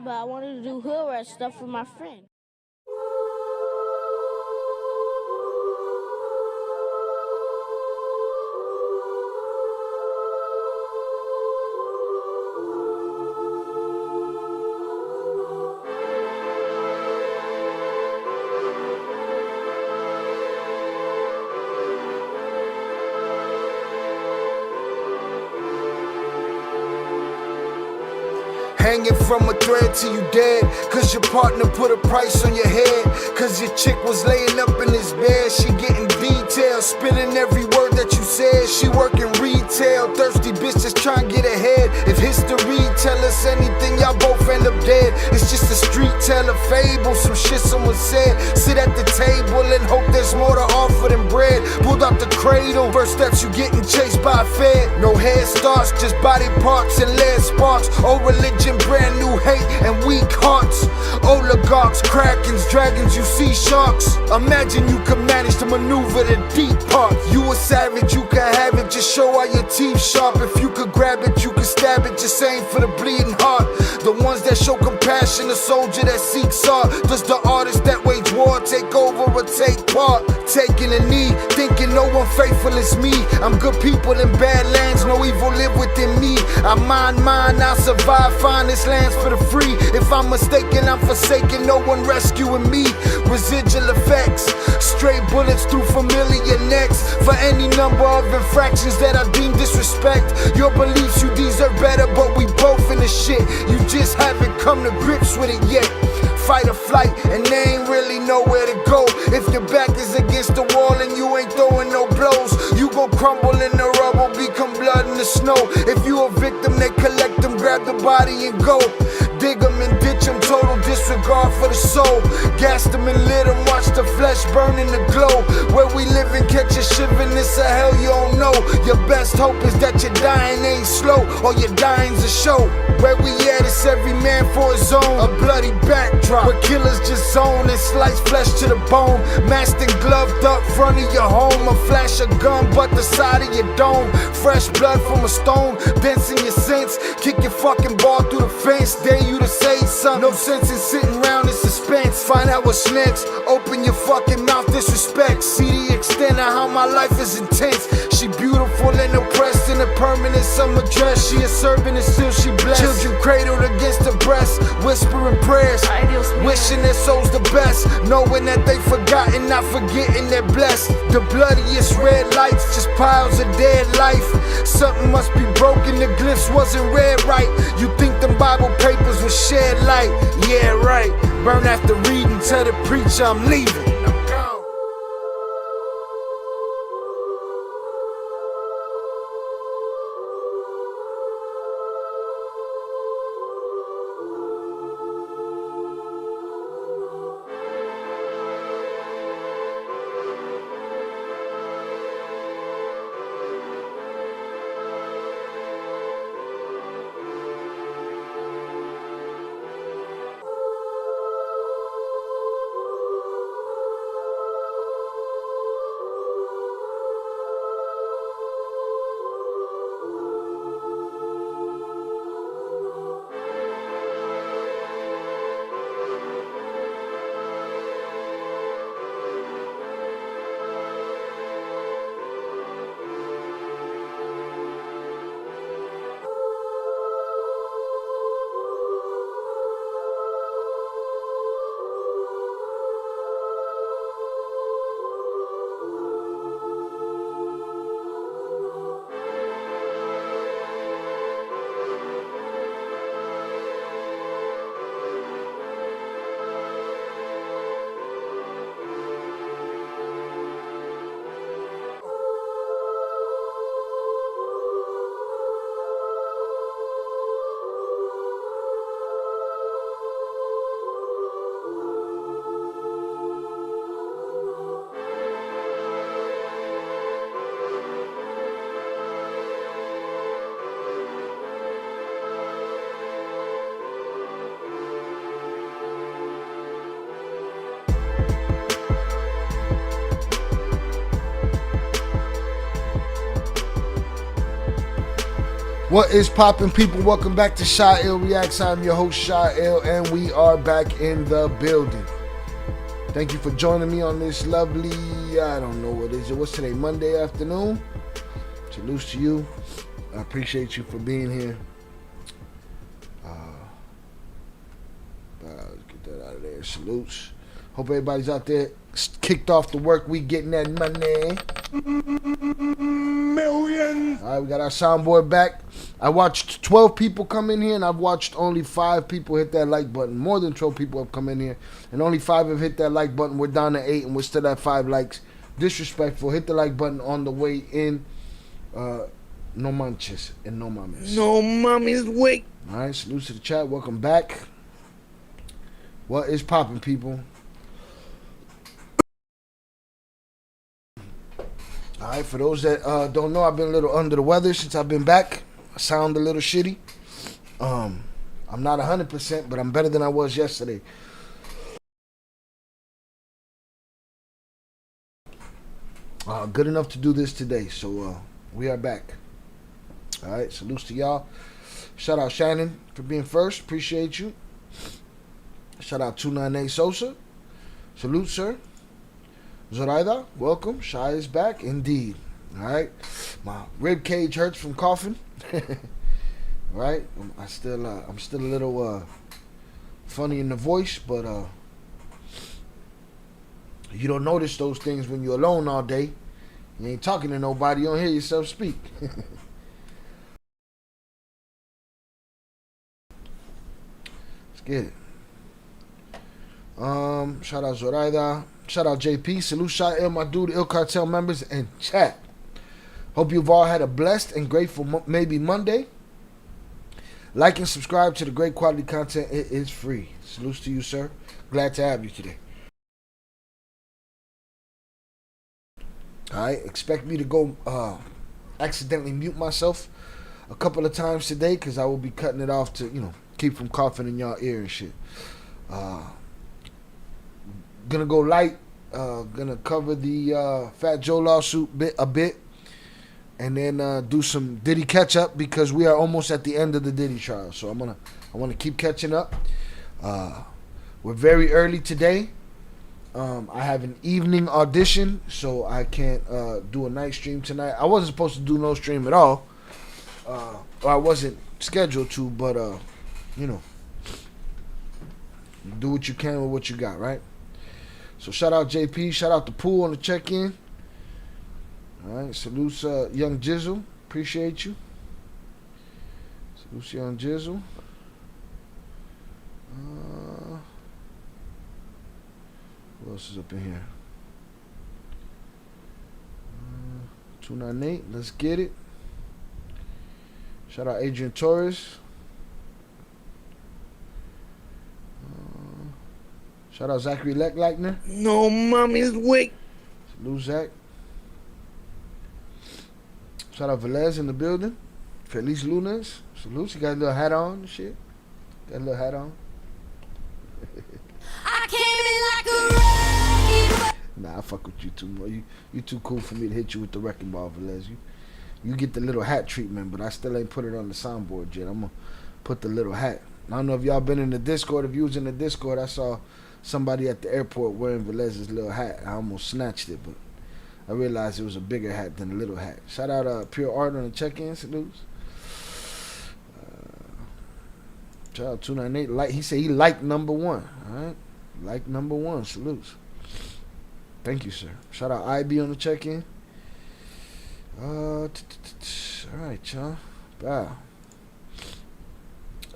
but I wanted to do hood rat stuff with my friend. Hanging from a thread till you dead, cause your partner put a price on your head. Cause your chick was laying up in his bed. She getting details, spilling every word that you said. She working retail, thirsty bitch just trying to get ahead. If history tell us anything, y'all both end up dead. It's just a street tale, a fable, some shit someone said. Sit at the table and hope there's more to offer than bread. Pulled out the cradle, first steps you getting chased by a fed. No head starts, just body parts and lead sparks. Old religion, brand new hate and weak hearts. Oligarchs, krakens, dragons, you see sharks. Imagine you could manage to maneuver the deep part. You a savage, you can have it, just show all your teeth sharp. If you could grab it, you could stab it, just aim for the bleeding heart. The ones that show compassion, the soldier that seeks art. Does the artist that wage war take over or take part? Taking a knee, thinking no one faithful is me. I'm good people in bad lands, no evil live within me. I mind mine, I'll survive, find this land's for the free. If I'm mistaken, I'm forsaken, no one rescuing me. Residual effects, stray bullets through familiar necks. For any number of infractions that I deem disrespect. Your beliefs, you deserve better, but we both in the shit. You just haven't come to grips with it yet. Fight or flight, and they ain't really nowhere to go. If your back is against the wall and you ain't throwing no blows, you gon' crumble in the rubble, become blood in the snow. If you a victim, they collect them, grab the body and go. Dig them and ditch them, total disregard for the soul. Gas them and lit them, watch the flesh burn in the glow. Where we live and catch a shivering, it's a hell you don't know. Your best hope is that your dying ain't slow, or your dying's a show. Where we at, it's every man for his own. A bloody backdrop, where killers just zone and slice flesh to the bone. Masked and gloved up front of your home. A flash of gun, but the side of your dome. Fresh blood from a stone, dents in your sense. Kick your fucking ball through the fence, dare you to say something. No sense in sitting around in suspense. Find out what's next, open your fucking mouth, disrespect. See the extent of how my life is intense. She beautiful and oppressed in a permanent summer dress. She a servant and still she blessed. Children cradled against her breast, whispering prayers, wishing their souls the best, knowing that they forgotten, not forgetting they're blessed. The bloodiest red lights, just piles of dead life. Something must be broken, the glyphs wasn't read right. You think them Bible papers will shed light? Yeah, right. Burn after reading, tell the preacher I'm leaving. What is poppin', people? Welcome back to Shy Ill Reacts. I'm your host, Shy Ill, and we are back in the building. Thank you for joining me on this lovely, I don't know what is it. What's today? Monday afternoon. Salutes to you. I appreciate you for being here. Let's get that out of there. Salutes. Hope everybody's out there kicked off the work week, getting that money. Millions. All right, we got our soundboard back. I watched 12 people come in here, and I've watched only 5 people hit that like button. More than 12 people have come in here, and only 5 have hit that like button. We're down to 8, and we're still at 5 likes. Disrespectful. Hit the like button on the way in. No manches and no mames. No mommy's wait. All right, salutes to the chat. Welcome back. What is popping, people? All right, for those that don't know, I've been a little under the weather since I've been back. I sound a little shitty. I'm not 100%, but I'm better than I was yesterday. Good enough to do this today, so we are back. All right, salutes to y'all. Shout out Shannon for being first. Appreciate you. Shout out 298 Sosa. Salute, sir. Zoraida, welcome. Shy is back, indeed. All right, my rib cage hurts from coughing. Right, I'm still a little funny in the voice, but you don't notice those things when you're alone all day. You ain't talking to nobody. You don't hear yourself speak. Let's get it. Shout out Zoraida. Shout out JP. Salute Shy Ill, my dude, Ill Cartel members, and chat. Hope you've all had a blessed and grateful maybe Monday. Like and subscribe to the great quality content. It is free. Salutes to you, sir. Glad to have you today. Alright, expect me to go accidentally mute myself a couple of times today, because I will be cutting it off to, keep from coughing in y'all ear and shit. Gonna go light. Gonna cover the Fat Joe lawsuit a bit, and then do some Diddy catch up, because we are almost at the end of the Diddy trial. So I want to keep catching up. We're very early today. I have an evening audition, so I can't do a night stream tonight. I wasn't supposed to do no stream at all, or I wasn't scheduled to, but do what you can with what you got, right? So shout out JP, shout out the Pool on the check-in. All right, salutes Young Jizzle, appreciate you. Salutes Young Jizzle. Who else is up in here? 298, let's get it. Shout out Adrian Torres. Shout out Zachary Leckner. No mommy's wait. Salute Zach. Shout out Velez in the building. Feliz Lunas. Salute. You got a little hat on and shit. Got a little hat on. I came in like a wrecking. Nah, I fuck with you too much. You too cool for me to hit you with the wrecking ball, Velez. You get the little hat treatment, but I still ain't put it on the soundboard yet. I'm gonna put the little hat. I don't know if y'all been in the Discord. If you was in the Discord, I saw somebody at the airport wearing Velez's little hat. I almost snatched it, but I realized it was a bigger hat than a little hat. Shout out Pure Art on the check-in. Salutes. Shout out 298. He said he liked number 1. All right, like number 1. Salutes. Thank you, sir. Shout out IB on the check-in. All right, y'all. Wow.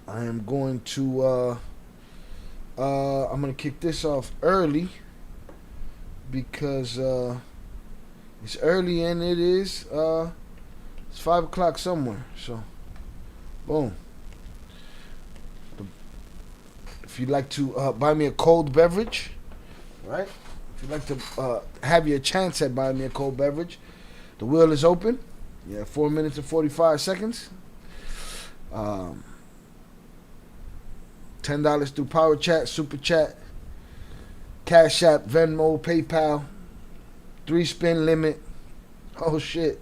I am going to I'm gonna kick this off early, because it's early and it is it's 5 o'clock somewhere. So boom. If you'd like to buy me a cold beverage, right? If you'd like to have your chance at buying me a cold beverage, the wheel is open. You have 4 minutes and 45 seconds. $10 through Power Chat, Super Chat, Cash App, Venmo, PayPal, 3 spin limit. Oh shit.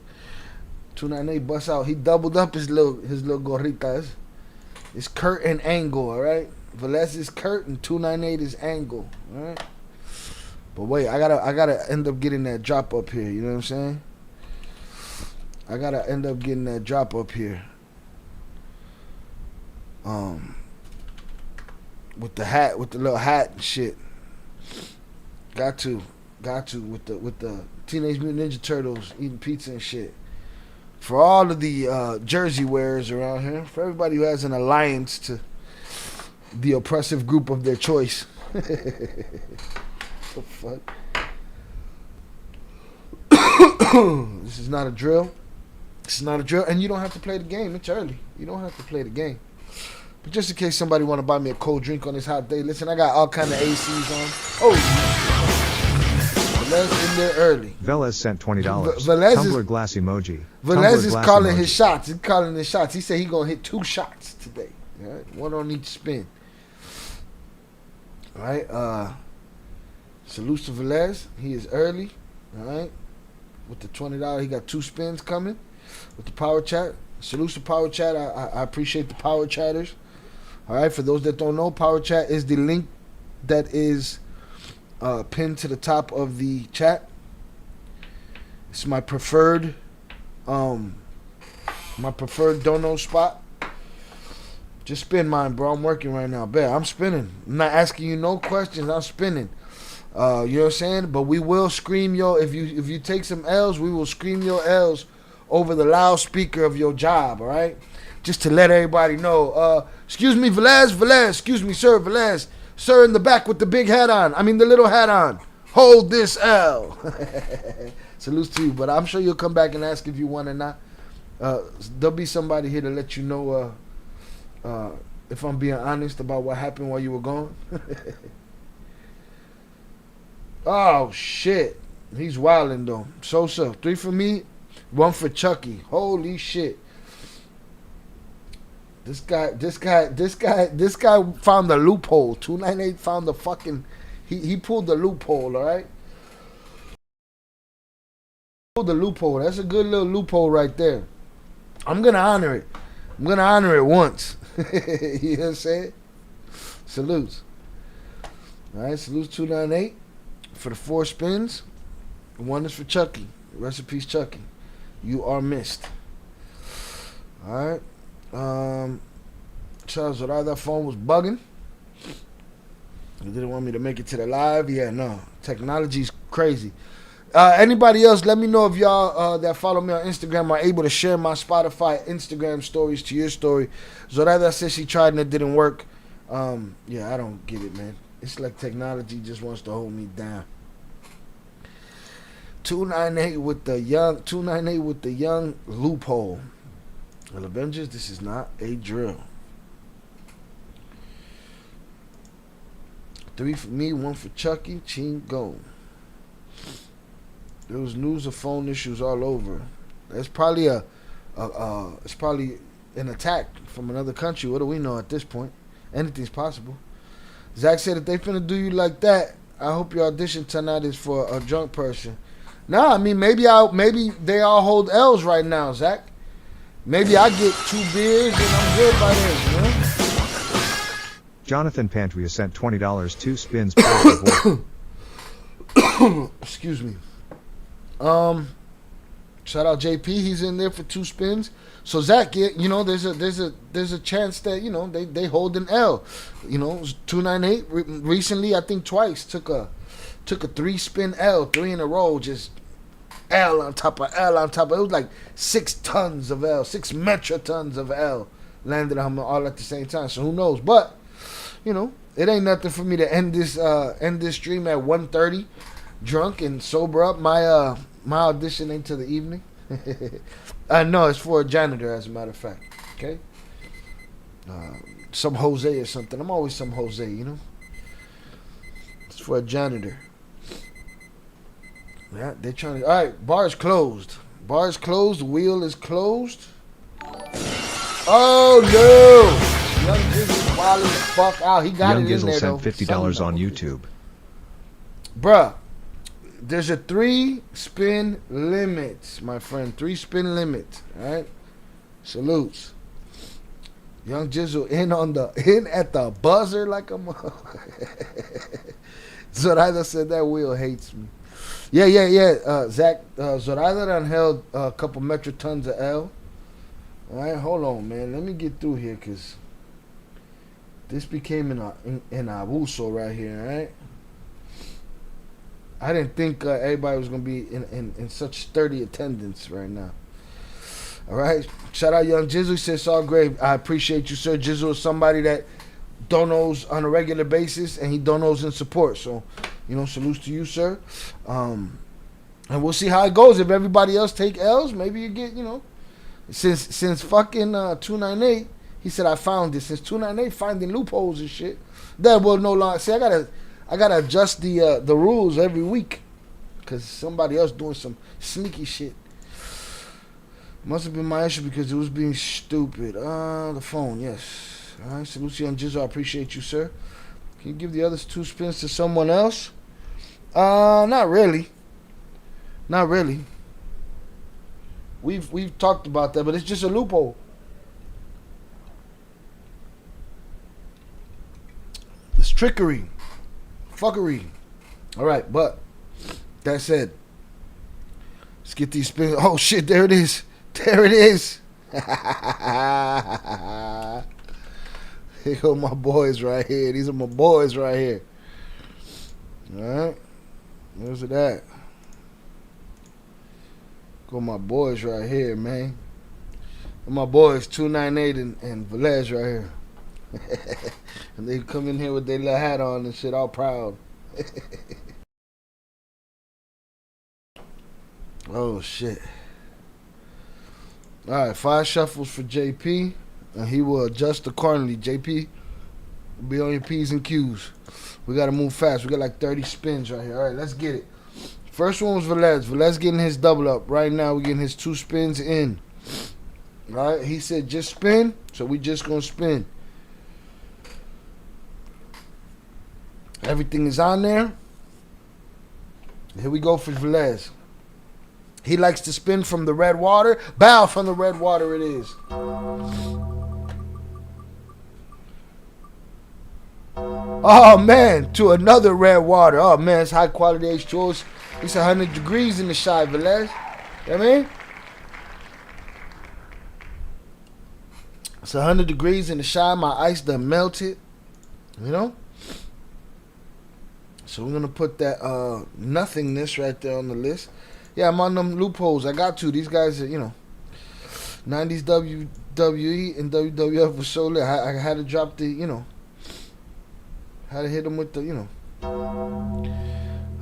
298 busts out. He doubled up his little gorritas. It's Kurt and Angle, all right? Velez is Kurt and 298 is Angle, all right? But wait, I gotta end up getting that drop up here. You know what I'm saying? I gotta end up getting that drop up here. With the hat, with the little hat and shit. Got to with the Teenage Mutant Ninja Turtles eating pizza and shit. For all of the jersey wearers around here, for everybody who has an alliance to the oppressive group of their choice. The fuck? This is not a drill. This is not a drill, and you don't have to play the game. It's early. You don't have to play the game. But just in case somebody want to buy me a cold drink on this hot day, listen, I got all kind of ACs on. Oh, Velez in there early. Velez sent $20. Velez Tumbler glass emoji. Velez is calling his shots. He's calling his shots. He said he gonna hit 2 shots today. All right? One on each spin. All right. Salute to Velez. He is early. All right. With the $20, he got 2 spins coming. With the power chat. Salute to power chat. I appreciate the power chatters. All right. For those that don't know, power chat is the link that is pinned to the top of the chat. It's my preferred dono spot. Just spin mine, bro. I'm working right now. Bet I'm spinning. I'm not asking you no questions. I'm spinning. You know what I'm saying? But we will scream your if you take some L's, we will scream your L's over the loudspeaker of your job. All right, just to let everybody know. Excuse me, Velez. Excuse me, sir, Velez. Sir in the back with the big hat on. I mean the little hat on. Hold this L. Salute to you. But I'm sure you'll come back and ask if you want or not. There'll be somebody here to let you know if I'm being honest about what happened while you were gone. Oh, shit. He's wilding, though. Sosa, 3 for me, 1 for Chucky. Holy shit. This guy found the loophole. 298 found the fucking... He pulled the loophole, all right? Pulled the loophole. That's a good little loophole right there. I'm going to honor it. I'm going to honor it once. You know what I'm saying? Salutes. All right, salutes 298 for the 4 spins. 1 is for Chucky. Rest in peace, Chucky. You are missed. All right. Charles, that phone was bugging. You didn't want me to make it to the live? Yeah, no. Technology's crazy. Anybody else, let me know if y'all that follow me on Instagram are able to share my Spotify Instagram stories to your story. Zorada says she tried and it didn't work. Yeah, I don't get it, man. It's like technology just wants to hold me down. 298 with the young loophole. Well, Avengers, this is not a drill. 3 for me, 1 for Chucky. Chingo. There was news of phone issues all over. It's probably it's probably an attack from another country. What do we know at this point? Anything's possible. Zach said if they finna do you like that, I hope your audition tonight is for a drunk person. Nah, I mean maybe they all hold L's right now, Zach. Maybe I get 2 beers and I'm good by then, you know? Jonathan Pantria sent $20, 2 spins per Excuse me. Shout out JP, he's in there for 2 spins. So Zach, you know, there's a chance that, you know, they hold an L. You know, 298 recently, I think twice took a 3-spin L, 3 in a row, just L on top of L on top of. It was like 6 tons of L, 6 metric tons of L landed on them all at the same time. So who knows? But you know, it ain't nothing for me to end this stream at 1:30, drunk and sober up. My audition ain't till the evening. No, it's for a janitor, as a matter of fact. Okay, some Jose or something. I'm always some Jose, you know. It's for a janitor. Yeah, they're trying to. All right, bar is closed. Bar is closed. Wheel is closed. Oh no! Young Jizzy wilding the fuck out. He got Young it in Gizzle there sent though. $50 on YouTube. Bruh, there's a 3 spin limit, my friend. 3 spin limit. All right. Salutes. Young Jizzle in at the buzzer like a Zoraida said that Will hates me. Yeah. Zach, Zoraida done held a couple metric tons of L. All right, hold on, man. Let me get through here because this became an abuso right here, all right? I didn't think everybody was going to be in such sturdy attendance right now. All right? Shout out Young Jizzle. He says, it's all great. I appreciate you, sir. Jizzle is somebody that donos on a regular basis, and he donos in support. So, salutes to you, sir. And we'll see how it goes. If everybody else take L's, maybe you get, since fucking 298, he said I found this. Since 298 finding loopholes and shit, that will no longer. See, I gotta adjust the rules every week because somebody else doing some sneaky shit. Must have been my issue because it was being stupid. The phone, yes. All right, so Lucy and Jizzle, I appreciate you, sir. Can you give the other 2 spins to someone else? Not really. Not really. We've talked about that, but it's just a loophole. It's trickery. Fuckery. All right, but that said, let's get these spins. Oh, shit, there it is. There it is. Here go my boys right here. These are my boys right here. All right. Where's it at? Go my boys right here, man. My boys, 298 and Velez right here. And they come in here with their little hat on and shit, all proud. Oh, shit. All right, 5 shuffles for JP, and he will adjust accordingly. JP, be on your P's and Q's. We got to move fast. We got like 30 spins right here. All right, let's get it. First one was Velez. Velez getting his double up. Right now, we're getting his 2 spins in. All right, he said just spin, so we just going to spin. Everything is on there. Here we go for Velez. He likes to spin from the red water. Bow from the red water it is. Oh, man, to another red water. Oh, man, it's high quality H2O. It's 100 degrees in the shy, Velez. You know what I mean? It's 100 degrees in the shy. My ice done melted. So we're going to put that nothingness right there on the list. Yeah, I'm on them loopholes. I got to. These guys are, 90s WWE and WWF was so lit. I had to drop the, had to hit them with the, All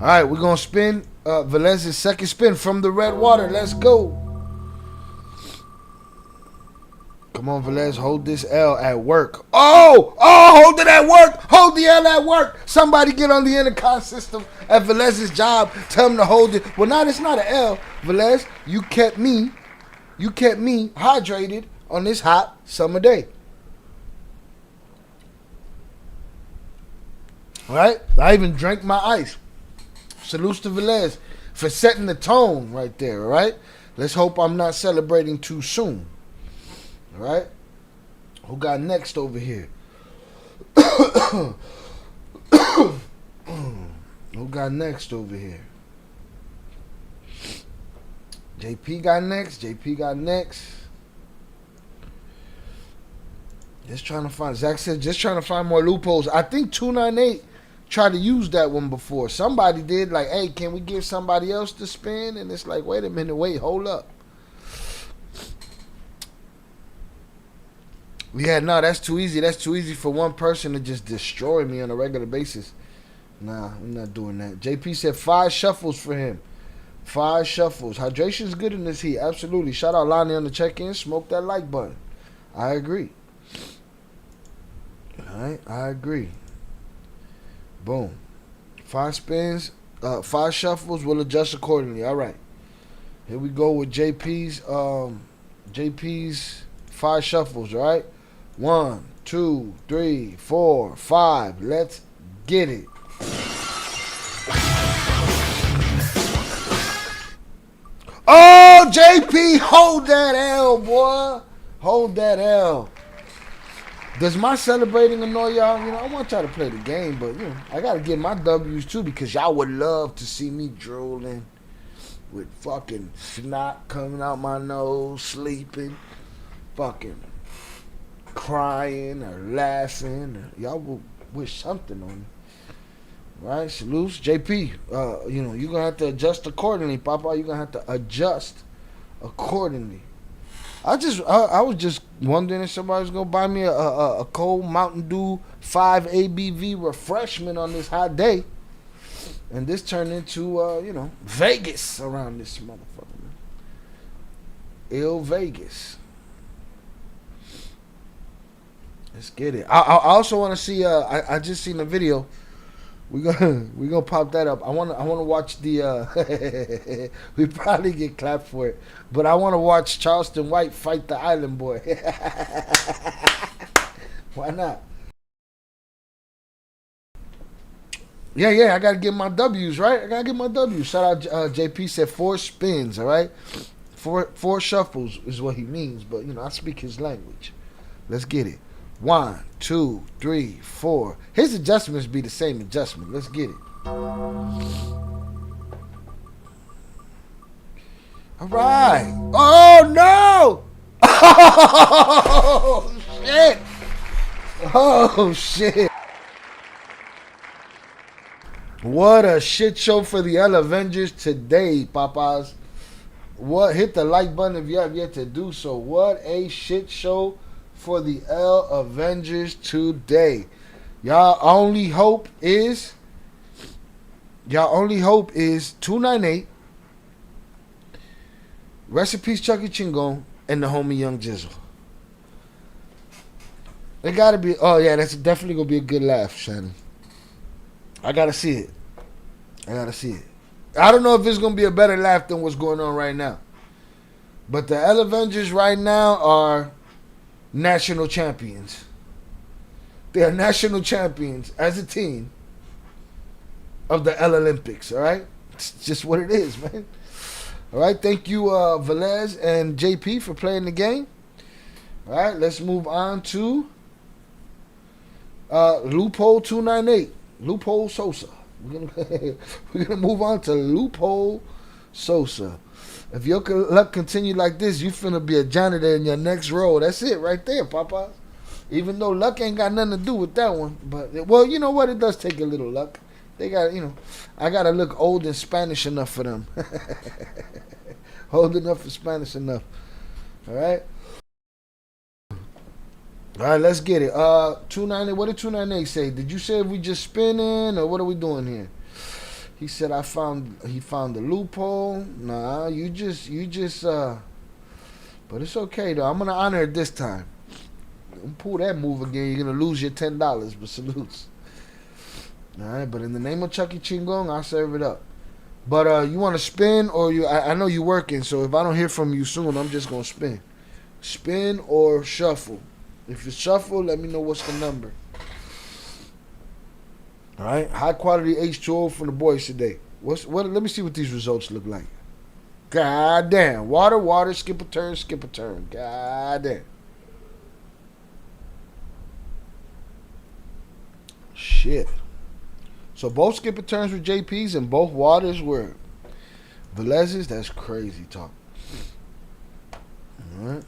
right, we're going to spin Velez's second spin from the red water. Let's go. Come on, Velez, hold this L at work. Oh, hold it at work. Hold the L at work. Somebody get on the intercom system at Velez's job. Tell him to hold it. Well, now it's not an L, Velez. You kept me hydrated on this hot summer day. All right? I even drank my ice. Salutes to Velez for setting the tone right there, all right? Let's hope I'm not celebrating too soon. All right? Who got next over here? Who got next over here? JP got next. JP got next. Just trying to find. Zach said, just trying to find more loopholes. I think 298 tried to use that one before. Somebody did, like, hey, can we give somebody else to spin? And it's like, wait a minute, hold up. Yeah, no, that's too easy. That's too easy for one person to just destroy me on a regular basis. Nah, I'm not doing that. JP said 5 shuffles for him. 5 shuffles. Hydration's good in this heat. Absolutely. Shout out Lonnie on the check-in. Smoke that like button. I agree. All right, I agree. Boom. 5 spins. 5 shuffles. We'll adjust accordingly. All right. Here we go with JP's 5 shuffles. All right. 1, 2, 3, 4, 5. Let's get it. JP, hold that L, boy. Hold that L. Does my celebrating annoy y'all? You know, I want y'all to play the game, but, you know, I got to get my W's, too, because y'all would love to see me drooling with fucking snot coming out my nose, sleeping, fucking crying or laughing. Y'all will wish something on me. Right? Salutes. JP, you know, you're going to have to adjust accordingly, Papa. You're going to have to adjust accordingly. I was just wondering if somebody was going to buy me a cold Mountain Dew 5 ABV refreshment on this hot day. And this turned into, you know, Vegas around this motherfucker, man. Ill Vegas. Let's get it. I also want to see, I just seen the video. We gonna pop that up. I wanna watch the we probably get clapped for it, but I wanna watch Charleston White fight the Island Boy. Why not? Yeah, I gotta get my W's, right? I gotta get my W's. Shout out JP said 4 spins, all right? Four shuffles is what he means, but you know, I speak his language. Let's get it. 1, 2, 3, 4. His adjustments be the same adjustment. Let's get it. All right. Oh, no. Oh, shit. Oh, shit. What a shit show for the L Avengers today, Papas. What? Hit the like button if you have yet to do so. What a shit show for the L Avengers today. Y'all only hope is 298. Rest in peace, Chucky Chingon and the homie Young Jizzle. It gotta be. Oh yeah, that's definitely gonna be a good laugh, Shannon. I gotta see it. I don't know if it's gonna be a better laugh than what's going on right now. But the L Avengers right now are national champions. They are national champions as a team of the L Olympics, all right? It's just what it is, man. All right, thank you, Velez and JP for playing the game. All right, let's move on to Loophole 298, Loophole Sosa. We're gonna move on to Loophole Sosa. If your luck continue like this, you finna be a janitor in your next role. That's it right there, Papa. Even though luck ain't got nothing to do with that one. But, well, you know what? It does take a little luck. They got, you know, I got to look old and Spanish enough for them. Old enough and Spanish enough. All right? All right, let's get it. 290. What did 298 say? Did you say we just spinning or what are we doing here? He said he found the loophole. Nah, you just but it's okay though. I'm gonna honor it this time. Don't pull that move again, you're gonna lose your $10, but salutes. Alright, but in the name of Chucky Chingong, I'll serve it up. But you wanna spin or I know you're working, so if I don't hear from you soon, I'm just gonna spin. Spin or shuffle. If you shuffle, let me know what's the number. All right, high quality H2O from the boys today. What? Let me see what these results look like. God damn, water, skip a turn. God damn. Shit. So both skipper turns were JP's and both waters were Velez's. That's crazy talk. All right.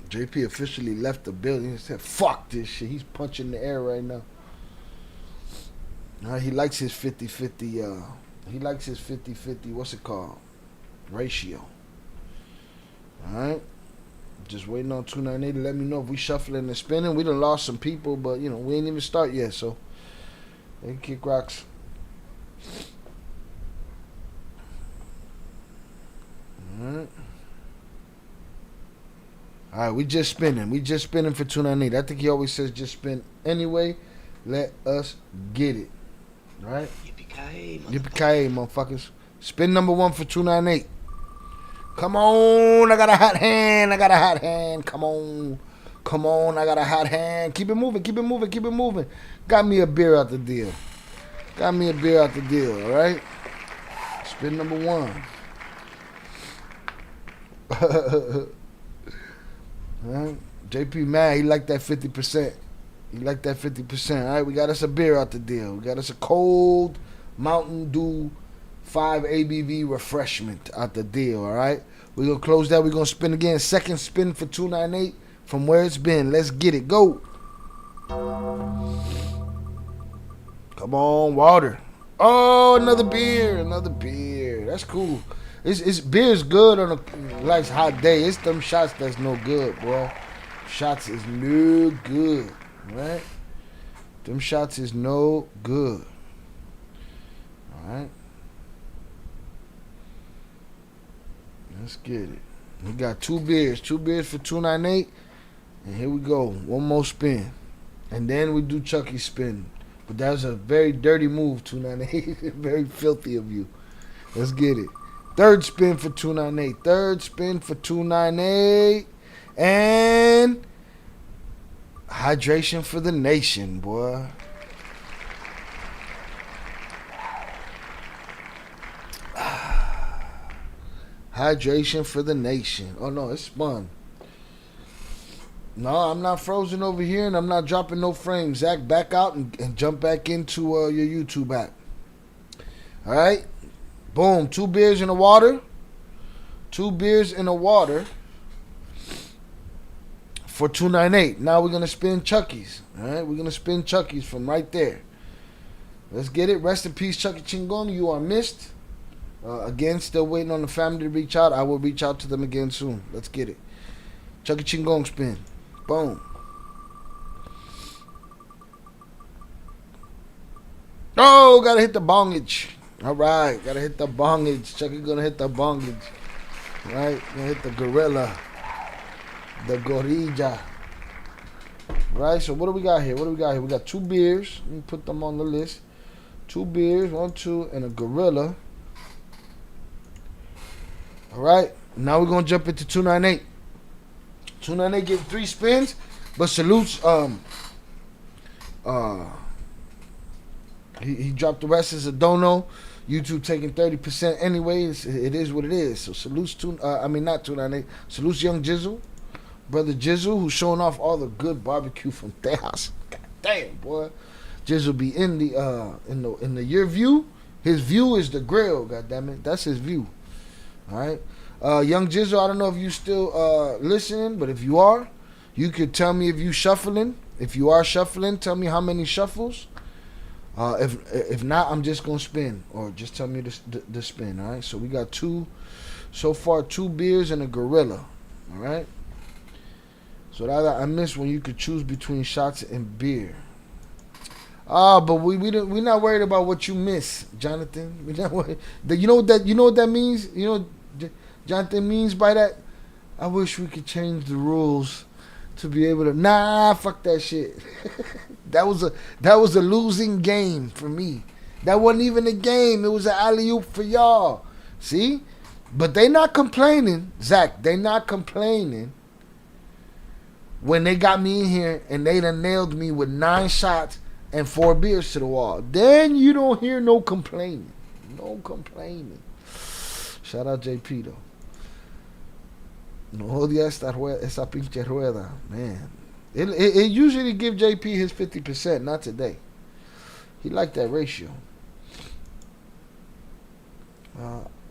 JP officially left the building and said, "Fuck this shit." He's punching the air right now. He likes his 50-50, he likes his 50-50, what's it called? Ratio. Alright. Just waiting on 298 to let me know if we shuffling and spinning. We done lost some people, but, you know, we ain't even start yet, so they can kick rocks. Alright. Alright, we just spinning. We just spinning for 298. I think he always says just spin anyway. Let us get it. Right? Yippee-ki-yay, motherfuckers. Spin number 1 for 298. Come on, I got a hot hand. Come on, I got a hot hand. Keep it moving. Got me a beer out the deal. All right? Spin number 1. Right? JP mad. He like that 50%. He like that 50%. All right, we got us a beer out the deal. We got us a cold Mountain Dew 5 ABV refreshment out the deal. All right, we're gonna close that. We're gonna spin again. Second spin for 298 from where it's been. Let's get it. Go. Come on, water. Oh, another beer. Another beer. That's cool. It's beer's good on a nice hot day. It's them shots that's no good, boy. Shots is no good, right? Them shots is no good. All right. Let's get it. We got two beers for 298, and here we go. One more spin, and then we do Chucky spin. But that was a very dirty move, 298. Very filthy of you. Let's get it. Third spin for 298. Third spin for 298. And hydration for the nation, boy. Hydration for the nation. Oh, no, it's spun. No, I'm not frozen over here, and I'm not dropping no frames. Zach, back out and jump back into your YouTube app. All right? Boom. 2 beers in the water. 2 beers in the water for 298. Now we're going to spin Chucky's. All right? We're going to spin Chucky's from right there. Let's get it. Rest in peace, Chucky Chingong. You are missed. Again, still waiting on the family to reach out. I will reach out to them again soon. Let's get it. Chucky Chingong spin. Boom. Oh, gotta hit the bongage. All right, gotta hit the bongage. Chucky gonna hit the bongage. Right, gonna hit the gorilla. The gorilla. Right, so what do we got here? We got 2 beers. Let me put them on the list. 2 beers, 1, 2, and a gorilla. All right, now we're gonna jump into 298. 298 get 3 spins, but salutes. He dropped the rest as a dono. YouTube taking 30% anyways. It is what it is. So salutes to not 298. Salutes Young Jizzle, brother Jizzle, who's showing off all the good barbecue from Tejas. God damn, boy. Jizzle be in the your view. His view is the grill. God damn it, that's his view. All right. Young Jizzle, I don't know if you still listening, but if you are, you could tell me if you shuffling. If you are shuffling, tell me how many shuffles. If not, I'm just gonna spin, or just tell me the spin. All right. So we got 2 so far, 2 beers and a gorilla. All right. So that I miss when you could choose between shots and beer. But we're not worried about what you miss, Jonathan. We're not worried. You know what that means. You know. Jonathan means by that, I wish we could change the rules to be able to. Nah, fuck that shit. that was a losing game for me. That wasn't even a game. It was an alley-oop for y'all. See? But they not complaining, Zach. They not complaining when they got me in here and they done nailed me with 9 shots and 4 beers to the wall. Then you don't hear no complaining. No complaining. Shout out JP though. No odia esa pinche rueda, man. It usually give JP his 50%, not today. He like that ratio.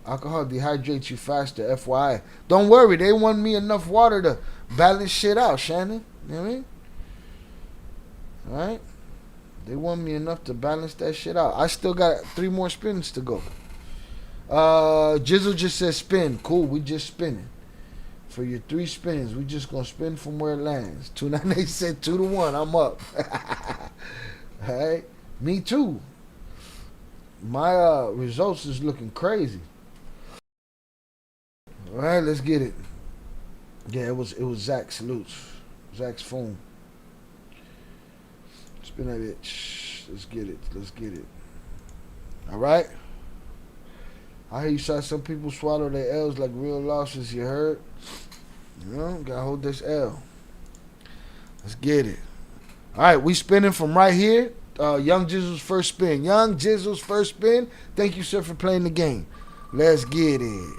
Alcohol dehydrates you faster, FYI. Don't worry, they want me enough water to balance shit out, Shannon. You know what I mean? Alright? They want me enough to balance that shit out. I still got 3 more spins to go. Jizzle just said spin. Cool, we just spinning. For your 3 spins, we just gonna spin from where it lands. 298 said 2-1. I'm up. Alright. Me too. My results is looking crazy. Alright, let's get it. Yeah, it was Zach. Salutes. Zach's phone. Spin that bitch. Let's get it. Alright. I hear you saw some people swallow their L's like real losses, you heard? You know, gotta hold this L. Let's get it. Alright, we spinning from right here. Young Jizzle's first spin. Thank you, sir, for playing the game. Let's get it.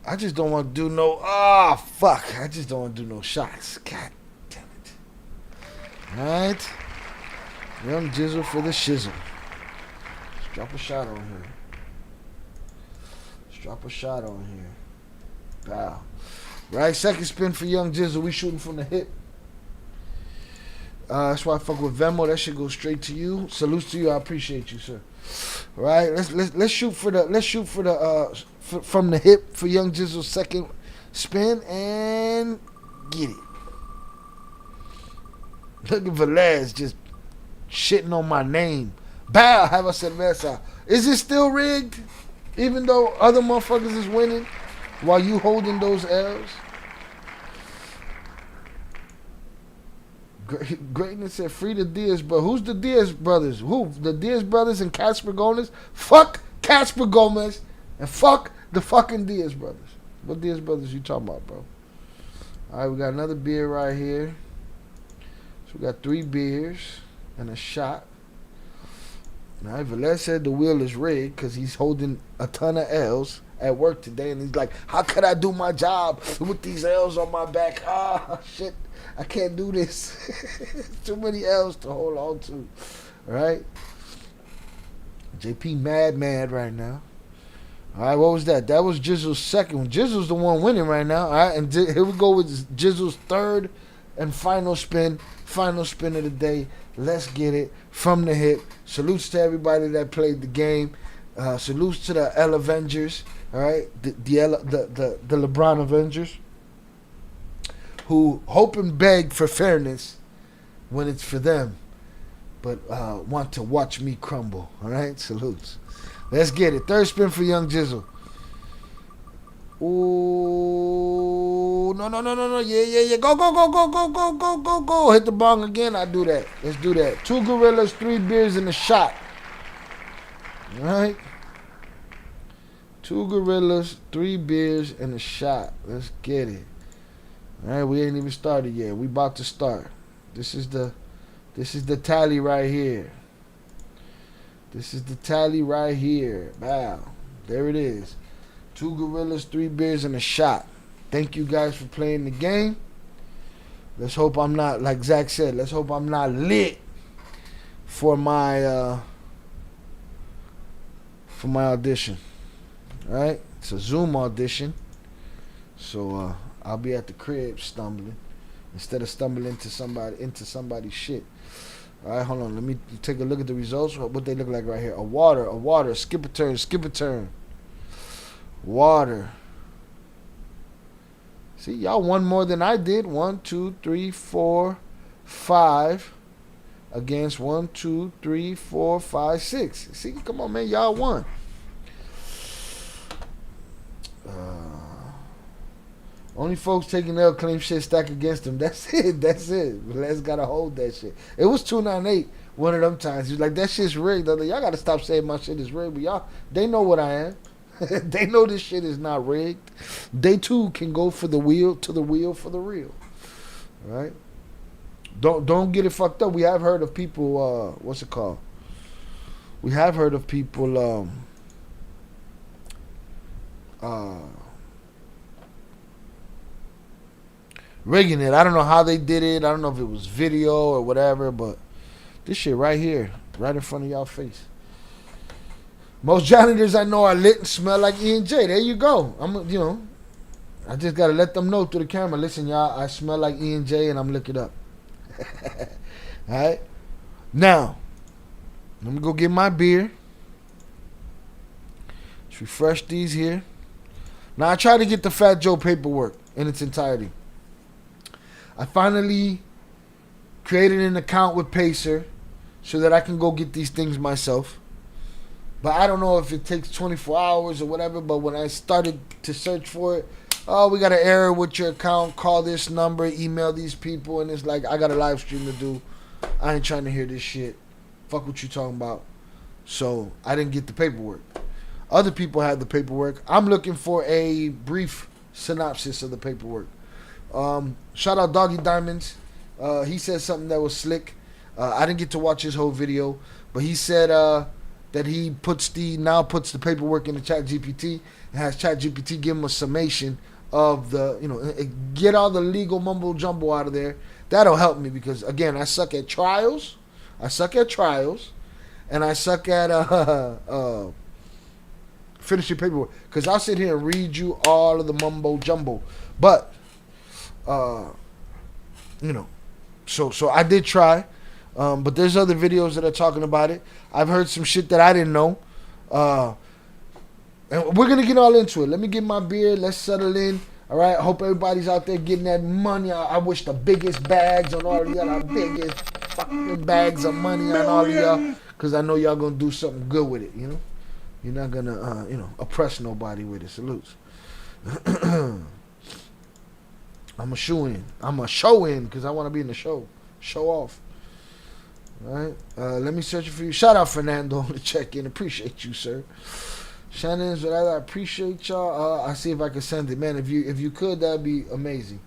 I just don't want to do no. Ah, fuck. I just don't want to do no shots. God damn it. Alright. Young Jizzle for the shizzle. Let's drop a shot on here. Let's drop a shot on here. Wow. Right, second spin for Young Jizzle. We shooting from the hip. That's why I fuck with Venmo. That shit goes straight to you. Salutes to you. I appreciate you, sir. All right, let's shoot for the from the hip for Young Jizzle's second spin and get it. Look at Velez just shitting on my name. Bow, have a cerveza. Is it still rigged? Even though other motherfuckers is winning while you holding those L's? Greatness said, free the Diaz brothers. Who's the Diaz brothers? Who? The Diaz brothers and Casper Gomez? Fuck Casper Gomez and fuck the fucking Diaz brothers. What Diaz brothers you talking about, bro? All right, we got another beer right here. So we got 3 beers and a shot. All right, Velez said the wheel is rigged because he's holding a ton of L's at work today, and he's like, how could I do my job with these L's on my back? Ah, shit. I can't do this. Too many L's to hold on to. All right? JP mad right now. All right, what was that? That was Jizzle's second one. Jizzle's the one winning right now. All right, and here we go with Jizzle's third and final spin. Final spin of the day. Let's get it from the hip. Salutes to everybody that played the game. Salutes to the L Avengers. All right, the LeBron Avengers, who hope and beg for fairness when it's for them, but want to watch me crumble. All right, salutes. Let's get it. Third spin for Young Jizzle. Ooh, no. Yeah. Go. Hit the bong again. I do that. Let's do that. 2 gorillas, 3 beers, and a shot. All right. 2 gorillas, 3 beers, and a shot. Let's get it. All right, we ain't even started yet. We about to start. This is the tally right here. This is the tally right here. Wow, there it is. 2 gorillas, 3 beers, and a shot. Thank you guys for playing the game. Let's hope I'm not, like Zach said, let's hope I'm not lit for my audition. All right, it's a Zoom audition, so I'll be at the crib stumbling instead of stumbling into somebody's shit. All right, hold on. Let me take a look at the results. What they look like right here. A water. Skip a turn. Water. See, y'all won more than I did. 1, 2, 3, 4, 5 against 1, 2, 3, 4, 5, 6. See, come on, man, y'all won. Only folks taking L claim shit stack against them. That's it. Les gotta hold that shit. It was 298 one of them times. He was like, that shit's rigged. Like, y'all gotta stop saying my shit is rigged. But y'all, they know what I am. They know this shit is not rigged. They too can go for the wheel for the real. All right? Don't get it fucked up. We have heard of people, what's it called? We have heard of people rigging it. I don't know how they did it. I don't know if it was video or whatever, but this shit right here, right in front of y'all face. Most janitors I know are lit and smell like E&J. There you go. I just gotta let them know through the camera. Listen, y'all, I smell like E&J and I'm looking up. All right. Now, let me go get my beer. Let's refresh these here. Now, I tried to get the Fat Joe paperwork in its entirety. I finally created an account with Pacer so that I can go get these things myself. But I don't know if it takes 24 hours or whatever, but when I started to search for it, oh, we got an error with your account, call this number, email these people, and it's like, I got a live stream to do. I ain't trying to hear this shit. Fuck what you talking about. So I didn't get the paperwork. Other people had the paperwork. I'm looking for a brief synopsis of the paperwork. Shout out Doggy Diamonds. He said something that was slick. I didn't get to watch his whole video, but he said that he puts the paperwork into ChatGPT and has ChatGPT give him a summation of the, get all the legal mumbo jumbo out of there. That'll help me because, again, I suck at trials. And I suck at finishing paperwork. Because I'll sit here and read you all of the mumbo jumbo. But, so I did try. But there's other videos that are talking about it. I've heard some shit that I didn't know. And we're going to get all into it. Let me get my beer. Let's settle in. All right. I hope everybody's out there getting that money. I wish the biggest bags on all of y'all. The biggest fucking bags of money on all of y'all. Because I know y'all going to do something good with it, You're not going to, oppress nobody with it. Salutes. I'm a show in. I'm a show in because I want to be in the show. Show off. All right. Let me search it for you. Shout out Fernando to check in. Appreciate you, sir. Shannon's, I appreciate y'all. I see if I can send it, man. If you could, that'd be amazing.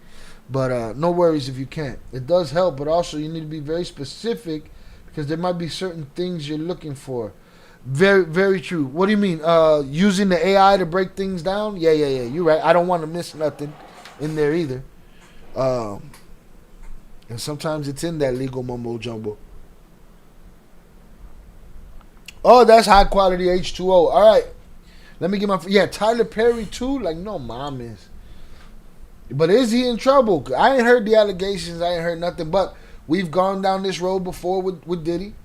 But no worries if you can't. It does help, but also you need to be very specific because there might be certain things you're looking for. Very, very true. What do you mean? Using the AI to break things down? Yeah. You're right. I don't want to miss nothing in there either. And sometimes it's in that legal mumbo jumbo. Oh, that's high quality H2O. All right. Let me get my... Yeah, Tyler Perry too? Like, no mames. But is he in trouble? I ain't heard the allegations. I ain't heard nothing. But we've gone down this road before with Diddy.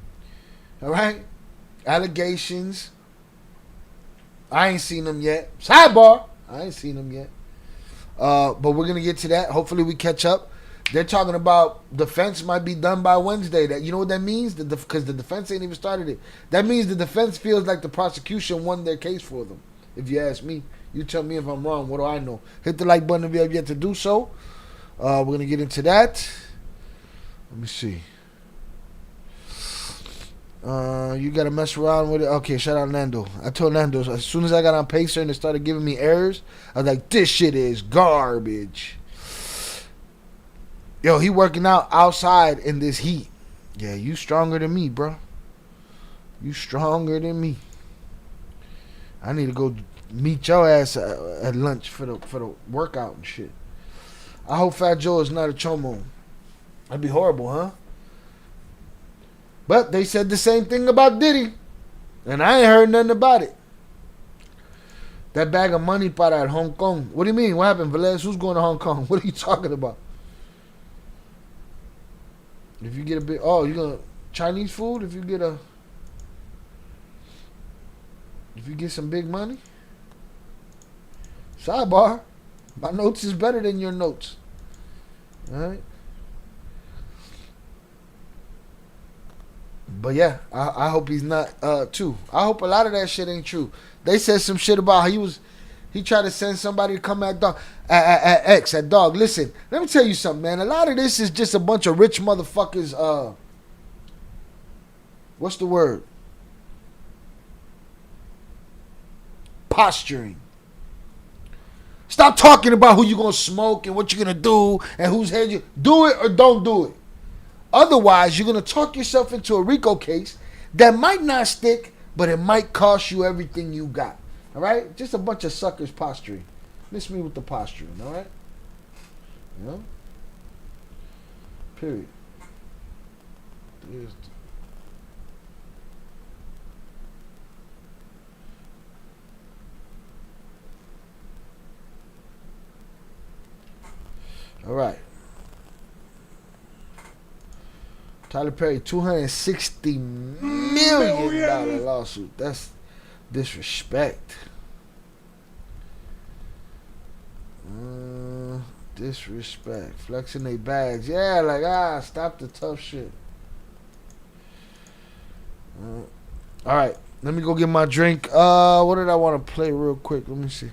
All right? Allegations. I ain't seen them yet. Sidebar. I ain't seen them yet. But we're going to get to that. Hopefully we catch up. They're talking about defense might be done by Wednesday. That, you know what that means? Because the defense ain't even started it. That means the defense feels like the prosecution won their case for them. If you ask me, you tell me if I'm wrong. What do I know? Hit the like button if you have yet to do so. We're gonna get into that. Let me see. You gotta mess around with it. Okay, shout out Nando. I told Nando as soon as I got on Pacer and it started giving me errors, I was like, this shit is garbage. Yo, he working out outside in this heat. Yeah, you stronger than me, bro. You stronger than me. I need to go meet your ass at lunch for the workout and shit. I hope Fat Joe is not a chomo. That'd be horrible, huh? But they said the same thing about Diddy. And I ain't heard nothing about it. That bag of money para Hong Kong. What do you mean? What happened, Velez? Who's going to Hong Kong? What are you talking about? If you get a bit, you're gonna Chinese food. If you get some big money. Sidebar, my notes is better than your notes. All right. But yeah, I hope he's not too. I hope a lot of that shit ain't true. They said some shit about how he tried to send somebody to come at Dog. At Dog. Listen, let me tell you something, man. A lot of this is just a bunch of rich motherfuckers. What's the word? Posturing. Stop talking about who you gonna smoke and what you're gonna do and whose head you do it or don't do it. Otherwise, you're gonna talk yourself into a RICO case that might not stick, but it might cost you everything you got. All right? Just a bunch of suckers posturing. Miss me with the posturing, all right? You know? Period. All right. Tyler Perry, $260 million lawsuit. That's disrespect. Disrespect. Flexing their bags. Yeah, like, stop the tough shit. All right. Let me go get my drink. What did I want to play real quick? Let me see.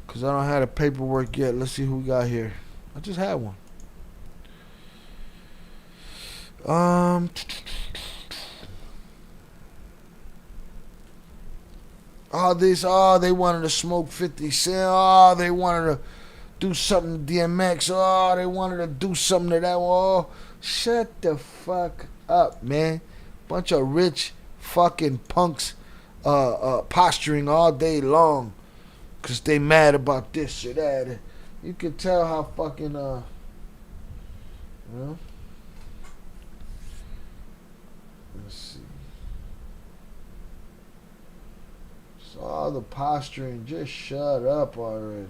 Because I don't have the paperwork yet. Let's see who we got here. I just had one. They wanted to smoke 50 Cent. They wanted to do something to DMX. They wanted to do something to that. Shut the fuck up, man. Bunch of rich fucking punks posturing all day long because they mad about this or that. You can tell how fucking, you know. Let's see. So all the posturing, just shut up already.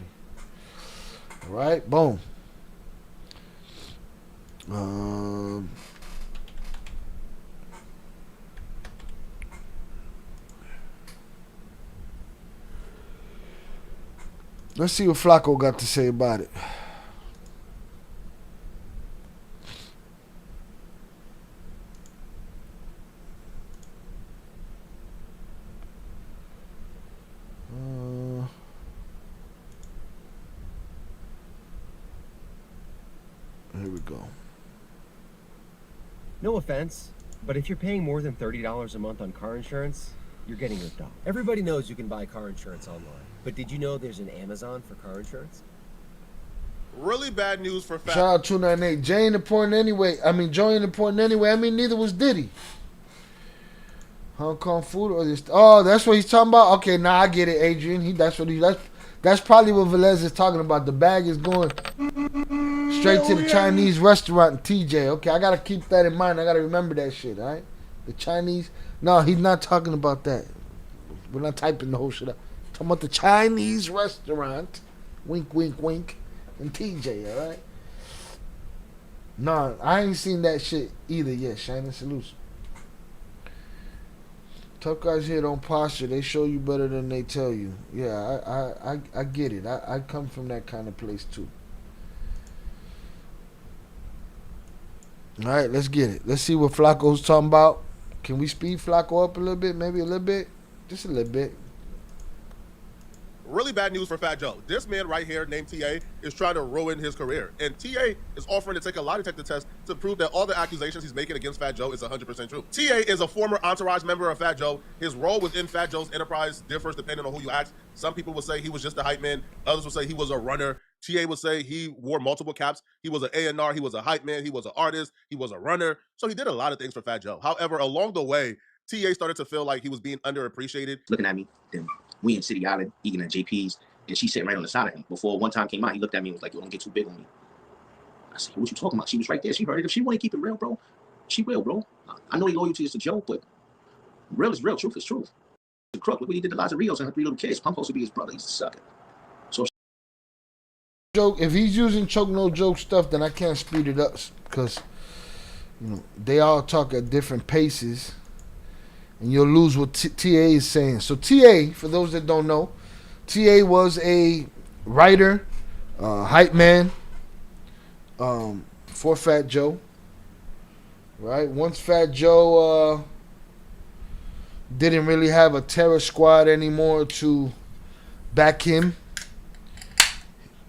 All right, boom. Let's see what Flacco got to say about it. Here we go. No offense, but if you're paying more than $30 a month on car insurance, you're getting ripped off. Everybody knows you can buy car insurance online, but did you know there's an Amazon for car insurance? Really bad news for Shout out 298. Jay ain't important anyway. Joey ain't important anyway. Neither was Diddy. Hong Kong food or this? Oh, that's what he's talking about. Okay, now I get it, Adrian. That's probably what Velez is talking about. The bag is going straight to the Chinese restaurant in TJ. Okay, I gotta keep that in mind. I gotta remember that shit. All right, the Chinese. No, he's not talking about that. We're not typing the whole shit up. Talking about the Chinese restaurant. Wink, wink, wink. In TJ. All right. No, I ain't seen that shit either yet. Shining Solution. Tough guys here don't posture. They show you better than they tell you. Yeah, I get it. I come from that kind of place too. All right, let's get it. Let's see what Flacco's talking about. Can we speed Flacco up a little bit? Maybe a little bit? Just a little bit. Really bad news for Fat Joe. This man right here named TA is trying to ruin his career. And TA is offering to take a lie detector test to prove that all the accusations he's making against Fat Joe is 100% true. TA is a former entourage member of Fat Joe. His role within Fat Joe's enterprise differs depending on who you ask. Some people would say he was just a hype man. Others would say he was a runner. TA would say he wore multiple caps. He was an A&R. He was a hype man. He was an artist. He was a runner. So he did a lot of things for Fat Joe. However, along the way, TA started to feel like he was being underappreciated. Looking at me, then we in City Island eating at JP's, and she sitting right on the side of him. Before one time came out, he looked at me and was like, "You don't get too big on me." I said, "What you talking about?" She was right there. She heard it. If she want to keep it real, bro, she will, bro. I know loyalty is a joke, but real is real. Truth is truth. The crook, look what he did to Lazarios and her 3 little kids. I'm supposed to be his brother. He's a sucker. So joke. If he's using choke no joke stuff, then I can't speed it up because they all talk at different paces, and you'll lose what TA is saying. So TA, for those that don't know, TA was a writer, hype man for Fat Joe. Right? Once Fat Joe didn't really have a terror squad anymore to back him,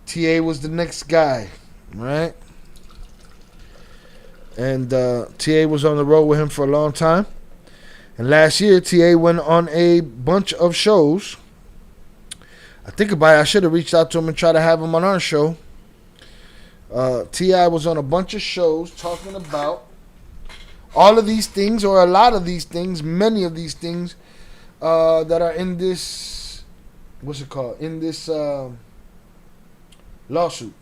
TA was the next guy. Right? And TA was on the road with him for a long time. And last year, TA went on a bunch of shows. I think about it, I should have reached out to him and tried to have him on our show. T.I. was on a bunch of shows talking about all of these things, or a lot of these things, many of these things that are in this, what's it called? In this lawsuit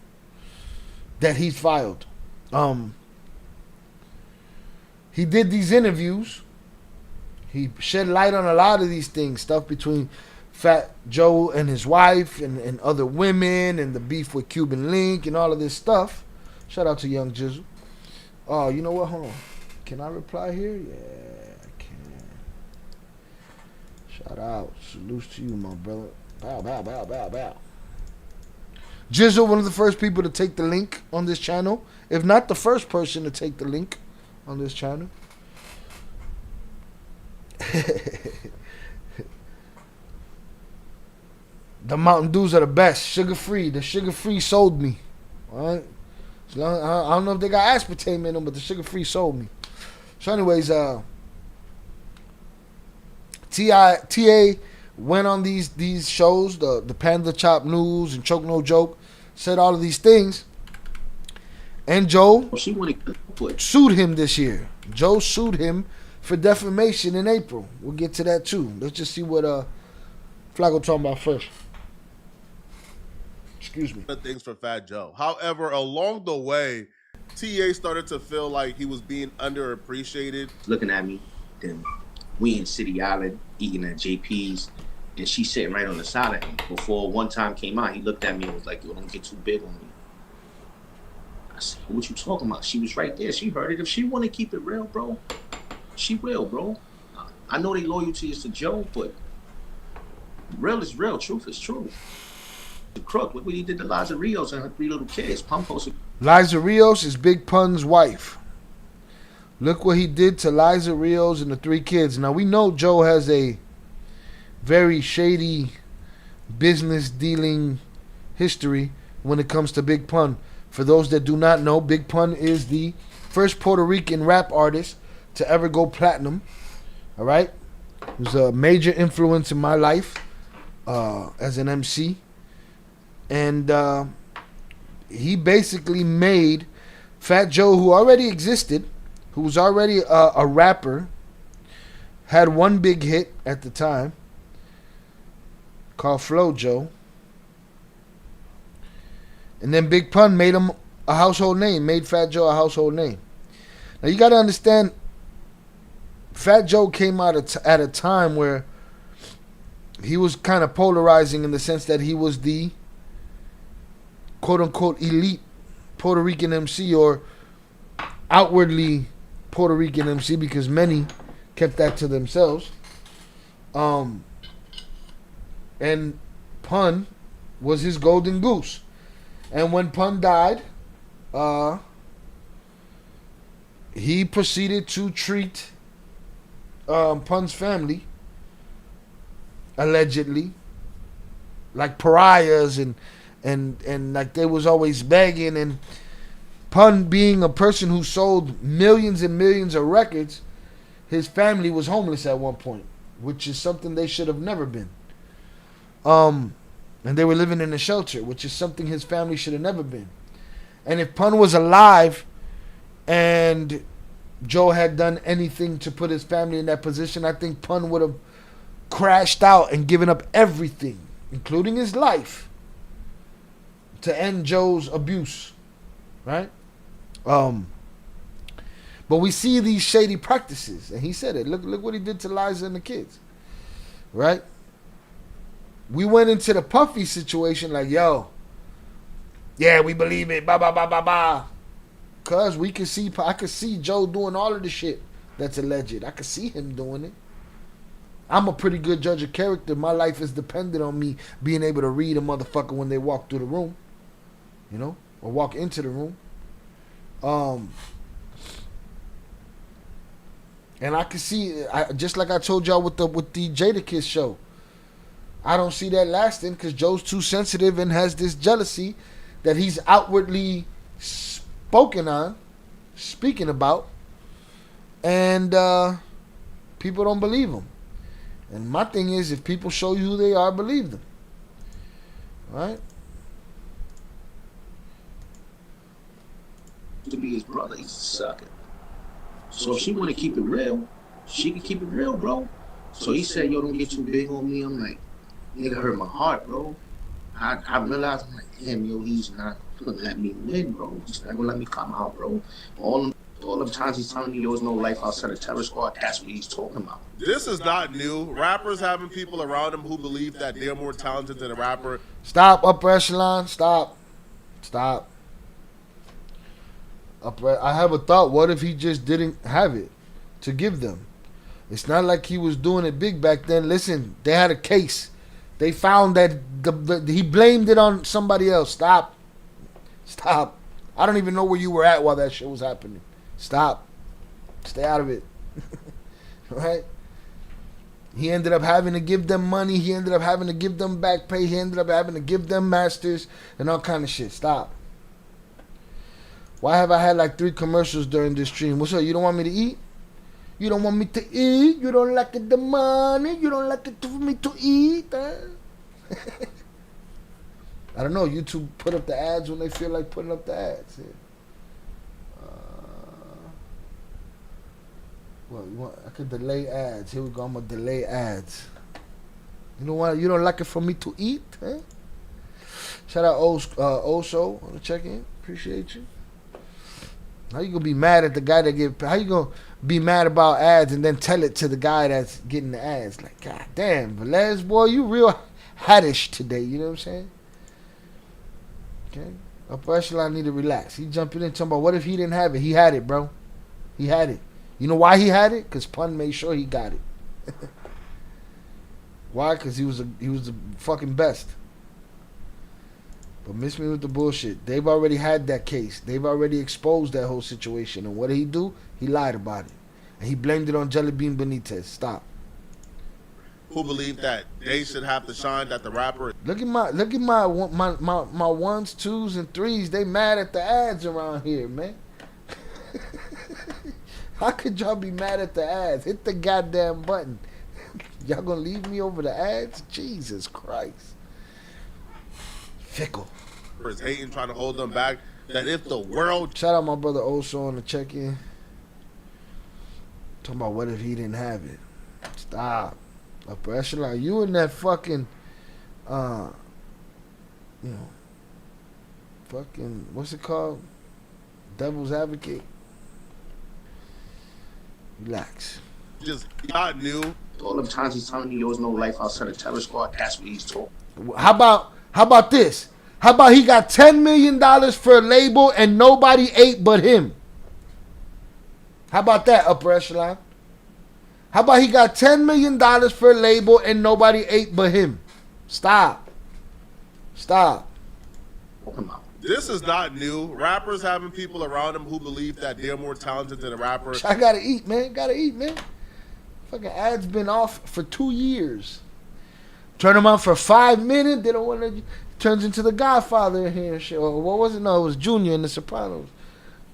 that he filed. He did these interviews. He shed light on a lot of these things, stuff between Fat Joe and his wife and other women and the beef with Cuban Link and all of this stuff. Shout out to Young Jizzle. Oh, you know what? Hold on. Can I reply here? Yeah, I can. Shout out. Salute to you, my brother. Bow, bow, bow, bow, bow. Jizzle, one of the first people to take the link on this channel. If not the first person to take the link on this channel. The Mountain Dews are the best. Sugar free. The sugar free sold me. All right. I don't know if they got aspartame in them, but the sugar free sold me. So, anyways, TA went on these shows, the Panda Chop News and Choke No Joke, said all of these things, and Joe sued him this year. Joe sued him for defamation in April. We'll get to that too. Let's just see what Flaco talking about first. Excuse me. Things for Fat Joe. However, along the way, TA started to feel like he was being underappreciated. Looking at me, then we in City Island eating at JP's, and she sitting right on the side of him. Before one time came out, he looked at me and was like, "Yo, don't get too big on me." I said, "What you talking about?" She was right there. She heard it. If she want to keep it real, bro, she will, bro. I know they loyalty is to Joe, but real is real. Truth is true. The crook, look what he did to Liza Rios and her 3 little kids. Pun posted. Liza Rios is Big Pun's wife. Look what he did to Liza Rios and the 3 kids. Now, we know Joe has a very shady business dealing history when it comes to Big Pun. For those that do not know, Big Pun is the first Puerto Rican rap artist to ever go platinum. All right? He was a major influence in my life as an MC. And he basically made Fat Joe, who already existed, who was already a rapper, had one big hit at the time called Flow Joe. And then Big Pun made him a household name, made Fat Joe a household name. Now you got to understand, Fat Joe came out at a time where he was kind of polarizing in the sense that he was the quote-unquote elite Puerto Rican MC, or outwardly Puerto Rican MC, because many kept that to themselves. And Pun was his golden goose. And when Pun died, he proceeded to treat Pun's family, allegedly, like pariahs, and like they was always begging. And Pun, being a person who sold millions and millions of records, his family was homeless at one point, which is something they should have never been. And they were living in a shelter, which is something his family should have never been. And if Pun was alive and Joe had done anything to put his family in that position, I think Pun would have crashed out and given up everything, including his life, to end Joe's abuse, right? But we see these shady practices, and he said it. Look what he did to Liza and the kids, right? We went into the Puffy situation like, yo, yeah, we believe it, ba ba ba ba ba, cause I could see Joe doing all of the shit that's alleged. I could see him doing it. I'm a pretty good judge of character. My life is dependent on me being able to read a motherfucker when they walk through the room, you know, or walk into the room. And I can see, just like I told y'all with the Jadakiss show, I don't see that lasting because Joe's too sensitive and has this jealousy that he's outwardly speaking about, and people don't believe him. And my thing is, if people show you who they are, believe them. Right? To be his brother, he's a sucker. So if she want to keep it real, she can keep it real, bro. So he said, yo, don't get too big on me. I'm like, nigga hurt my heart, bro. I realized, I'm like, damn, yo, he's not gonna let me win, bro. He's not gonna let me come out, bro. All the times he's telling me there was no life outside of Terror Squad, that's what he's talking about. This is not new. Rappers having people around them who believe that they're more talented than a rapper. Stop, upper echelon. Stop. I have a thought. What if he just didn't have it to give them? It's not like he was doing it big back then. Listen, they had a case. They found that he blamed it on somebody else. Stop. I don't even know where you were at while that shit was happening. Stop. Stay out of it. Right? He ended up having to give them money. He ended up having to give them back pay. He ended up having to give them masters and all kind of shit. Stop. Why have I had like 3 commercials during this stream? What's up? You don't want me to eat? You don't want me to eat? You don't like it, the money? You don't like it for me to eat? Huh? I don't know. YouTube put up the ads when they feel like putting up the ads. Well, you want? I could delay ads. Here we go. I'm gonna delay ads. You know what? You don't like it for me to eat, huh? Shout out Oso on the check-in. Appreciate you. How you gonna be mad at the guy that get? How you gonna be mad about ads and then tell it to the guy that's getting the ads? Like, god damn, Velez, boy, you real haddish today. You know what I'm saying? Okay. Upper echelon need to relax. He jumping in talking about what if he didn't have it? He had it, bro. He had it. You know why he had it? Because Pun made sure he got it. Why? Because he was the fucking best. But miss me with the bullshit. They've already had that case. They've already exposed that whole situation. And what did he do? He lied about it. And he blamed it on Jelly Bean Benitez. Stop. Who believe that they should have to shine, that the rapper. Look at my ones, twos, and threes. They mad at the ads around here, man. How could y'all be mad at the ads? Hit the goddamn button. Y'all gonna leave me over the ads? Jesus Christ. Fickle. Is hating, trying to hold them back. That if the world. Shout out my brother Oso on the check-in. Talking about what if he didn't have it. Stop. Upper echelon. You and that fucking, fucking, what's it called? Devil's advocate. Relax. Just God knew. All the times he's telling you there was no life outside of Terror Squad, that's what he's talking. How about this? How about he got $10 million for a label and nobody ate but him? How about that, upper echelon? How about he got $10 million for a label and nobody ate but him? Stop. This is not new. Rappers having people around them who believe that they're more talented than a rapper. I gotta eat, man. Fucking ads been off for 2 years. Turn them on for 5 minutes. They don't want to. Turns into the Godfather in here and shit. Or what was it? No, it was Junior in The Sopranos.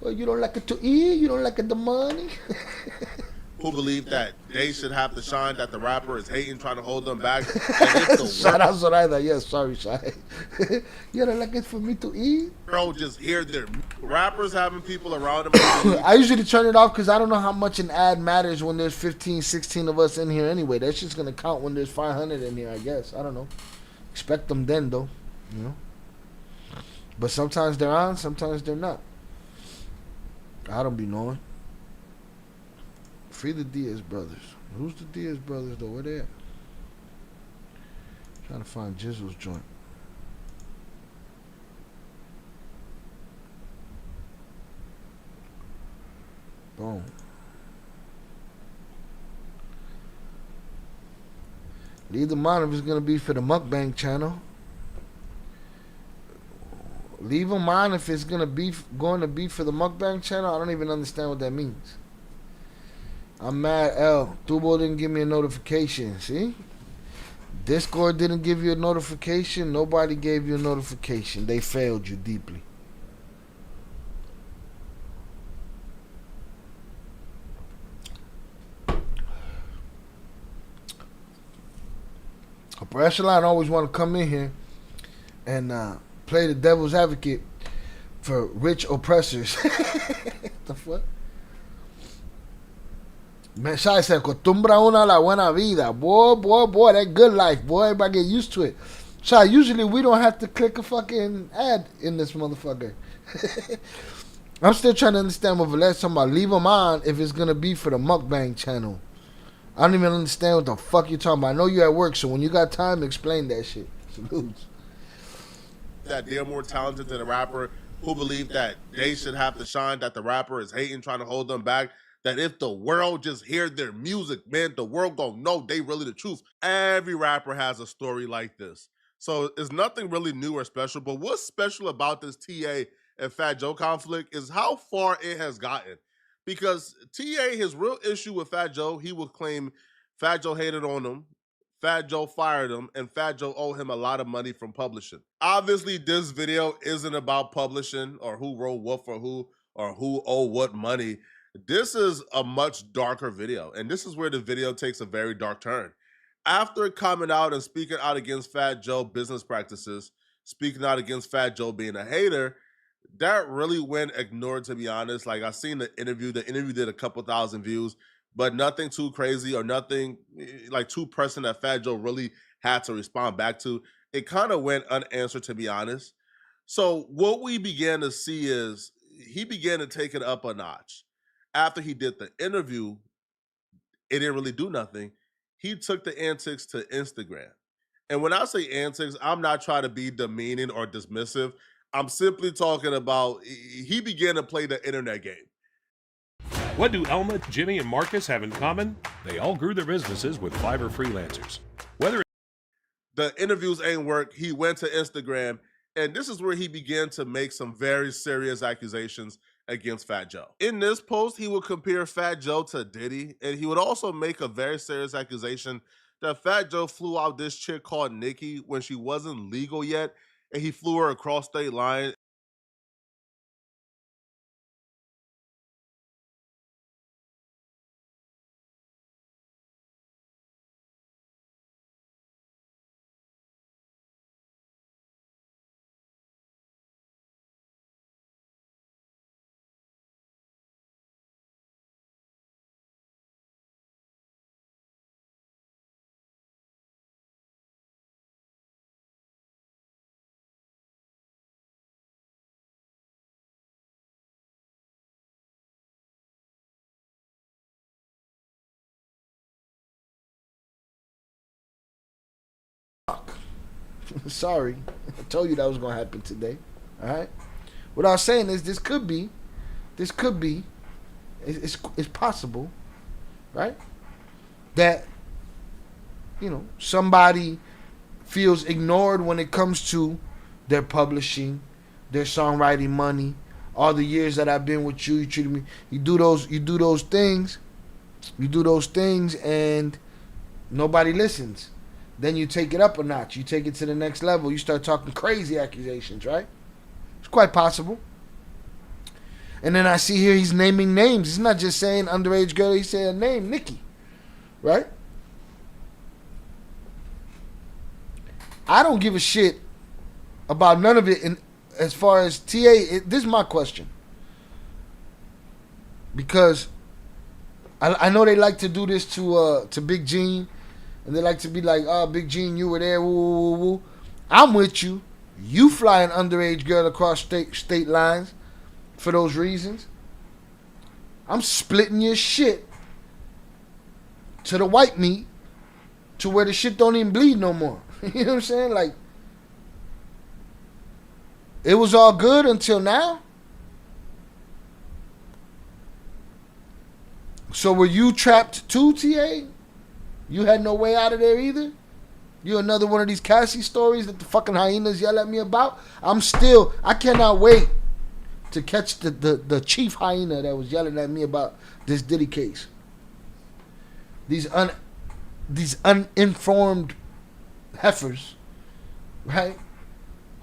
Well, you don't like it to eat. You don't like it the money. Who believe that they should have to shine, that the rapper is hating, trying to hold them back. Shout out Zoraida. Yes, sorry, Shai. You don't like it for me to eat? Bro, just hear their rappers having people around them. I usually turn it off because I don't know how much an ad matters when there's 15, 16 of us in here anyway. That's just going to count when there's 500 in here, I guess. I don't know. Expect them then, though. You know? But sometimes they're on, sometimes they're not. I don't be knowing. Free the Diaz brothers. Who's the Diaz brothers though? Where they at? Trying to find Jizzle's joint. Boom. Leave them on if it's gonna be for the mukbang channel. Leave them on if it's going to be for the mukbang channel. I don't even understand what that means. I'm mad. Tubo didn't give me a notification. See? Discord didn't give you a notification. Nobody gave you a notification. They failed you deeply. Upper echelon always want to come in here and play the devil's advocate for rich oppressors. The fuck? Man, Shai se acostumbra uno a la buena vida. Boy, that good life, boy. Everybody get used to it. Shai, usually we don't have to click a fucking ad in this motherfucker. I'm still trying to understand what Valera's talking about. Leave them on if it's going to be for the mukbang channel. I don't even understand what the fuck you're talking about. I know you're at work, so when you got time, explain that shit. Salutes. That they're more talented than a rapper, who believe that they should have to shine, that the rapper is hating, trying to hold them back. That if the world just hear their music, man, the world gonna know they really the truth. Every rapper has a story like this. So it's nothing really new or special, but what's special about this TA and Fat Joe conflict is how far it has gotten. Because TA, his real issue with Fat Joe, he would claim Fat Joe hated on him, Fat Joe fired him, and Fat Joe owed him a lot of money from publishing. Obviously, this video isn't about publishing or who wrote what for who or who owed what money. This is a much darker video, and this is where the video takes a very dark turn. After coming out and speaking out against Fat Joe business practices, speaking out against Fat Joe being a hater, that really went ignored, to be honest. Like, I seen the interview did a couple thousand views, but nothing too crazy or nothing like too pressing that Fat Joe really had to respond back to. It kind of went unanswered, to be honest. So what we began to see is he began to take it up a notch. After he did the interview, it didn't really do nothing. He took the antics to Instagram. And when I say antics, I'm not trying to be demeaning or dismissive. I'm simply talking about he began to play the internet game. What do Elma, Jimmy, and Marcus have in common? They all grew their businesses with Fiverr freelancers. Whether the interviews ain't work, he went to Instagram, and this is where he began to make some very serious accusations against Fat Joe. In this post, he would compare Fat Joe to Diddy, and he would also make a very serious accusation that Fat Joe flew out this chick called Nikki when she wasn't legal yet, and he flew her across state line. Sorry, I told you that was gonna happen today. All right. What I was saying is this could be, it's possible, right? That somebody feels ignored when it comes to their publishing, their songwriting money. All the years that I've been with you, you treated me. You do those things, and nobody listens. Then you take it up a notch. You take it to the next level. You start talking crazy accusations, right? It's quite possible. And then I see here he's naming names. He's not just saying underage girl. He's saying a name, Nikki, right? I don't give a shit about none of it. As far as TA, this is my question. Because I know they like to do this to Big Gene. And they like to be like, oh, Big Gene, you were there, woo, woo, woo. I'm with you. You fly an underage girl across state lines for those reasons. I'm splitting your shit to the white meat to where the shit don't even bleed no more. You know what I'm saying? Like, it was all good until now. So were you trapped too, TA? You had no way out of there either? You another one of these Cassie stories that the fucking hyenas yell at me about? I cannot wait to catch the chief hyena that was yelling at me about this Diddy case. These uninformed heifers, right?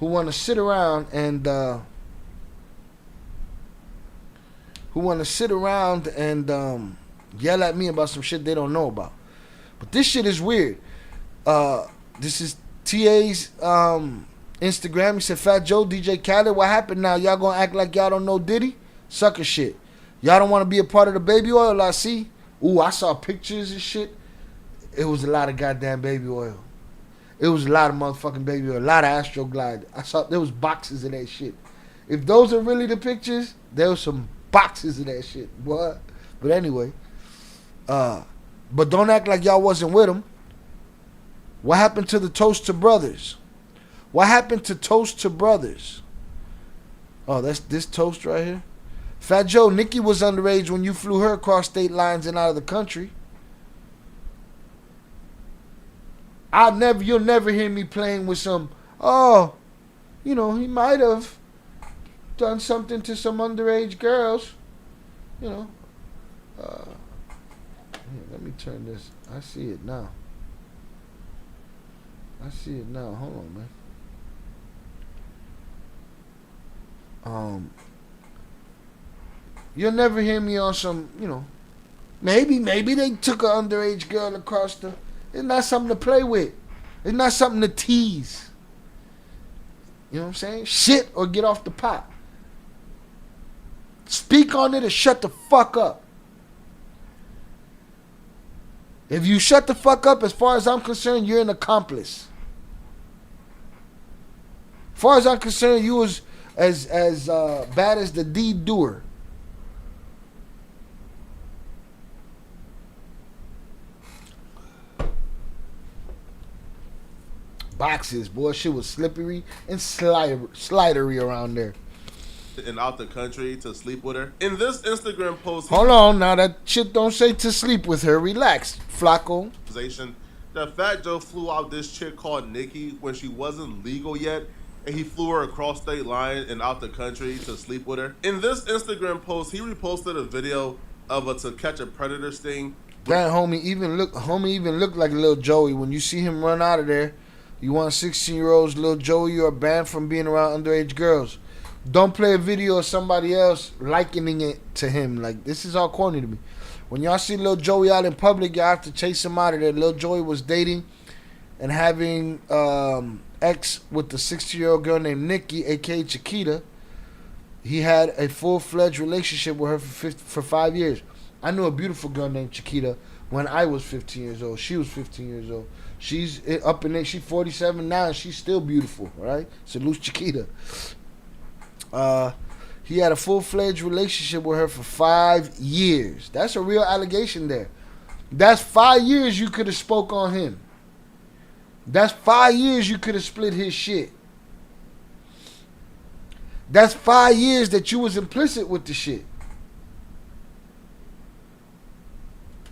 Who want to sit around and yell at me about some shit they don't know about. But this shit is weird. This is TA's Instagram. He said, Fat Joe, DJ Khaled, what happened now? Y'all gonna act like y'all don't know Diddy? Sucker shit. Y'all don't want to be a part of the baby oil, I see. Ooh, I saw pictures and shit. It was a lot of goddamn baby oil. It was a lot of motherfucking baby oil. A lot of Astroglide. I saw there was boxes of that shit. If those are really the pictures, there was some boxes of that shit. What? But anyway, but don't act like y'all wasn't with him. What happened to the Toast to Brothers? What happened to Toast to Brothers? Oh, that's this toast right here. Fat Joe, Nikki was underage when you flew her across state lines and out of the country. You'll never hear me playing with some, he might have done something to some underage girls. Let me turn this. I see it now. Hold on, man. You'll never hear me on some, maybe they took an underage girl across the. It's not something to play with. It's not something to tease. You know what I'm saying? Shit or get off the pot. Speak on it or shut the fuck up. If you shut the fuck up, as far as I'm concerned, you're an accomplice. As far as I'm concerned, you was as bad as the deed doer. Boxes, boy, shit was slippery and slidery around there. And out the country to sleep with her. In this Instagram post, Hold on, now that shit don't say to sleep with her. Relax, Flacco. That Fat Joe flew out this chick called Nikki when she wasn't legal yet, and he flew her across state line and out the country to sleep with her. In this Instagram post, he reposted a video of a To Catch a Predator sting. That homie even looked like little Joey. When you see him run out of there, you want 16-year-olds, little Joey, you are banned from being around underage girls. Don't play a video of somebody else likening it to him. Like, this is all corny to me. When y'all see Lil Joey out in public, y'all have to chase him out of there. Lil Joey was dating and having ex with the 60-year-old girl named Nikki, a.k.a. Chiquita. He had a full-fledged relationship with her for 5 years. I knew a beautiful girl named Chiquita when I was 15 years old. She was 15 years old. She's up in there. She's 47 now, and she's still beautiful, right? Salute Chiquita. He had a full-fledged relationship with her for 5 years. That's a real allegation there. That's 5 years you could have spoke on him. That's 5 years you could have split his shit. That's 5 years that you was implicit with the shit.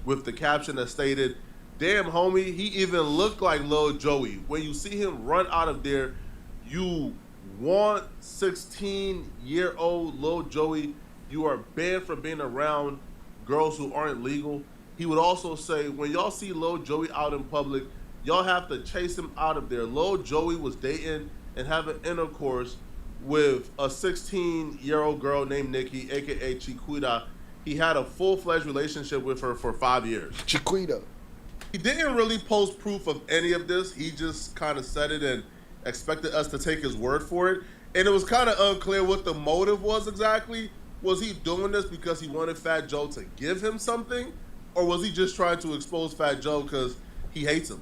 With the caption that stated, "Damn homie, he even looked like Lil Joey. When you see him run out of there, you want 16-year-old Lil Joey. You are banned from being around girls who aren't legal." He would also say, when y'all see Lil Joey out in public, y'all have to chase him out of there. Lil Joey was dating and having intercourse with a 16-year-old girl named Nikki, a.k.a. Chiquita. He had a full-fledged relationship with her for 5 years. Chiquita. He didn't really post proof of any of this. He just kind of said it and expected us to take his word for it. And it was kind of unclear what the motive was exactly. Was he doing this because he wanted Fat Joe to give him something? Or was he just trying to expose Fat Joe because he hates him?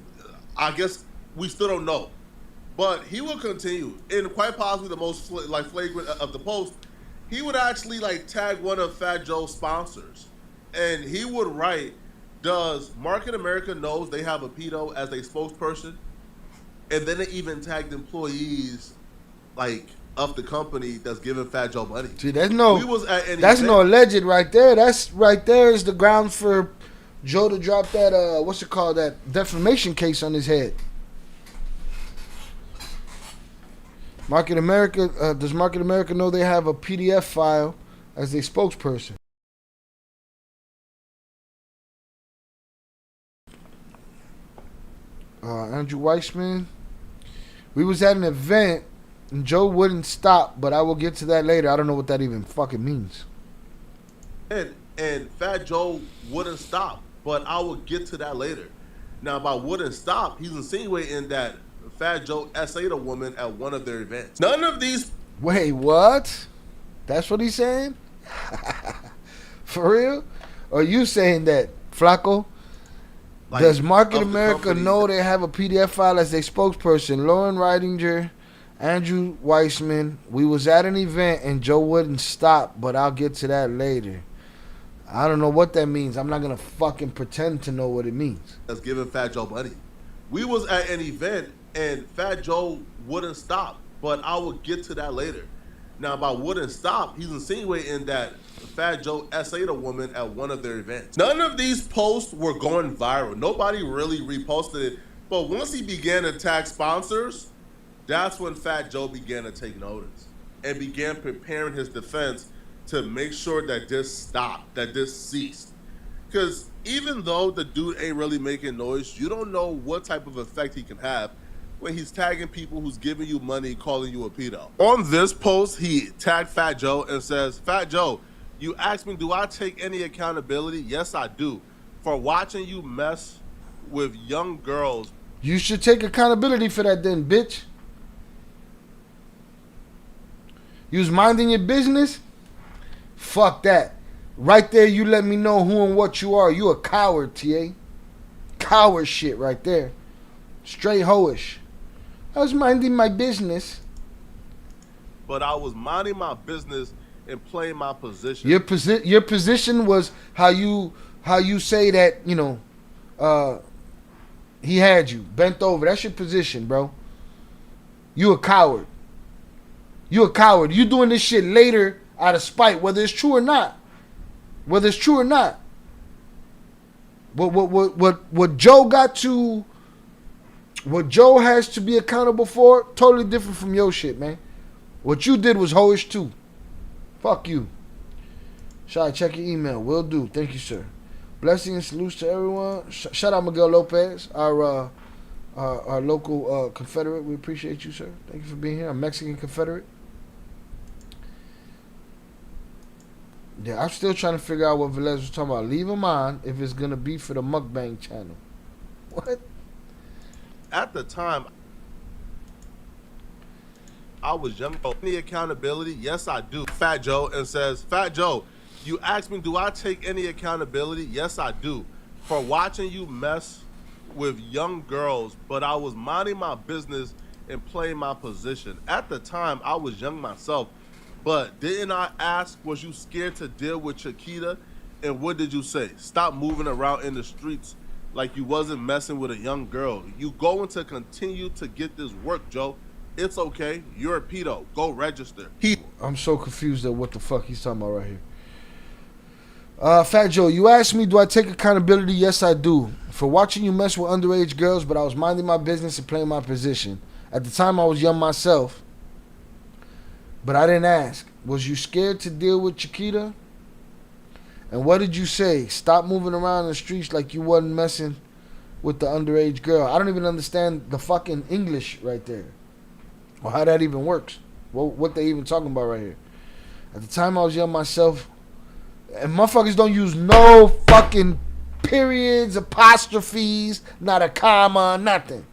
I guess we still don't know. But he will continue. And quite possibly the most flagrant of the post, he would actually tag one of Fat Joe's sponsors. And he would write, "Does Market America knows they have a pedo as a spokesperson?" And then they even tagged employees of the company that's giving Fat Joe money. See, that's no alleged right there. That's right there is the grounds for Joe to drop that that defamation case on his head. Market America, does Market America know they have a PDF file as a spokesperson? Andrew Weissman. We was at an event and Joe wouldn't stop, but I will get to that later. I don't know what that even fucking means. And Fat Joe wouldn't stop, but I will get to that later. Now, by wouldn't stop, he's insinuating that Fat Joe essayed a woman at one of their events. None of these... Wait, what? That's what he's saying? For real? Or are you saying that, Flacco? Does Market America know they have a PDF file as their spokesperson? Lauren Reidinger, Andrew Weissman. We was at an event and Joe wouldn't stop, but I'll get to that later. I don't know what that means. I'm not going to fucking pretend to know what it means. That's giving Fat Joe money. We was at an event and Fat Joe wouldn't stop, but I will get to that later. Now, by wouldn't stop, he's insinuating that Fat Joe essayed a woman at one of their events. None of these posts were going viral. Nobody really reposted it. But once he began to tag sponsors, that's when Fat Joe began to take notice and began preparing his defense to make sure that this stopped, that this ceased. Because even though the dude ain't really making noise, you don't know what type of effect he can have when he's tagging people who's giving you money, calling you a pedo. On this post, he tagged Fat Joe and says, "Fat Joe, you asked me, do I take any accountability? Yes, I do. For watching you mess with young girls." You should take accountability for that then, bitch. You was minding your business? Fuck that. Right there, you let me know who and what you are. You a coward, TA. coward shit right there. Straight hoish. I was minding my business. But I was minding my business and playing my position. Your position was how you say that, you know, he had you bent over. That's your position, bro. You a coward. You a coward. You doing this shit later out of spite, whether it's true or not. Whether it's true or not. What Joe got to, what Joe has to be accountable for, totally different from your shit, man. What you did was hoish too. Fuck you. Shy, check your email. Will do. Thank you, sir. Blessings and salutes to everyone. Shout out Miguel Lopez, our local Confederate. We appreciate you, sir. Thank you for being here. I'm Mexican Confederate. Yeah, I'm still trying to figure out what Velez was talking about. Leave him on if it's going to be for the mukbang channel. What? At the time, I was young. Any accountability? Yes, I do. Fat Joe and says, Fat Joe, you asked me, do I take any accountability? Yes, I do. For watching you mess with young girls, but I was minding my business and playing my position. At the time, I was young myself, but didn't I ask, was you scared to deal with Chiquita? And what did you say? Stop moving around in the streets like you wasn't messing with a young girl. You going to continue to get this work, Joe. It's okay. You're a pedo. Go register. I'm so confused at what the fuck he's talking about right here. Fat Joe, you asked me, do I take accountability? Yes, I do. For watching you mess with underage girls, but I was minding my business and playing my position. At the time, I was young myself, but I didn't ask. Was you scared to deal with Chiquita? And what did you say? Stop moving around the streets like you wasn't messing with the underage girl. I don't even understand the fucking English right there, or how that even works. What they even talking about right here. At the time, I was young myself, and motherfuckers don't use no fucking periods, apostrophes, not a comma, nothing.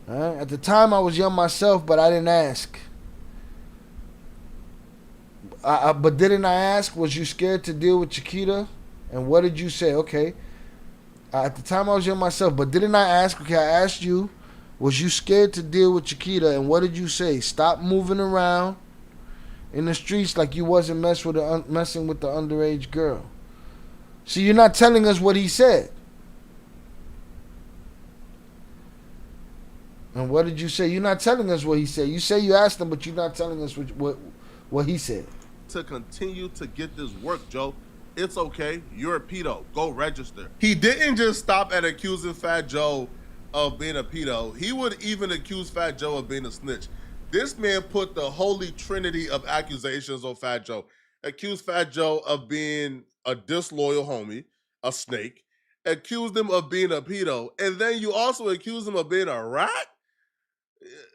All right? At the time, I was young myself, but I didn't ask. But didn't I ask, was you scared to deal with Chiquita? And what did you say? Okay. At the time, I was young myself, but didn't I ask? Okay, I asked you, was you scared to deal with Chiquita? And what did you say? Stop moving around in the streets like you wasn't messing with the underage girl. See, you're not telling us what he said. And what did you say? You're not telling us what he said. You say you asked him, but you're not telling us what he said. To continue to get this work, Joe. It's okay. You're a pedo. Go register. He didn't just stop at accusing Fat Joe of being a pedo. He would even accuse Fat Joe of being a snitch. This man put the holy trinity of accusations on Fat Joe. Accused Fat Joe of being a disloyal homie, a snake. Accused him of being a pedo. And then you also accuse him of being a rat?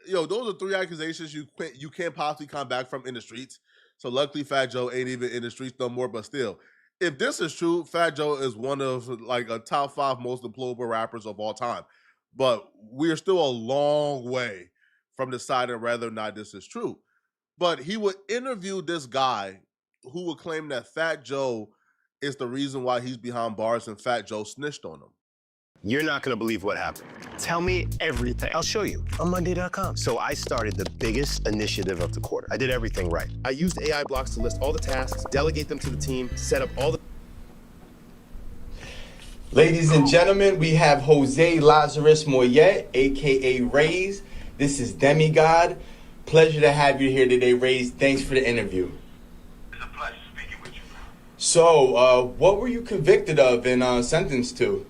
Yo, those are three accusations you can't possibly come back from in the streets. So luckily Fat Joe ain't even in the streets no more, but still. If this is true, Fat Joe is one of like a top 5 most deplorable rappers of all time. But we're still a long way from deciding whether or not this is true. But he would interview this guy who would claim that Fat Joe is the reason why he's behind bars and Fat Joe snitched on him. You're not gonna believe what happened. Tell me everything. I'll show you on Monday.com. So I started the biggest initiative of the quarter. I did everything right. I used AI blocks to list all the tasks, delegate them to the team, set up all the... Ladies and gentlemen, we have Jose Lazarus Moyet, aka Raze. This is Demigod. Pleasure to have you here today, Raze. Thanks for the interview. It's a pleasure speaking with you. So, what were you convicted of and sentenced to?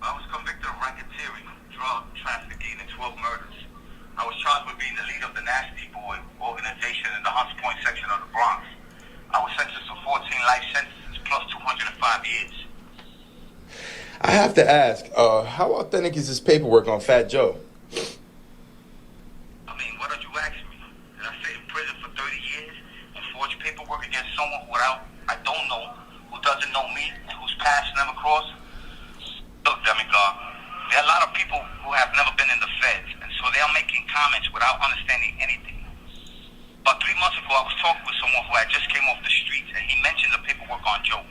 I was convicted of racketeering, drug trafficking, and 12 murders. I was charged with being the leader of the Nasty Boy organization in the Hunts Point section of the Bronx. I was sentenced to 14 life sentences plus 205 years. I have to ask, how authentic is this paperwork on Fat Joe? I mean, what did you ask me? Did I sit in prison for 30 years and forge paperwork against someone I don't know, who doesn't know me, and whose paths never crossed? Look, Demigod, there are a lot of people who have never been in the feds, and so they are making comments without understanding anything. About 3 months ago, I was talking with someone who had just came off the streets, and he mentioned the paperwork on Joe.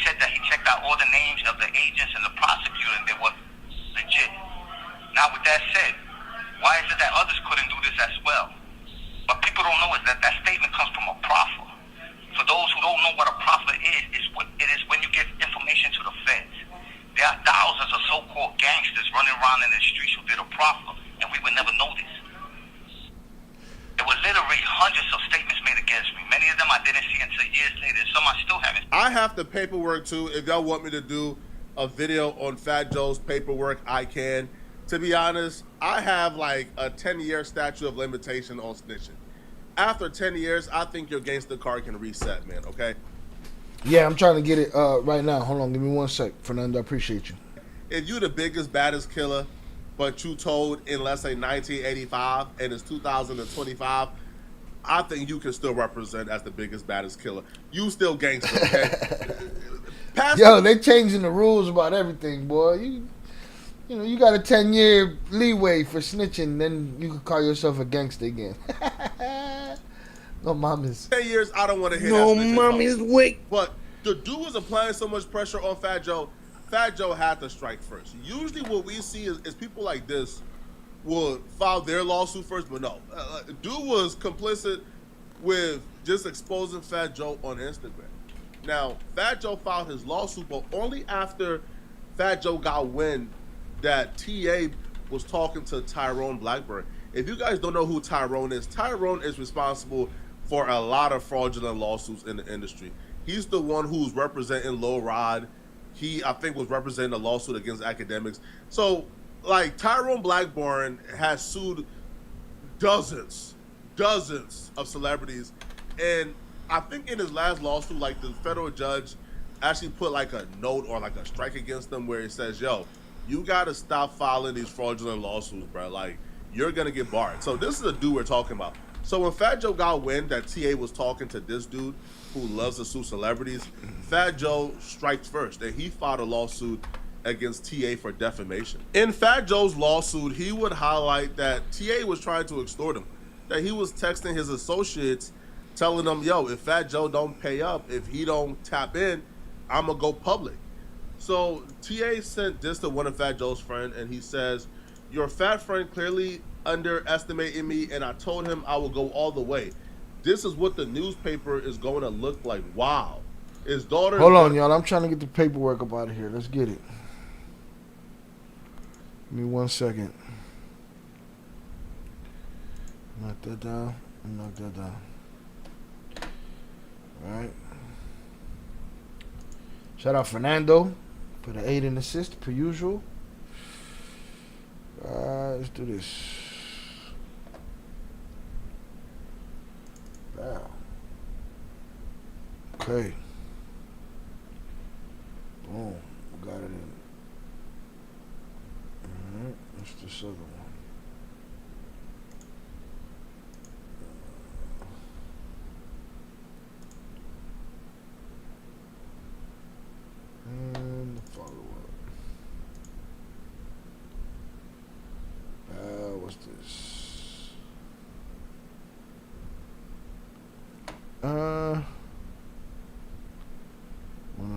said that he checked out all the names of the agents and the prosecutor, and they were legit. Now, with that said, why is it that others couldn't do this as well? What people don't know is that that statement comes from a proffer. For those who don't know what a proffer is it is when you give information to the feds. There are thousands of so-called gangsters running around in the streets who did a proffer, and we would never know this. There were literally hundreds of statements made against me. Many of them I didn't see until years later. Some I still haven't. I have the paperwork too. If y'all want me to do a video on Fat Joe's paperwork, I can. To be honest, I have like a 10-year statute of limitation on snitching. After 10 years, I think your gangster card can reset, man, okay? Yeah, I'm trying to get it right now. Hold on, give me 1 sec. Fernando, I appreciate you. If you the biggest, baddest killer, but you told in, let's say, 1985 and it's 2025, I think you can still represent as the biggest, baddest killer. You still gangster, okay? Yo, they changing the rules about everything, boy. You know, you got a 10-year leeway for snitching, then you can call yourself a gangster again. No mamas. 10 years, I don't want to hear No that. mommy's weak. But the dude was applying so much pressure on Fat Joe. Fat Joe had to strike first. Usually what we see is people like this will file their lawsuit first, but no. Dude was complicit with just exposing Fat Joe on Instagram. Now, Fat Joe filed his lawsuit, but only after Fat Joe got wind that TA was talking to Tyrone Blackburn. If you guys don't know who Tyrone is responsible for a lot of fraudulent lawsuits in the industry. He's the one who's representing Lil Rod. He, I think, was representing a lawsuit against academics. So, like, Tyrone Blackburn has sued dozens of celebrities. And I think in his last lawsuit, like, the federal judge actually put, like, a note or, like, a strike against them where it says, yo, you got to stop filing these fraudulent lawsuits, bro. Like, you're going to get barred. So this is a dude we're talking about. So when Fat Joe got wind that TA was talking to this dude who loves to sue celebrities, Fat Joe strikes first, and he filed a lawsuit against TA for defamation. In Fat Joe's lawsuit, he would highlight that TA was trying to extort him, that he was texting his associates telling them, yo, if Fat Joe don't pay up, if he don't tap in, I'm going to go public. So TA sent this to one of Fat Joe's friends, and he says, your fat friend clearly underestimated me, and I told him I will go all the way. This is what the newspaper is going to look like. Wow. His daughter... Hold on, y'all. I'm trying to get the paperwork up out of here. Let's get it. Give me 1 second. Knock that down. Knock that down. All right. Shout out Fernando for the 8 and assist, per usual. Let's do this. Wow. Okay. Boom. Got it in. Alright. What's this other one? And the follow-up. What's this? One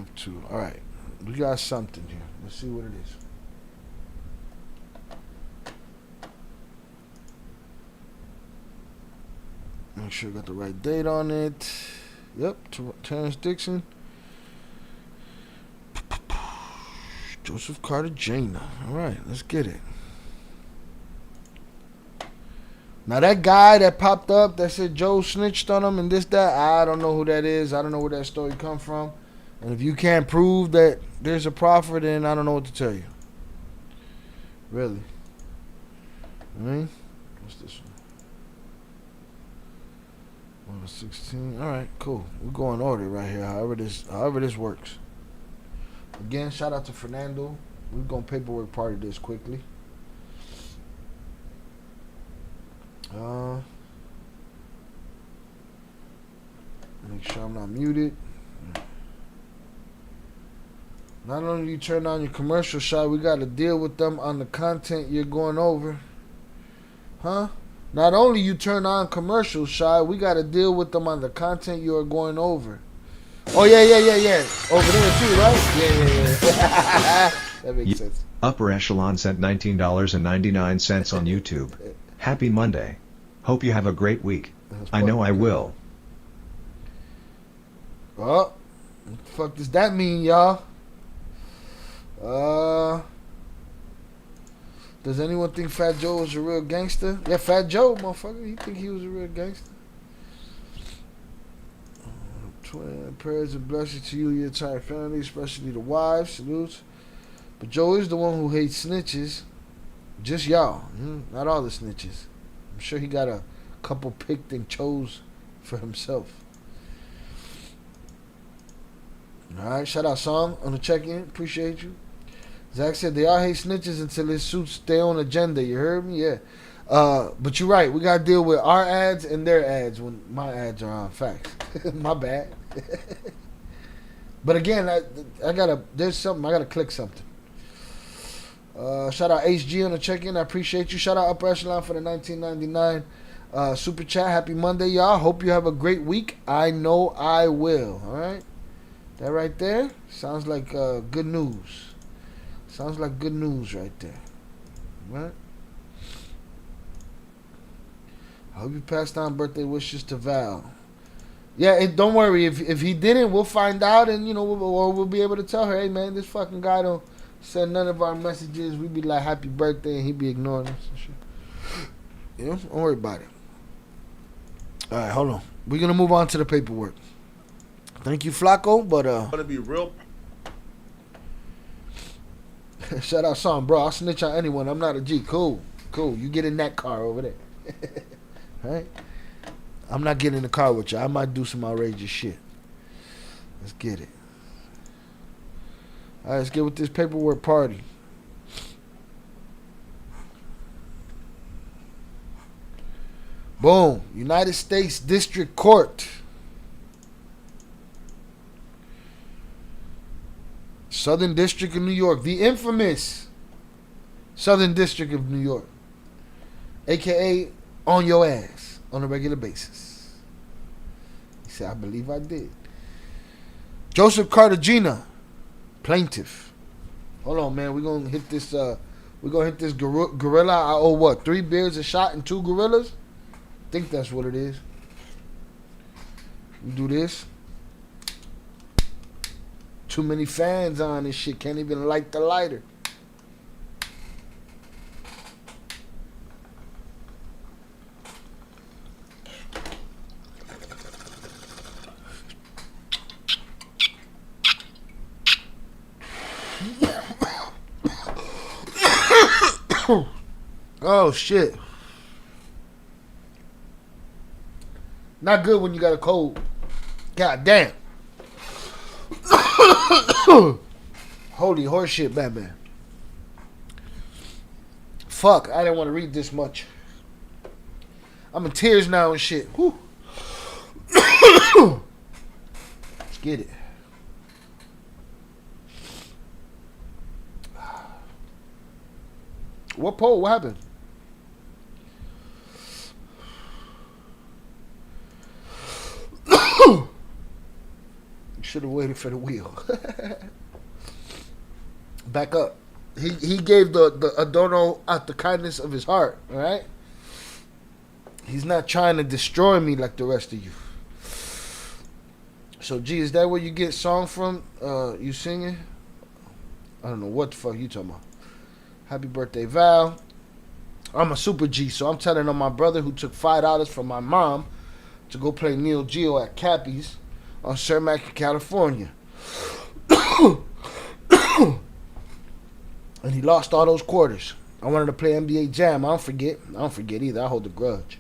of two. All right, we got something here. Let's see what it is. Make sure I got the right date on it. Yep, Terrence Dixon. Joseph Cartagena. All right, let's get it. Now that guy that popped up that said Joe snitched on him and this, that, I don't know who that is. I don't know where that story come from. And if you can't prove that there's a proffer, then I don't know what to tell you. Really. I mean, what's this one? 1 of 16. All right, cool. We're going order right here. However this works. Again, shout out to Fernando. We're gonna paperwork party this quickly. Make sure I'm not muted. Not only do you turn on your commercial shot, we got to deal with them on the content you're going over. Huh? Not only you turn on commercial shot, we got to deal with them on the content you are going over. Oh, yeah. Over there, too, right? Yeah. That makes sense. Upper Echelon sent $19.99 on YouTube. Happy Monday. Hope you have a great week. I know I will. Well, what the fuck does that mean, y'all? Does anyone think Fat Joe was a real gangster? Yeah, Fat Joe, motherfucker. You think he was a real gangster? Prayers and blessings to you, your entire family, especially the wives. Salutes. But Joe is the one who hates snitches. Just y'all. Not all the snitches. I'm sure he got a couple picked and chose for himself. Alright, shout out Song on the check-in. Appreciate you. Zach said they all hate snitches until it suits their own agenda. You heard me? Yeah. But you're right. We got to deal with our ads and their ads when my ads are on. Facts. My bad. But again, there's something. I got to click something. Shout out HG on the check-in. I appreciate you. Shout out Upper Echelon for the $19.99 super chat. Happy Monday, y'all. Hope you have a great week. I know I will. All right. That right there sounds like good news. Sounds like good news right there. Right? I hope you passed on birthday wishes to Val. Yeah, don't worry. If he didn't, we'll find out, and we'll be able to tell her, hey man, this fucking guy don't send none of our messages. We be like happy birthday, and he be ignoring us and shit. Don't worry about it. All right, hold on. We're gonna move on to the paperwork. Thank you, Flacco, but Gonna be real. shout out Song, bro. I'll snitch on anyone. I'm not a G. Cool. You get in that car over there. Right? I'm not getting in the car with you. I might do some outrageous shit. Let's get it. All right, let's get with this paperwork party. Boom. United States District Court. Southern District of New York. The infamous Southern District of New York. AKA on your ass on a regular basis. He said, I believe I did. Joseph Cartagena, plaintiff. Hold on, man. We're going to hit this gorilla. I owe what? 3 beers a shot and 2 gorillas? I think that's what it is. We do this. Too many fans on this shit. Can't even light the lighter. Oh shit. Not good when you got a cold. God damn. Holy horseshit, Batman. Fuck, I didn't want to read this much. I'm in tears now and shit. Whew. Let's get it. What poll? What happened? Should have waited for the wheel. Back up. He gave the Adorno out the kindness of his heart. All right. He's not trying to destroy me like the rest of you. So, G, is that where you get song from? You singing? I don't know what the fuck you talking about. Happy birthday, Val. I'm a super G, so I'm telling on my brother who took $5 from my mom to go play Neo Geo at Cappy's on Cermak, California. And he lost all those quarters. I wanted to play NBA Jam. I don't forget either. I hold a grudge.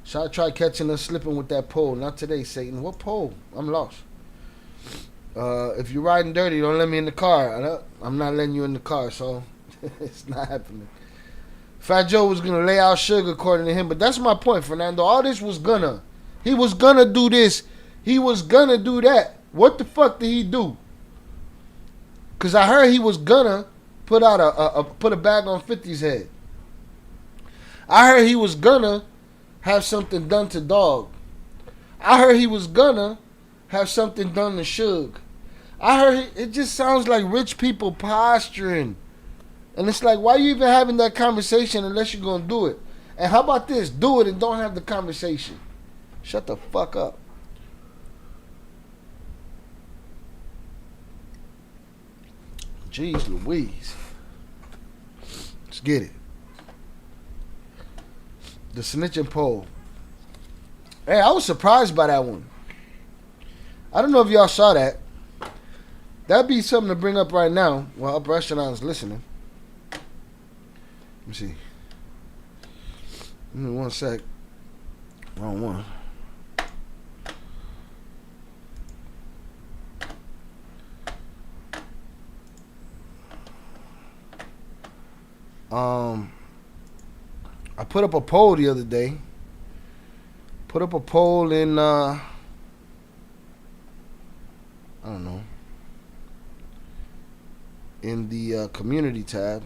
So I tried catching us slipping with that pole. Not today, Satan. What pole? I'm lost. If you're riding dirty, don't let me in the car. I'm not letting you in the car, so it's not happening. Fat Joe was going to lay out sugar according to him, but that's my point, Fernando. All this was gonna. He was going to do this. He was going to do that. What the fuck did he do? Because I heard he was going to put a bag on 50's head. I heard he was gonna have something done to Dog. I heard he was gonna have something done to Suge. I heard it just sounds like rich people posturing. And it's like, why you even having that conversation unless you're gonna do it? And how about this? Do it and don't have the conversation. Shut the fuck up. Jeez Louise. Let's get it. The snitching poll. Hey, I was surprised by that one. I don't know if y'all saw that. That'd be something to bring up right now while Upper Echelon is listening. Let me see. Give me 1 sec. Wrong one. I put up a poll the other day. Put up a poll in I don't know, in the community tab.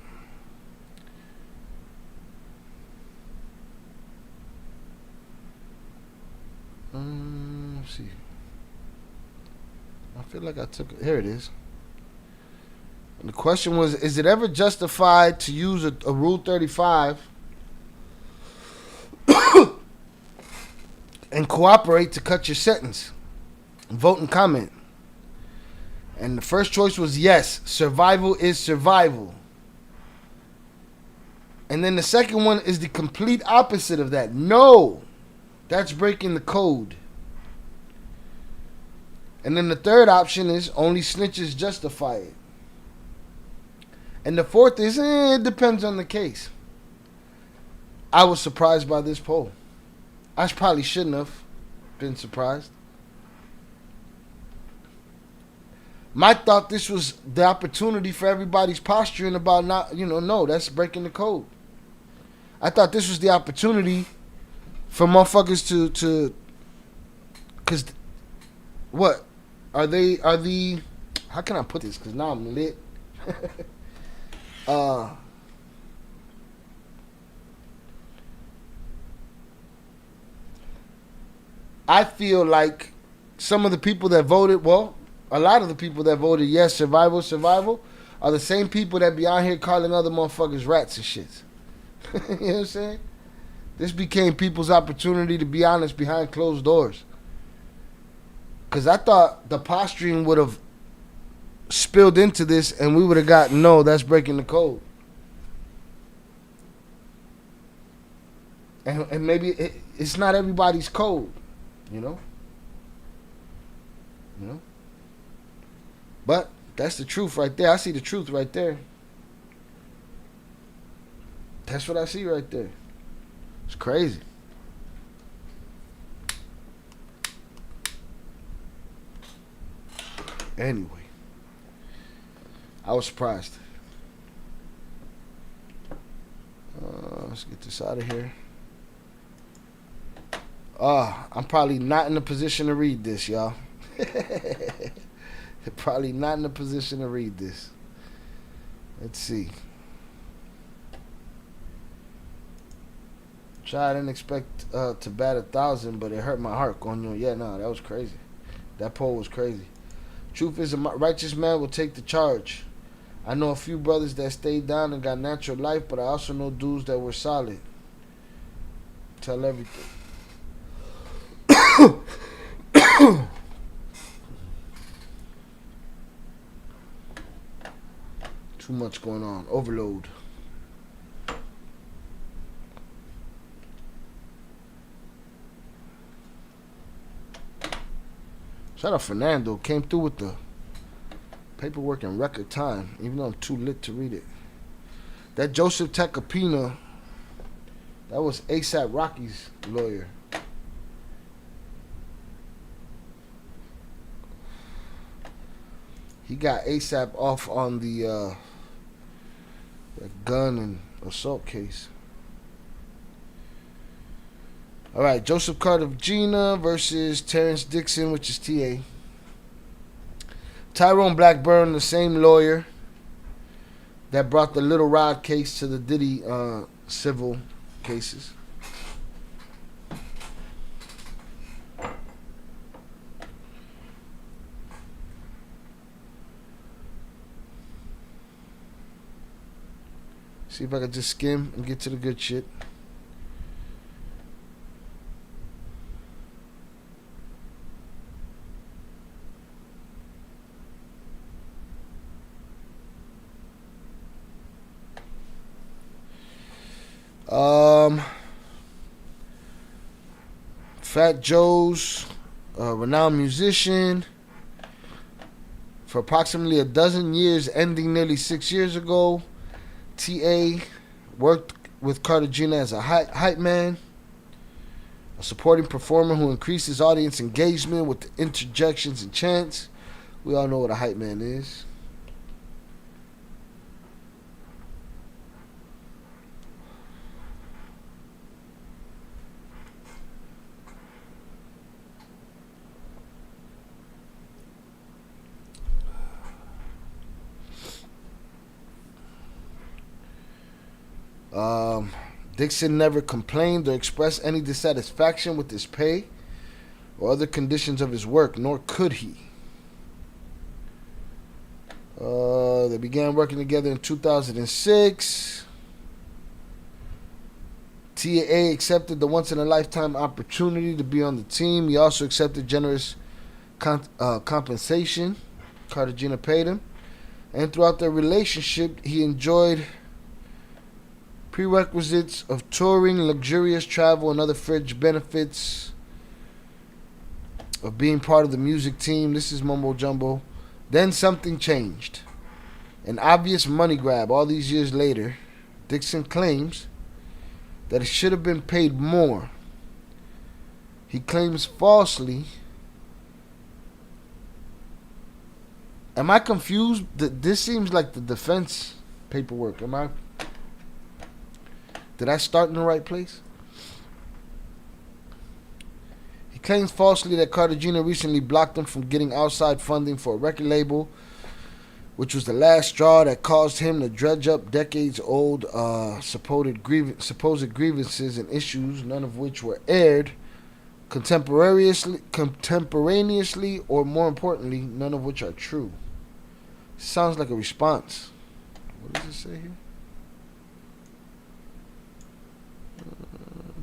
Let's see. I feel like I took it. Here it is. And the question was, is it ever justified to use a Rule 35 and cooperate to cut your sentence? Vote and comment. And the first choice was yes, survival is survival. And then the second one is the complete opposite of that. No, that's breaking the code. And then the third option is only snitches justify it. And the fourth is, it depends on the case. I was surprised by this poll. I probably shouldn't have been surprised. My thought this was the opportunity for everybody's posturing about not, no, that's breaking the code. I thought this was the opportunity for motherfuckers to cause what? Are the how can I put this? Cause now I'm lit. I feel like some of the people that voted, a lot of the people that voted yes, survival, are the same people that be out here calling other motherfuckers rats and shit. You know what I'm saying? This became people's opportunity to be honest behind closed doors. Because I thought the posturing would have spilled into this and we would have gotten, no, that's breaking the code. And maybe it's not everybody's code, you know? But that's the truth right there. I see the truth right there. That's what I see right there. It's crazy. Anyway, I was surprised. Let's get this out of here. I'm probably not in a position to read this, y'all. Probably not in a position to read this. Let's see. I didn't expect to bat 1,000, but it hurt my heart going, yeah, no, that was crazy. That poll was crazy. Truth is, a righteous man will take the charge. I know a few brothers that stayed down and got natural life, but I also know dudes that were solid. Tell everything. Too much going on. Overload. Shout out Fernando. Came through with the paperwork in record time, even though I'm too lit to read it. That Joseph Tecopina, that was ASAP Rocky's lawyer. He got ASAP off on the gun and assault case. All right, Joseph Cartagena versus Terrence Dixon, which is TA. Tyrone Blackburn, the same lawyer that brought the Little Rod case to the Diddy civil cases. See if I can just skim and get to the good shit. Fat Joe's a renowned musician. For approximately a dozen years, ending nearly 6 years ago, T.A. worked with Cartagena as a hype man, a supporting performer who increased his audience engagement with the interjections and chants. We all know what a hype man is. Dixon never complained or expressed any dissatisfaction with his pay or other conditions of his work, nor could he. They began working together in 2006. T.A. accepted the once-in-a-lifetime opportunity to be on the team. He also accepted generous compensation Cartagena paid him. And throughout their relationship, he enjoyed prerequisites of touring, luxurious travel, and other fringe benefits of being part of the music team. This is mumbo jumbo. Then something changed. An obvious money grab all these years later. Dixon claims that it should have been paid more. He claims falsely. Am I confused? This seems like the defense paperwork. Did I start in the right place? He claims falsely that Cartagena recently blocked him from getting outside funding for a record label, which was the last straw that caused him to dredge up decades-old supposed grievances and issues, none of which were aired contemporaneously, or more importantly, none of which are true. Sounds like a response. What does it say here?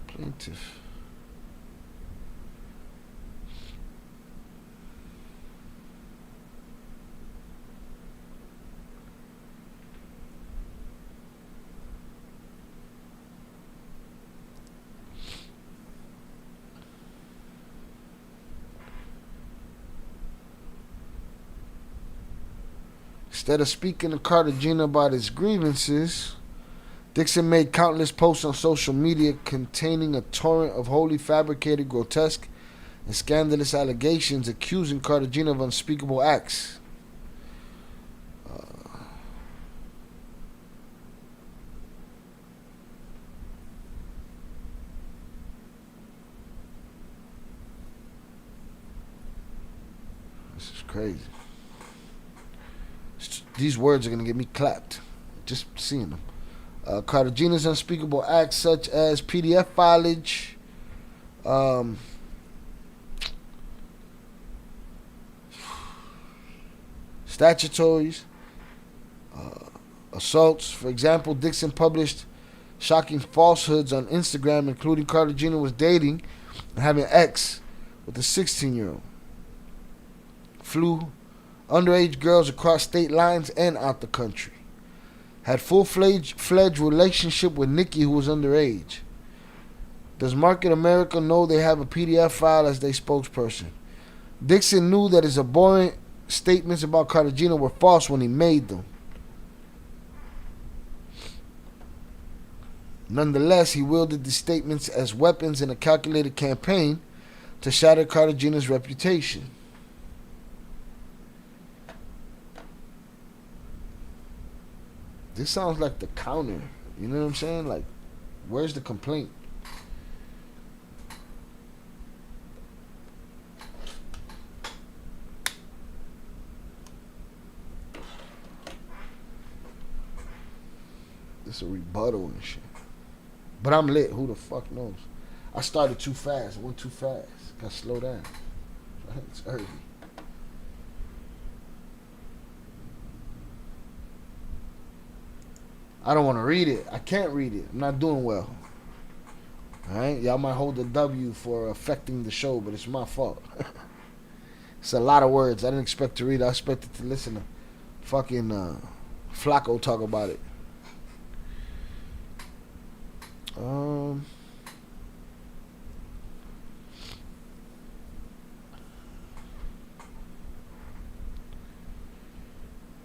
Plaintiff. Instead of speaking to Cartagena about his grievances, Dixon made countless posts on social media containing a torrent of wholly fabricated, grotesque, and scandalous allegations accusing Cartagena of unspeakable acts. This is crazy. These words are going to get me clapped just seeing them. Cartagena's unspeakable acts such as PDF filage, statutories, assaults. For example, Dixon published shocking falsehoods on Instagram, including Cartagena was dating and having an ex with a 16-year-old. Flew underage girls across state lines and out the country. Had full-fledged relationship with Nikki, who was underage. Does Market America know they have a PDF file as their spokesperson? Dixon knew that his abhorrent statements about Cartagena were false when he made them. Nonetheless, he wielded these statements as weapons in a calculated campaign to shatter Cartagena's reputation. This sounds like the counter. You know what I'm saying? Like, where's the complaint? This is a rebuttal and shit. But I'm lit. Who the fuck knows? I started too fast. I went too fast. Gotta slow down. It's early. I don't want to read it. I can't read it. I'm not doing well. Alright? Y'all might hold the W for affecting the show, but it's my fault. It's a lot of words. I didn't expect to read it. I expected to listen to fucking Flacco talk about it.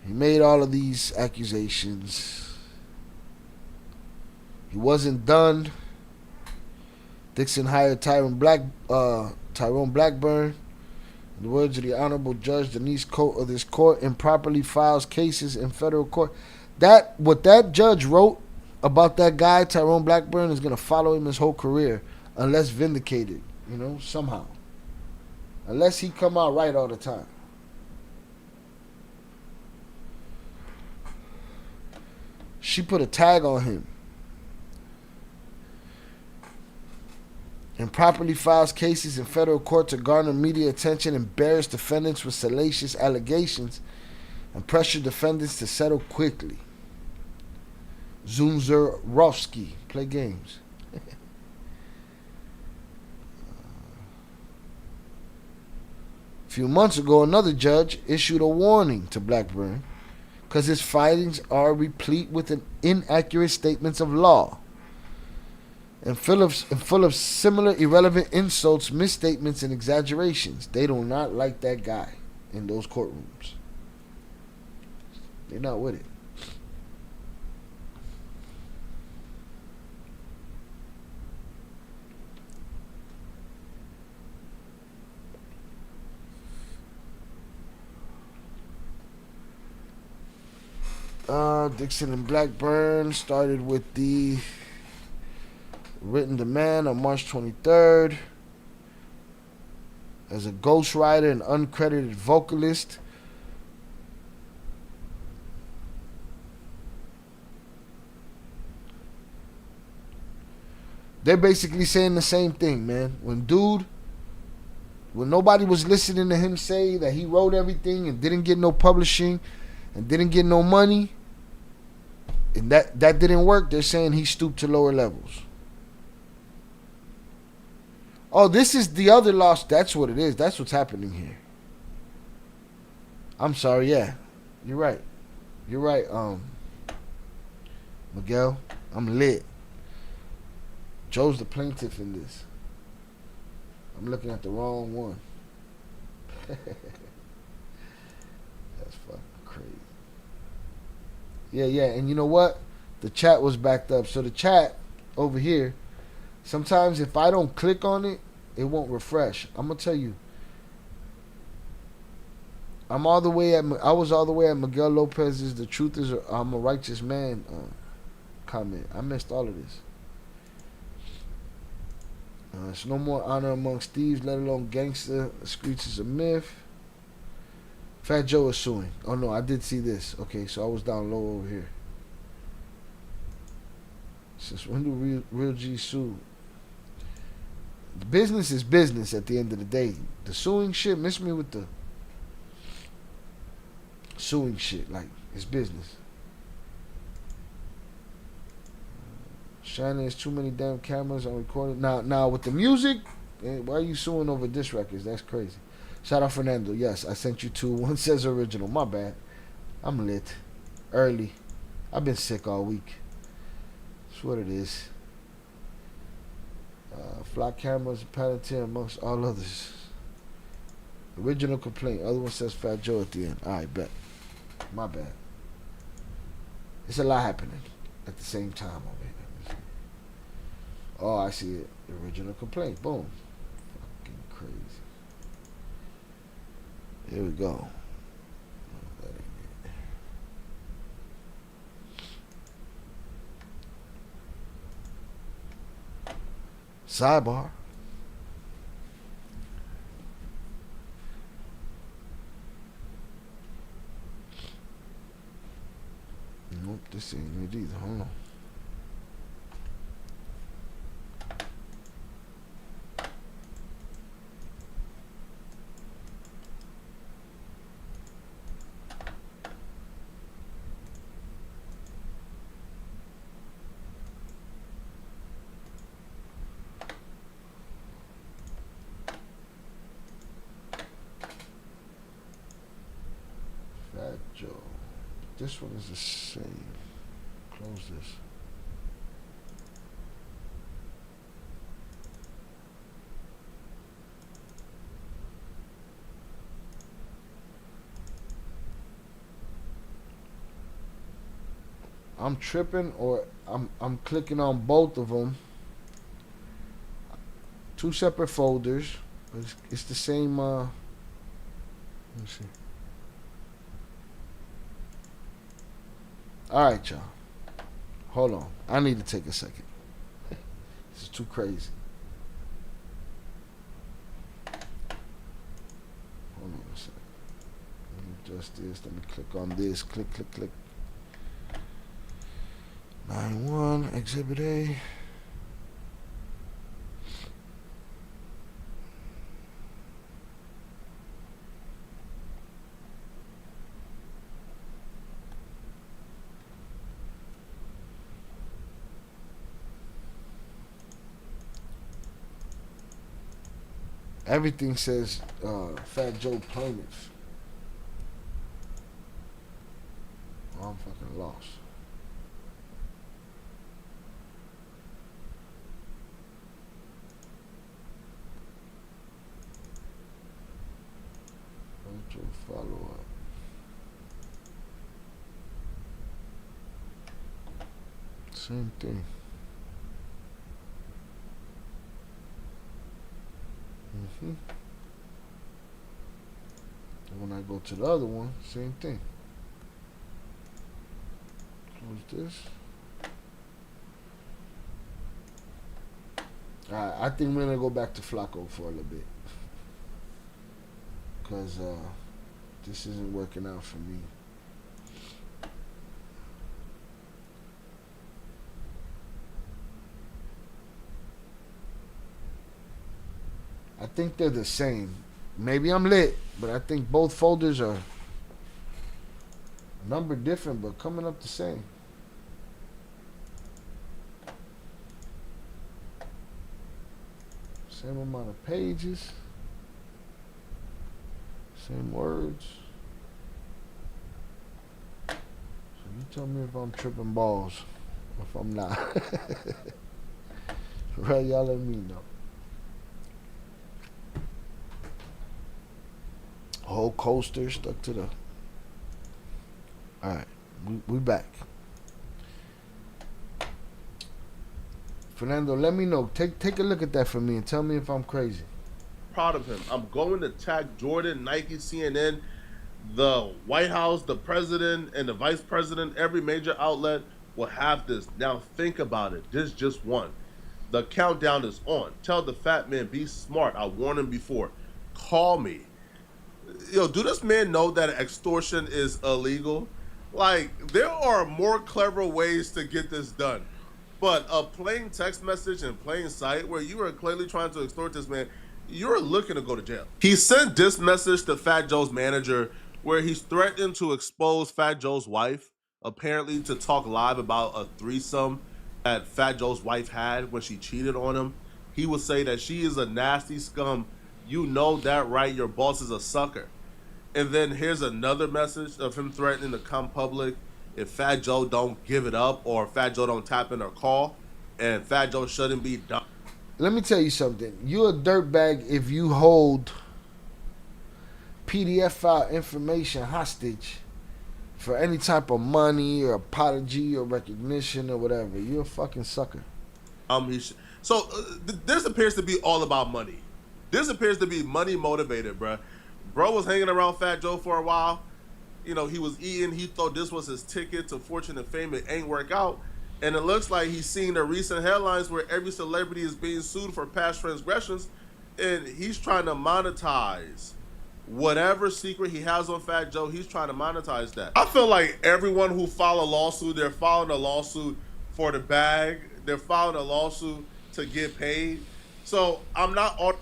He made all of these accusations. He wasn't done. Dixon hired Tyrone Blackburn. In the words of the Honorable Judge Denise Coate of this court, improperly files cases in federal court. What that judge wrote about that guy, Tyrone Blackburn, is going to follow him his whole career unless vindicated, somehow. Unless he come out right all the time. She put a tag on him. Improperly files cases in federal court to garner media attention, embarrass defendants with salacious allegations, and pressure defendants to settle quickly. Zunzurowski, play games. A few months ago, another judge issued a warning to Blackburn because his findings are replete with inaccurate statements of law and full of similar irrelevant insults, misstatements, and exaggerations. They do not like that guy in those courtrooms. They're not with it. Dixon and Blackburn started with the written demand on March 23rd as a ghostwriter and uncredited vocalist. They're basically saying the same thing, man. When nobody was listening to him say that he wrote everything and didn't get no publishing and didn't get no money, and that didn't work, they're saying he stooped to lower levels. Oh, this is the other loss. That's what it is. That's what's happening here. I'm sorry, yeah. You're right. You're right, Miguel. I'm lit. Joe's the plaintiff in this. I'm looking at the wrong one. That's fucking crazy. Yeah, and you know what? The chat was backed up. So the chat over here, sometimes if I don't click on it, it won't refresh. I'm gonna tell you. I was all the way at Miguel Lopez's "The Truth Is I'm a Righteous Man" comment. I missed all of this. It's no more honor amongst thieves, let alone gangster. The streets is a myth. Fat Joe is suing. Oh no, I did see this. Okay, so I was down low over here. Since when do real G sue? Business is business at the end of the day. The suing shit, miss me with the suing shit. Like, it's business. Shannon, there's too many damn cameras on recording. Now with the music, why are you suing over diss records? That's crazy. Shout out Fernando. Yes, I sent you two. One says original. My bad. I'm lit. Early. I've been sick all week. That's what it is. Flock cameras, Palantir, amongst all others. Original complaint. Other one says Fat Joe at the end. Alright, bet. My bad. It's a lot happening at the same time over here. Oh, I see it. Original complaint. Boom. Fucking crazy. Here we go. Oh, that ain't it. Sidebar. Nope, this ain't it either. Hold on. Joe. This one is the same. Close this. I'm tripping, or I'm clicking on both of them. Two separate folders, but it's the same. Let me see. All right, y'all. Hold on. I need to take a second. This is too crazy. Hold on a second. Let me adjust this. Let me click on this. Click, click, click. 9-1, Exhibit A. Everything says Fat Joe plaintiff. Oh, I'm fucking lost. Follow up. Same thing. And when I go to the other one, same thing. Close this. Alright, I think we're gonna go back to Flacco for a little bit. Because this isn't working out for me. I think they're the same. Maybe I'm lit, but I think both folders are numbered different, but coming up the same. Same amount of pages. Same words. So you tell me if I'm tripping balls or if I'm not. Right, y'all let me know. Whole coaster stuck to the... Alright, we back. Fernando, let me know. Take a look at that for me and tell me if I'm crazy. Proud of him. I'm going to tag Jordan, Nike, CNN, the White House, the president, and the vice president. Every major outlet will have this. Now think about it. This just one. The countdown is on. Tell the fat man, be smart. I warned him before. Call me. Yo, do this man know that extortion is illegal? Like, there are more clever ways to get this done. But a plain text message in plain sight where you are clearly trying to extort this man, you're looking to go to jail. He sent this message to Fat Joe's manager where he's threatened to expose Fat Joe's wife, apparently to talk live about a threesome that Fat Joe's wife had when she cheated on him. He would say that she is a nasty scum. You know that, right? Your boss is a sucker. And then here's another message of him threatening to come public if Fat Joe don't give it up or Fat Joe don't tap in or call, and Fat Joe shouldn't be done. Let me tell you something. You're a dirtbag if you hold PDF file information hostage for any type of money or apology or recognition or whatever. You're a fucking sucker. This appears to be all about money. This appears to be money motivated, bruh. Bro was hanging around Fat Joe for a while. You know, he was eating. He thought this was his ticket to fortune and fame. It ain't work out. And it looks like he's seen the recent headlines where every celebrity is being sued for past transgressions. And he's trying to monetize whatever secret he has on Fat Joe. He's trying to monetize that. I feel like everyone who filed a lawsuit, they're filing a lawsuit for the bag. They're filing a lawsuit to get paid. So I'm not on.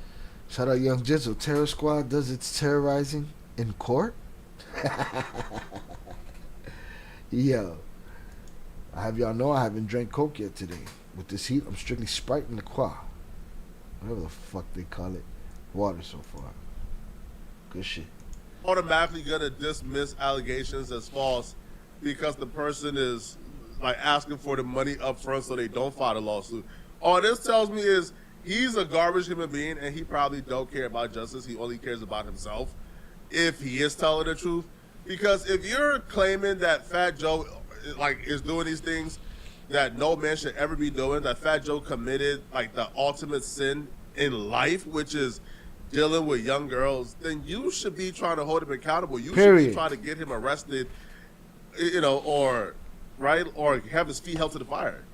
Shout out Young Jizzle. Terror Squad does its terrorizing in court. Yo, I have y'all know I haven't drank Coke yet today. With this heat, I'm strictly Sprite and LaCroix. Whatever the fuck they call it. Water so far. Good shit. automatically gonna dismiss allegations as false because the person is like asking for the money up front so they don't file a lawsuit. All this tells me is he's a garbage human being and he probably don't care about justice. He only cares about himself if he is telling the truth. Because if you're claiming that Fat Joe like is doing these things that no man should ever be doing, that Fat Joe committed like the ultimate sin in life, which is dealing with young girls, then you should be trying to hold him accountable. You should be trying to get him arrested, you know, or have his feet held to the fire.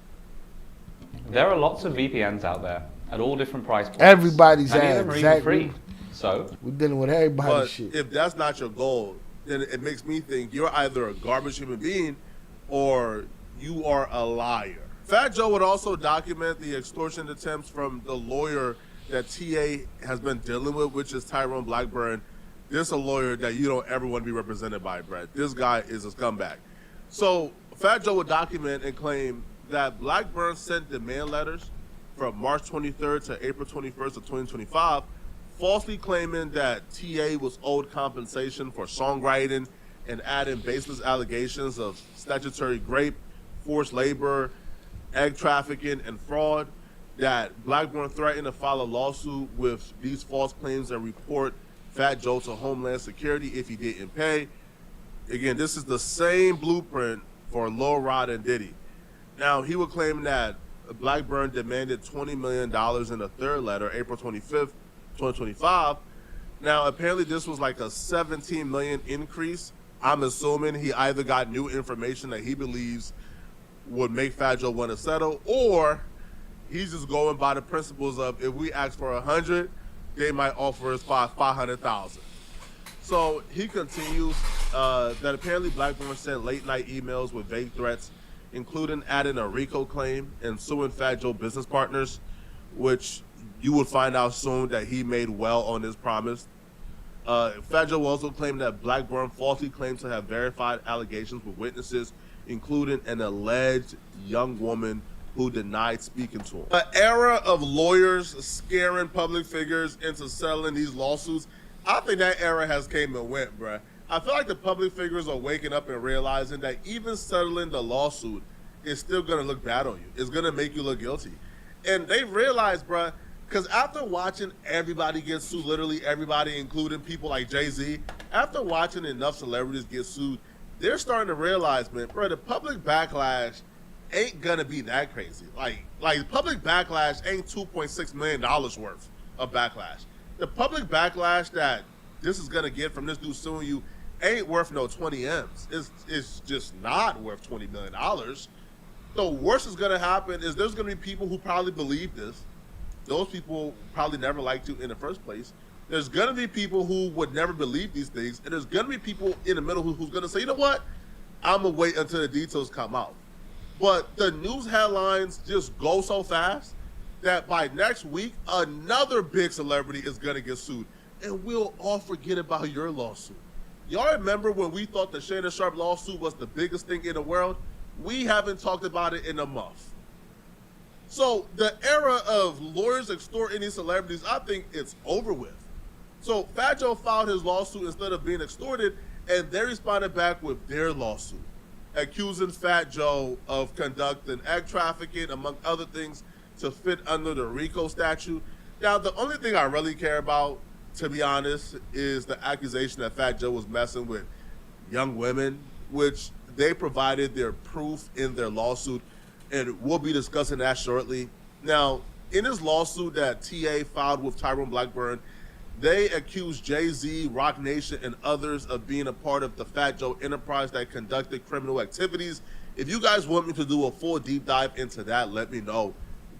There are lots of VPNs out there at all different price points. Everybody's ad, exactly. Free. So we're dealing with everybody's but shit. If that's not your goal, then it makes me think you're either a garbage human being or you are a liar. Fat Joe would also document the extortion attempts from the lawyer that TA has been dealing with, which is Tyrone Blackburn. This is a lawyer that you don't ever want to be represented by, Brett. This guy is a scumbag. So Fat Joe would document and claim that Blackburn sent demand letters from March 23rd to April 21st of 2025, falsely claiming that TA was owed compensation for songwriting and adding baseless allegations of statutory rape, forced labor, egg trafficking, and fraud, that Blackburn threatened to file a lawsuit with these false claims and report Fat Joe to Homeland Security if he didn't pay. Again, this is the same blueprint for Lil Rod and Diddy. Now, he would claim that Blackburn demanded $20 million in a third letter, April 25th, 2025. Now, apparently this was like a $17 million increase. I'm assuming he either got new information that he believes would make Fat Joe want to settle, or he's just going by the principles of if we ask for 100, they might offer us 500,000. So he continues that apparently Blackburn sent late night emails with vague threats, including adding a RICO claim and suing Fat Joe business partners, which you will find out soon that he made well on his promise. Fat Joe also claimed that Blackburn falsely claimed to have verified allegations with witnesses, including an alleged young woman who denied speaking to him. An era of lawyers scaring public figures into settling these lawsuits, I think that era has came and went, bruh. I feel like the public figures are waking up and realizing that even settling the lawsuit is still going to look bad on you. It's going to make you look guilty. And they realized, bruh, because after watching everybody get sued, literally everybody, including people like Jay-Z, after watching enough celebrities get sued, they're starting to realize, man, bro, the public backlash ain't gonna be that crazy. Like public backlash ain't $2.6 million worth of backlash. The public backlash that this is gonna get from this dude suing you ain't worth no 20 M's. It's just not worth $20 million. The worst is gonna happen is there's gonna be people who probably believe this. Those people probably never liked you in the first place. There's going to be people who would never believe these things, and there's going to be people in the middle who's going to say, you know what, I'm going to wait until the details come out. But the news headlines just go so fast that by next week, another big celebrity is going to get sued, and we'll all forget about your lawsuit. Y'all remember when we thought the Shannon Sharp lawsuit was the biggest thing in the world? We haven't talked about it in a month. So the era of lawyers extorting these celebrities, I think it's over with. So Fat Joe filed his lawsuit instead of being extorted, and they responded back with their lawsuit, accusing Fat Joe of conducting egg trafficking, among other things, to fit under the RICO statute. Now, the only thing I really care about, to be honest, is the accusation that Fat Joe was messing with young women, which they provided their proof in their lawsuit, and we'll be discussing that shortly. Now, in his lawsuit that TA filed with Tyrone Blackburn, they accused Jay-Z, Rock Nation, and others of being a part of the Fat Joe enterprise that conducted criminal activities. If you guys want me to do a full deep dive into that, let me know.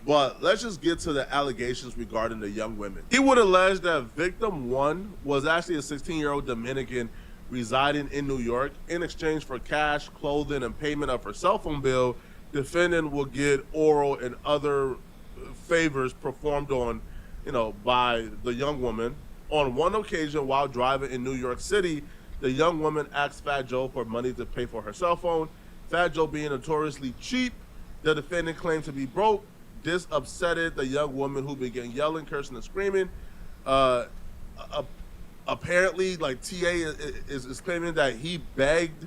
But let's just get to the allegations regarding the young women. He would allege that victim one was actually a 16-year-old Dominican residing in New York. In exchange for cash, clothing, and payment of her cell phone bill, defendant will get oral and other favors performed on, by the young woman. On one occasion, while driving in New York City, the young woman asked Fat Joe for money to pay for her cell phone. Fat Joe, being notoriously cheap, the defendant claimed to be broke. This upsetted the young woman, who began yelling, cursing, and screaming. apparently, like TA is claiming that he begged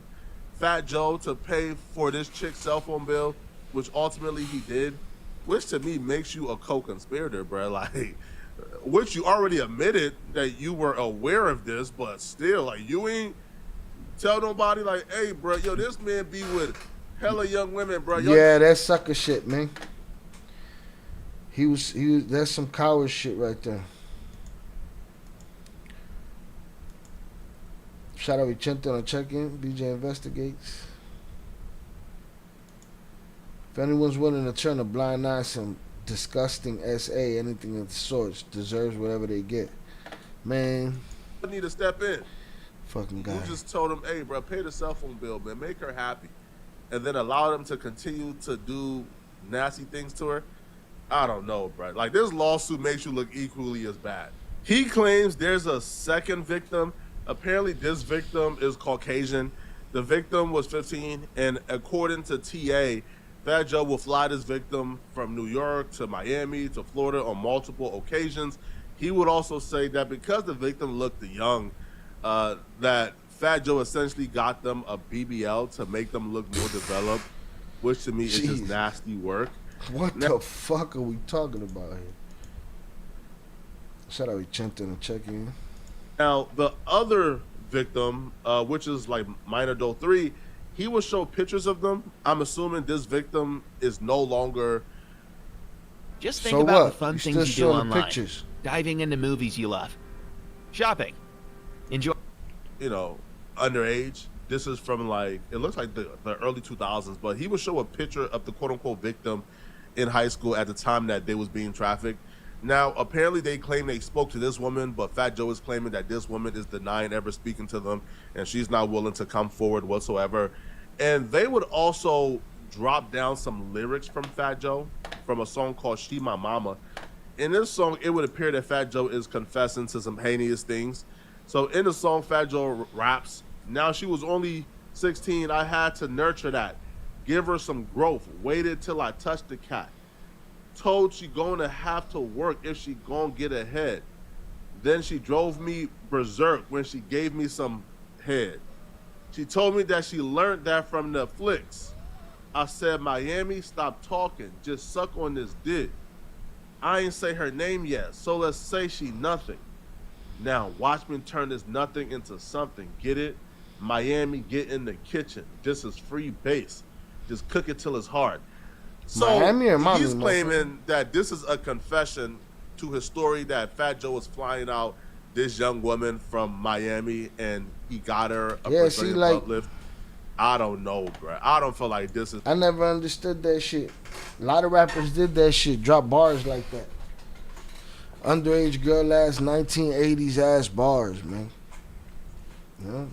Fat Joe to pay for this chick's cell phone bill, which ultimately he did, which to me makes you a co-conspirator, bro. Like, which you already admitted that you were aware of this, but still, like, you ain't tell nobody, like, hey, bro, yo, this man be with hella young women, bro. Yo, yeah, that's sucker shit, man. He was. That's some coward shit right there. Shout out Vicente on check-in. BJ investigates. If anyone's willing to turn a blind eye, some disgusting SA, anything of the sorts, deserves whatever they get. Man. I need to step in. Fucking guy. You just told him, hey, bro, pay the cell phone bill, man. Make her happy. And then allow them to continue to do nasty things to her. I don't know, bro. Like, this lawsuit makes you look equally as bad. He claims there's a second victim. Apparently, this victim is Caucasian. The victim was 15, and according to TA, Fat Joe will fly this victim from New York to Miami to Florida on multiple occasions. He would also say that because the victim looked young, that Fat Joe essentially got them a BBL to make them look more developed, which to me is just nasty work. What the fuck are we talking about here? Shout out Vicente on check-in. Now, the other victim, which is like Minor Doe 3, he will show pictures of them. I'm assuming this victim is no longer. Just think about the fun things you do online. Pictures. Diving into movies you love. Shopping. Enjoy. You know, underage. This is from like, it looks like the early 2000s, but he would show a picture of the quote-unquote victim in high school at the time that they was being trafficked. Now, apparently they claim they spoke to this woman, but Fat Joe is claiming that this woman is denying ever speaking to them, and she's not willing to come forward whatsoever. And they would also drop down some lyrics from Fat Joe from a song called She My Mama. In this song, it would appear that Fat Joe is confessing to some heinous things. So in the song, Fat Joe raps, now she was only 16, I had to nurture that. Give her some growth, waited till I touched the cat. Told she gonna have to work if she gonna get ahead. Then she drove me berserk when she gave me some head. She told me that she learned that from the flicks. I said, Miami, stop talking, just suck on this dick. I ain't say her name yet, so let's say she nothing. Now watch me turn this nothing into something, get it? Miami, get in the kitchen. This is free base. Just cook it till it's hard. So Miami or Miami, he's claiming that this is a confession to his story that Fat Joe was flying out this young woman from Miami and he got her a Brazilian uplift. I don't know, bro. I don't feel like this is. I never understood that shit. A lot of rappers did that shit, drop bars like that. Underage girl ass 1980s ass bars, man. Yeah.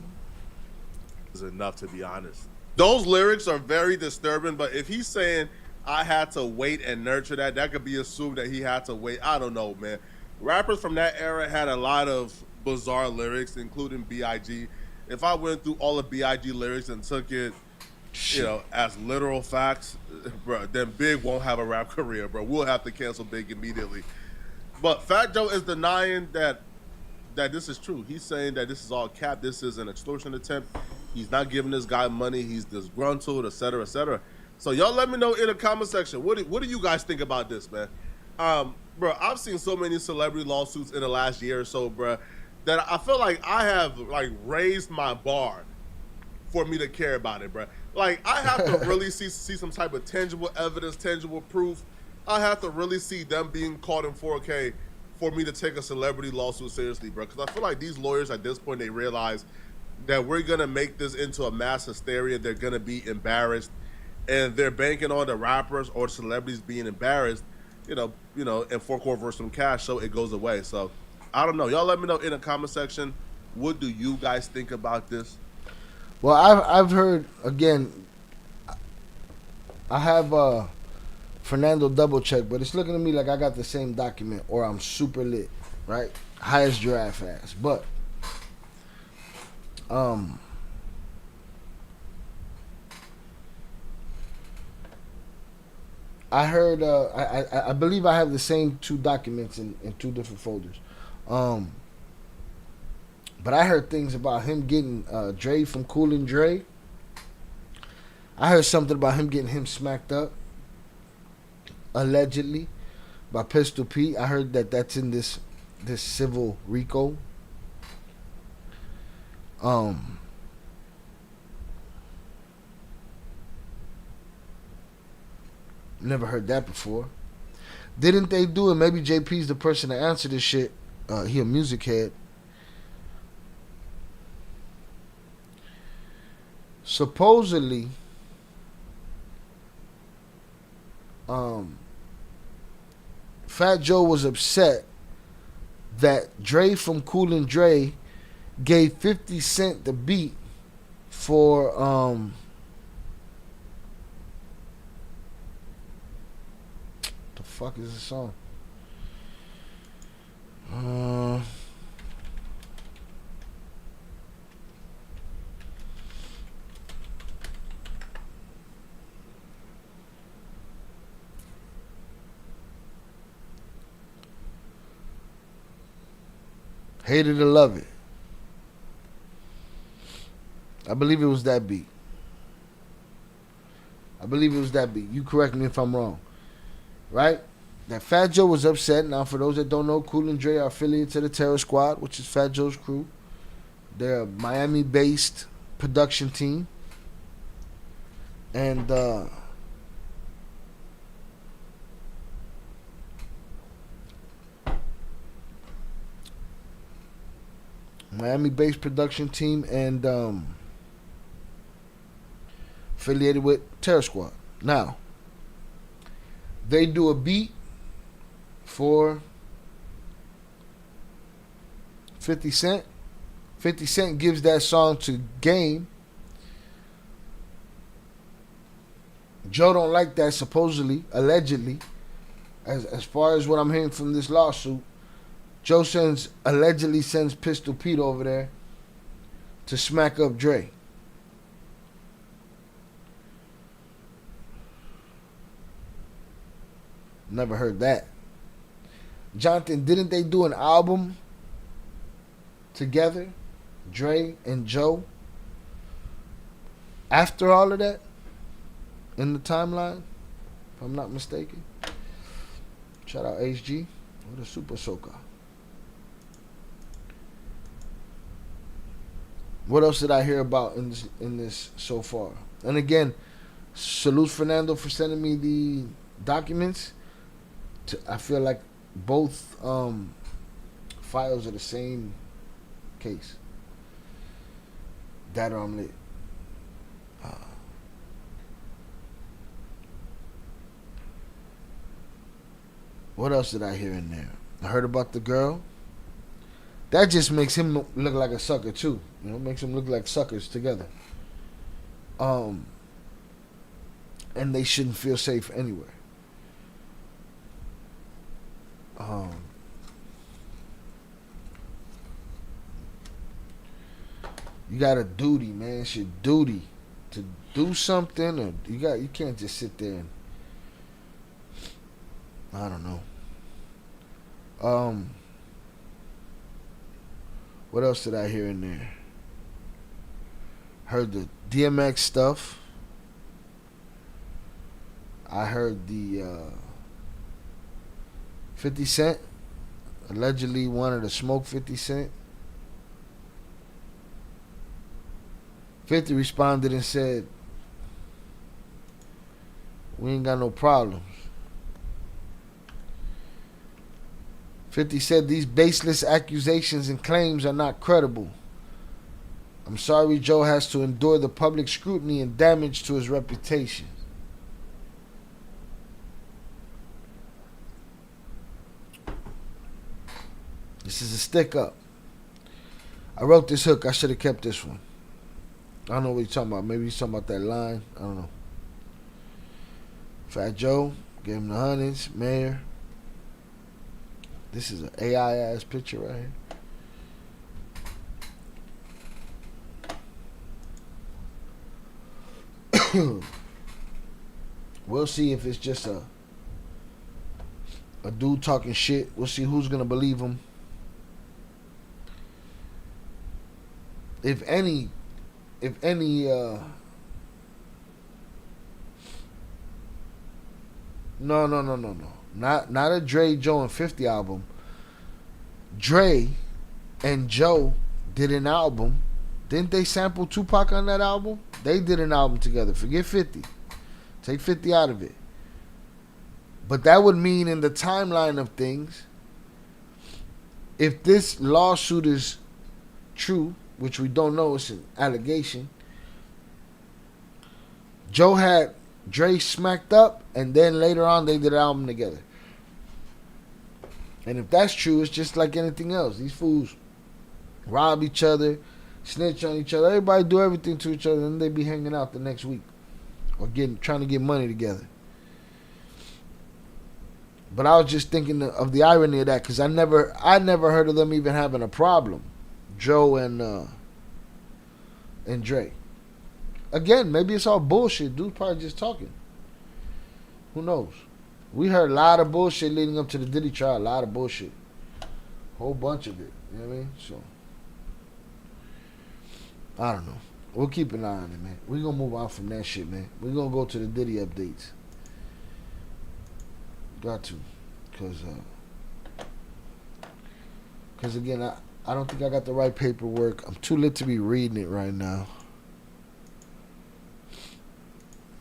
Is enough, to be honest. Those lyrics are very disturbing, but if he's saying I had to wait and nurture that, that could be assumed that he had to wait. I don't know, man. Rappers from that era had a lot of bizarre lyrics, including B.I.G. If I went through all of B.I.G. lyrics and took it, you know, as literal facts, bro, then Big won't have a rap career, bro. We'll have to cancel Big immediately. But Fat Joe is denying that this is true. He's saying that this is all cap. This is an extortion attempt. He's not giving this guy money. He's disgruntled, et cetera, et cetera. So y'all let me know in the comment section. What do you guys think about this, man? Bro, I've seen so many celebrity lawsuits in the last year or so, bro, that I feel like I have like raised my bar for me to care about it, bro. Like I have to really see some type of tangible evidence, tangible proof. I have to really see them being caught in 4K for me to take a celebrity lawsuit seriously, bro. Because I feel like these lawyers at this point, they realize that we're gonna make this into a mass hysteria. They're gonna be embarrassed, and they're banking on the rappers or celebrities being embarrassed, you know, and fork over some cash so it goes away. So I don't know. Y'all let me know in the comment section. What do you guys think about this? Well, I've heard, again, I have Fernando double check, but it's looking to me like I got the same document or I'm super lit, right? High as giraffe ass. But I heard I believe I have the same two documents in two different folders. But I heard things about him getting Dre from Cool and Dre. I heard something about him getting him smacked up, allegedly, by Pistol Pete. I heard that that's in this civil RICO. Never heard that before. Didn't they do it? Maybe JP's the person to answer this shit. He a music head. Supposedly, Fat Joe was upset that Dre from Cool and Dre gave 50 Cent the beat for the fuck is the song? Hate It or Love It. I believe it was that beat. You correct me if I'm wrong. Right? That Fat Joe was upset. Now, for those that don't know, Cool and Dre are affiliated to the Terror Squad, which is Fat Joe's crew. They're a Miami-based production team. And Miami-based production team and affiliated with Terror Squad. Now, they do a beat for 50 Cent. 50 Cent gives that song to Game. Joe don't like that, supposedly, allegedly. As far as what I'm hearing from this lawsuit, Joe allegedly sends Pistol Pete over there to smack up Dre. Never heard that. Jonathan, didn't they do an album together, Dre and Joe, after all of that, in the timeline, if I'm not mistaken? Shout out HG. What a super soaker. What else did I hear about in this so far? And again, salute Fernando for sending me the documents. I feel like both files are the same case. That or I'm lit. What else did I hear in there? I heard about the girl. That just makes him look like a sucker too. You know, makes them look like suckers together. And they shouldn't feel safe anywhere. You got a duty, man. It's your duty to do something, or you can't just sit there and I don't know. What else did I hear in there? Heard the DMX stuff. I heard the 50 Cent allegedly wanted to smoke 50 Cent. 50 responded and said, "We ain't got no problems." 50 said these baseless accusations and claims are not credible. "I'm sorry Joe has to endure the public scrutiny and damage to his reputation." This is a stick up. I wrote this hook. I should have kept this one. I don't know what he's talking about. Maybe he's talking about that line. I don't know. Fat Joe gave him the hundreds. Mayor. This is an AI ass picture right here. We'll see if it's just a dude talking shit. We'll see who's gonna believe him. if any, no. Not a Dre, Joe, and 50 album. Dre and Joe did an album. Didn't they sample Tupac on that album? They did an album together. Forget 50. Take 50 out of it. But that would mean in the timeline of things, if this lawsuit is true, which we don't know, it's an allegation, Joe had Dre smacked up, and then later on they did an album together. And if that's true, it's just like anything else. These fools rob each other, snitch on each other. Everybody do everything to each other, and they be hanging out the next week or trying to get money together. But I was just thinking of the irony of that, because I never heard of them even having a problem, Joe and Dre. Again, maybe it's all bullshit. Dude's probably just talking. Who knows? We heard a lot of bullshit leading up to the Diddy trial. A lot of bullshit. Whole bunch of it. You know what I mean? So, I don't know. We'll keep an eye on it, man. We're going to move on from that shit, man. We're going to go to the Diddy updates. Got to. Because again, I don't think I got the right paperwork. I'm too lit to be reading it right now.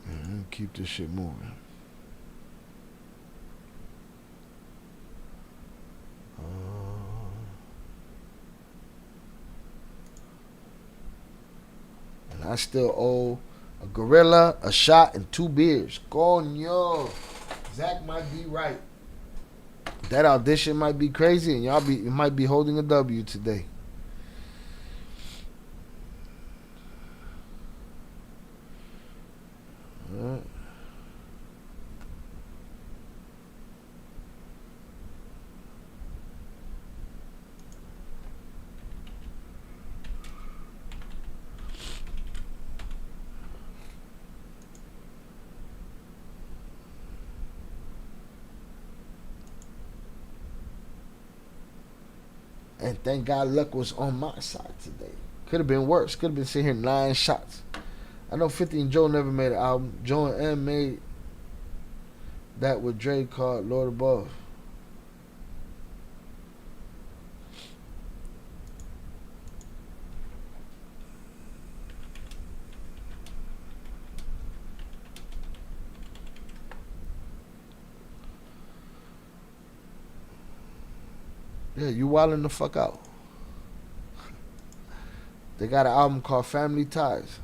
Man, keep this shit moving. And I still owe a gorilla, a shot, and 2 beers. Coño. Zach might be right. That audition might be crazy, and you might be holding a W today. All right. And thank God luck was on my side today. Could have been worse. Could have been sitting here 9 shots. I know 50 and Joe never made an album. Joe and M made that with Dre called Lord Above. Yeah, you wildin' the fuck out. They got an album called Family Ties.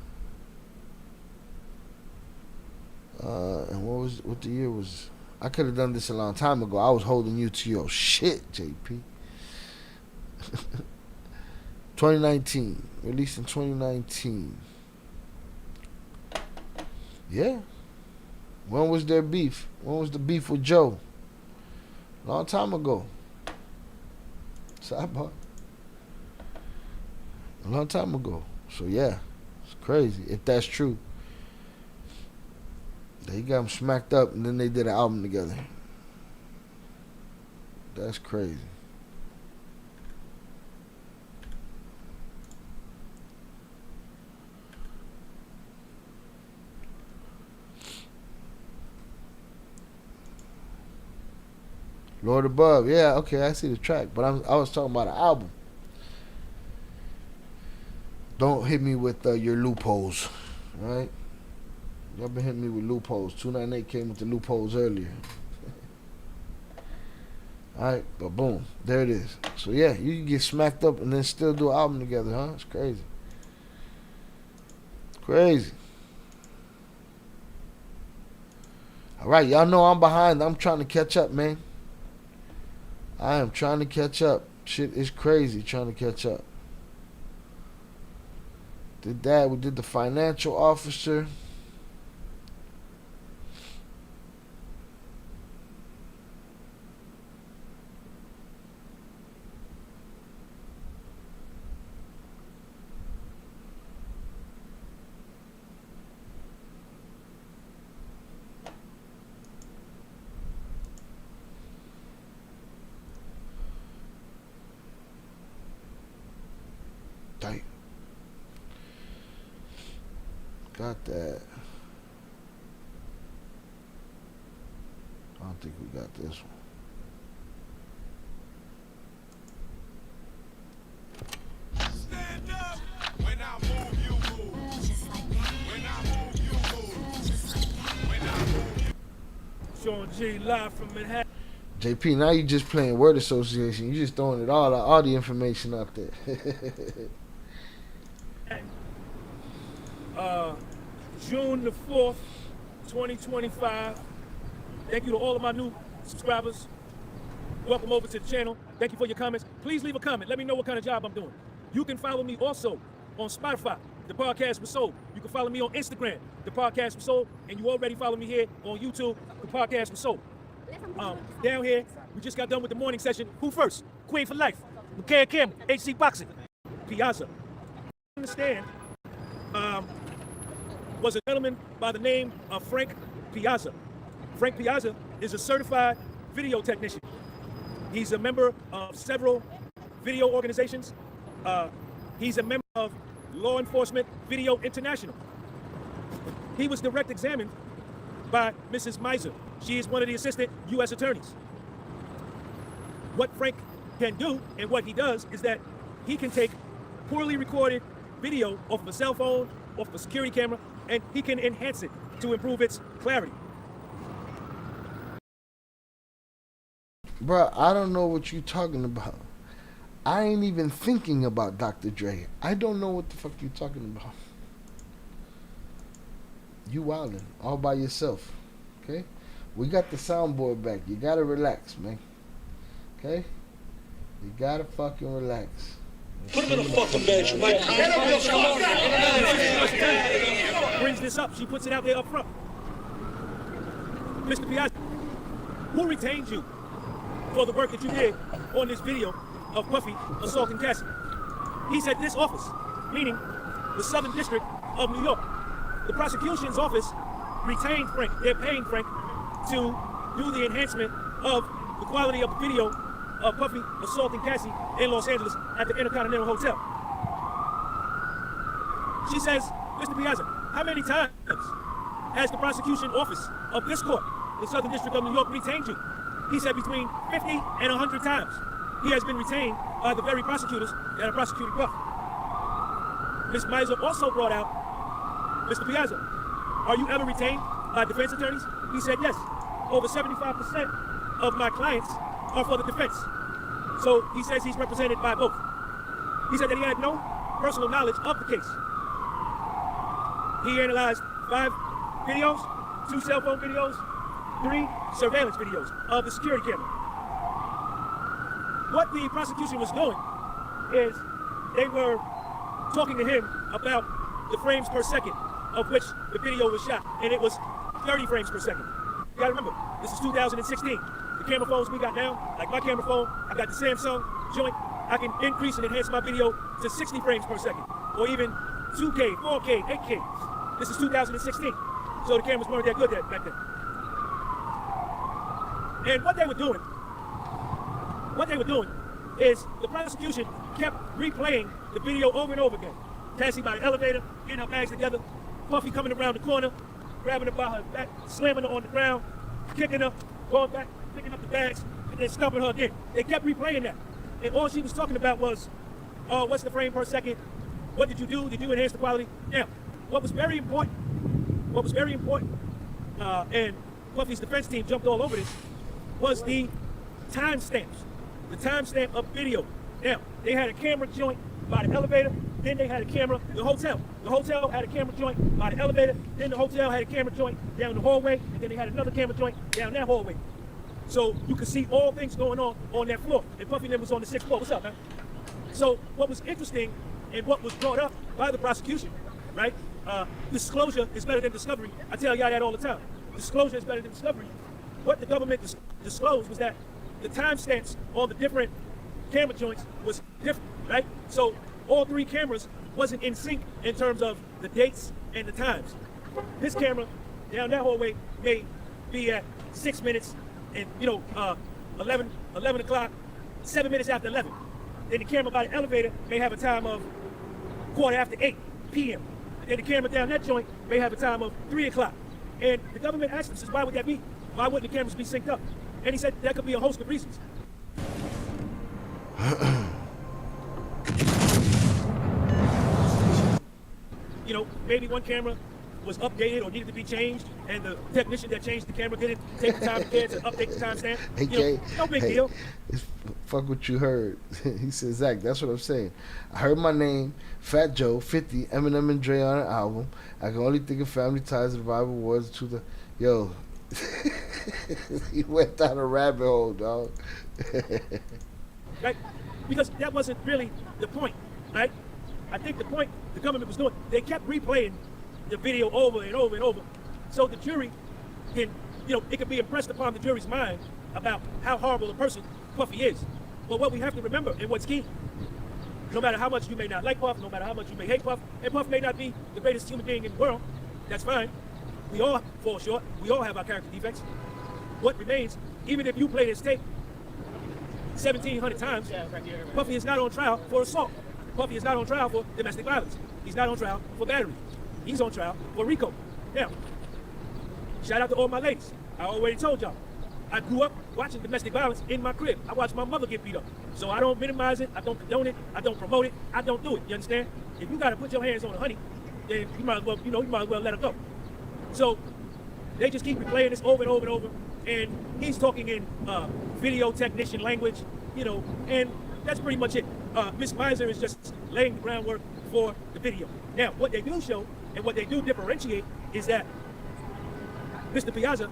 And what the year was? I could have done this a long time ago. I was holding you to your shit, JP. 2019. Released in 2019. Yeah. When was their beef? When was the beef with Joe? Long time ago. Sidebar. A long time ago. So yeah, it's crazy if that's true. They got them smacked up and then they did an album together. That's crazy. Lord Above, yeah, okay, I see the track, but I was talking about an album. Don't hit me with your loopholes, right? Y'all been hitting me with loopholes. 298 came with the loopholes earlier. Alright, but boom, there it is. So yeah, you can get smacked up and then still do an album together, huh? It's crazy. Crazy. Alright, y'all know I'm behind. I'm trying to catch up, man. I am trying to catch up. Shit is crazy trying to catch up. Did that. We did the financial officer. Tight. Got that. I don't think we got this one. Stand up. When I move, you move. Just like that. When I move, you move. Just like that. When I move, you Sean G live from Manhattan. JP, now you just playing word association. You just throwing it all the information out there. June the 4th, 2025. Thank you to all of my new subscribers. Welcome over to the channel. Thank you for your comments. Please leave a comment. Let me know what kind of job I'm doing. You can follow me also on Spotify, The Podcast Was Sold. You can follow me on Instagram, The Podcast Was Sold. And you already follow me here on YouTube, The Podcast Was Sold. Down here, we just got done with the morning session. Who first? Queen for Life. McKay Kim, HC Boxing. Piazza. Understand, was a gentleman by the name of Frank Piazza. Frank Piazza is a certified video technician. He's a member of several video organizations. He's a member of Law Enforcement Video International. He was direct examined by Mrs. Miser. She is one of the assistant U.S. attorneys. What Frank can do and what he does is that he can take poorly recorded video off of a cell phone, off of a security camera, and he can enhance it to improve its clarity. Bruh, I don't know what you talking about. I ain't even thinking about Dr. Dre. I don't know what the fuck you talking about. You wildin' all by yourself. Okay? We got the soundboard back. You gotta relax, man. Okay? You gotta fucking relax. Put him in a fucking bench, Mike. Brings this up. She puts it out there up front. Mr. Piazza, who retained you for the work that you did on this video of Puffy assaulting Cassie? He said this office, meaning the Southern District of New York. The prosecution's office retained Frank. They're paying Frank to do the enhancement of the quality of the video of Puffy assaulting Cassie in Los Angeles at the Intercontinental Hotel. She says, Mr. Piazza, how many times has the prosecution office of this court, the Southern District of New York, retained you? He said between 50 and 100 times. He has been retained by the very prosecutors that are prosecuting Puff. Ms. Miser also brought out, Mr. Piazza, are you ever retained by defense attorneys? He said yes. Over 75% of my clients are for the defense. So he says he's represented by both. He said that he had no personal knowledge of the case. He analyzed 5 videos, 2 cell phone videos, 3 surveillance videos of the security camera. What the prosecution was doing is they were talking to him about the frames per second of which the video was shot, and it was 30 frames per second. You gotta remember, this is 2016. The camera phones we got now, like my camera phone, I got the Samsung joint, I can increase and enhance my video to 60 frames per second, or even 2K, 4K, 8K. This is 2016, so the cameras weren't that good back then. And what they were doing is the prosecution kept replaying the video over and over again. Cassie by the elevator, getting her bags together, Puffy coming around the corner, grabbing her by her back, slamming her on the ground, kicking her, going back, picking up the bags, and then stumping her again. They kept replaying that. And all she was talking about was, what's the frame per second? What did you do? Did you enhance the quality? Now, what was very important, and Puffy's defense team jumped all over this, was the timestamps. The timestamp of video. Now, they had a camera joint by the elevator, then they had a camera, the hotel. The hotel had a camera joint by the elevator, then the hotel had a camera joint down the hallway, and then they had another camera joint down that hallway. So you could see all things going on that floor. And Puffy then was on the 6th floor. What's up, man? So what was interesting and what was brought up by the prosecution, right? Disclosure is better than discovery. I tell y'all that all the time. Disclosure is better than discovery. What the government disclosed was that the timestamps on the different camera joints was different, right? So all 3 cameras wasn't in sync in terms of the dates and the times. This camera down that hallway may be at 6 minutes and 11 o'clock, 7 minutes after 11. Then the camera by the elevator may have a time of 8:15 p.m. And the camera down that joint may have a time of 3 o'clock. And the government asked him, says, why would that be? Why wouldn't the cameras be synced up? And he said that could be a host of reasons. You know, maybe one camera was updated or needed to be changed, and the technician that changed the camera didn't take the time to care to update the timestamp. You know, no big deal. Fuck what you heard. He said, Zach, that's what I'm saying. I heard my name, Fat Joe, 50, Eminem and Dre on an album. I can only think of Family Ties and Revival Wars to the... Yo. He went down a rabbit hole, dog. Right? Because that wasn't really the point, right? I think the point the government was doing, they kept replaying the video over and over and over, so the jury can, you know, it can be impressed upon the jury's mind about how horrible a person Puffy is. But what we have to remember, and what's key, no matter how much you may not like Puff, no matter how much you may hate Puff, and Puff may not be the greatest human being in the world, that's fine. We all fall short. We all have our character defects. What remains, even if you play this tape 1,700 times, Puffy is not on trial for assault. Puffy is not on trial for domestic violence. He's not on trial for battery. He's on trial for RICO. Now, shout out to all my ladies. I already told y'all, I grew up watching domestic violence in my crib. I watched my mother get beat up. So I don't minimize it, I don't condone it, I don't promote it, I don't do it. You understand? If you gotta put your hands on a honey, then you might as well, you might as well let her go. So they just keep replaying this over and over and over. And he's talking in video technician language, and that's pretty much it. Miss Miser is just laying the groundwork for the video. Now, what they do show and what they do differentiate is that Mr. Piazza,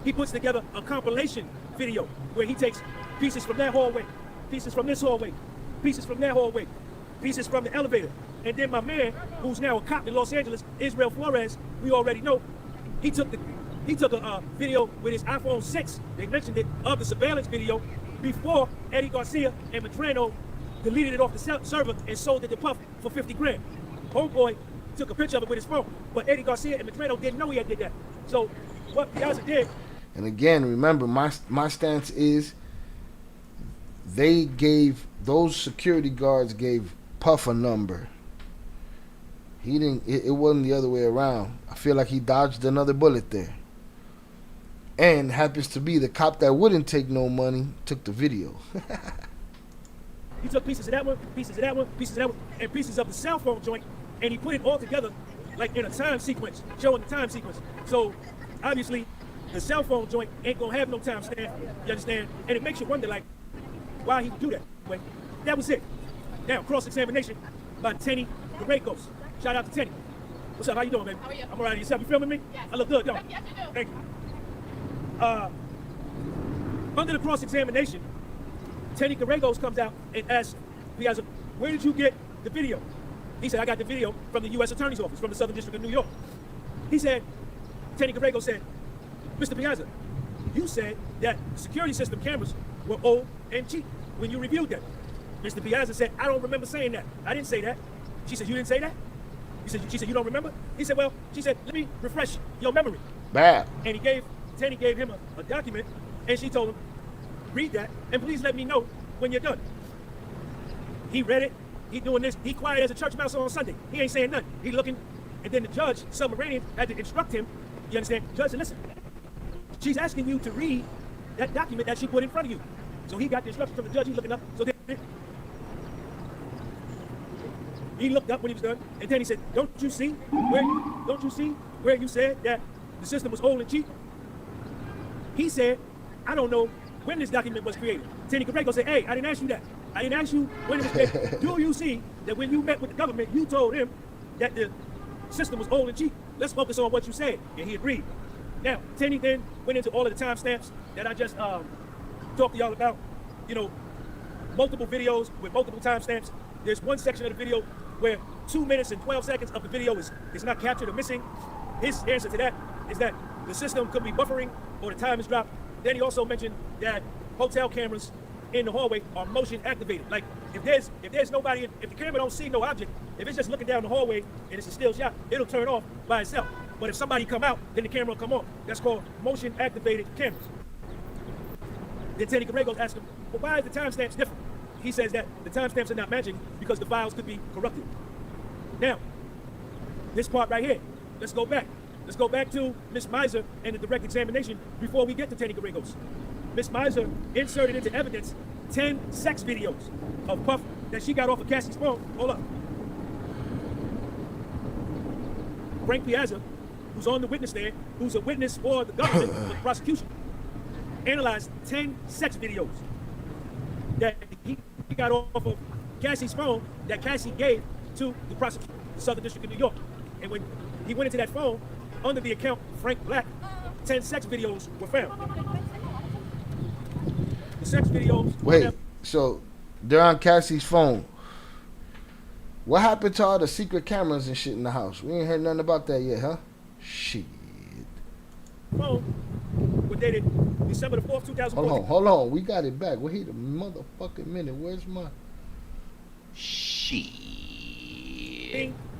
he puts together a compilation video where he takes pieces from that hallway, pieces from this hallway, pieces from that hallway, pieces from the elevator. And then my man, who's now a cop in Los Angeles, Israel Flores, we already know, he took a video with his iPhone 6, they mentioned it, of the surveillance video before Eddie Garcia and Matrano deleted it off the server and sold it to Puff for 50 grand. Homeboy took a picture of it with his phone, but Eddie Garcia and Matrano didn't know he had did that. So what Piazza did. And again, remember, my stance is those security guards gave Puff a number. He didn't. It wasn't the other way around. I feel like he dodged another bullet there. And happens to be the cop that wouldn't take no money took the video. He took pieces of that one, pieces of that one, pieces of that one, and pieces of the cell phone joint, and he put it all together like in a time sequence, showing the time sequence. So obviously, the cell phone joint ain't gonna have no time stamp. You understand? And it makes you wonder, like, why he would do that. Wait, that was it. Now, cross-examination by Tenny Garagos. Shout out to Tenny. What's up? How you doing, baby? How are you? I'm alright. Yourself? You filming me? Yes. I look good, don't I? Yes, you do. Thank you. Under the cross-examination, Tenny Garagos comes out and asks Piazza, where did you get the video? He said, I got the video from the U.S. Attorney's Office, from the Southern District of New York. He said, Tenny Garagos said, Mr. Piazza, you said that security system cameras were old and cheap when you reviewed them. Mr. Piazza said, I don't remember saying that. I didn't say that. She said, you didn't say that? She said, you don't remember? He said, well, she said, let me refresh your memory. Bad. And Tenny gave him a document, and she told him, read that, and please let me know when you're done. He read it, he doing this, he quiet as a church mouse on Sunday. He ain't saying nothing. He looking, and then the judge, Submarinian, had to instruct him, you understand? Judge said, listen, she's asking you to read that document that she put in front of you. So he got the instructions from the judge, he's looking up, so then he looked up when he was done, and then he said, don't you see where you said that the system was old and cheap? He said, I don't know when this document was created. Tenny Garagos said, hey, I didn't ask you that. I didn't ask you when it was created. Do you see that when you met with the government, you told him that the system was old and cheap? Let's focus on what you said. And he agreed. Now, Tenny then went into all of the timestamps that I just talked to y'all about. Multiple videos with multiple timestamps. There's one section of the video where 2 minutes and 12 seconds of the video is not captured or missing. His answer to that is that the system could be buffering or the time is dropped. Then he also mentioned that hotel cameras in the hallway are motion activated. Like if there's nobody, if the camera don't see no object, if it's just looking down the hallway and it's a still shot, it'll turn off by itself. But if somebody come out, then the camera will come on. That's called motion activated cameras. Then Tenny Garagos asked him, well, why is the timestamps different? He says that the timestamps are not matching because the files could be corrupted. Now, this part right here. Let's go back. Let's go back to Miss Miser and the direct examination before we get to Tenny Garregos. Miss Miser inserted into evidence 10 sex videos of Puff that she got off of Cassie's phone. Hold up. Frank Piazza, who's on the witness stand, who's a witness for the government, for the prosecution, analyzed 10 sex videos that he got off of Cassie's phone that Cassie gave to the prosecutor, the Southern District of New York. And when he went into that phone, under the account Frank Black, 10 sex videos were found. The sex videos... Wait, so they're on Cassie's phone. What happened to all the secret cameras and shit in the house? We ain't heard nothing about that yet, huh? Shit. Phone was dated December the 4th, 2014. Hold on. We got it back. Wait a motherfucking minute. Where's my... Shit.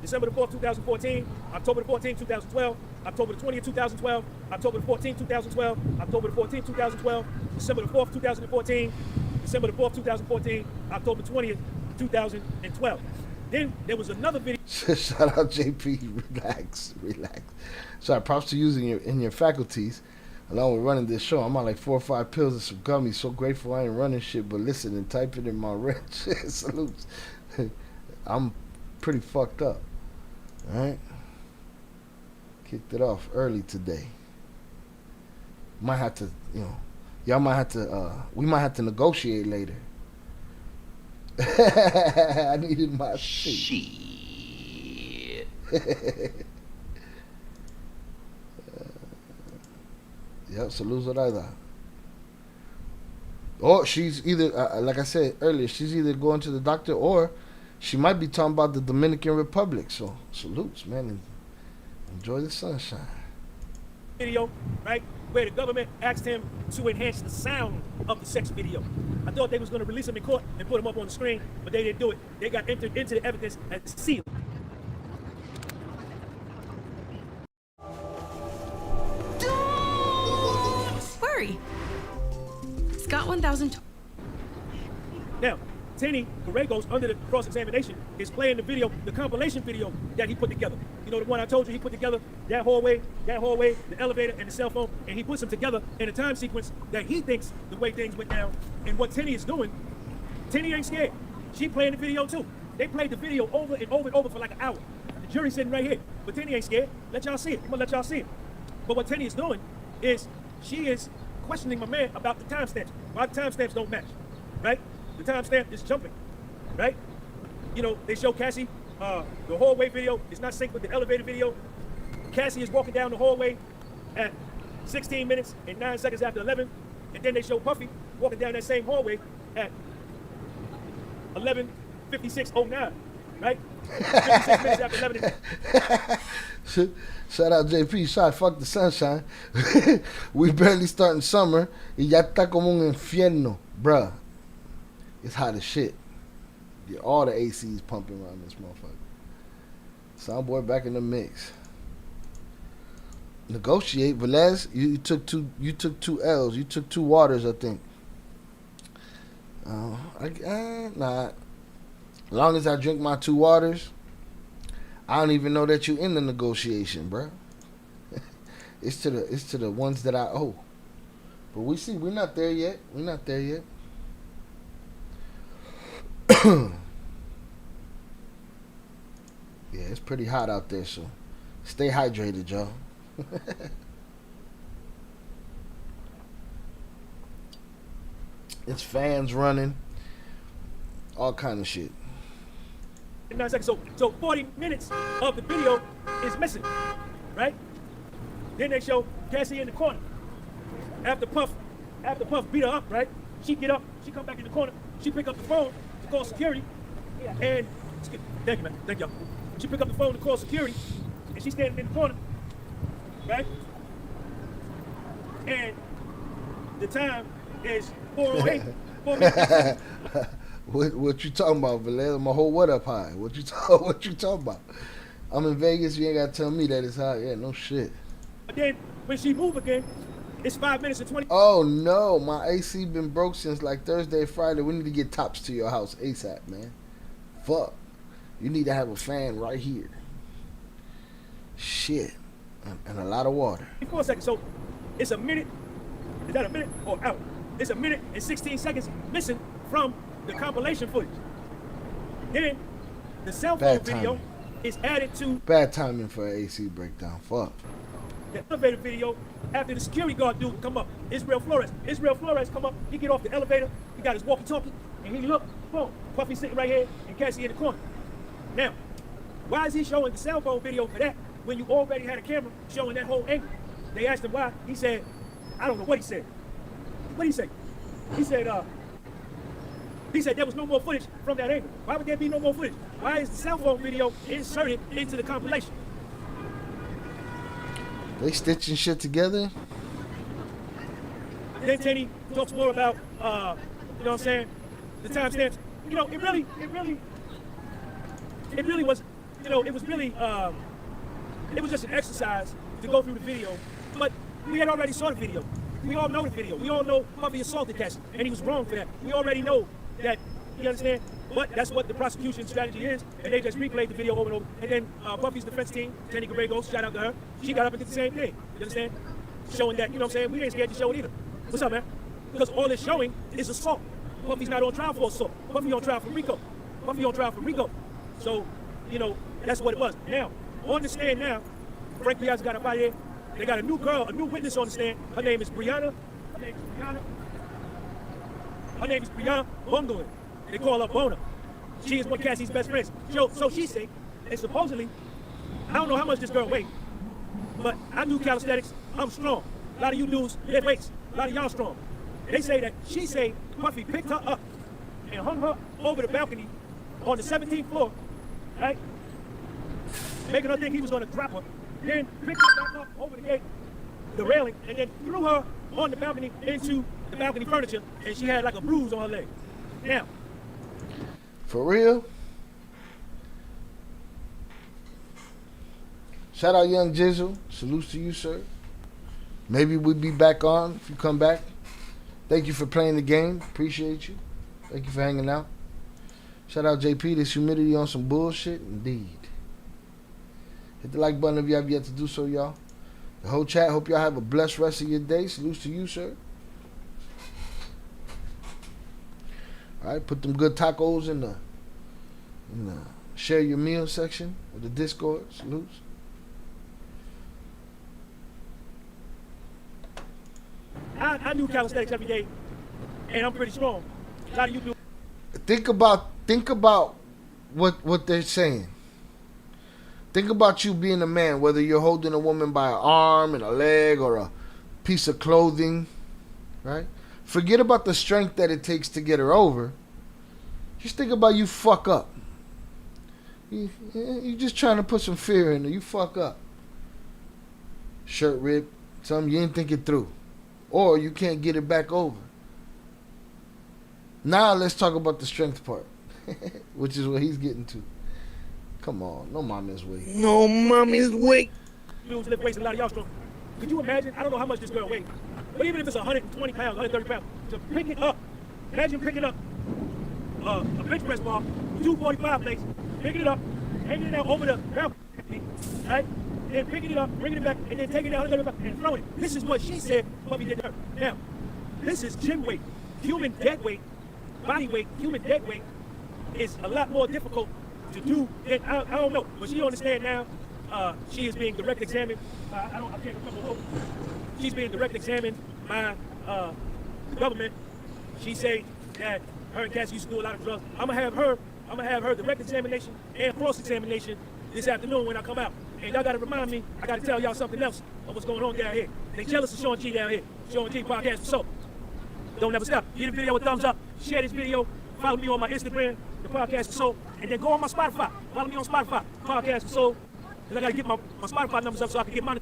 December the 4th, 2014, October the 14th, 2012, October the 20th, 2012, October the 14th, 2012, October the 14th, 2012, December the 4th, 2014, December the 4th, 2014, October 20th, 2012. Then there was another video. Shout out JP. Relax. Sorry, props to you in your faculties. Along with running this show, I'm on like 4 or 5 pills and some gummies. So grateful I ain't running shit, but listen and type it in my wrench. Salutes. I'm pretty fucked up. Alright? Kicked it off early today. Might have to, y'all might have to, we might have to negotiate later. I needed my shit. Yep, saludos a Raida. Or she's either, like I said earlier, she's either going to the doctor or she might be talking about the Dominican Republic. So, salutes, man. And enjoy the sunshine. Video, right, where the government asked him to enhance the sound of the sex video. I thought they was going to release him in court and put him up on the screen, but they didn't do it. They got entered into the evidence as sealed. Worry. Scott 1000. Now, Tenny Garregos, under the cross-examination, is playing the video, the compilation video that he put together. You know, the one I told you he put together, that hallway, the elevator, and the cell phone, and he puts them together in a time sequence that he thinks the way things went down. And what Tenny is doing, Tenny ain't scared. She playing the video too. They played the video over and over and over for like an hour. The jury's sitting right here, but Tenny ain't scared. Let y'all see it. I'm gonna let y'all see it. But what Tenny is doing is she is questioning my man about the timestamps. Why the timestamps don't match, right? The timestamp is jumping, right? You know, they show Cassie, the hallway video is not synced with the elevator video. Cassie is walking down the hallway at 16 minutes and 9 seconds after 11. And then they show Puffy walking down that same hallway at 11:56:09, right? 56 minutes after 11. Shout out JP, shot fuck the sunshine. We barely starting summer y ya está como un infierno, bruh. It's hot as shit. Yeah, all the ACs pumping around this motherfucker. Soundboy back in the mix. Negotiate, Velez. You took two L's. You took 2 waters, I think. Nah. As long as I drink my 2 waters, I don't even know that you in the negotiation, bruh. It's to the ones that I owe. But we see we're not there yet. Yeah, it's pretty hot out there, so stay hydrated, y'all. It's fans running, all kind of shit. 9 seconds. So 40 minutes of the video is missing, right? Then they show Cassie in the corner. After Puff beat her up, right? She get up, she come back in the corner, she pick up the phone to call security, and thank you, man, thank y'all. She pick up the phone to call security, and she's standing in the corner, right? And the time is 4:08. 4 minutes. What you talking about, Valer? My whole what up high. What you talking about? I'm in Vegas. You ain't gotta tell me that it's hot. Yeah, no shit. But then when she move again, it's 5 minutes and 20. Oh no, my AC been broke since like Thursday, Friday. We need to get tops to your house ASAP, man. Fuck. You need to have a fan right here. Shit. And a lot of water. 4 seconds. So it's a minute. Is that a minute or out? It's a minute and 16 seconds missing from the compilation footage. Then the cell phone video is added to. Bad timing for an AC breakdown. Fuck. The elevator video after the security guard dude come up. Israel Flores come up. He get off the elevator. He got his walkie-talkie, and he look. Boom. Puffy sitting right here, and Cassie in the corner. Now, why is he showing the cell phone video for that when you already had a camera showing that whole angle? They asked him why. He said, I don't know what he said. What did he say? He said there was no more footage from that angle. Why would there be no more footage? Why is the cell phone video inserted into the compilation? They stitching shit together. Then Tenny talks more about, you know what I'm saying, the timestamps. You know, it really was, you know, it was just an exercise to go through the video. But we had already saw the video. We all know the video. We all know Puffy assaulted Cassie, and he was wrong for that. We already know that, you understand? But that's what the prosecution strategy is, and they just replayed the video over and over. And then Puffy's defense team, Tenny Garregos, shout out to her, she got up and did the same thing, you understand? Showing that, you know what I'm saying, we ain't scared to show it either. What's up, man? Because all it's showing is assault. Puffy's not on trial for assault. Puffy on trial for RICO. So, you know, that's what it was. Now, on the stand now, Frank Piazza got up out here. They got a new girl, a new witness on the stand. Her name is Brianna. Her name is Brianna Bungalow. They call her Bona. She is one of Cassie's best friends. So she say, and supposedly, I don't know how much this girl weighs, but I do calisthenics. I'm strong. A lot of you dudes lift weights. A lot of y'all strong. They say that she say Puffy picked her up and hung her over the balcony on the 17th floor, right? Making her think he was going to drop her. Then picked her back up over the gate, the railing, and then threw her on the balcony into the balcony furniture, and she had like a bruise on her leg. Now, for real? Shout out Young Jizzle. Salutes to you, sir. Maybe we'll be back on if you come back. Thank you for playing the game. Appreciate you. Thank you for hanging out. Shout out JP. This humidity on some bullshit. Indeed. Hit the like button if you have yet to do so, y'all. The whole chat, hope y'all have a blessed rest of your day. Salutes to you, sir. All right, put them good tacos in the share your meal section of the Discord. Salutes. I do calisthenics every day, and I'm pretty strong. A lot of you do. Think about what they're saying. Think about you being a man, whether you're holding a woman by an arm and a leg or a piece of clothing, right? Forget about the strength that it takes to get her over. Just think about you fuck up. You just trying to put some fear in her. You fuck up. Shirt rip, something you ain't think it through. Or you can't get it back over. Now let's talk about the strength part, which is what he's getting to. Come on, no mommy's weight. No mommy's weight. Dudes lift weights, a lot of y'all strong. Could you imagine? I don't know how much this girl weighs, but even if it's 120 pounds, 130 pounds, to pick it up, imagine picking up a bench press bar, 245 plates, picking it up, hanging it out over the balcony, right? Then picking it up, bringing it back, and then taking it out and throwing it. This is what she said Puffy did to her. Now, this is gym weight. Human dead weight, body weight, human dead weight is a lot more difficult to do than, I don't know, but she understand now. She is being direct examined. I can't remember who. She's being direct examined by the government. She say that her and Cassie used to do a lot of drugs. I'm gonna have her direct examination and cross examination this afternoon when I come out. And y'all gotta remind me, I gotta tell y'all something else of what's going on down here. They jealous of Sean G down here. Sean G podcast for soul. Don't ever stop. Give the video a thumbs up. Share this video. Follow me on my Instagram, the podcast for soul. And then go on my Spotify. Follow me on Spotify, podcast for soul. Because I gotta get my Spotify numbers up so I can get money.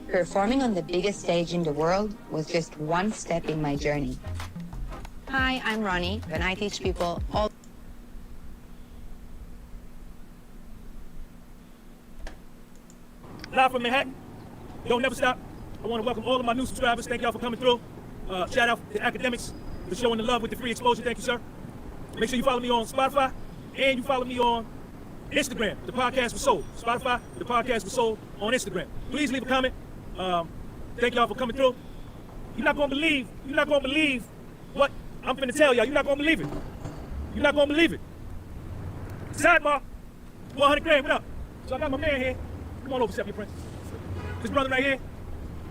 Performing on the biggest stage in the world was just one step in my journey. Hi, I'm Ronnie, and I teach people all. Live from Manhattan, Don't never stop. I want to welcome all of my new subscribers. Thank y'all for coming through. Shout out to Academics for showing the love with the free exposure. Thank you, sir. Make sure you follow me on Spotify and you follow me on Instagram. The podcast was sold. Spotify, the podcast was sold on Instagram. Please leave a comment. Thank y'all for coming through. You're not gonna believe what I'm finna tell y'all. You're not gonna believe it. You're not gonna believe it. Sidebar, 100 grand, what up? So I got my man here. Come on over, Sepia Prince. This brother right here,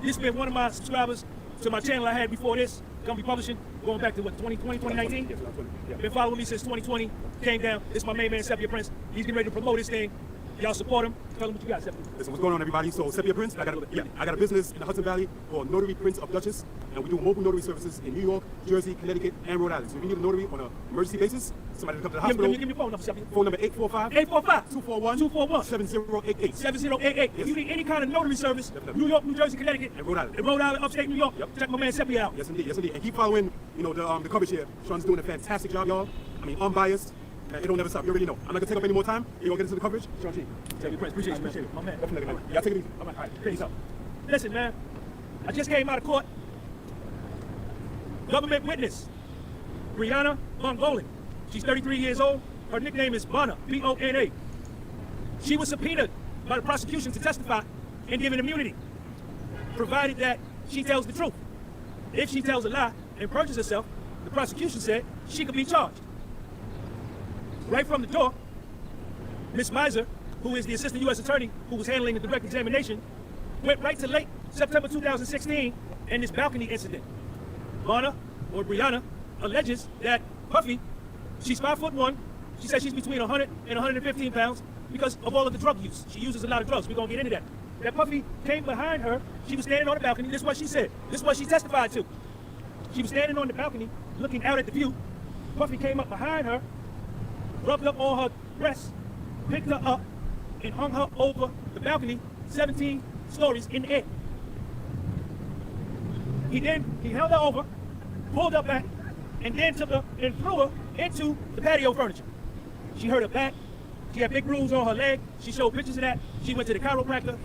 this been one of my subscribers to my channel I had before this, Company Publishing, going back to what, 2020, 2019? Been following me since 2020, came down. This is my main man, Sepia Prince. He's getting ready to promote this thing. Y'all support him. Tell him what you got, Sepia. Listen, what's going on, everybody? So, Sepia Prince, I got a business in the Hudson Valley called Notary Prince of Dutchess, and we do mobile notary services in New York, Jersey, Connecticut, and Rhode Island. So if you need a notary on an emergency basis, somebody to come to the hospital. Give me your phone number, Sepia. Phone number 845-241-7088. 7088. If you need any kind of notary service, New York, New Jersey, Connecticut, and Rhode Island. And Rhode Island, upstate New York, check my man Sepia out. Yes, indeed. Yes, indeed. And keep following, the coverage here. Sean's doing a fantastic job, y'all. I mean, unbiased. It don't never stop. You already know. I'm not gonna take up any more time. You're gonna get into the coverage. Sean G. Sepia Prince, appreciate you. My man. Definitely. Y'all take it easy. All right. Peace out. Listen, man. I just came out of court. Government witness, Brianna Mongolian. She's 33 years old. Her nickname is Bona, B-O-N-A. She was subpoenaed by the prosecution to testify and given immunity, provided that she tells the truth. If she tells a lie and perjures herself, the prosecution said she could be charged. Right from the door, Ms. Miser, who is the assistant U.S. attorney who was handling the direct examination, went right to late September 2016 and this balcony incident. Bona, or Brianna, alleges that Puffy, she's 5'1", she says she's between 100 and 115 pounds because of all of the drug use. She uses a lot of drugs. We're going to get into that. That Puffy came behind her. She was standing on the balcony. This is what she said. This is what she testified to. She was standing on the balcony looking out at the view. Puffy came up behind her, rubbed up on her breasts, picked her up, and hung her over the balcony 17 stories in the air. He held her over, pulled her back, and then took her and threw her into the patio furniture. She hurt her back. She had big bruises on her leg. She showed pictures of that. She went to the chiropractor,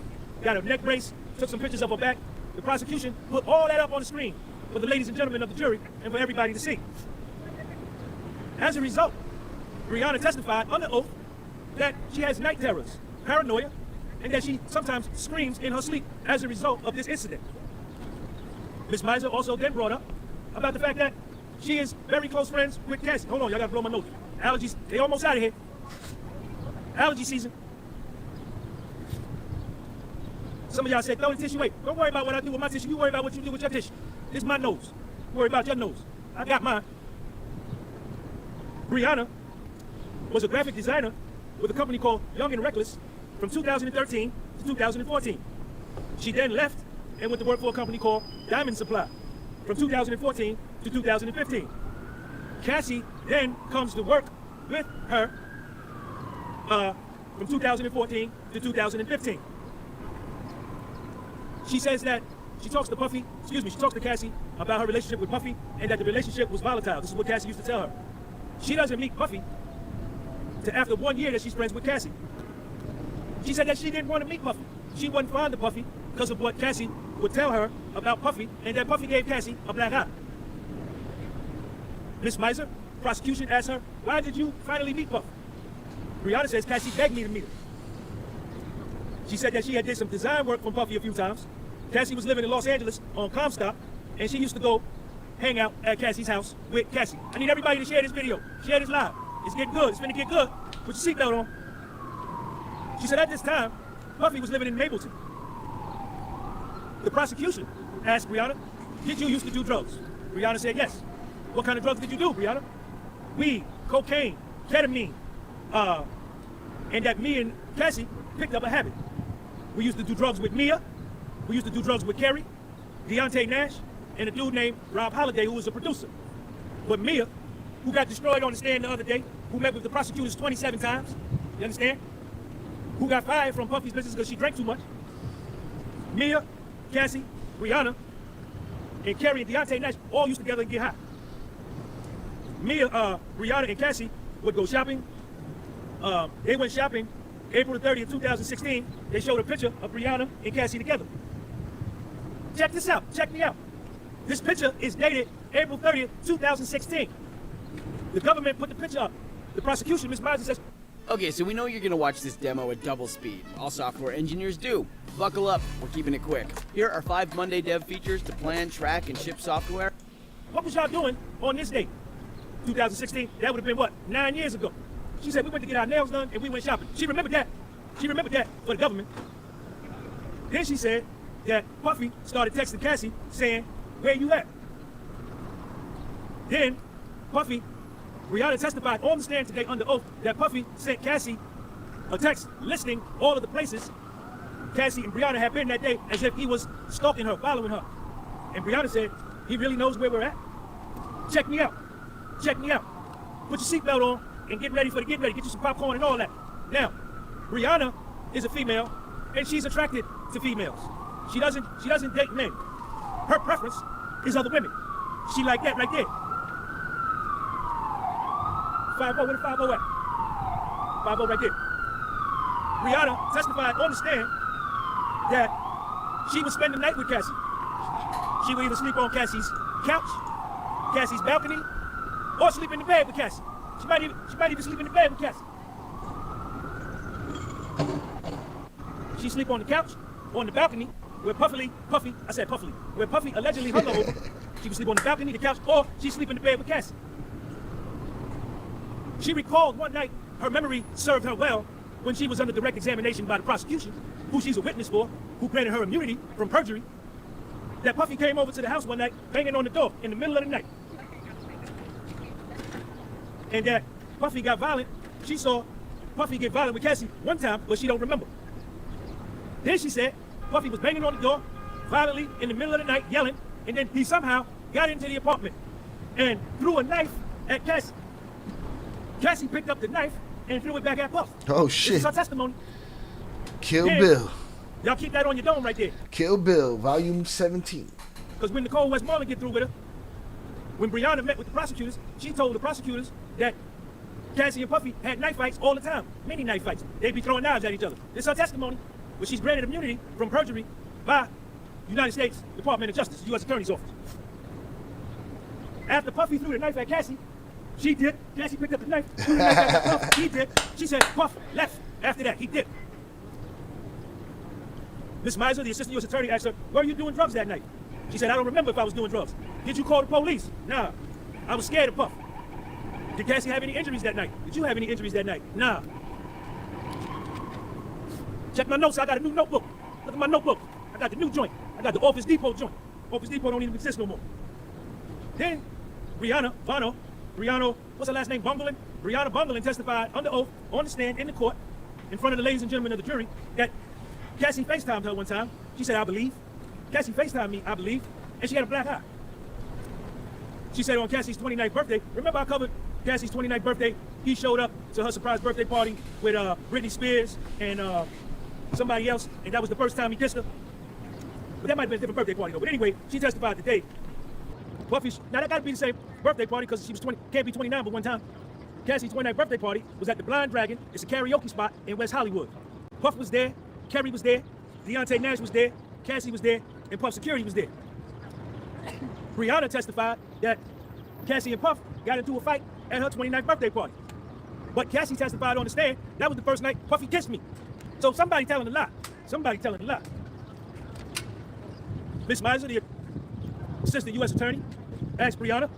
got a neck brace, took some pictures of her back. The prosecution put all that up on the screen for the ladies and gentlemen of the jury and for everybody to see. As a result, Brianna testified under oath that she has night terrors, paranoia, and that she sometimes screams in her sleep as a result of this incident. Ms. Miser also then brought up about the fact that she is very close friends with Cassie. Hold on, y'all gotta blow my nose. Allergies, they almost out of here. Allergy season. Some of y'all said, throw the tissue away. Don't worry about what I do with my tissue. You worry about what you do with your tissue. This is my nose. Worry about your nose. I got mine. Brianna was a graphic designer with a company called Young and Reckless from 2013 to 2014. She then left and went to work for a company called Diamond Supply from 2014 to 2015. Cassie then comes to work with her from 2014 to 2015. She says that she talks to Cassie about her relationship with Puffy and that the relationship was volatile. This is what Cassie used to tell her. She doesn't meet Puffy till after 1 year that she's friends with Cassie. She said that she didn't want to meet Puffy. She wasn't fond of Puffy because of what Cassie would tell her about Puffy, and that Puffy gave Cassie a black eye. Ms. Miser, prosecution asked her, why did you finally meet Puffy? Brianna says Cassie begged me to meet her. She said that she had did some design work from Puffy a few times. Cassie was living in Los Angeles on Comstock, and she used to go hang out at Cassie's house with Cassie. I need everybody to share this video. Share this live. It's getting good. It's finna get good. Put your seatbelt on. She said at this time, Puffy was living in Mapleton. The prosecution asked Brianna, did you used to do drugs? Brianna said yes. What kind of drugs did you do, Brianna? Weed, cocaine, ketamine, and that me and Cassie picked up a habit. We used to do drugs with Mia. We used to do drugs with Kerry, Deontay Nash, and a dude named Rob Holliday, who was a producer. But Mia, who got destroyed on the stand the other day, who met with the prosecutors 27 times, you understand? Who got fired from Puffy's business because she drank too much. Mia, Cassie, Brianna, and Kerry and Deontay Nash all used together and get high. Mia, Brianna, and Cassie would go shopping. They went shopping April the 30th, 2016. They showed a picture of Brianna and Cassie together. Check this out. Check me out. This picture is dated April 30th, 2016. The government put the picture up. The prosecution, Ms. Myers, says, Okay, so we know you're gonna watch this demo at double speed. All software engineers do. Buckle up, we're keeping it quick. Here are 5 Monday dev features to plan, track, and ship software. what was y'all doing on this date? 2016, that would have been what, 9 years ago. She said we went to get our nails done and we went shopping. She remembered that. She remembered that for the government. Then she said that Puffy started texting Cassie saying, where you at? Then Puffy, Brianna testified on the stand today under oath that Puffy sent Cassie a text listing all of the places Cassie and Brianna had been that day as if he was stalking her, following her. And Brianna said, he really knows where we're at? Check me out. Check me out. Put your seatbelt on and get ready for the get ready. Get you some popcorn and all that. Now, Brianna is a female and she's attracted to females. She doesn't date men. Her preference is other women. She like that right there. 5-0, where the 5-0 at? 5-0 right there. Brianna testified on the stand that she would spend the night with Cassie. She would either sleep on Cassie's couch, Cassie's balcony, or sleep in the bed with Cassie. She might even sleep in the bed with Cassie. She sleep on the couch, on the balcony, where Puffy allegedly hung her over. She would sleep on the balcony, the couch, or she sleep in the bed with Cassie. She recalled one night her memory served her well when she was under direct examination by the prosecution, who she's a witness for, who granted her immunity from perjury, that Puffy came over to the house one night, banging on the door in the middle of the night. And that Puffy got violent. She saw Puffy get violent with Cassie one time, but she don't remember. Then she said Puffy was banging on the door violently in the middle of the night, yelling, and then he somehow got into the apartment and threw a knife at Cassie. Cassie picked up the knife and threw it back at Puff. Oh, shit. This is her testimony. Kill Bill. Y'all keep that on your dome right there. Kill Bill, volume 17. Because when Nicole Westmoreland get through with her, when Brianna met with the prosecutors, she told the prosecutors that Cassie and Puffy had knife fights all the time. Many knife fights. They'd be throwing knives at each other. This is her testimony, but she's granted immunity from perjury by United States Department of Justice, U.S. Attorney's Office. After Puffy threw the knife at Cassie, she dipped. Cassie picked up the knife, threw the knife at Puff. He dipped. She said, Puff left. After that, he dipped. Miss Miser, the assistant U.S. attorney, asked her, were you doing drugs that night? She said, I don't remember if I was doing drugs. Did you call the police? Nah. I was scared of Puff. Did Cassie have any injuries that night? Did you have any injuries that night? Nah. Check my notes. I got a new notebook. Look at my notebook. I got the new joint. I got the Office Depot joint. Office Depot don't even exist no more. Then, Brianna, what's her last name? Bungling? Brianna Bungling testified under oath on the stand in the court in front of the ladies and gentlemen of the jury that Cassie FaceTimed her one time. She said, I believe. Cassie FaceTimed me, I believe. And she had a black eye. She said on Cassie's 29th birthday, remember I covered Cassie's 29th birthday? He showed up to her surprise birthday party with Britney Spears and somebody else, and that was the first time he kissed her. But that might have been a different birthday party though. But anyway, she testified today. Puffy, now that gotta be the same birthday party because she was 20, can't be 29 but one time. Cassie's 29th birthday party was at the Blind Dragon. It's a karaoke spot in West Hollywood. Puff was there, Kerry was there, Deontay Nash was there, Cassie was there, and Puff Security was there. Brianna testified that Cassie and Puff got into a fight at her 29th birthday party. But Cassie testified on the stand, that was the first night Puffy kissed me. So somebody telling a lie. Somebody telling a lie. Miss Miser, the assistant U.S. attorney, asked Brianna,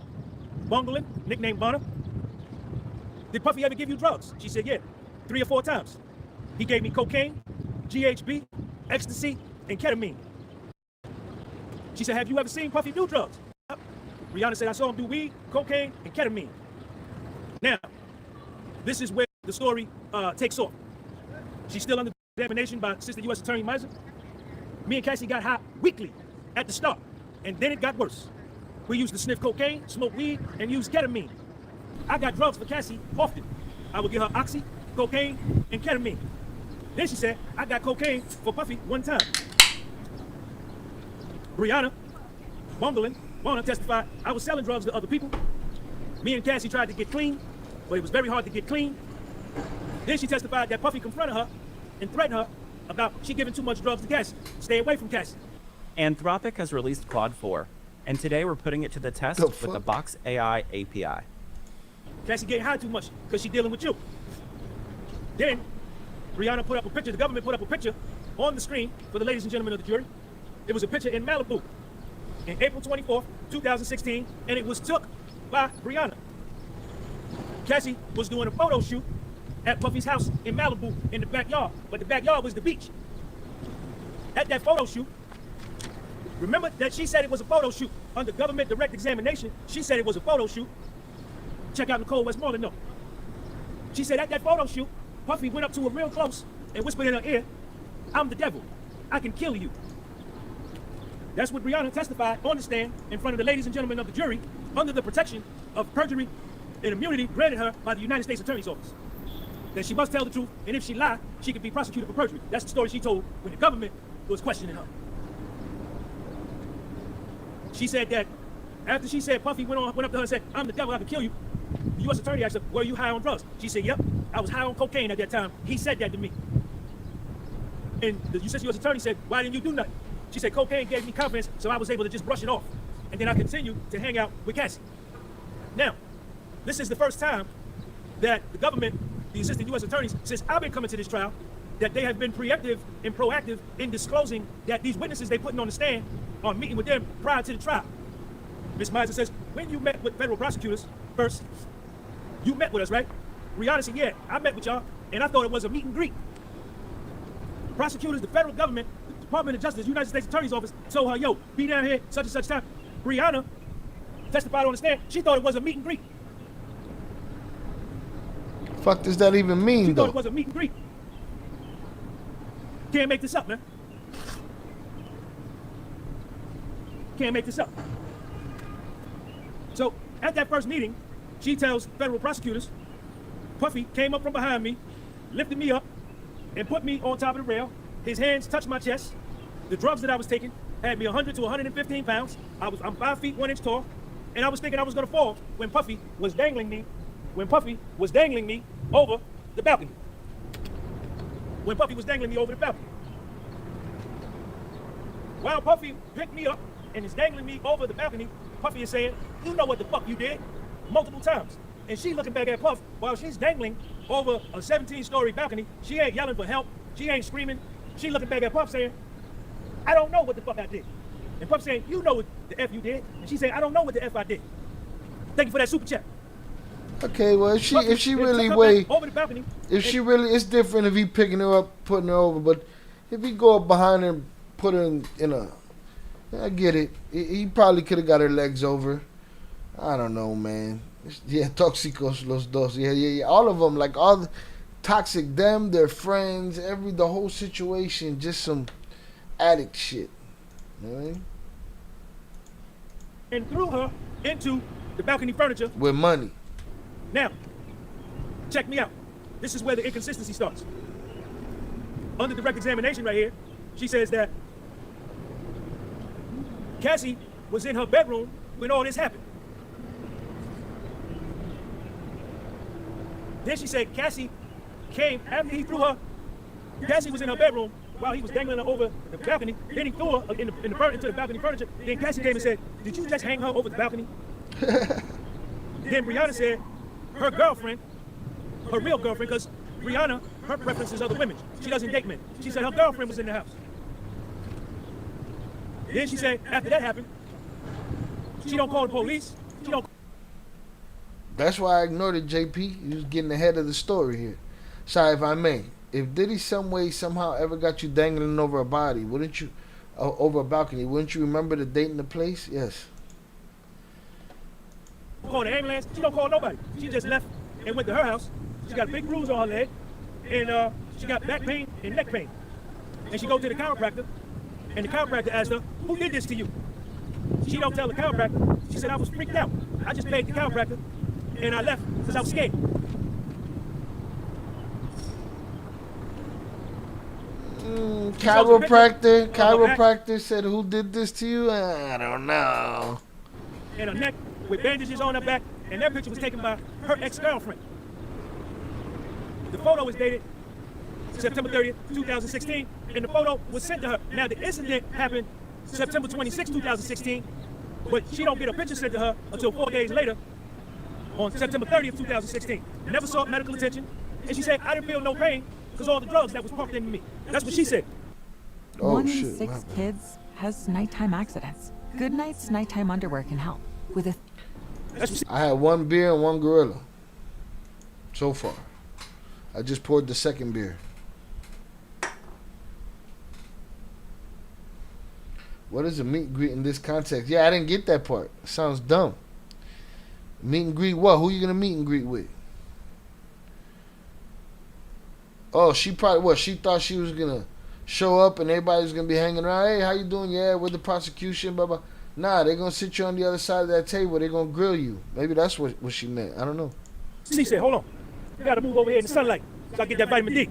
Bungling, nicknamed Bonner, did Puffy ever give you drugs? She said, yeah, 3 or 4 times. He gave me cocaine, GHB, ecstasy, and ketamine. She said, have you ever seen Puffy do drugs? Brianna said, I saw him do weed, cocaine, and ketamine. Now, this is where the story takes off. She's still under examination by Assistant U.S. Attorney Miser. Me and Cassie got high weekly at the start, and then it got worse. We used to sniff cocaine, smoke weed, and use ketamine. I got drugs for Cassie often. I would give her oxy, cocaine, and ketamine. Then she said, I got cocaine for Puffy one time. Brianna, Bungling, Warner testified, I was selling drugs to other people. Me and Cassie tried to get clean, but it was very hard to get clean. Then she testified that Puffy confronted her and threatened her about she giving too much drugs to Cassie. Stay away from Cassie. Anthropic has released Claude 4, and today we're putting it to the test with the Box AI API. Cassie getting high too much because she's dealing with you. Then, Brianna put up a picture, the government put up a picture on the screen for the ladies and gentlemen of the jury. It was a picture in Malibu in April 24th, 2016, and it was took by Brianna. Cassie was doing a photo shoot at Puffy's house in Malibu in the backyard, but the backyard was the beach. At that photo shoot, remember that she said it was a photo shoot. Under government direct examination, she said it was a photo shoot. Check out Nicole Westmoreland, no. She said at that photo shoot, Puffy went up to her real close and whispered in her ear, "I'm the devil. I can kill you." That's what Brianna testified on the stand in front of the ladies and gentlemen of the jury under the protection of perjury and immunity granted her by the United States Attorney's Office. That she must tell the truth, and if she lied, she could be prosecuted for perjury. That's the story she told when the government was questioning her. She said that after she said Puffy went up to her and said, "I'm the devil, I can kill you," the U.S. Attorney asked her, "Were you high on drugs?" She said, "Yep, I was high on cocaine at that time. He said that to me." And the U.S. Attorney said, "Why didn't you do nothing?" She said, "Cocaine gave me confidence, so I was able to just brush it off. And then I continued to hang out with Cassie." Now, this is the first time that the government, the assistant U.S. attorneys, since I've been coming to this trial, that they have been preemptive and proactive in disclosing that these witnesses they putting on the stand are meeting with them prior to the trial. Ms. Miser says, "When you met with federal prosecutors first, you met with us, right?" Rihanna said, "Yeah, I met with y'all, and I thought it was a meet and greet." Prosecutors, the federal government, the Department of Justice, United States Attorney's Office told her, "Yo, be down here such and such time." Brianna testified on the stand. She thought it was a meet and greet. Fuck does that even mean, She though? thought it was a meet and greet. Can't make this up, man. Can't make this up. So, at that first meeting, she tells federal prosecutors, Puffy came up from behind me, lifted me up, and put me on top of the rail. His hands touched my chest. The drugs that I was taking had me 100 to 115 pounds. I'm 5 feet 1 inch tall, and I was thinking I was gonna fall when Puffy was dangling me over the balcony. When Puffy was dangling me over the balcony. While Puffy picked me up and is dangling me over the balcony, Puffy is saying, "You know what the fuck you did," multiple times. And she looking back at Puff while she's dangling over a 17-story balcony. She ain't yelling for help. She ain't screaming. She looking back at Puff saying, "I don't know what the fuck I did." And Puff saying, "You know what the F you did." And she saying, "I don't know what the F I did." Thank you for that super chat. Okay, well, if she really over the balcony, if she really, it's different if he picking her up, putting her over. But if he go up behind her and put her in a, I get it. He probably could have got her legs over. I don't know, man. Yeah, tóxicos los dos. Yeah. All of them, like all the toxic, them, their friends, the whole situation, just some addict shit. You know what I mean? And threw her into the balcony furniture with money. Now, check me out. This is where the inconsistency starts. Under direct examination right here, she says that Cassie was in her bedroom when all this happened. Then she said Cassie came after he threw her. Cassie was in her bedroom while he was dangling her over the balcony. Then he threw her into the balcony furniture. Then Cassie came and said, "Did you just hang her over the balcony?" Then Brianna said, her girlfriend, her real girlfriend, because Brianna, her preference is other women. She doesn't date men. She said her girlfriend was in the house. Then she said, after that happened, she don't call the police. She don't. That's why I ignored it, JP. You was getting ahead of the story here. Sorry if I may. If Diddy some way, somehow ever got you dangling over a body, wouldn't you, over a balcony, wouldn't you remember the date and the place? Yes. Call the ambulance. She don't call nobody. She just left and went to her house. She got a big bruise on her leg, and she got back pain and neck pain. And she go to the chiropractor, and the chiropractor asked her, "Who did this to you?" She don't tell the chiropractor. She said, "I was freaked out. I just paid the chiropractor, and I left because I was scared." Chiropractor said, "Who did this to you?" I don't know. And her neck with bandages on her back, and that picture was taken by her ex-girlfriend. The photo was dated September 30th, 2016, and the photo was sent to her. Now, the incident happened September 26, 2016, but she don't get a picture sent to her until 4 days later, on September 30th, 2016. Never sought medical attention, and she said, I didn't feel no pain because all the drugs that was pumped into me. That's what she said. One in 6 kids has nighttime accidents. Good Night's nighttime underwear can help with a... I had 1 beer and 1 gorilla so far. I just poured the second beer. What is a meet and greet in this context? Yeah, I didn't get that part. It sounds dumb. Meet and greet what? Who you gonna meet and greet with? Oh, she probably what? She thought she was gonna show up and everybody was gonna be hanging around. Hey, how you doing? Yeah, with the prosecution, blah blah. Nah, they're gonna sit you on the other side of that table. They're gonna grill you. Maybe that's what she meant. I don't know. She said, hold on. You gotta move over here in the sunlight so I get that vitamin D.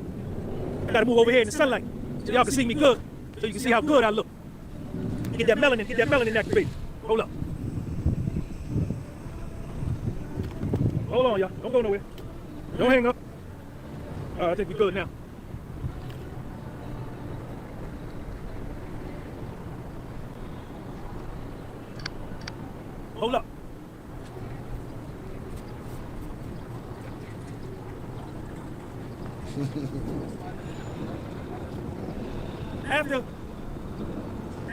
I gotta move over here in the sunlight so y'all can see me good, so you can see how good I look. Get that melanin activated. Hold up. Hold on, y'all. Don't go nowhere. Don't hang up. All right, I think we're good now. Hold up.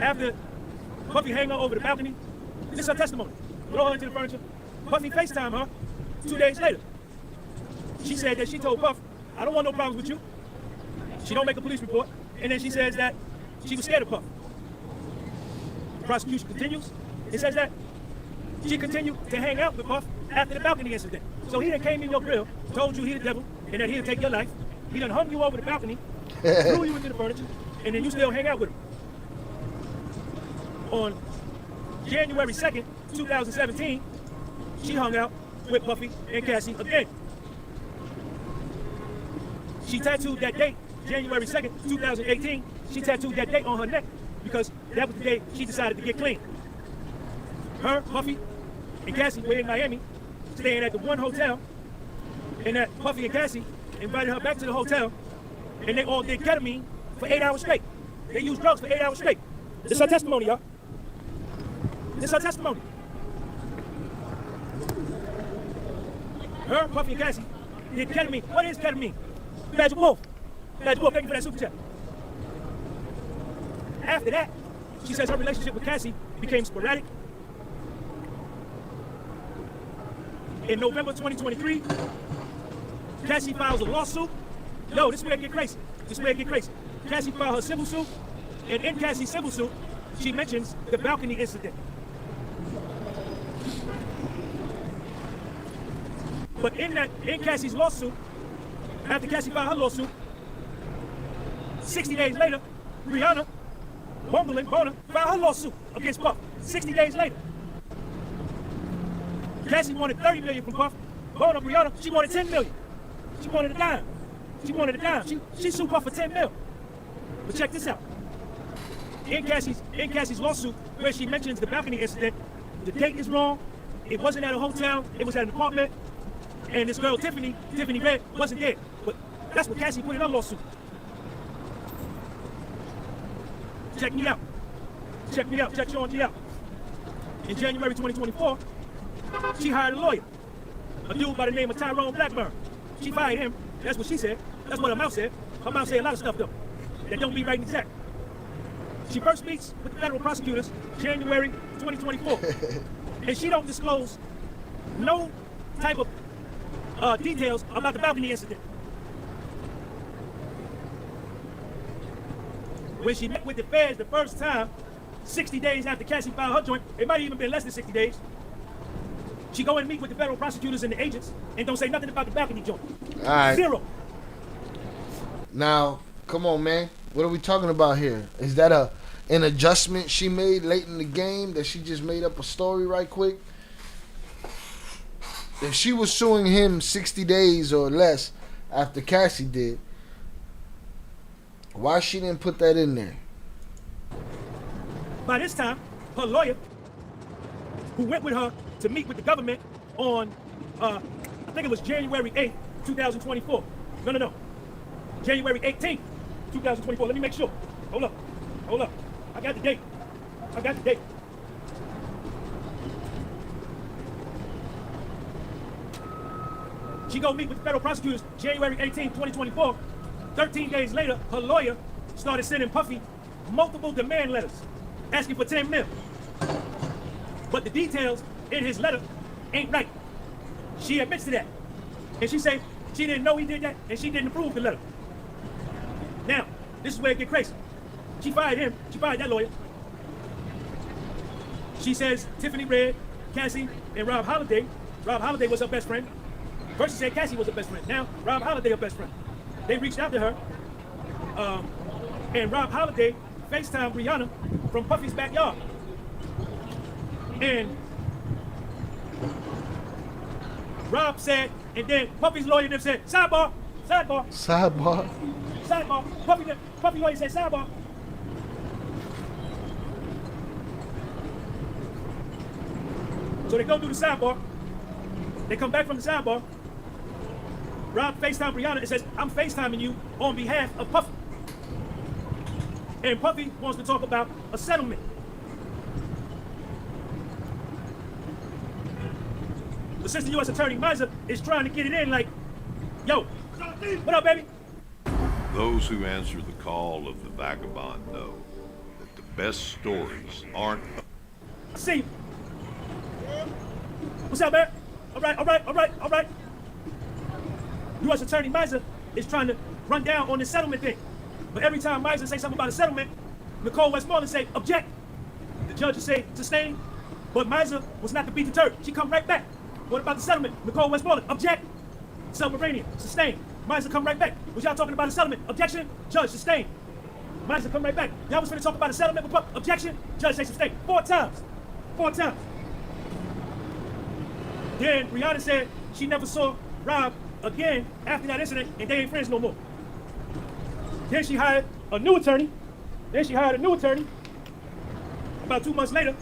After Puffy hang her over the balcony, this is her testimony. Throw her into the furniture. Puffy FaceTime her 2 days later. She said that she told Puff, I don't want no problems with you. She don't make a police report. And then she says that she was scared of Puff. The prosecution continues. It says that she continued to hang out with Puff after the balcony incident. So he done came in your grill, told you he the devil, and that he'll take your life. He done hung you over the balcony, threw you into the furniture, and then you still hang out with him. On January 2nd, 2017, she hung out with Puffy and Cassie again. She tattooed that date, January 2nd, 2018. She tattooed that date on her neck because that was the day she decided to get clean. Her, Puffy, and Cassie were in Miami, staying at the one hotel, and that Puffy and Cassie invited her back to the hotel, and they all did ketamine for 8 hours straight. They used drugs for 8 hours straight. This is her testimony, y'all. This is her testimony. Her, Puffy, and Cassie did ketamine. What is ketamine? Badger Wolf. Badger Wolf, thank you for that super chat. After that, she says her relationship with Cassie became sporadic. In November 2023, Cassie files a lawsuit. Yo, this is where it get crazy. This is where it get crazy. Cassie filed her civil suit, and in Cassie's civil suit, she mentions the balcony incident. But in Cassie's lawsuit, after Cassie filed her lawsuit, 60 days later, Rihanna, Bona, filed her lawsuit against Puff. 60 days later. Cassie wanted $30 million from Puff. Bona, Rihanna, she wanted $10 million. She wanted a dime. She wanted a dime. She sued Puff for $10 million. But check this out. In Cassie's lawsuit, where she mentions the balcony incident, the date is wrong. It wasn't at a hotel. It was at an apartment. And this girl, Tiffany Red, wasn't there. But that's what Cassie put in her lawsuit. Check me out. Check me out. Check Sean G out. In January 2024, she hired a lawyer, a dude by the name of Tyrone Blackburn. She fired him. That's what she said. That's what her mouth said. Her mouth said a lot of stuff, though, that don't be right and exact. She first meets with the federal prosecutors January 2024. And she don't disclose no type of details about the balcony incident. When she met with the feds the first time, 60 days after Cassie filed her joint, it might have even been less than 60 days, she go and meet with the federal prosecutors and the agents and don't say nothing about the balcony joint. All right. Zero. Now, come on, man. What are we talking about here? Is that an adjustment she made late in the game that she just made up a story right quick? If she was suing him 60 days or less after Cassie did, why she didn't put that in there? By this time, her lawyer, who went with her to meet with the government on, I think it was January 8th, 2024. No. January 18th, 2024. Let me make sure. Hold up. I got the date. I got the date. She go meet with federal prosecutors January 18, 2024. 13 days later, her lawyer started sending Puffy multiple demand letters asking for 10 mil. But the details in his letter ain't right. She admits to that. And she say she didn't know he did that and she didn't approve the letter. Now, this is where it get crazy. She fired him. She fired that lawyer. She says Tiffany Red, Cassie, and Rob Holiday. Rob Holiday was her best friend. First she said Cassie was her best friend. Now Rob Holiday her best friend. They reached out to her. And Rob Holiday FaceTimed Rihanna from Puffy's backyard. And Rob said, and then Puffy's lawyer then said, sidebar, sidebar. Sidebar. Sidebar. Puffy lawyer said sidebar. So they go do the sidebar. They come back from the sidebar. Rob FaceTime Rihanna and says, I'm FaceTiming you on behalf of Puffy. And Puffy wants to talk about a settlement. The Assistant U.S. Attorney Miser is trying to get it in like, yo, what up, baby? Those who answer the call of the vagabond know that the best stories aren't... I see you. What's up, man? All right. U.S. Attorney Miser is trying to run down on this settlement thing. But every time Miser say something about a settlement, Nicole Westmoreland say, object. The judge will say, sustain. But Miser was not to be deterred. She come right back. What about the settlement? Nicole Westmoreland, object. Submarinian, sustain. Miser come right back. Was y'all talking about a settlement? Objection. Judge, sustain. Miser come right back. Y'all was finna talk about a settlement with objection. Judge say sustain. 4 times. Then Rihanna said she never saw Rob again after that incident and they ain't friends no more. Then she hired a new attorney. About 2 months later.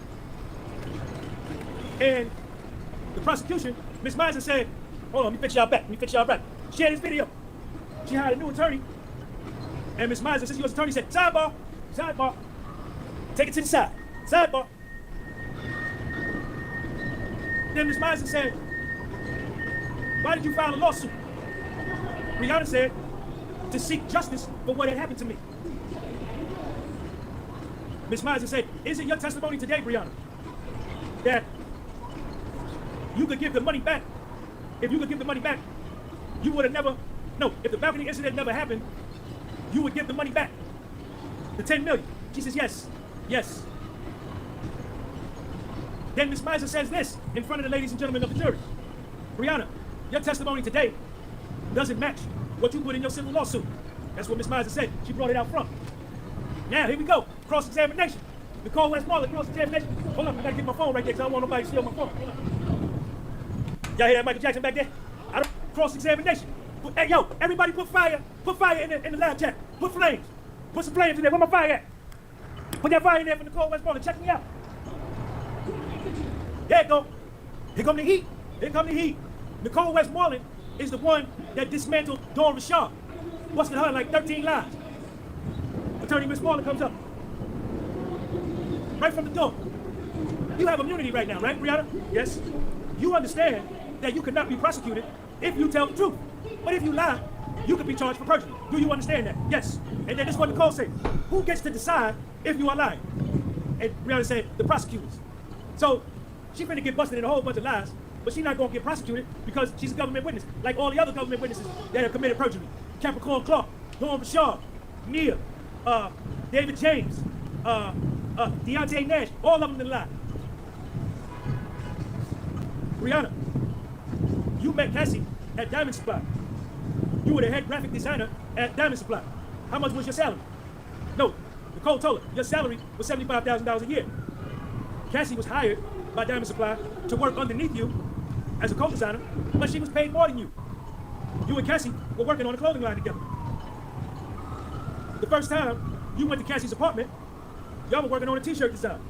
And the prosecution, Ms. Miser said, hold on, let me fix y'all back. Share this video. She hired a new attorney. And Ms. Miser, since U.S. attorney, said, sidebar. Take it to the side. Sidebar. Then Ms. Miser said, why did you file a lawsuit? Rihanna said, to seek justice for what had happened to me. Ms. Miser said, is it your testimony today, Rihanna, that you could give the money back? If you could give the money back, you would have never, no, if the balcony incident never happened, you would give the money back, the 10 million. She says, yes. Then Ms. Miser says this in front of the ladies and gentlemen of the jury. Rihanna, your testimony today doesn't match what you put in your civil lawsuit. That's what Ms. Miser said. She brought it out front. Now, here we go. Cross-examination. Nicole Westmoreland, cross-examination. Hold up, I gotta get my phone right there because I don't want nobody to steal my phone. Y'all hear that Michael Jackson back there? I don't cross-examination. Hey, yo, everybody put fire in the lab chat. Put flames. Put some flames in there. Where my fire at? Put that fire in there for Nicole Westmoreland. Check me out. There it go. Here come the heat. Nicole Westmoreland is the one that dismantled Dawn Rashad. Busted her like 13 lies. Attorney Westmoreland comes up. Right from the door. You have immunity right now, right, Rihanna? Yes. You understand that you cannot be prosecuted if you tell the truth. But if you lie, you could be charged for perjury. Do you understand that? Yes. And then this is what Nicole said. Who gets to decide if you are lying? And Rihanna said, the prosecutors. So she finna get busted in a whole bunch of lies, but she's not gonna get prosecuted because she's a government witness, like all the other government witnesses that have committed perjury. Capricorn Clark, Dawn Rashad, Nia, David James, Deontay Nash, all of them in lie. Rihanna, you met Cassie at Diamond Supply. You were the head graphic designer at Diamond Supply. How much was your salary? No, Nicole told her your salary was $75,000 a year. Cassie was hired by Diamond Supply to work underneath you as a co-designer, but she was paid more than you. You and Cassie were working on a clothing line together. The first time you went to Cassie's apartment, y'all were working on a t-shirt design.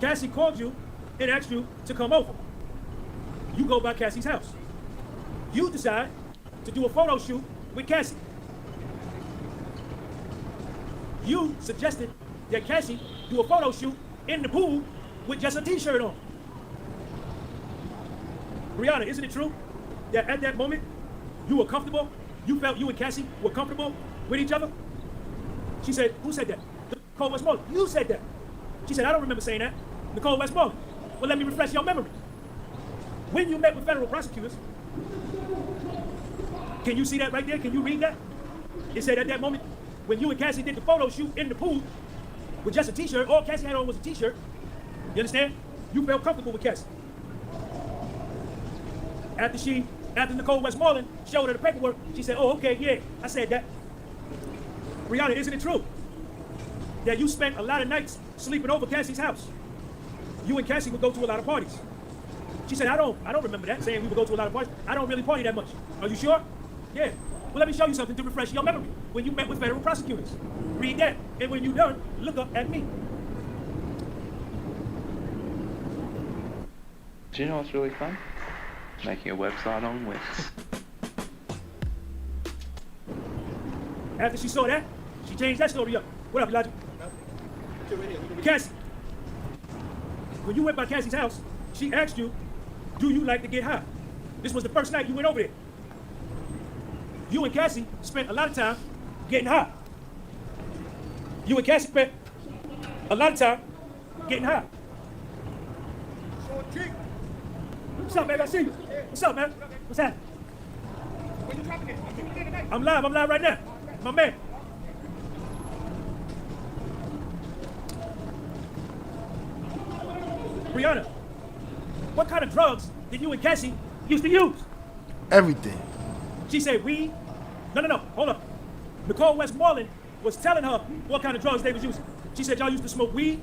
Cassie called you and asked you to come over. You go by Cassie's house. You decide to do a photo shoot with Cassie. You suggested that Cassie do a photo shoot in the pool with just a t-shirt on. Brianna, isn't it true that at that moment you were comfortable? You felt you and Cassie were comfortable with each other? She said, who said that? Nicole Westmoreland. You said that. She said, I don't remember saying that. Nicole Westmoreland. Well, let me refresh your memory. When you met with federal prosecutors, can you see that right there? Can you read that? It said at that moment, when you and Cassie did the photo shoot in the pool with just a t-shirt, all Cassie had on was a t-shirt. You understand? You felt comfortable with Cassie. After Nicole Westmoreland showed her the paperwork, she said, oh, okay, yeah, I said that. Brianna, isn't it true that you spent a lot of nights sleeping over Cassie's house? You and Cassie would go to a lot of parties. She said, I don't remember that, saying we would go to a lot of parties. I don't really party that much. Are you sure? Yeah. Well, let me show you something to refresh your memory. When you met with federal prosecutors, read that. And when you're done, look up at me. Do you know what's really fun? Making a website on Wix. After she saw that, she changed that story up. What up, Elijah? Cassie. When you went by Cassie's house, she asked you, do you like to get high? This was the first night you went over there. You and Cassie spent a lot of time getting high. You and Cassie spent a lot of time getting high. What's up, man? I see you. What's up, man? What's happening? I'm live right now. My man. Brianna, what kind of drugs did you and Cassie used to use? Everything. She said weed. No, hold up. Nicole Westmoreland was telling her what kind of drugs they was using. She said y'all used to smoke weed,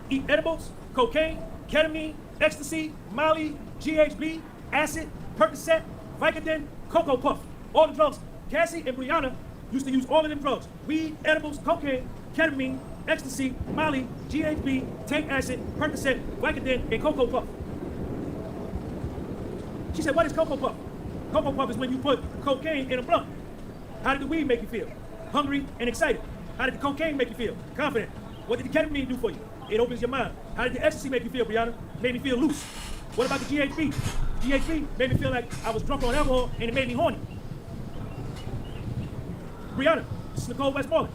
eat edibles, cocaine, ketamine, ecstasy, Molly, GHB, acid, Percocet, Vicodin, Cocoa Puff. All the drugs. Cassie and Brianna used to use all of them drugs. Weed, edibles, cocaine, ketamine, ecstasy, Molly, GHB, tank acid, Percocet, Vicodin, and Cocoa Puff. She said, what is Cocoa Puff? Cocoa Puff is when you put cocaine in a blunt. How did the weed make you feel? Hungry and excited. How did the cocaine make you feel? Confident. What did the ketamine do for you? It opens your mind. How did the ecstasy make you feel, Brianna? Made me feel loose. What about the GHB? GHB made me feel like I was drunk on alcohol and it made me horny. Brianna, this is Nicole Westmoreland.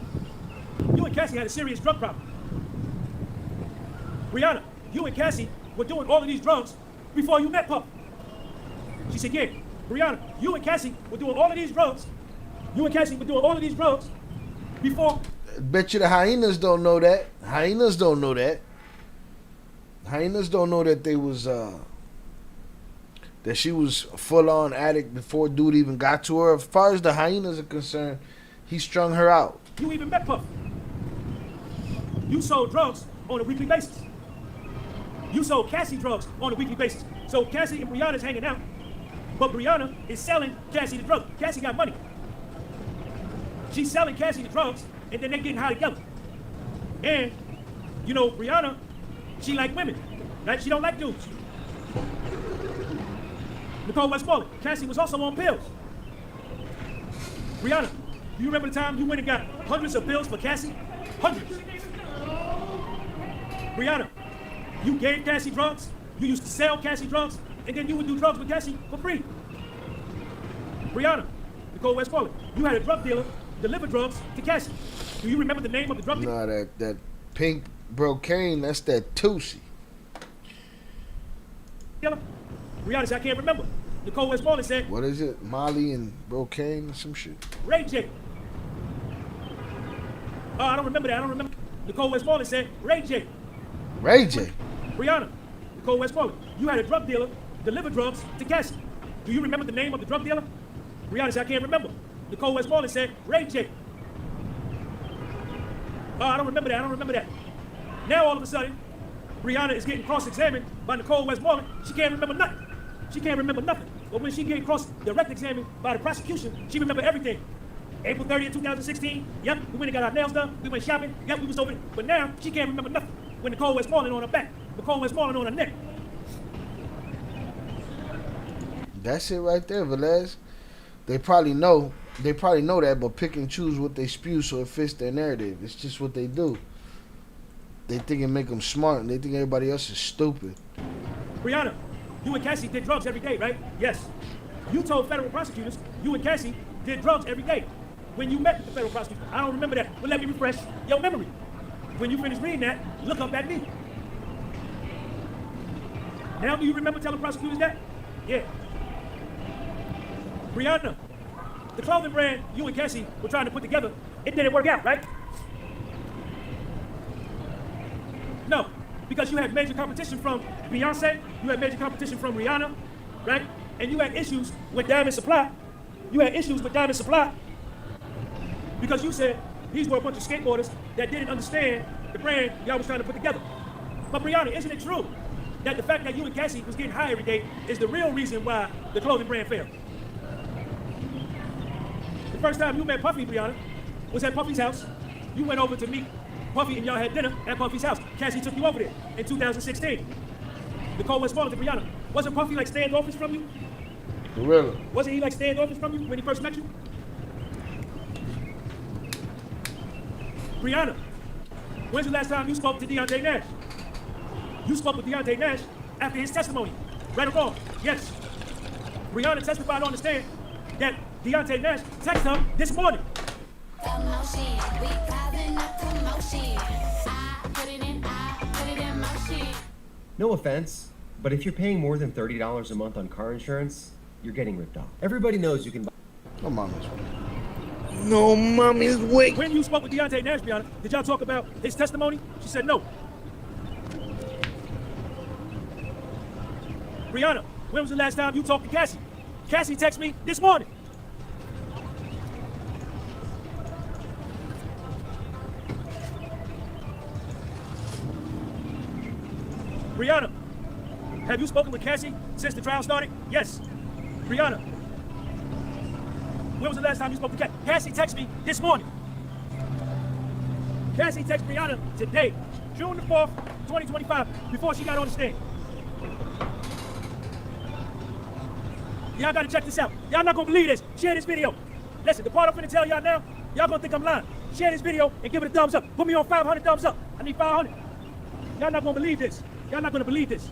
You and Cassie had a serious drug problem. Brianna, you and Cassie were doing all of these drugs before you met Puff. She said, yeah. Brianna, you and Cassie were doing all of these drugs. You and Cassie were doing all of these drugs before. Bet you the hyenas don't know that. Hyenas don't know that. Hyenas don't know that they was that she was a full-on addict before dude even got to her. As far as the hyenas are concerned, he strung her out. You even met Puff. You sold drugs on a weekly basis. You sold Cassie drugs on a weekly basis. So Cassie and Brianna's hanging out, but Brianna is selling Cassie the drugs. Cassie got money. She's selling Cassie the drugs, and then they're getting high together. And, you know, Brianna, she like women, right? She don't like dudes. Nicole Westmoreland, Cassie was also on pills. Brianna, do you remember the time you went and got hundreds of pills for Cassie? Hundreds. Brianna, you gave Cassie drugs, you used to sell Cassie drugs, and then you would do drugs with Cassie for free. Brianna, Nicole Westmoreland, you had a drug dealer deliver drugs to Cassie. Do you remember the name of the drug dealer? Nah, that pink brocane, that's that Tusi. Brianna said, I can't remember. Nicole Westmoreland said, what is it? Molly and brocane or some shit? Ray J. Oh, I don't remember that. I don't remember. Nicole Westmoreland said, Ray J. Ray J. Brianna, Nicole Westmoreland, you had a drug dealer deliver drugs to Cassie. Do you remember the name of the drug dealer? Brianna said, I can't remember. Nicole Westmoreland said, Ray J. Oh, I don't remember that. I don't remember that. Now, all of a sudden, Brianna is getting cross-examined by Nicole Westmoreland. She can't remember nothing. She can't remember nothing. But when she get direct examined by the prosecution, she remember everything. April 30th, 2016, yep, we went and got our nails done. We went shopping, yep, we was over there. But now, she can't remember nothing. When Nicole Westmoreland on her back, Nicole Westmoreland on her neck. That's it right there, Velez. They probably know that, but pick and choose what they spew so it fits their narrative. It's just what they do. they think it make them smart, and they think everybody else is stupid. Brianna, you and Cassie did drugs every day, right? Yes. You told federal prosecutors you and Cassie did drugs every day when you met with the federal prosecutor. I don't remember that, but let me refresh your memory. When you finish reading that, look up at me. Now do you remember telling prosecutors that? Yeah. Brianna, the clothing brand you and Cassie were trying to put together, it didn't work out, right? No, because you had major competition from Beyonce, you had major competition from Rihanna, right? And you had issues with Diamond Supply. You had issues with Diamond Supply because you said these were a bunch of skateboarders that didn't understand the brand y'all was trying to put together. But Brianna, isn't it true that the fact that you and Cassie was getting high every day is the real reason why the clothing brand failed? The first time you met Puffy, Brianna, was at Puffy's house. You went over to meet Puffy and y'all had dinner at Puffy's house. Cassie took you over there in 2016. Nicole Westmoreland to Brianna. Wasn't Puffy like standoffish from you? Really? Wasn't he like standoffish from you when he first met you? Brianna, when's the last time you spoke to Deontay Nash? You spoke with Deontay Nash after his testimony. Right or wrong? Yes. Brianna testified on the stand that Deontay Nash texted her this morning. No offense, but if you're paying more than $30 a month on car insurance, you're getting ripped off. Everybody knows you can buy. No mommy's weak. No mommy's weak. When you spoke with Deontay Nash, Brianna, did y'all talk about his testimony? She said no. Brianna, when was the last time you talked to Cassie? Cassie texted me this morning. Brianna, have you spoken with Cassie since the trial started? Yes. Brianna, when was the last time you spoke to Cassie? Cassie texted me this morning. Cassie texted Brianna today, June the 4th, 2025, before she got on the stand. Y'all gotta check this out. Y'all not gonna believe this. Share this video. Listen, the part I'm finna tell y'all now, y'all gonna think I'm lying. Share this video and give it a thumbs up. Put me on 500 thumbs up. I need 500. Y'all not gonna believe this. Y'all not gonna believe this.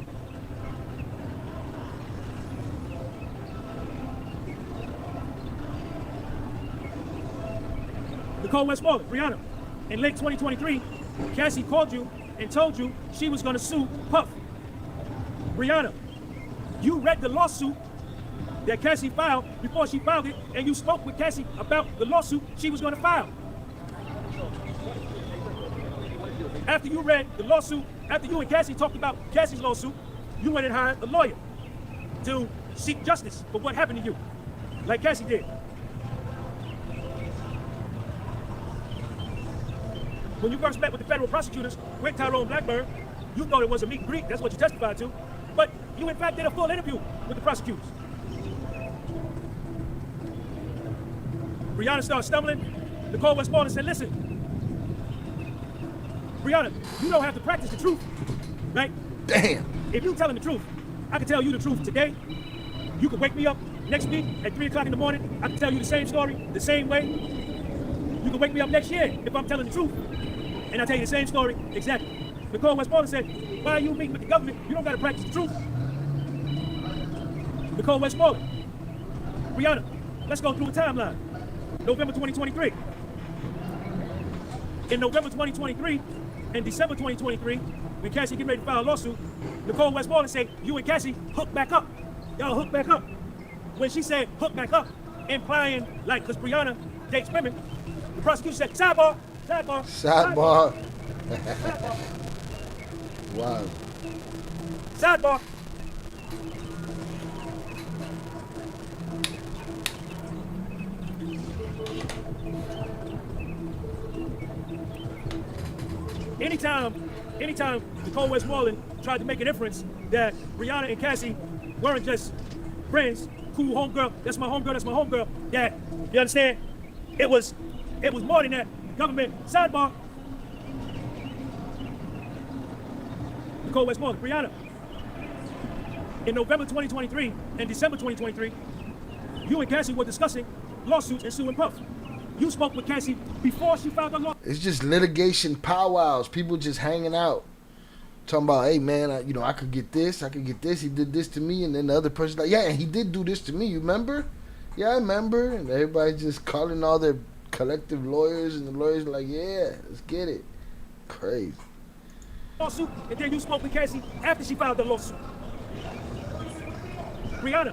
Nicole Westmoreland, Brianna, in late 2023, Cassie called you and told you she was gonna sue Puff. Brianna, you read the lawsuit that Cassie filed before she filed it, and you spoke with Cassie about the lawsuit she was gonna file. After you read the lawsuit, after you and Cassie talked about Cassie's lawsuit, you went and hired a lawyer to seek justice for what happened to you, like Cassie did. When you first met with the federal prosecutors with Tyrone Blackburn, you thought it was a meet and greet, that's what you testified to, but you in fact did a full interview with the prosecutors. Brianna started stumbling. Nicole Westmoreland said, listen, Brianna, you don't have to practice the truth, right? Damn. If you're telling the truth, I can tell you the truth today. You can wake me up next week at 3 o'clock in the morning. I can tell you the same story, the same way. You can wake me up next year if I'm telling the truth. And I'll tell you the same story exactly. Nicole Westmoreland said, why are you meeting with the government? You don't got to practice the truth. Nicole Westmoreland. Brianna, let's go through a timeline. November 2023. In November 2023 and December 2023, when Cassie get ready to file a lawsuit, Nicole Westmoreland said, you and Cassie hook back up. Y'all hook back up. When she said hook back up, implying like, because Brianna dates women, the prosecution said, sidebar, sidebar, sidebar. Wow. Sidebar. Anytime Nicole Westmoreland tried to make an inference that Brianna and Cassie weren't just friends, cool homegirl, that's my homegirl, that, you understand? It was more than that. Government, sidebar. Nicole Westmoreland, Brianna. In November 2023 and December 2023, you and Cassie were discussing lawsuits and suing Puff. You spoke with Cassie before she filed the lawsuit. It's just litigation powwows. People just hanging out. Talking about, hey, man, I could get this. I could get this. He did this to me. And then the other person's like, yeah, and he did do this to me. You remember? Yeah, I remember. And everybody just calling all their collective lawyers. And the lawyers are like, yeah, let's get it. Crazy. Lawsuit, and then you spoke with Cassie after she filed the lawsuit. Rihanna,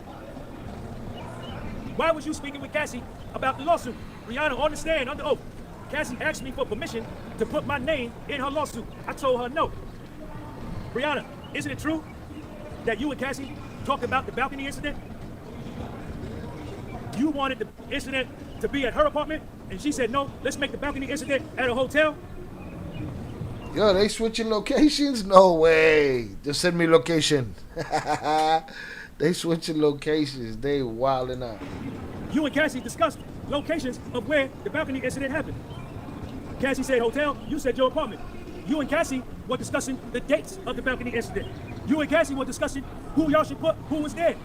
why was you speaking with Cassie about the lawsuit? Rihanna, on the stand, under oath. Cassie asked me for permission to put my name in her lawsuit. I told her no. Rihanna, isn't it true that you and Cassie talked about the balcony incident? You wanted the incident to be at her apartment, and she said, no, let's make the balcony incident at a hotel? Yo, they switching locations? No way. Just send me location. They switching locations. They wilding out. You and Cassie discussed locations of where the balcony incident happened. Cassie said hotel, you said your apartment. You and Cassie were discussing the dates of the balcony incident. You and Cassie were discussing who y'all should put, who was there.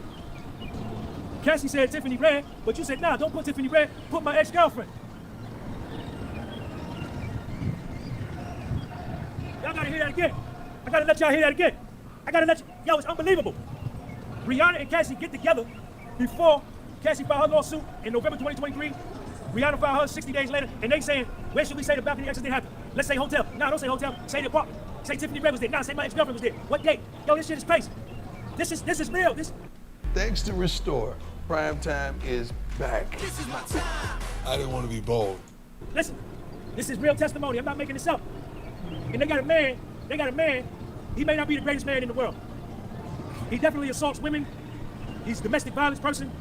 Cassie said Tiffany Red, but you said, nah, don't put Tiffany Red, put my ex-girlfriend. Y'all gotta hear that again. I gotta let y'all hear that again. I gotta let you, yo, it's unbelievable. Rihanna and Cassie get together before Cassie filed her lawsuit in November 2023. Rihanna filed hers 60 days later, and they saying, where should we say the balcony accident happened? Let's say hotel. Nah, don't say hotel. Say the apartment. Say Tiffany Red was there. Nah, say my ex-girlfriend was there. What date? Yo, this shit is crazy. This is real. Thanks to Restore, Primetime is back. This is my time. I didn't want to be bold. Listen, this is real testimony. I'm not making this up. And they got a man. He may not be the greatest man in the world. He definitely assaults women. He's a domestic violence person.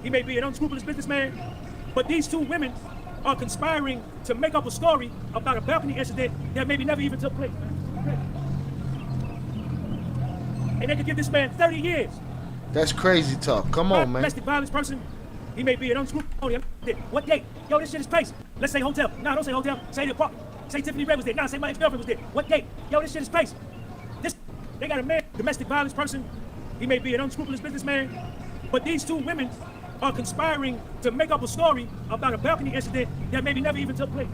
He may be an unscrupulous businessman. But these two women are conspiring to make up a story about a balcony incident that maybe never even took place. And they could give this man 30 years. That's crazy talk. Come on, man. Domestic violence person. He may be an unscrupulous. What date? Yo, this shit is crazy. Let's say hotel. Nah, don't say hotel. Say the apartment. Say Tiffany Red was there. Nah, say my ex-girlfriend was there. What date? Yo, this shit is crazy. They got a man, domestic violence person. He may be an unscrupulous businessman. But these two women are conspiring to make up a story about a balcony incident that maybe never even took place.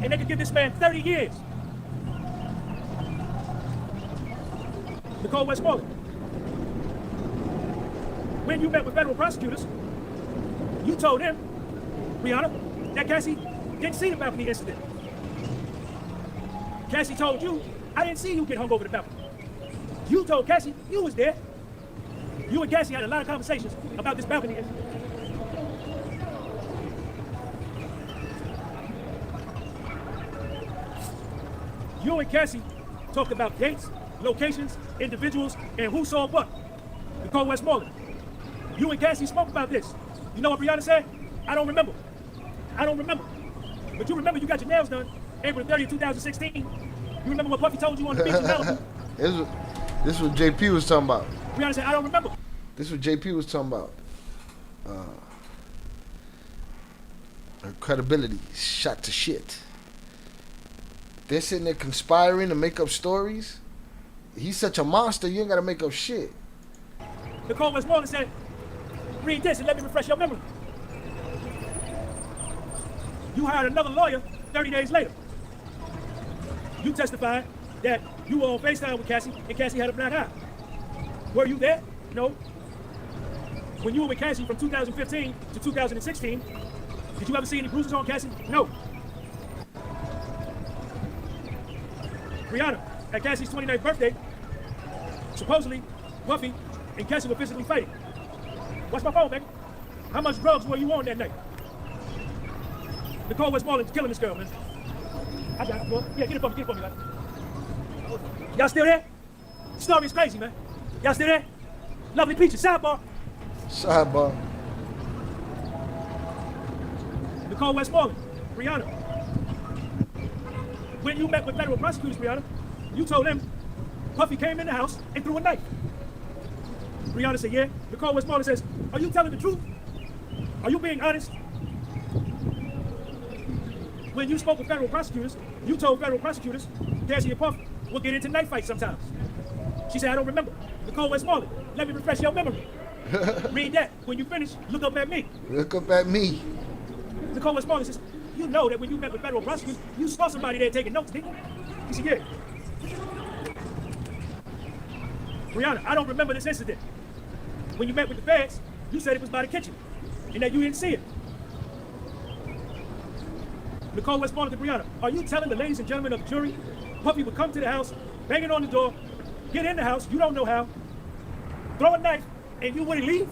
And they could give this man 30 years. Nicole Westmoreland, when you met with federal prosecutors, you told them, Rihanna, that Cassie didn't see the balcony incident. Cassie told you, I didn't see you get hung over the balcony. You told Cassie you was there. You and Cassie had a lot of conversations about this balcony incident. You and Cassie talked about dates, locations, individuals, and who saw what. Nicole Westmoreland, you and Cassie spoke about this. You know what Brianna said? I don't remember. But you remember you got your nails done April 30th, 2016. You remember what Puffy told you on the beach in Malibu? This is what JP was talking about. Brianna said, I don't remember. This is what JP was talking about. Her credibility shot to shit. They're sitting there conspiring to make up stories. He's such a monster, you ain't gotta make up shit. Nicole Westmoreland said, read this and let me refresh your memory. You hired another lawyer 30 days later. You testified that you were on FaceTime with Cassie and Cassie had a black eye. Were you there? No. When you were with Cassie from 2015 to 2016, did you ever see any bruises on Cassie? No. Rihanna, at Cassie's 29th birthday, supposedly, Puffy and Cassie were physically fighting. Watch my phone, baby. How much drugs were you on that night? Nicole Westmoreland's killing this girl, man. I got it, boy. Yeah, get it for me, man. Y'all still there? Story is crazy, man. Y'all still there? Lovely peaches. Sidebar. Nicole Westmoreland, Rihanna. When you met with federal prosecutors, Rihanna, you told them Puffy came in the house and threw a knife. Rihanna said, yeah. Nicole Westmoreland says, are you telling the truth? Are you being honest? When you spoke with federal prosecutors, you told federal prosecutors Cassie and Puff will get into knife fights sometimes. She said, I don't remember. Nicole Westmoreland, let me refresh your memory. Read that. When you finish, look up at me. Look up at me. Nicole responded and says, you know that when you met with federal prosecutors, you saw somebody there taking notes, didn't you? He said, yeah. Brianna, I don't remember this incident. When you met with the feds, you said it was by the kitchen and that you didn't see it. Nicole responded to Brianna, are you telling the ladies and gentlemen of the jury, Puffy would come to the house, banging on the door, get in the house, you don't know how, throw a knife, and you wouldn't leave?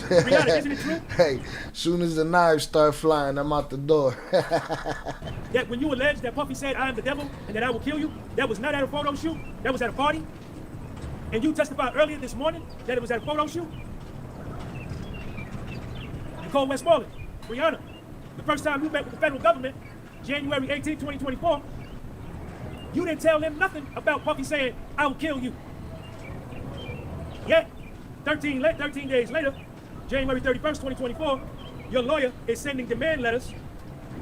Brianna, isn't it true? Hey, soon as the knives start flying, I'm out the door. That when you allege that Puffy said, I am the devil and that I will kill you, that was not at a photo shoot, that was at a party? And you testified earlier this morning that it was at a photo shoot? Nicole Westmoreland, Brianna, the first time you met with the federal government, January 18, 2024, you didn't tell them nothing about Puffy saying, I will kill you. Yet, 13 days later, January 31st, 2024, your lawyer is sending demand letters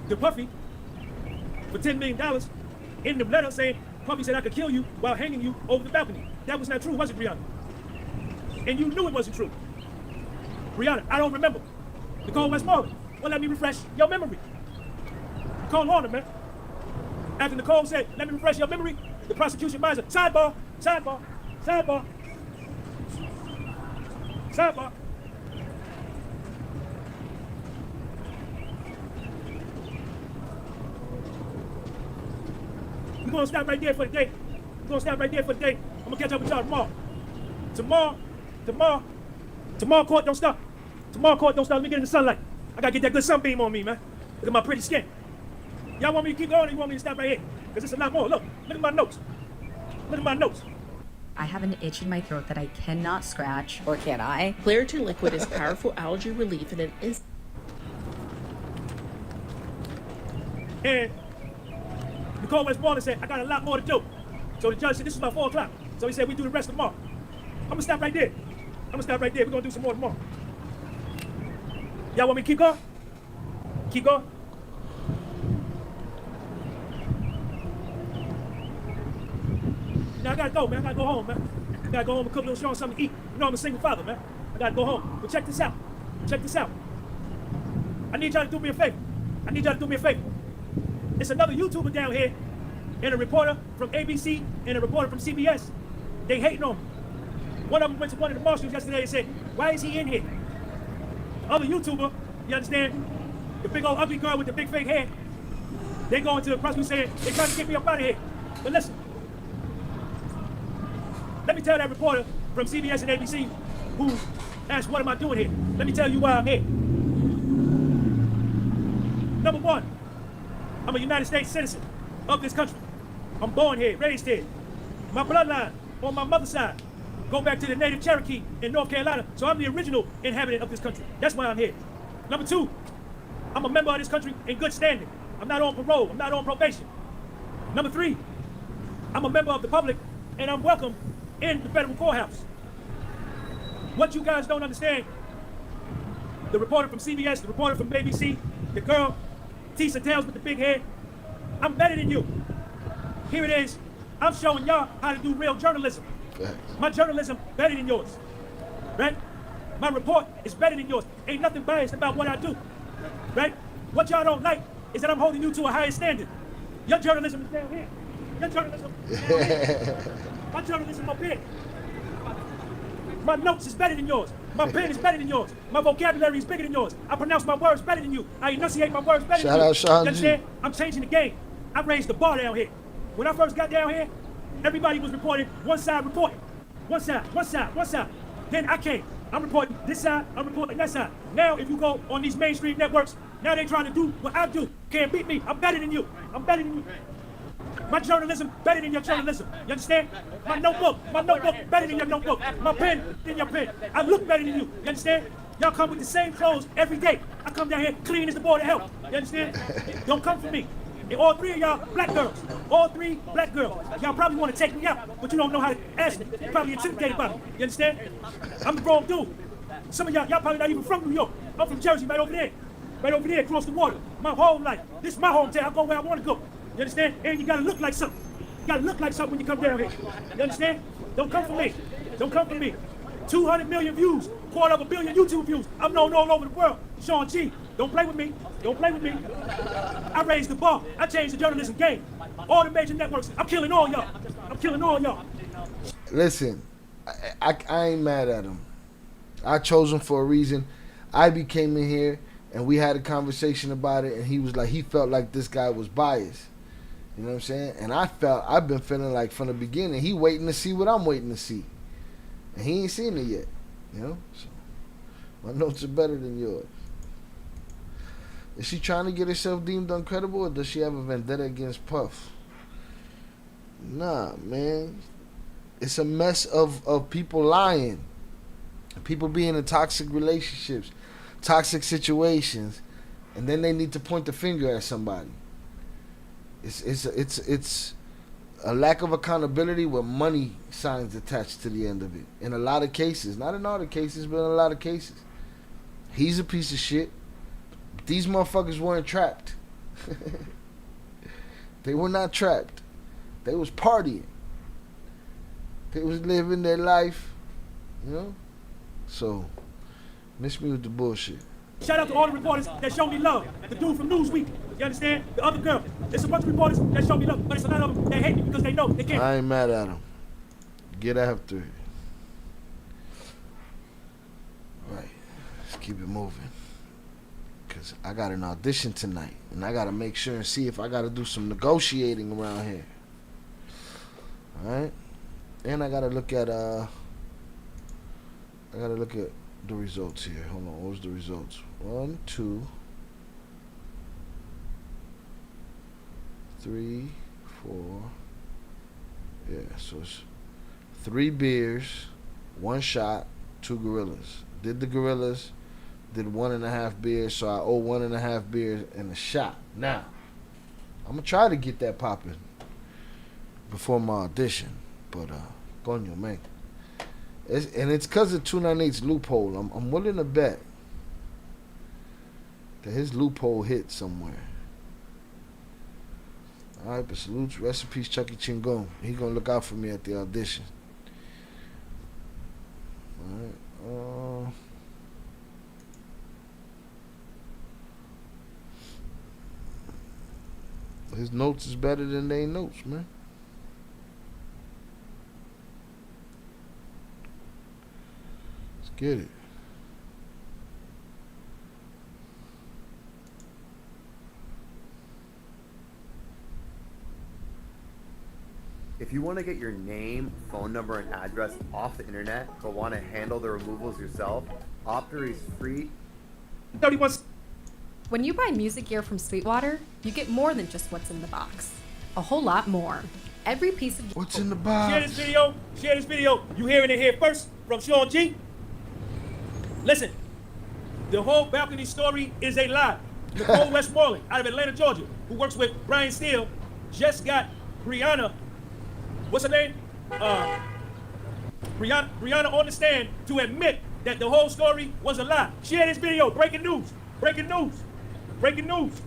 to Puffy for $10 million in the letter saying, Puffy said I could kill you while hanging you over the balcony. That was not true, was it, Brianna? And you knew it wasn't true. Brianna, I don't remember. Nicole Westmoreland, well, let me refresh your memory. Nicole Horner, man. After Nicole said, let me refresh your memory, the prosecution advisor, sidebar, sidebar, sidebar, sidebar. We're gonna stop right there for the day. We're gonna stop right there for the day. I'm gonna catch up with y'all tomorrow. Tomorrow court don't stop. Tomorrow court don't stop. Let me get in the sunlight. I gotta get that good sunbeam on me, man. Look at my pretty skin. Y'all want me to keep going or you want me to stop right here? Because it's a lot more. Look at my notes. Look at my notes. I have an itch in my throat that I cannot scratch, or can I? Claritin liquid is powerful allergy relief and it is. And Nicole Westmoreland said, I got a lot more to do. So the judge said, this is about 4 o'clock. So he said, we do the rest tomorrow. I'm gonna stop right there. We're gonna do some more tomorrow. Y'all want me to keep going? Keep going? Now I gotta go, man. I gotta go home, man. I gotta go home and cook little Sean something to eat. You know I'm a single father, man. I gotta go home. But check this out. Check this out. I need y'all to do me a favor. It's another YouTuber down here and a reporter from ABC and a reporter from CBS. They hating on me. One of them went to one of the marshals yesterday and said, why is he in here? The other YouTuber, you understand, the big old ugly girl with the big fake hair, they going to the prosecutor saying, they're trying to get me up out of here. But listen, let me tell that reporter from CBS and ABC who asked, what am I doing here? Let me tell you why I'm here. Number one, I'm a United States citizen of this country. I'm born here, raised here. My bloodline on my mother's side go back to the native Cherokee in North Carolina, so I'm the original inhabitant of this country. That's why I'm here. Number two, I'm a member of this country in good standing. I'm not on parole, I'm not on probation. Number three, I'm a member of the public and I'm welcome in the federal courthouse. What you guys don't understand, the reporter from CBS, the reporter from ABC, the girl, Tisa Tales with the big head, I'm better than you. Here it is, I'm showing y'all how to do real journalism. My journalism better than yours, right? My report is better than yours. Ain't nothing biased about what I do, right? What y'all don't like is that I'm holding you to a higher standard. Your journalism is down here. Your journalism is down here. My journalism up here. My notes is better than yours. My pen is better than yours. My vocabulary is bigger than yours. I pronounce my words better than you. I enunciate my words better than you. Shout out, You understand? I'm changing the game. I raised the bar down here. When I first got down here, everybody was reporting one side reporting. One side. Then I came. I'm reporting this side, I'm reporting that side. Now if you go on these mainstream networks, now they trying to do what I do. Can't beat me. I'm better than you. My journalism better than your journalism. You understand? My notebook better than your notebook. My pen than your pen. I look better than you. You understand? Y'all come with the same clothes every day. I come down here clean as the Board of Health. You understand? Don't come for me. And all three of y'all black girls. All three black girls. Y'all probably want to take me out, but you don't know how to ask me. You're probably intimidated by me. You understand? I'm the wrong dude. Some of y'all probably not even from New York. I'm from Jersey, right over there. Right over there, across the water. My whole life. This is my hometown. I go where I want to go. You understand? And you gotta look like something. You gotta look like something when you come down here. You understand? Don't come for me. 200 million views 250 million YouTube views. I'm known all over the world. Sean G, don't play with me. Don't play with me. I raised the bar. I changed the journalism game. All the major networks, I'm killing all y'all. I'm killing all y'all. Listen, I ain't mad at him. I chose him for a reason. Ivy came in here and we had a conversation about it, and he was like, he felt like this guy was biased. You know what I'm saying? And I've been feeling like from the beginning, he waiting to see what I'm waiting to see. And he ain't seen it yet. You know? So my notes are better than yours. Is she trying to get herself deemed uncredible, or does she have a vendetta against Puff? Nah, man. It's a mess of people lying. People being in toxic relationships, toxic situations, and then they need to point the finger at somebody. It's a lack of accountability with money signs attached to the end of it. In a lot of cases, not in all the cases, but in a lot of cases. He's a piece of shit. These motherfuckers weren't trapped. They were not trapped. They was partying. They was living their life, you know? So, miss me with the bullshit. Shout out to all the reporters that show me love. The dude from Newsweek, you understand? The other girl. There's a bunch of reporters that show me love, but it's a lot of them that hate me because they know they can't. I ain't mad at them. Get after it. Right. Let's keep it moving. Because I got an audition tonight, and I got to make sure and see if I got to do some negotiating around here. All right? And I got to look at the results here. Hold on, what was the results? 1, 2, 3, 4. Yeah, so it's 3 beers, 1 shot, 2 gorillas. Did the gorillas, did 1.5 beers, so I owe 1.5 beers and a shot. Now, I'm gonna try to get that popping before my audition, but coño, man. It's because of 298's loophole. I'm willing to bet that his loophole hit somewhere. All right, but salutes, recipes, Chucky Chingon. He gonna look out for me at the audition. All right. His notes is better than they notes, man. Get it. If you want to get your name, phone number, and address off the internet, but want to handle the removals yourself, Opter is free. 31. When you buy music gear from Sweetwater, you get more than just what's in the box. A whole lot more. Every piece of what's in the box. Share this video. Share this video. You hearing it here first from Sean G. Listen, the whole balcony story is a lie. Nicole Westmoreland out of Atlanta, Georgia, who works with Brian Steele, just got Brianna, what's her name? Brianna on the stand to admit that the whole story was a lie. Share this video. Breaking news. Breaking news. Breaking news.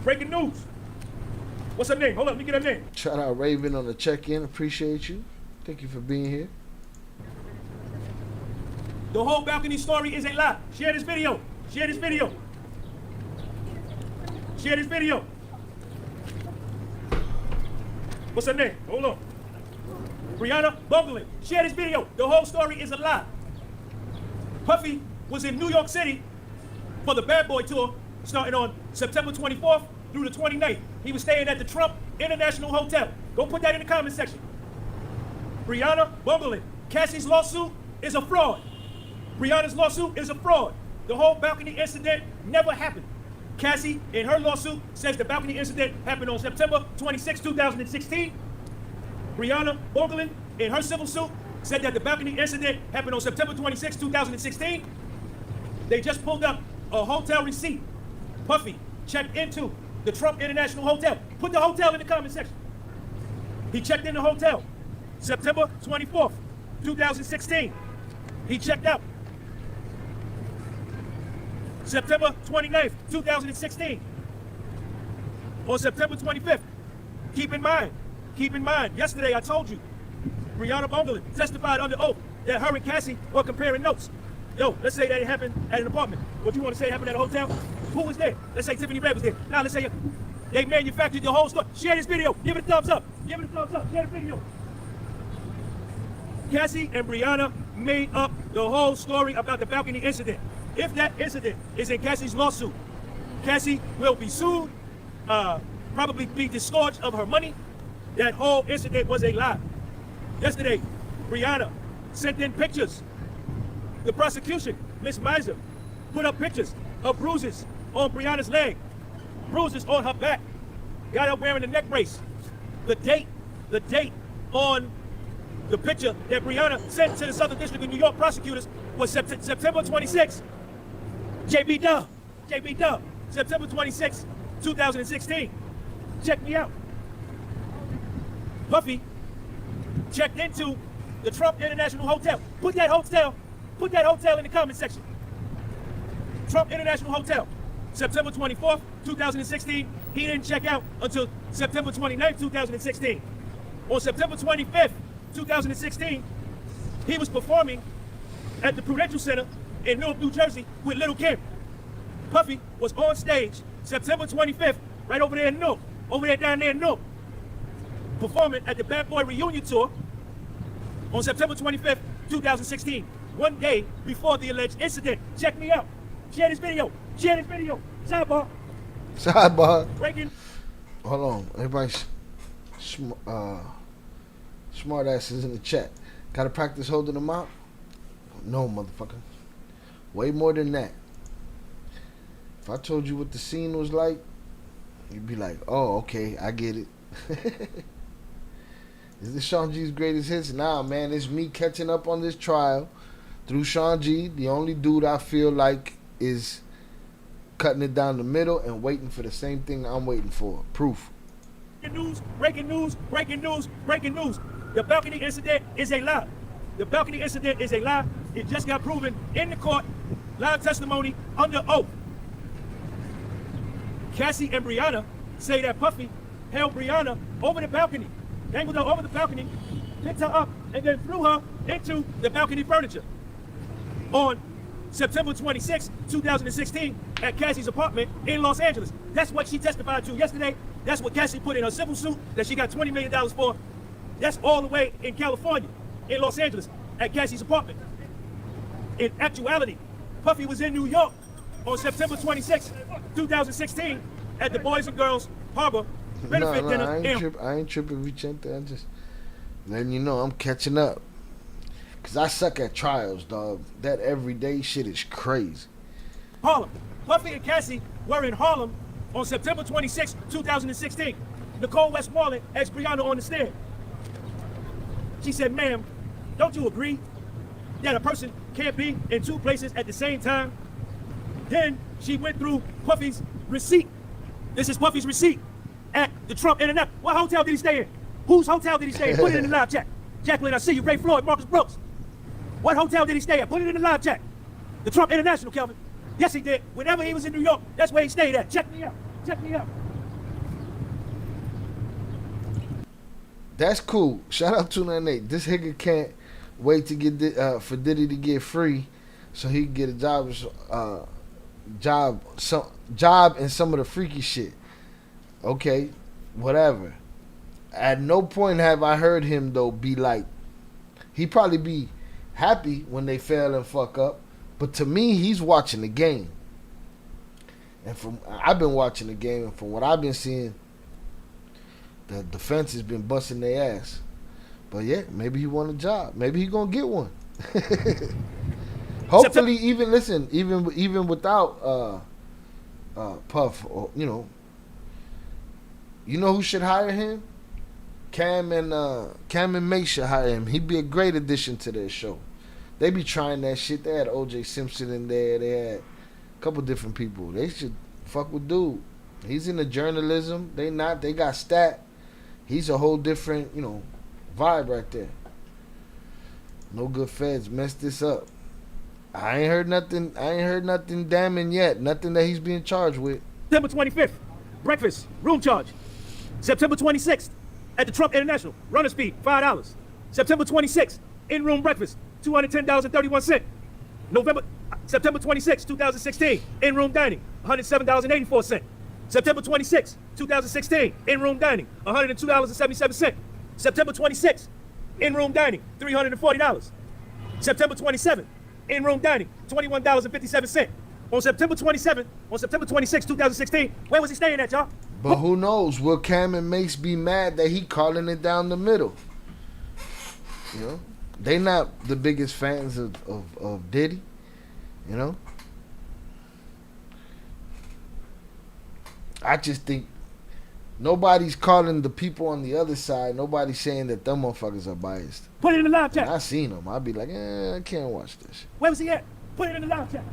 Breaking news. What's her name? Hold up, let me get her name. Shout out Raven on the check-in. Appreciate you. Thank you for being here. The whole balcony story is a lie. Share this video. Share this video. Share this video. What's her name? Hold on. Brianna Bunglin. Share this video. The whole story is a lie. Puffy was in New York City for the Bad Boy Tour starting on September 24th through the 29th. He was staying at the Trump International Hotel. Go put that in the comment section. Brianna Bunglin. Cassie's lawsuit is a fraud. Brianna's lawsuit is a fraud. The whole balcony incident never happened. Cassie, in her lawsuit, says the balcony incident happened on September 26, 2016. Brianna Bunglin, in her civil suit, said that the balcony incident happened on September 26, 2016. They just pulled up a hotel receipt. Puffy checked into the Trump International Hotel. Put the hotel in the comment section. He checked in the hotel September 24th, 2016. He checked out September 29th, 2016. On September 25th, keep in mind, yesterday I told you, Brianna Bunglin testified under oath that her and Cassie were comparing notes. Yo, let's say that it happened at an apartment. What you want to say happened at a hotel? Who was there? Let's say Tiffany Red was there. Now let's say they manufactured your whole story. Share this video. Give it a thumbs up. Give it a thumbs up. Share the video. Cassie and Brianna made up the whole story about the balcony incident. If that incident is in Cassie's lawsuit, Cassie will be sued, probably be disgorged of her money. That whole incident was a lie. Yesterday, Brianna sent in pictures. The prosecution, Miss Miser, put up pictures of bruises on Brianna's leg, bruises on her back, got her wearing a neck brace. The date on the picture that Brianna sent to the Southern District of New York prosecutors was September 26, JB Dub, September 26, 2016. Check me out. Puffy checked into the Trump International Hotel. Put that hotel in the comment section. Trump International Hotel, September 24th, 2016. He didn't check out until September 29th, 2016. On September 25th, 2016, he was performing at the Prudential Center in Newark, New Jersey with Little Kim. Puffy was on stage September 25th, right over there in Newark, down there in Newark, performing at the Bad Boy Reunion Tour on September 25th, 2016, one day before the alleged incident. Check me out. Share this video. Sidebar. Breaking. Hold on. Everybody's smart asses in the chat. Gotta practice holding them out? No, motherfucker. Way more than that. If I told you what the scene was like, you'd be like, oh, okay, I get it. Is this Sean G's greatest hits? Nah, man, it's me catching up on this trial through Sean G, the only dude I feel like is cutting it down the middle and waiting for the same thing I'm waiting for. Proof. Breaking news. The balcony incident is a lie. It just got proven in the court. Live testimony under oath. Cassie and Brianna say that Puffy held Brianna over the balcony, dangled her over the balcony, picked her up, and then threw her into the balcony furniture. On September 26, 2016, at Cassie's apartment in Los Angeles. That's what she testified to yesterday. That's what Cassie put in her civil suit that she got $20 million for. That's all the way in California, in Los Angeles, at Cassie's apartment. In actuality, Puffy was in New York on September 26, 2016, at the Boys and Girls Harbor benefit dinner. I ain't tripping, Vicente. I'm just letting you know I'm catching up. Cause I suck at trials, dog. That everyday shit is crazy. Harlem. Puffy and Cassie were in Harlem on September 26, 2016. Nicole Westmoreland asked Brianna on the stand. She said, ma'am, don't you agree that a person can't be in two places at the same time? Then she went through Puffy's receipt. This is Puffy's receipt at the Trump International. What hotel did he stay in? Whose hotel did he stay in? Put it in the live chat. Jacqueline, I see you. Ray Floyd, Marcus Brooks. What hotel did he stay at? Put it in the live chat. The Trump International, Kelvin. Yes, he did. Whenever he was in New York, that's where he stayed at. Check me out. That's cool. Shout out to 298. This nigga can't wait to get for Diddy to get free, so he can get a job in some of the freaky shit. Okay, whatever. At no point have I heard him though be like, he probably be happy when they fail and fuck up, but to me he's watching the game. And I've been watching the game, and from what I've been seeing, the defense has been busting their ass. But yeah, maybe he want a job. Maybe he gonna get one. Hopefully, even without Puff, or you know who should hire him? Cam and May should hire him. He'd be a great addition to their show. They be trying that shit. They had O.J. Simpson in there. They had a couple different people. They should fuck with dude. He's into journalism. They not. They got stat. He's a whole different, vibe right there. No good feds messed this up. I ain't heard nothing damning yet. Nothing that he's being charged with. September 25th, breakfast, room charge. September 26th, at the Trump International, runner speed, $5. September 26th, in-room breakfast, $210.31. September 26, 2016, in-room dining, $107.84. September 26, 2016, in-room dining, $102.77. September 26, in-room dining, $340. September 27, in-room dining, $21.57. On September 26, 2016, where was he staying at, y'all? But who knows? Will Cam and Mace be mad that he calling it down the middle? You know? They not the biggest fans of Diddy. You know? I just think nobody's calling the people on the other side. Nobody's saying that them motherfuckers are biased. Put it in the live chat. I seen them. I'd be like, I can't watch this shit. Where was he at? Put it in the live chat.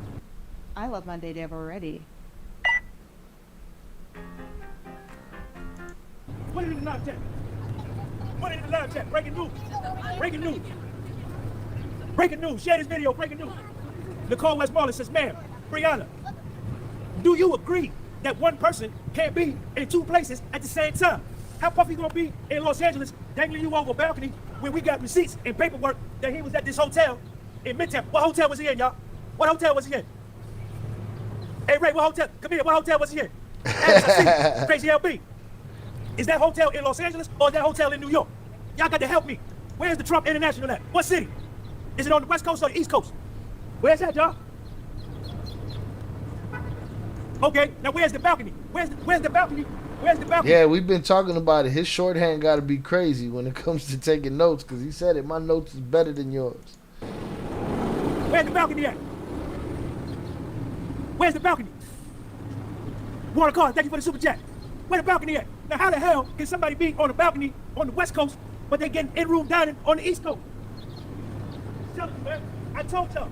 I love Monday Dev already. Put it in the live chat. Put it in the live chat. Breaking news. Breaking news. Breaking news. Share this video. Breaking news. Nicole Westmoreland says, ma'am, Brianna, do you agree that one person can't be in two places at the same time? How Puffy gonna be in Los Angeles dangling you over a balcony when we got receipts and paperwork that he was at this hotel in Midtown? What hotel was he in, y'all? What hotel was he in? Hey, Ray, what hotel? Come here, what hotel was he in? Crazy LB. Is that hotel in Los Angeles or is that hotel in New York? Y'all got to help me. Where's the Trump International at? What city? Is it on the West Coast or the East Coast? Where's that, y'all? Okay, now where's the balcony? Where's the balcony? Where's the balcony? Yeah, we've been talking about it. His shorthand got to be crazy when it comes to taking notes, because he said it. My notes is better than yours. Where's the balcony at? Where's the balcony? Warner Carr, thank you for the super chat. Where the balcony at? Now how the hell can somebody be on the balcony on the West Coast, but they getting in-room dining on the East Coast? Tell you, man. I told y'all,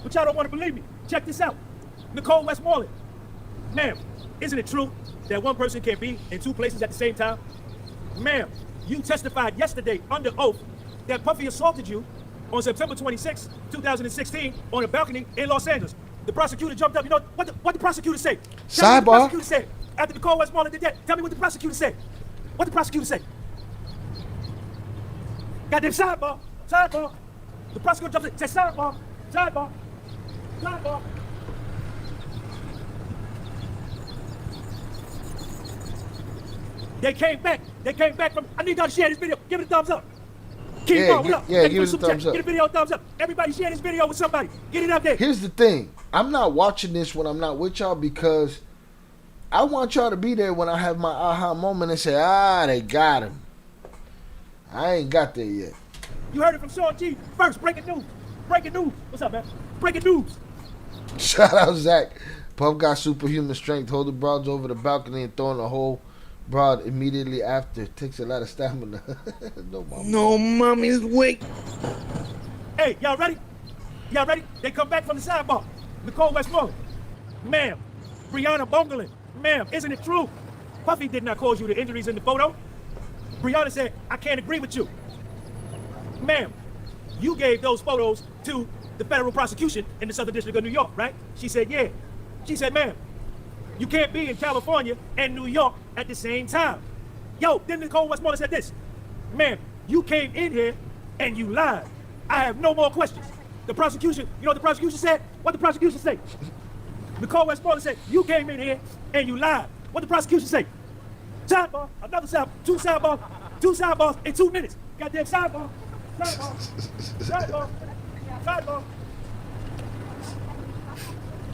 but y'all don't want to believe me. Check this out. Nicole Westmoreland. Ma'am, isn't it true that one person can't be in two places at the same time? Ma'am, you testified yesterday under oath that Puffy assaulted you on September 26, 2016 on a balcony in Los Angeles. The prosecutor jumped up. You know what the prosecutor said? Tell me what the prosecutor said after Nicole Westmoreland did that. Tell me what the prosecutor said. What the prosecutor said? Goddamn sidebar. The prosecutor jumps in. Said sidebar. They came back from. I need y'all to share this video. Give it a thumbs up. Keep going up. Yeah, give it a thumbs up. Get the video a thumbs up. Everybody share this video with somebody. Get it up there. Here's the thing. I'm not watching this when I'm not with y'all because I want y'all to be there when I have my aha moment and say, they got him. I ain't got there yet. You heard it from Sean G. First, breaking news. What's up, man? Breaking news. Shout out Zach. Puff got superhuman strength. Hold the broads over the balcony and throwing a whole broad immediately after. Takes a lot of stamina. No mommy's weak. Hey, y'all ready? They come back from the sidebar. Nicole Westmoreland. Ma'am, Brianna Bungling. Ma'am, isn't it true? Puffy did not cause you the injuries in the photo. Brianna said, I can't agree with you. Ma'am, you gave those photos to the federal prosecution in the Southern District of New York, right? She said, yeah. She said, ma'am, you can't be in California and New York at the same time. Yo, then Nicole Westmoreland said this. Ma'am, you came in here and you lied. I have no more questions. The prosecution, you know what the prosecution said? What the prosecution say? Nicole Westmoreland said, you came in here and you lied. What the prosecution say? Sidebar, another sidebar, two sidebars in 2 minutes. Goddamn sidebar.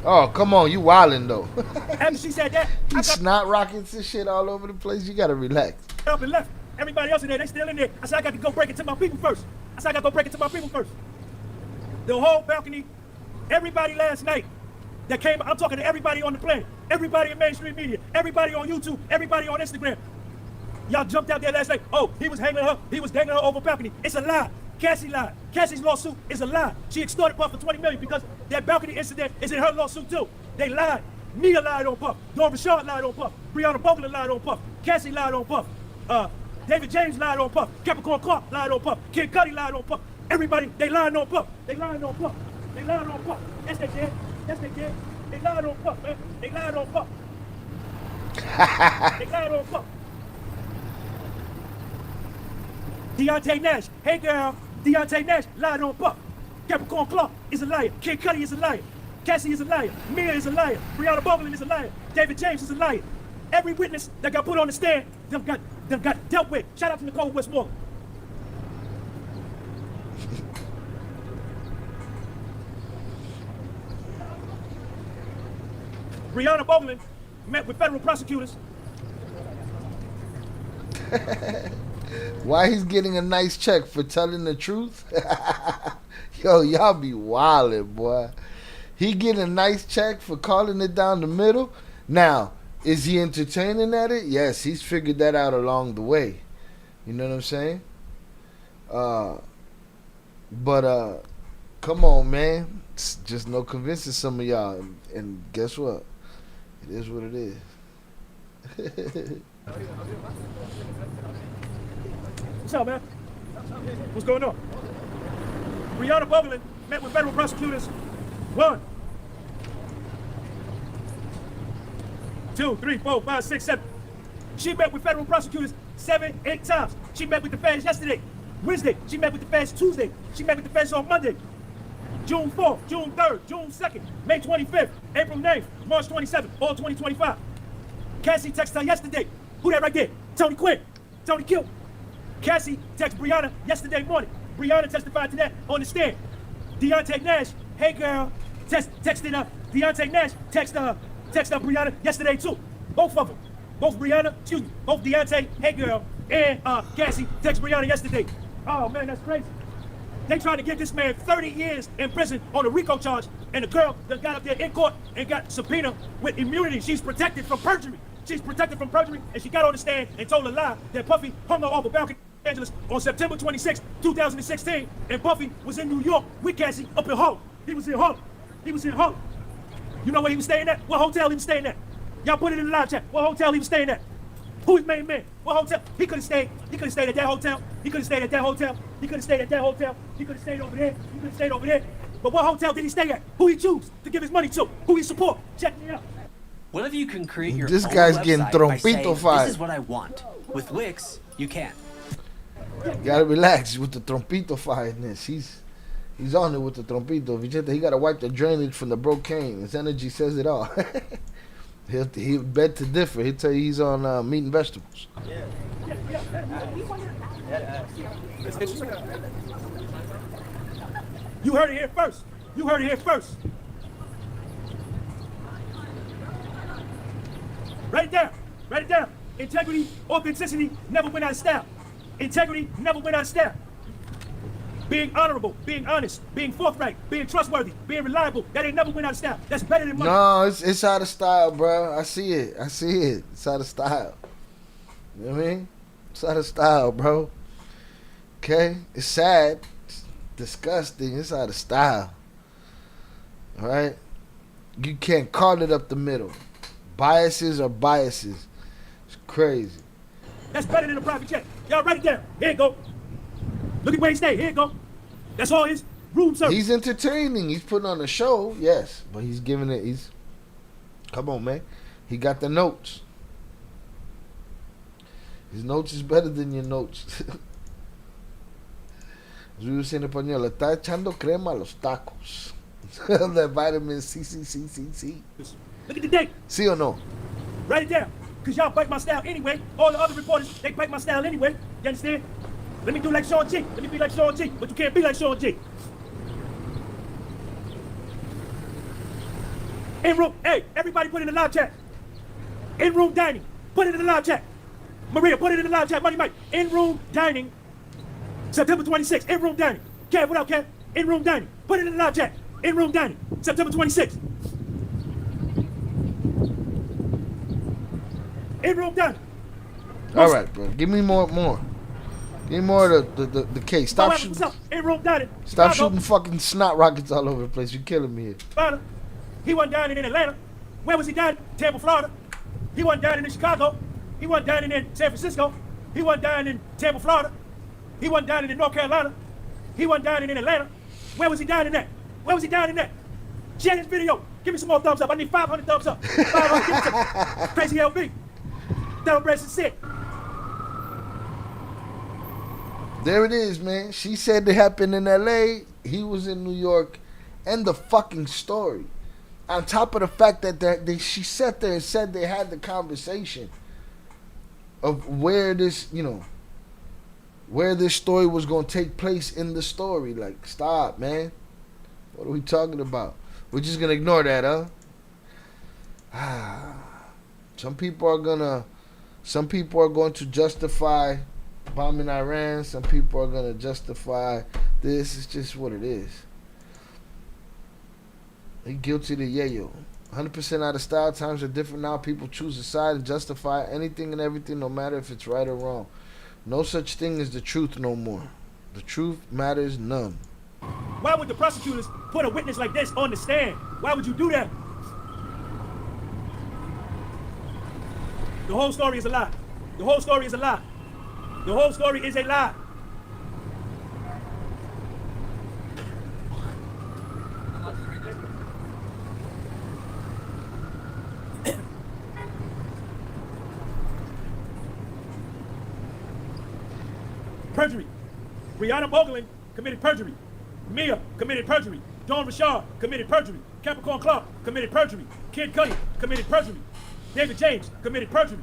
Oh, come on, you wildin' though. After she said that, you snot rockets and shit all over the place. You gotta relax. Up and left. Everybody else in there, they still in there. I said I got to go break it to my people first. The whole balcony, everybody last night that came, I'm talking to everybody on the planet, everybody in mainstream media, everybody on YouTube, everybody on Instagram. Y'all jumped out there last night. Oh, he was dangling her over a balcony. It's a lie. Cassie lied. Cassie's lawsuit is a lie. She extorted Puff for $20 million because that balcony incident is in her lawsuit too. They lied. Nia lied on Puff. Dawn Rashad lied on Puff. Breonna Bogle lied on Puff. Cassie lied on Puff. David James lied on Puff. Capricorn Clark lied on Puff. Kid Cudi lied on Puff. Everybody, they lied on Puff. Yes, they did. They lied on Puff, man. They lied on Puff. Deontay Nash. Hey, girl. Deontay Nash lied on Puff. Capricorn Clark is a liar. Kid Cudi is a liar. Cassie is a liar. Mia is a liar. Brianna Bowman is a liar. David James is a liar. Every witness that got put on the stand, them got dealt with. Shout out to Nicole Westmoreland. Brianna Bowman met with federal prosecutors. Why he's getting a nice check for telling the truth? Yo, y'all be wildin', boy. He getting a nice check for calling it down the middle. Now, is he entertaining at it? Yes, he's figured that out along the way. You know what I'm saying? But come on, man. It's just no convincing some of y'all. And guess what? It is what it is. What's up, man? What's going on? Brianna Bowman met with federal prosecutors. 1, 2, 3, 4, 5, 6, 7. She met with federal prosecutors 7, 8 times. She met with the feds yesterday, Wednesday. She met with the feds Tuesday. She met with the feds on Monday. June 4th, June 3rd, June 2nd, May 25th, April 9th, March 27th, all 2025. Cassie texted her yesterday. Who that right there? Tony Quinn. Tony Kill. Cassie texted Brianna yesterday morning. Brianna testified to that on the stand. Deontay Nash, hey girl, texted her. Deontay Nash texted Brianna yesterday too. Both of them. Both Deontay, hey girl, and Cassie texted Brianna yesterday. Oh man, that's crazy. They trying to give this man 30 years in prison on a RICO charge, and the girl that got up there in court and got subpoena with immunity. She's protected from perjury. She's protected from perjury, and she got on the stand and told a lie that Puffy hung her off a balcony in Los Angeles on September 26, 2016, and Puffy was in New York with Cassie up in Harlem. He was in Harlem. You know where he was staying at? What hotel he was staying at? Y'all put it in the live chat. What hotel he was staying at? Who his main man? What hotel? He could have stayed at that hotel. He could have stayed at that hotel. He could have stayed at that hotel. He could have stayed over there. He could have stayed over there. But what hotel did he stay at? Who he choose to give his money to? Who he support? Check me out. What if you can create your This own guy's website getting by saying, trompito-fied. This is what I want. With Wix, you can't. You gotta relax with the trompito firedness. He's on it with the trompito. Vicente, he gotta wipe the drainage from the brocane. His energy says it all. He'll beg to differ. He'll tell you he's on meat and vegetables. You heard it here first. You heard it here first. Write it down. Write it down. Integrity, authenticity never went out of style. Integrity never went out of style. Being honorable, being honest, being forthright, being trustworthy, being reliable, that ain't never went out of style. That's better than money. No, it's out of style, bro. I see it. It's out of style. You know what I mean? It's out of style, bro. Okay? It's sad. It's disgusting. It's out of style. All right? You can't call it up the middle. Biases are biases. It's crazy. That's better than a private jet. Y'all write it down. Here you go. Look at where he stayed. Here you go. That's all his room service. He's entertaining. He's putting on a show, yes. But he's giving it, come on, man. He got the notes. His notes is better than your notes. As we were saying in español, le está echando crema a los tacos. The vitamin C. Look at the date. See or no? Write it down. Because y'all bite my style anyway. All the other reporters, they bite my style anyway. You understand? Let me do like Sean G. Let me be like Sean G. But you can't be like Sean G. In room, hey, everybody put it in the live chat. In room dining. Put it in the live chat. Maria, put it in the live chat. Money Mike. In room dining. September 26th. In room dining. Kev, what up, Kev? In room dining. Put it in the live chat. In room dining. September 26th. In room dining. All right, bro. Give me more. Give me more of the case. Stop shooting. What's up? In room dining. Stop shooting fucking snot rockets all over the place. You're killing me here. He wasn't dining in Atlanta. Where was he dining? Tampa, Florida. He wasn't dining in Chicago. He wasn't dining in San Francisco. He wasn't dining in Tampa, Florida. He wasn't dining in North Carolina. He wasn't dining in Atlanta. Where was he dining at? Where was he dining at? Share this video. Give me some more thumbs up. I need 500 thumbs up. 500. Give it to Crazy LB. Thoroughbreds is sick. There it is, man. She said it happened in LA. He was in New York. End the fucking story. On top of the fact that she sat there and said they had the conversation of where this, where this story was going to take place in the story. Like, stop, man. What are we talking about? We're just going to ignore that, huh? Some people are going to justify bombing Iran. Some people are going to justify this. It's just what it is. They guilty to yayo. 100% out of style. Times are different now. People choose a side and justify anything and everything, no matter if it's right or wrong. No such thing as the truth no more. The truth matters none. Why would the prosecutors put a witness like this on the stand? Why would you do that? The whole story is a lie. The whole story is a lie. The whole story is a lie. Perjury. Brianna Boglin committed perjury. Mia committed perjury. Dawn Richard committed perjury. Capricorn Clark committed perjury. Kid Cudi committed perjury. David James committed perjury.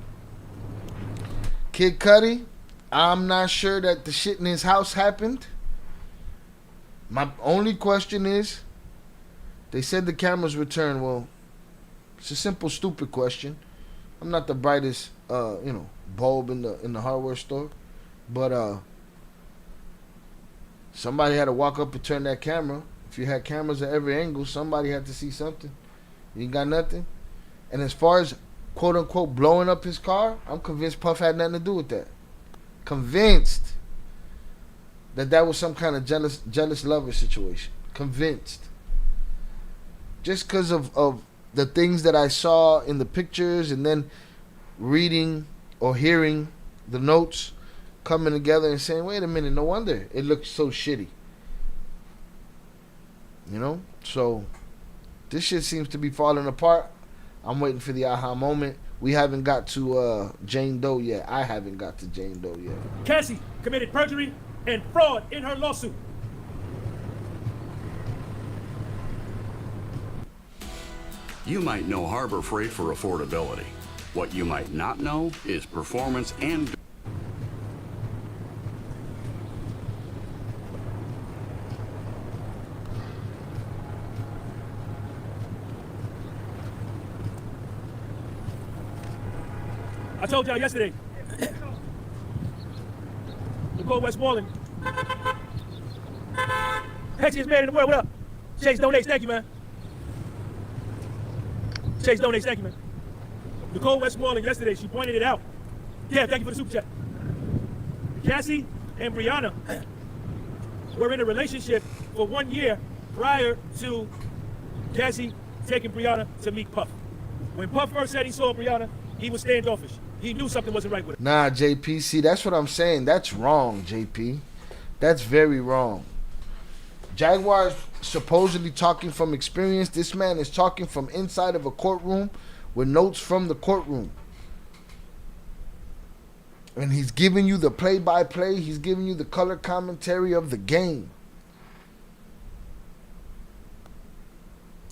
Kid Cudi, I'm not sure that the shit in his house happened. My only question is, they said the cameras returned. Well, it's a simple, stupid question. I'm not the brightest, bulb in the hardware store, but somebody had to walk up and turn that camera. If you had cameras at every angle, somebody had to see something. You ain't got nothing. And as far as quote unquote blowing up his car, I'm convinced Puff had nothing to do with that. Convinced that was some kind of jealous lover situation. Convinced. Just because of the things that I saw in the pictures and then reading or hearing the notes coming together and saying, wait a minute, no wonder it looks so shitty. So this shit seems to be falling apart. I'm waiting for the aha moment. We haven't got to Jane Doe yet. I haven't got to Jane Doe yet. Cassie committed perjury and fraud in her lawsuit. You might know Harbor Freight for affordability. What you might not know is performance and I told y'all yesterday. Nicole Westmoreland. Hexiest man in the world, what up? Chase donates, thank you, man. Chase donates, thank you, man. Nicole Westmoreland yesterday, she pointed it out. Yeah, thank you for the super chat. Cassie and Brianna were in a relationship for 1 year prior to Cassie taking Brianna to meet Puff. When Puff first said he saw Brianna, he was standoffish. He knew something wasn't right with her. Nah, JP, see, that's what I'm saying. That's wrong, JP. That's very wrong. Jaguar's supposedly talking from experience. This man is talking from inside of a courtroom with notes from the courtroom. And he's giving you the play-by-play. He's giving you the color commentary of the game.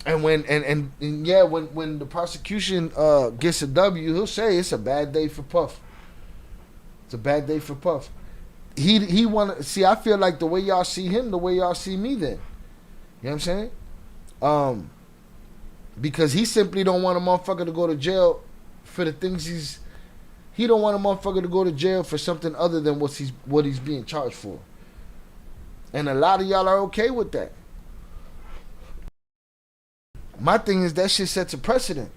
And when the prosecution gets a W, he'll say it's a bad day for Puff. It's a bad day for Puff. He wanna see. I feel like the way y'all see him, the way y'all see me. Then, you know what I'm saying? Because he simply don't want a motherfucker to go to jail for the things he's. He don't want a motherfucker to go to jail for something other than what he's being charged for. And a lot of y'all are okay with that. My thing is that shit sets a precedent.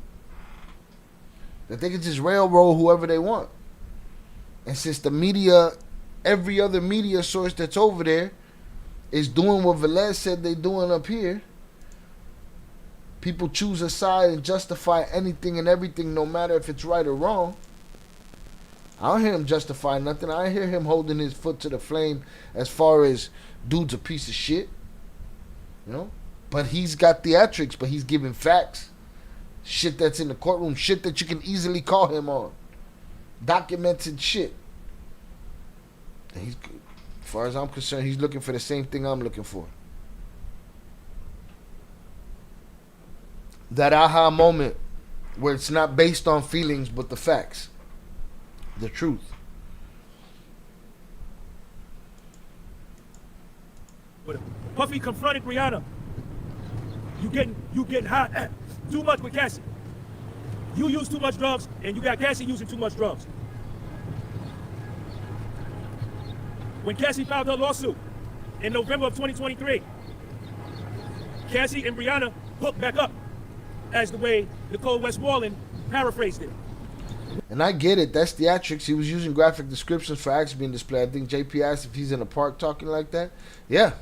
That they can just railroad whoever they want. And since the media, every other media source that's over there is doing what Velez said they doing up here, people choose a side and justify anything and everything no matter if it's right or wrong. I don't hear him justify nothing. I hear him holding his foot to the flame as far as dude's a piece of shit. You know? But he's got theatrics, but he's giving facts. Shit that's in the courtroom. Shit that you can easily call him on. Documented shit. And he's far as I'm concerned, he's looking for the same thing I'm looking for. That aha moment where it's not based on feelings but the facts, the truth. Puffy confronted Rihanna. You getting hot too much with Cassie. You use too much drugs, and you got Cassie using too much drugs. When Cassie filed her lawsuit in November of 2023, Cassie and Rihanna hooked back up, as the way Nicole Westmoreland paraphrased it. And I get it. That's theatrics. He was using graphic descriptions for acts being displayed. I think JP asked if he's in a park talking like that. Yeah.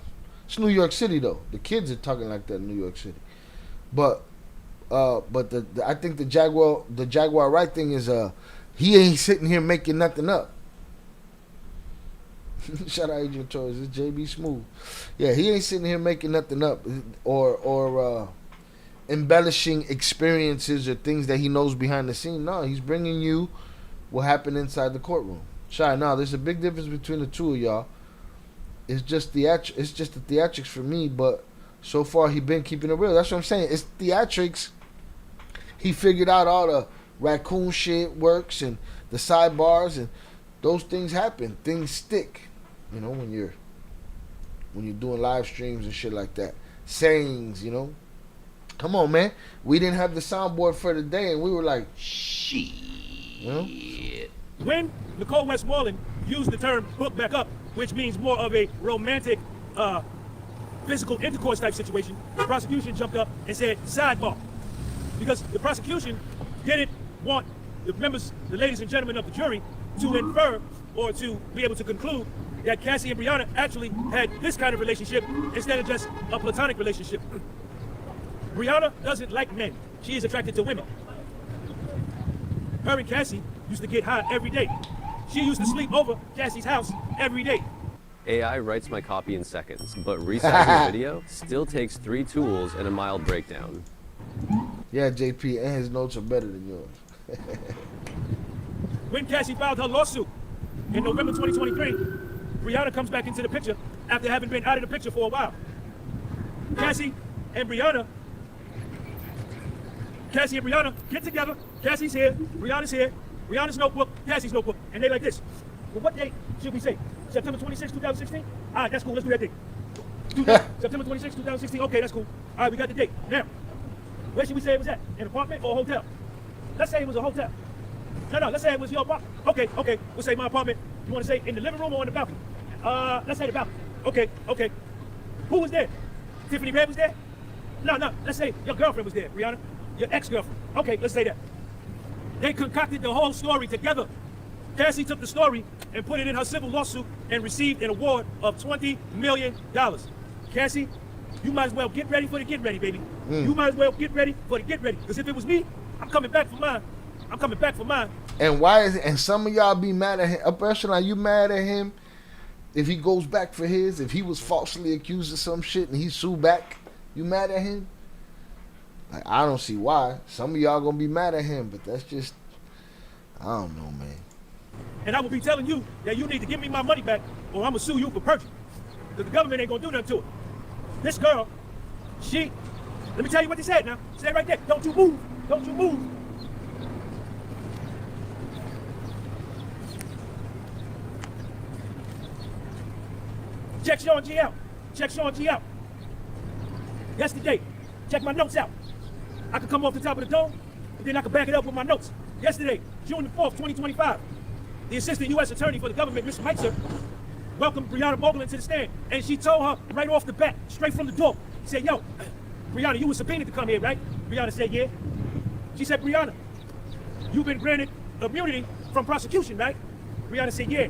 It's New York City, though. The kids are talking like that in New York City. But I think the Jaguar Wright thing is he ain't sitting here making nothing up. Shout out Adrian Torres. It's JB Smooth. Yeah, he ain't sitting here making nothing up or embellishing experiences or things that he knows behind the scene. No, he's bringing you what happened inside the courtroom. Shy, no, there's a big difference between the two of y'all. It's just the theatrics for me, but so far he been keeping it real. That's what I'm saying. It's theatrics. He figured out all the raccoon shit works and the sidebars, and those things happen. Things stick, you know, when you're doing live streams and shit like that. Sayings, you know. Come on, man. We didn't have the soundboard for the day, and we were like, shit. You know? When Nicole Westmoreland used the term hook back up, which means more of a romantic, physical intercourse type situation, the prosecution jumped up and said sidebar. Because the prosecution didn't want the ladies and gentlemen of the jury, to infer or to be able to conclude that Cassie and Brianna actually had this kind of relationship instead of just a platonic relationship. Brianna doesn't like men. She is attracted to women. Her and Cassie used to get high every day. She used to sleep over Cassie's house every day. AI writes my copy in seconds, but resizing video still takes 3 tools and a mild breakdown. Yeah, JP, and his notes are better than yours. When Cassie filed her lawsuit in November 2023, Brianna comes back into the picture after having been out of the picture for a while. Cassie and Brianna get together. Cassie's here, Brianna's here, Brianna's notebook, Cassie's notebook, and they like this. Well, what date should we say? September 26, 2016? All right, that's cool. Let's do that date. September 26, 2016. Okay, that's cool. All right, we got the date. Now, where should we say it was at? An apartment or a hotel? Let's say it was a hotel. No, let's say it was your apartment. Okay. We'll say my apartment. You want to say in the living room or on the balcony? Let's say the balcony. Okay. Who was there? Tiffany Red was there? No. Let's say your girlfriend was there, Brianna. Your ex-girlfriend. Okay, let's say that. They concocted the whole story together. Cassie took the story and put it in her civil lawsuit and received an award of $20 million. Cassie, you might as well get ready for the get ready, baby. You might as well get ready for the get ready. Because if it was me, I'm coming back for mine. And why is it, and some of y'all be mad at him. Up echelon, you mad at him if he goes back for his, if he was falsely accused of some shit and he sued back, you mad at him? Like, I don't see why. Some of y'all gonna be mad at him, but that's just, I don't know, man. And I will be telling you that you need to give me my money back or I'm gonna sue you for perjury. Because the government ain't gonna do nothing to it. This girl, let me tell you what they said now. Stay right there. Don't you move. Check Sean G out. Yesterday, check my notes out. I could come off the top of the dome, and then I could back it up with my notes. Yesterday, June the 4th, 2025, the Assistant U.S. Attorney for the government, Ms. Meitzer, welcomed Brianna Mogulin to the stand, and she told her right off the bat, straight from the door, she said, yo, Brianna, you were subpoenaed to come here, right? Brianna said, yeah. She said, Brianna, you've been granted immunity from prosecution, right? Brianna said, yeah.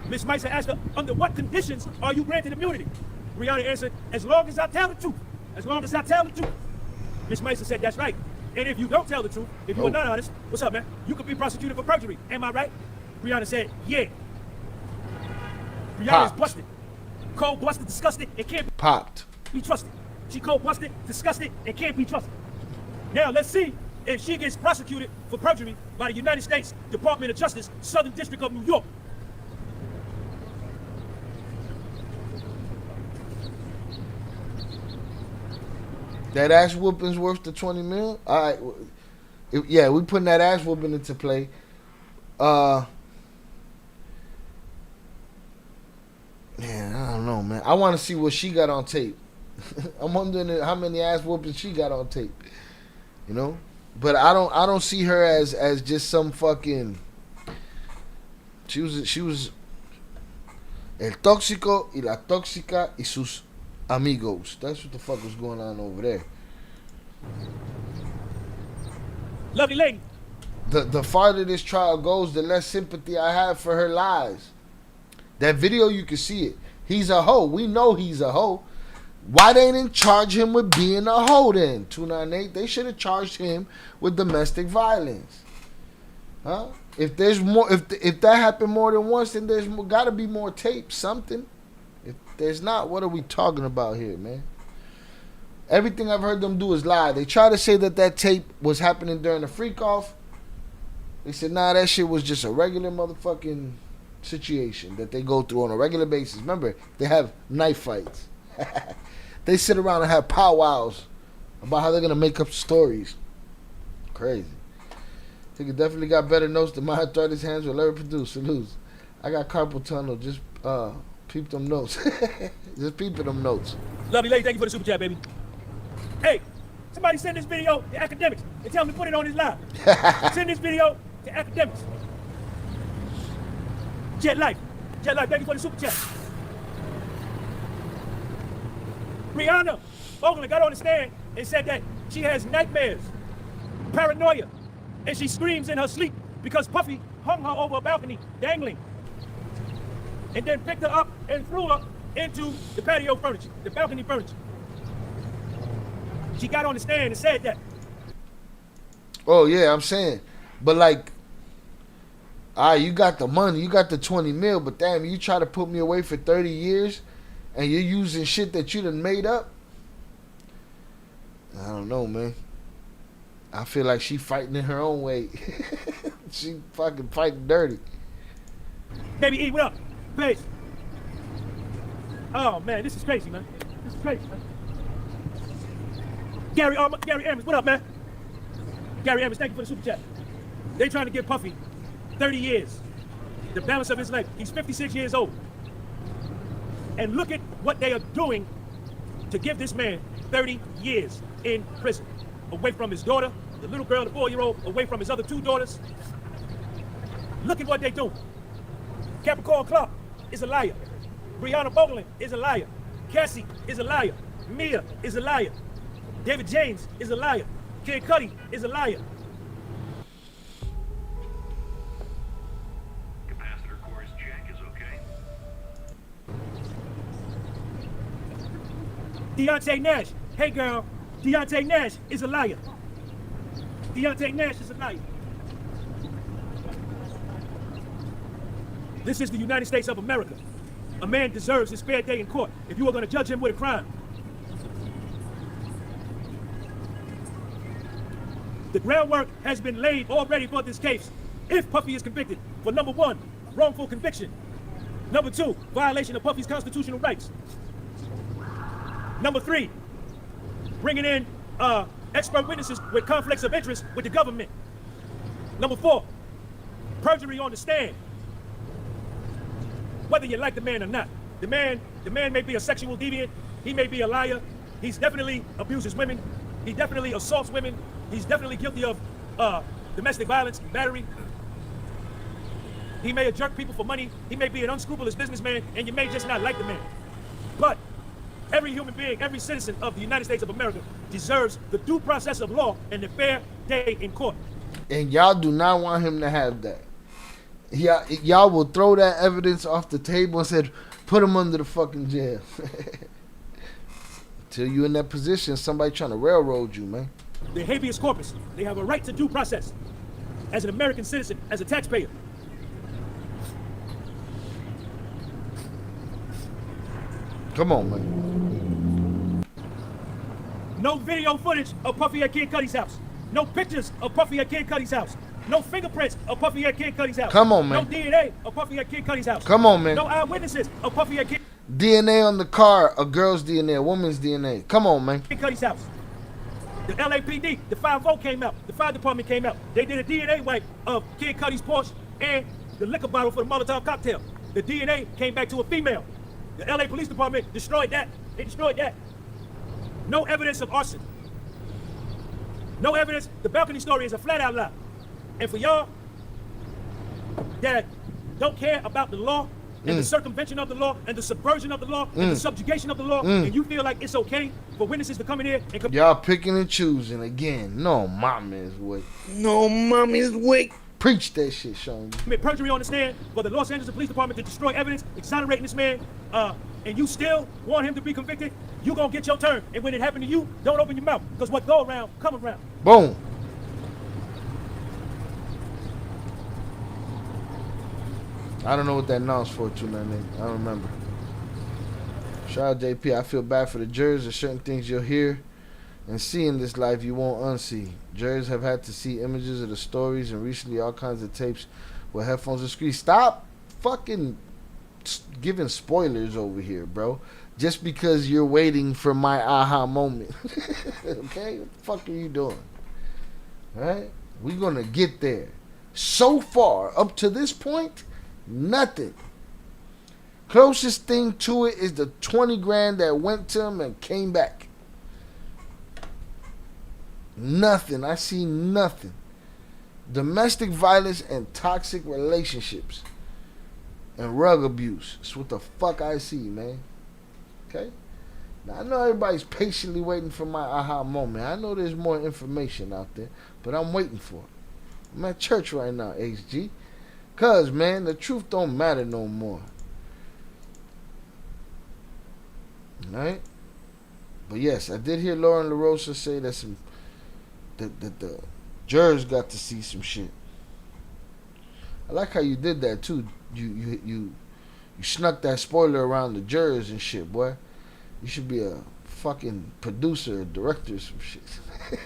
Ms. Meitzer asked her, under what conditions are you granted immunity? Brianna answered, as long as I tell the truth. Ms. Meitzer said, that's right. And if you don't tell the truth, if you are not honest, what's up, man? You could be prosecuted for perjury. Am I right? Brianna said, yeah. Brianna is busted. Cold, busted, disgusted, and can't be trusted. She cold, busted, disgusted, and can't be trusted. Now, let's see if she gets prosecuted for perjury by the United States Department of Justice, Southern District of New York. That ass whooping's worth the 20 mil? All right. Yeah, we putting that ass whooping into play. Man, I don't know, man. I want to see what she got on tape. I'm wondering how many ass whoopings she got on tape. You know? But I don't see her as just some fucking. She was el tóxico y la tóxica y sus amigos. That's what the fuck was going on over there. Lovely lady. The farther this trial goes, the less sympathy I have for her lies. That video, you can see it. He's a hoe. We know he's a hoe. Why they didn't charge him with being a hoe then? 298. They should have charged him with domestic violence. Huh? If there's more, if that happened more than once, then there's got to be more tape, something. If there's not, what are we talking about here, man? Everything I've heard them do is lie. They try to say that tape was happening during the freak off. They said, nah, that shit was just a regular motherfucking situation that they go through on a regular basis. Remember, they have knife fights. They sit around and have powwows about how they're going to make up stories. Crazy. I think it definitely got better notes than my arthritis hands will ever produce. Salutes. I got carpal tunnel. Just peep them notes. Just peeping them notes. Lovely lady, thank you for the super chat, baby. Hey, somebody send this video to academics and tell them to put it on his live. Send this video to academics. Jet Life, thank you for the super chat. Brianna Oakland got on the stand and said that she has nightmares, paranoia, and she screams in her sleep because Puffy hung her over a balcony, dangling, and then picked her up and threw her into the patio furniture, the balcony furniture. She got on the stand and said that. Oh, yeah, I'm saying. But, like, you got the money, you got the 20 mil, but damn, you try to put me away for 30 years and you're using shit that you done made up? I don't know, man. I feel like she fighting in her own way. She fucking fighting dirty. Baby E, what up? Please. Oh, man, this is crazy, man. This is crazy, man. Gary Amos, what up, man? Gary Amos, thank you for the super chat. They trying to give Puffy 30 years, the balance of his life. He's 56 years old. And look at what they are doing to give this man 30 years in prison. Away from his daughter, the little girl, the 4-year-old, away from his other 2 daughters. Look at what they do. Capricorn Clark is a liar. Brianna Boglin is a liar. Cassie is a liar. Mia is a liar. David James is a liar. Kid Cudi is a liar. Capacitor course check is okay. Deontay Nash. Hey, girl. Deontay Nash is a liar. Deontay Nash is a liar. This is the United States of America. A man deserves his fair day in court if you are going to judge him with a crime. The groundwork has been laid already for this case. If Puffy is convicted for number 1, wrongful conviction. Number 2, violation of Puffy's constitutional rights. Number 3, bringing in expert witnesses with conflicts of interest with the government. Number 4, perjury on the stand. Whether you like the man or not. The man may be a sexual deviant. He may be a liar. He's definitely abuses women. He definitely assaults women. He's definitely guilty of domestic violence, battery. He may have jerked people for money. He may be an unscrupulous businessman, and you may just not like the man. But every human being, every citizen of the United States of America deserves the due process of law and the fair day in court. And y'all do not want him to have that. Y'all will throw that evidence off the table and said, put him under the fucking jail. Till you in that position, somebody trying to railroad you, man. The habeas corpus, they have a right to due process. As an American citizen, as a taxpayer. Come on, man. No video footage of Puffy at Kid Cudi's house. No pictures of Puffy at Kid Cudi's house. No fingerprints of Puffy at Kid Cudi's house. Come on, man. No DNA of Puffy at Kid Cudi's house. Come on, man. No eyewitnesses of Puffy at Kid DNA on the car, a girl's DNA, a woman's DNA. Come on, man. Cudi's house. The LAPD, the 5-0 came out. The fire department came out. They did a DNA wipe of Kid Cudi's Porsche and the liquor bottle for the Molotov cocktail. The DNA came back to a female. The LA Police Department destroyed that. They destroyed that. No evidence of arson. No evidence. The balcony story is a flat out lie. And for y'all that don't care about the law and the circumvention of the law and the subversion of the law and the subjugation of the law, and you feel like it's okay for witnesses to come in here and y'all picking and choosing again. No mommy's way. No mommy's way. Preach that shit, Sean. Commit perjury on the stand for the Los Angeles Police Department to destroy evidence, exonerating this man, and you still want him to be convicted, you gonna get your turn. And when it happened to you, don't open your mouth, because what go around, come around. Boom. I don't know what that noun's for, too, man. I don't remember. Shout out JP. I feel bad for the jurors. There's certain things you'll hear and see in this life you won't unsee. Jurors have had to see images of the stories and recently all kinds of tapes with headphones and screens. Stop fucking giving spoilers over here, bro. Just because you're waiting for my aha moment. Okay? What the fuck are you doing? Alright? We're going to get there. So far, up to this point, nothing. Closest thing to it is the 20 grand that went to him and came back. Nothing. I see nothing. Domestic violence and toxic relationships and rug abuse. That's what the fuck I see, man. Okay? Now, I know everybody's patiently waiting for my aha moment. I know there's more information out there, but I'm waiting for it. I'm at church right now, HG. Cause, man, the truth don't matter no more. Alright? But yes, I did hear Lauren LaRosa say that the jurors got to see some shit. I like how you did that too. You snuck that spoiler around the jurors and shit, boy. You should be a fucking producer or director or some shit. That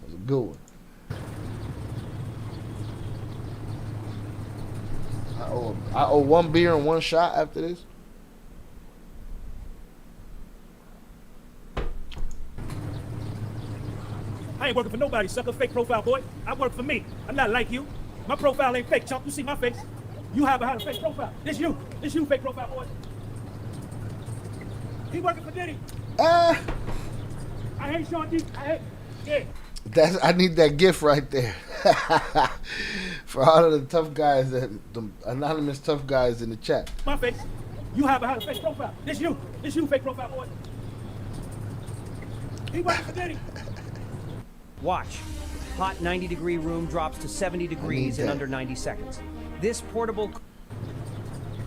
was a good one. I owe one beer and one shot after this. I ain't working for nobody, sucker. Fake profile, boy. I work for me. I'm not like you. My profile ain't fake, chump. You see my face. You have a fake profile. This you, fake profile, boy. He working for Diddy. I hate Sean D. Yeah. I need that gift right there. For all of the tough guys, the anonymous tough guys in the chat. My face. You have a fake profile. This you, fake profile, boy. He working for Diddy. Watch. Hot 90-degree room drops to 70 degrees in under 90 seconds. This portable...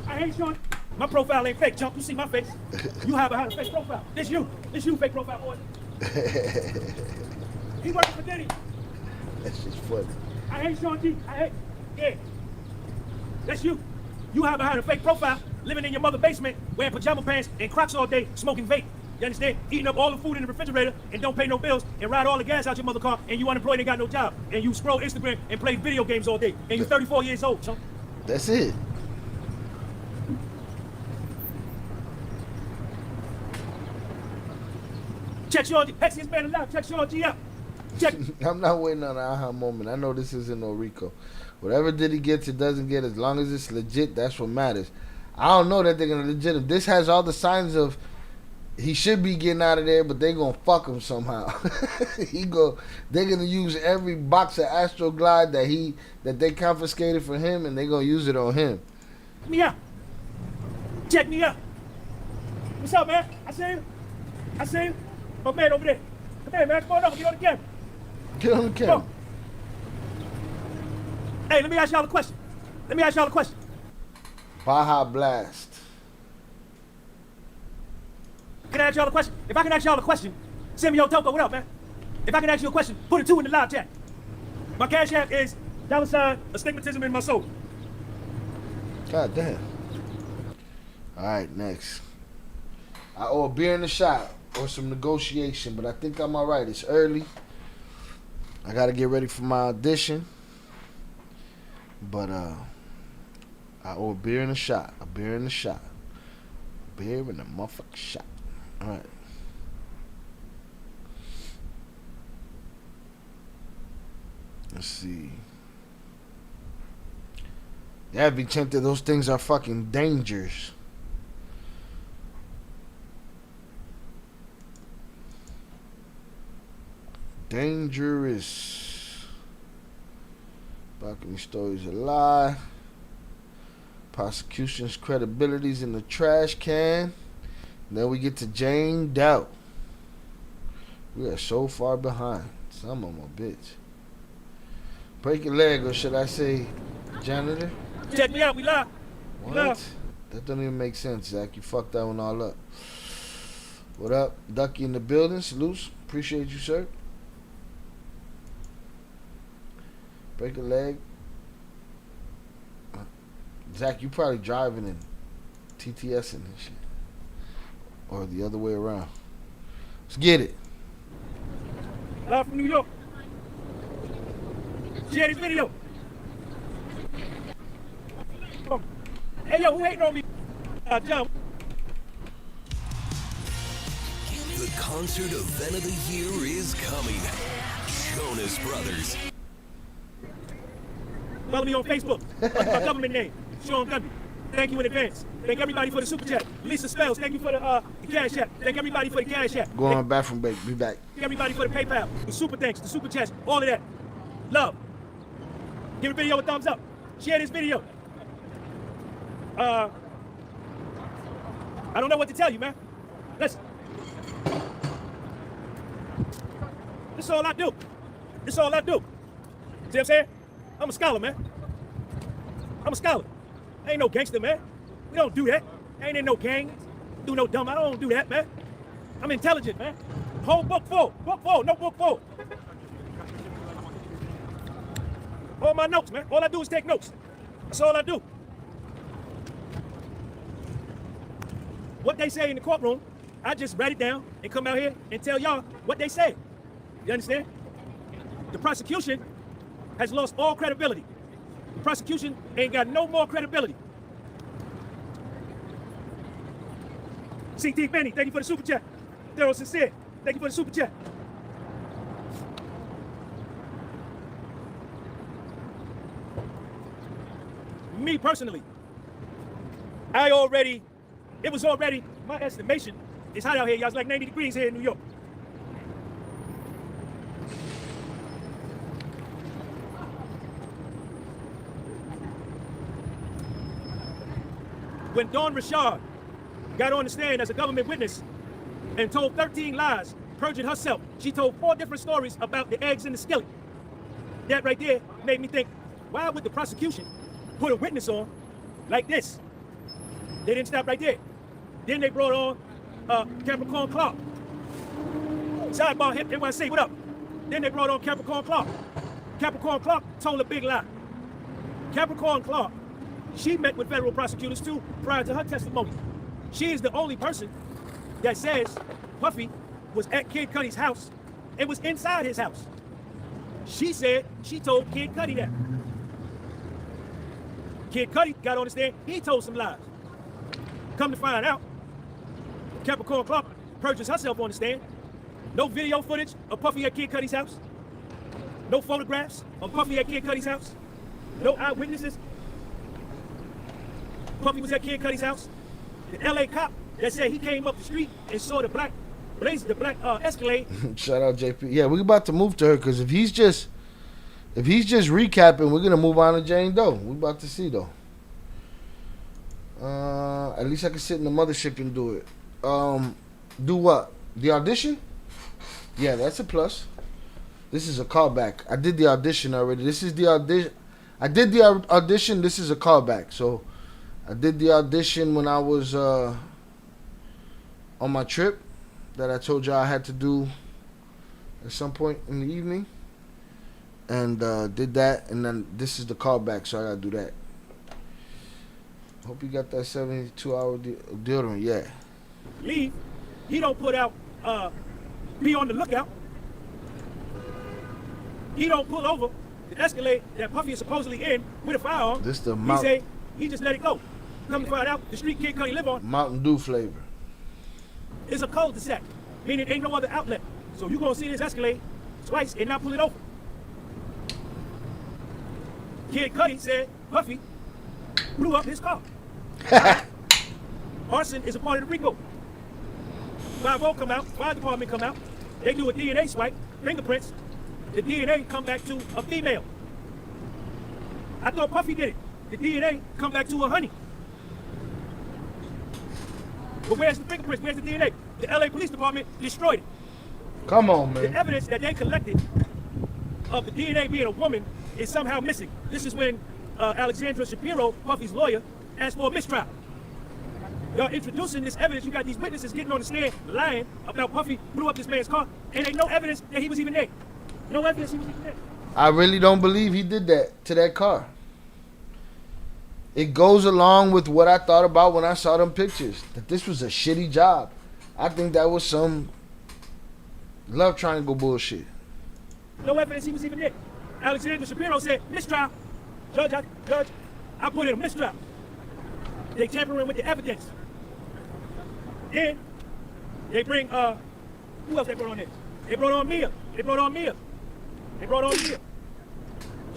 I hate Sean. My profile ain't fake, chump. You see my face. You have a fake profile. This you, fake profile, boy. He working for Diddy. That's just funny. I hate Sean D. Yeah. That's you. You have a fake profile, living in your mother's basement, wearing pajama pants and Crocs all day, smoking vape. You understand? Eating up all the food in the refrigerator and don't pay no bills and ride all the gas out your mother car and you unemployed and got no job. And you scroll Instagram and play video games all day. And you're 34 years old, chump. That's it. Check Sean G. Hexiest man alive. Check Sean G out. Check. I'm not waiting on an aha moment. I know this isn't no Rico. Whatever Diddy gets, it doesn't get. As long as it's legit, that's what matters. I don't know that they're gonna legit him. This has all the signs of he should be getting out of there, but they gonna fuck him somehow. They're gonna use every box of Astroglide that they confiscated for him, and they gonna use it on him. Check me out. Check me out. What's up, man? I see you. My man over there. Come here, man. Come on over. Get on the camera. Get on the camera. Hey, let me ask y'all a question. Baja Blast. Can I ask y'all a question? If I can ask y'all a question, send me your Toko. What up, man? If I can ask you a question, put a 2 in the live chat. My cash app is $astigmatism in my soul. God damn. All right, next. I owe a beer and a shot or some negotiation, but I think I'm all right. It's early. I got to get ready for my audition. But I owe a beer and a shot. A beer and a shot. A beer and a motherfucking shot. All right. Let's see. Yeah, Vicente, those things are fucking dangers. Dangerous. Balcony stories a lie. Prosecution's credibility's in the trash can. Then we get to Jane Doe. We are so far behind. Some of my bitch. Break your leg, or should I say, janitor? Check me out, we live. What? That doesn't even make sense, Zach. You fucked that one all up. What up? Ducky in the building. Salute. Appreciate you, sir. Break a leg. Zach, you probably driving and TTSing and shit. Or the other way around. Let's get it. Live from New York. Share this video. Oh. Hey, yo, who hating on me? John. The concert event of the year is coming. Jonas Brothers. Follow me on Facebook. What's my government name? Sean Gunby. Thank you in advance. Thank everybody for the super chat. Lisa Spells, thank you for the cash app. Thank everybody for the cash app. Go on bathroom break. Be back. Thank everybody for the PayPal, the super thanks, the super chats, all of that. Love. Give the video a thumbs up. Share this video. I don't know what to tell you, man. Listen. This is all I do. This is all I do. See what I'm saying? I'm a scholar, man. I'm a scholar. I ain't no gangster, man. We don't do that. I ain't in no gang. Do no dumb. I don't do that, man. I'm intelligent, man. Whole book full. Book full. No book full. All my notes, man. All I do is take notes. That's all I do. What they say in the courtroom, I just write it down and come out here and tell y'all what they say. You understand? The prosecution has lost all credibility. The prosecution ain't got no more credibility. CT Benny, thank you for the super chat. Daryl Sincere, thank you for the super chat. Me personally, it was already, my estimation, it's hot out here, y'all. It's like 90 degrees here in New York. When Dawn Richard got on the stand as a government witness and told 13 lies, perjured herself, she told 4 different stories about the eggs in the skillet. That right there made me think, why would the prosecution put a witness on like this? They didn't stop right there. Then they brought on Capricorn Clark. Sidebar hip, NYC, what up? Then they brought on Capricorn Clark. Capricorn Clark told a big lie. Capricorn Clark, she met with federal prosecutors too prior to her testimony. She is the only person that says Puffy was at Kid Cudi's house and was inside his house. She said she told Kid Cudi that. Kid Cudi got on the stand, he told some lies. Come to find out, Capricorn Clark perjures herself on the stand. No video footage of Puffy at Kid Cudi's house. No photographs of Puffy at Kid Cudi's house. No eyewitnesses. Puffy was at Kid Cudi's house. The LA cop that said he came up the street and saw the black Escalade. Shout out JP. Yeah, we're about to move to her because if he's just recapping, we're gonna move on to Jane Doe. We're about to see though. At least I can sit in the mothership and do it. Do what? The audition? Yeah, that's a plus. This is a callback. I did the audition already. This is the audition. I did the audition. This is a callback. So I did the audition when I was on my trip that I told y'all I had to do at some point in the evening. And did that. And then this is the callback. So I got to do that. Hope you got that 72-hour deodorant. Yeah. Leave. He don't put out, be on the lookout. He don't pull over the Escalade that Puffy is supposedly in with a firearm. This the he just let it go. Come to find out, the street Kid Cudi live on. Mountain Dew flavor. It's a cul-de-sac, meaning ain't no other outlet. So you gonna see this Escalade twice and not pull it over. Kid Cudi said Puffy blew up his car. Arson is a part of the RICO. 5-0 come out, fire department come out. They do a DNA swipe, fingerprints. The DNA come back to a female. I thought Puffy did it. The DNA come back to a honey. But where's the fingerprints? Where's the DNA? The LA Police Department destroyed it. Come on, The man. evidence that they collected of the DNA being a woman is somehow missing. This is when Alexandra Shapiro, Puffy's lawyer, asked for a mistrial. Y'all introducing this evidence. You got these witnesses getting on the stand lying about Puffy blew up this man's car, and ain't no evidence that he was even there. No evidence he was even there. I really don't believe he did that to that car. It goes along with what I thought about when I saw them pictures. That this was a shitty job. I think that was some love triangle bullshit. No evidence he was even there. Alexandra Shapiro said, mistrial. Judge, I put in a mistrial. They tampering with the evidence. Then they bring who else they brought on there? They brought on Mia.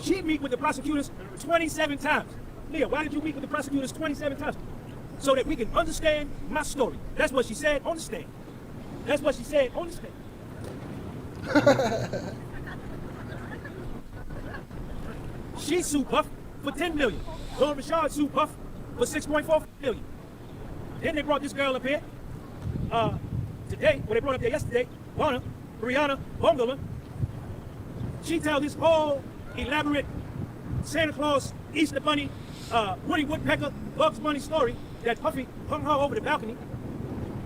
She meet with the prosecutors 27 times. Mia, why did you meet with the prosecutors 27 times? So that we can understand my story. That's what she said on the stand. She sued Puff for $10 million. Lauren Richard sued Puff for $6.4 million. Then they brought this girl up here today, they brought up there yesterday, Brianna Bungler. She tells this whole elaborate Santa Claus, Easter Bunny, Woody Woodpecker, Bugs Bunny story that Puffy hung her over the balcony,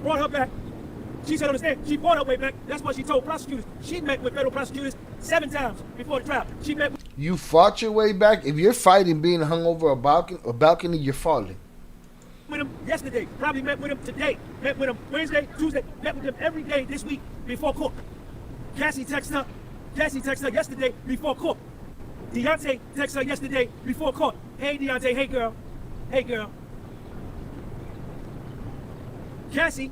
brought her back. She said on the stand, she brought her way back. That's what she told prosecutors. She met with federal prosecutors 7 times before the trial. She met with... You fought your way back. If you're fighting being hung over a balcony, you're falling. With him yesterday, probably met with him today, met with him Wednesday, Tuesday, met with him every day this week before court. Cassie texted her yesterday before court. Deontay texted her yesterday before court. Hey Deontay, hey girl. Cassie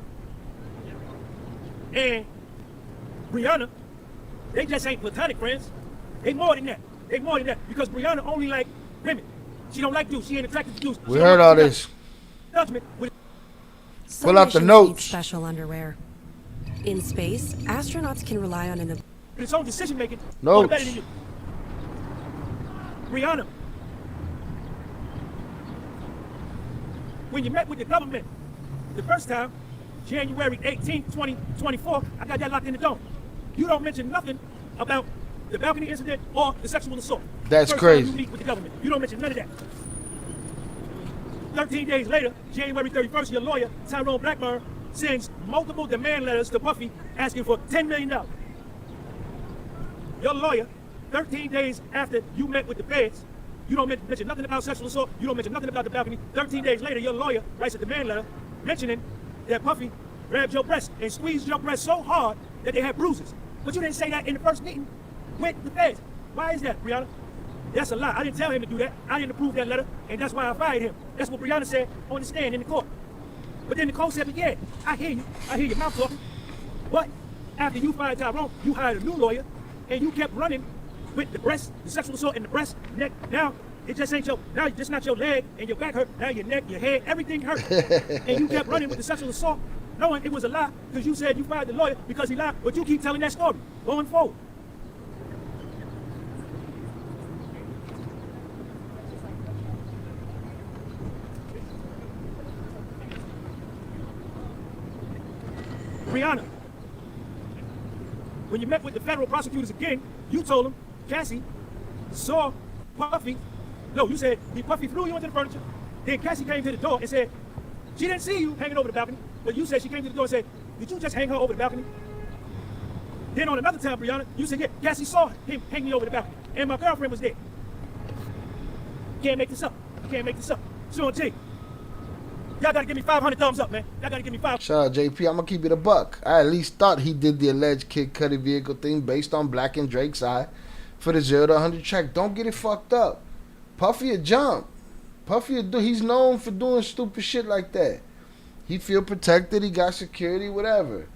and Brianna, they just ain't platonic friends. They more than that. Because Brianna only like women. She don't like dudes. She ain't attracted to dudes. We heard all this. Pull out the notes. Special underwear. In space, astronauts can rely on its own decision making. Notes. Better than you. Brianna, when you met with the government the first time, January 18th, 2024, I got that locked in the dome. You don't mention nothing about the balcony incident or the sexual assault. That's first crazy. Time you meet with the government. You don't mention none of that. 13 days later, January 31st, your lawyer, Tyrone Blackburn, sends multiple demand letters to Puffy asking for $10 million. Your lawyer, 13 days after you met with the feds, you don't mention nothing about sexual assault, you don't mention nothing about the balcony. 13 days later, your lawyer writes a demand letter mentioning that Puffy grabbed your breast and squeezed your breast so hard that they had bruises. But you didn't say that in the first meeting with the feds. Why is that, Brianna? That's a lie. I didn't tell him to do that. I didn't approve that letter, and that's why I fired him. That's what Brianna said on the stand in the court. But then Nicole said, yeah, I hear you. I hear your mouth talking. But after you fired Tyrone, you hired a new lawyer, and you kept running with the breast, the sexual assault in the breast, neck. Now, it just ain't now it's just not your leg and your back hurt. Now your neck, your head, everything hurt. And you kept running with the sexual assault, knowing it was a lie, because you said you fired the lawyer because he lied, but you keep telling that story going forward. Brianna, when you met with the federal prosecutors again, you told them Cassie saw Puffy. No, you said Puffy threw you into the furniture. Then Cassie came to the door and said she didn't see you hanging over the balcony, but you said she came to the door and said, did you just hang her over the balcony? Then on another time, Brianna, you said, yeah, Cassie saw him hang me over the balcony, and my girlfriend was there. Can't make this up. Sean T. Y'all gotta give me 500 thumbs up, man. Y'all gotta give me 5. Shout out JP. I'm gonna keep it a buck. I at least thought he did the alleged Kid Cudi vehicle thing based on Black and Drake's eye for the 0 to 100 track. Don't get it fucked up. Puffy a jump. He's known for doing stupid shit like that. He feel protected. He got security, whatever.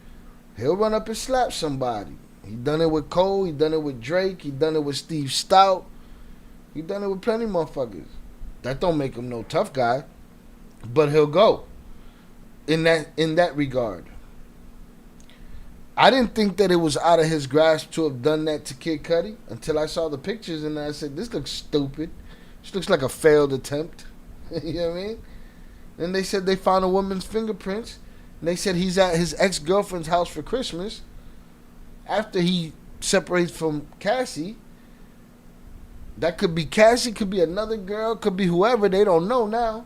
He'll run up and slap somebody. He done it with Cole. He done it with Drake. He done it with Steve Stout. He done it with plenty of motherfuckers. That don't make him no tough guy, but he'll go in that regard. I didn't think that it was out of his grasp to have done that to Kid Cudi until I saw the pictures and I said, this looks stupid. This looks like a failed attempt. You know what I mean? And they said they found a woman's fingerprints. And they said he's at his ex-girlfriend's house for Christmas after he separates from Cassie. That could be Cassie, could be another girl, could be whoever. They don't know now.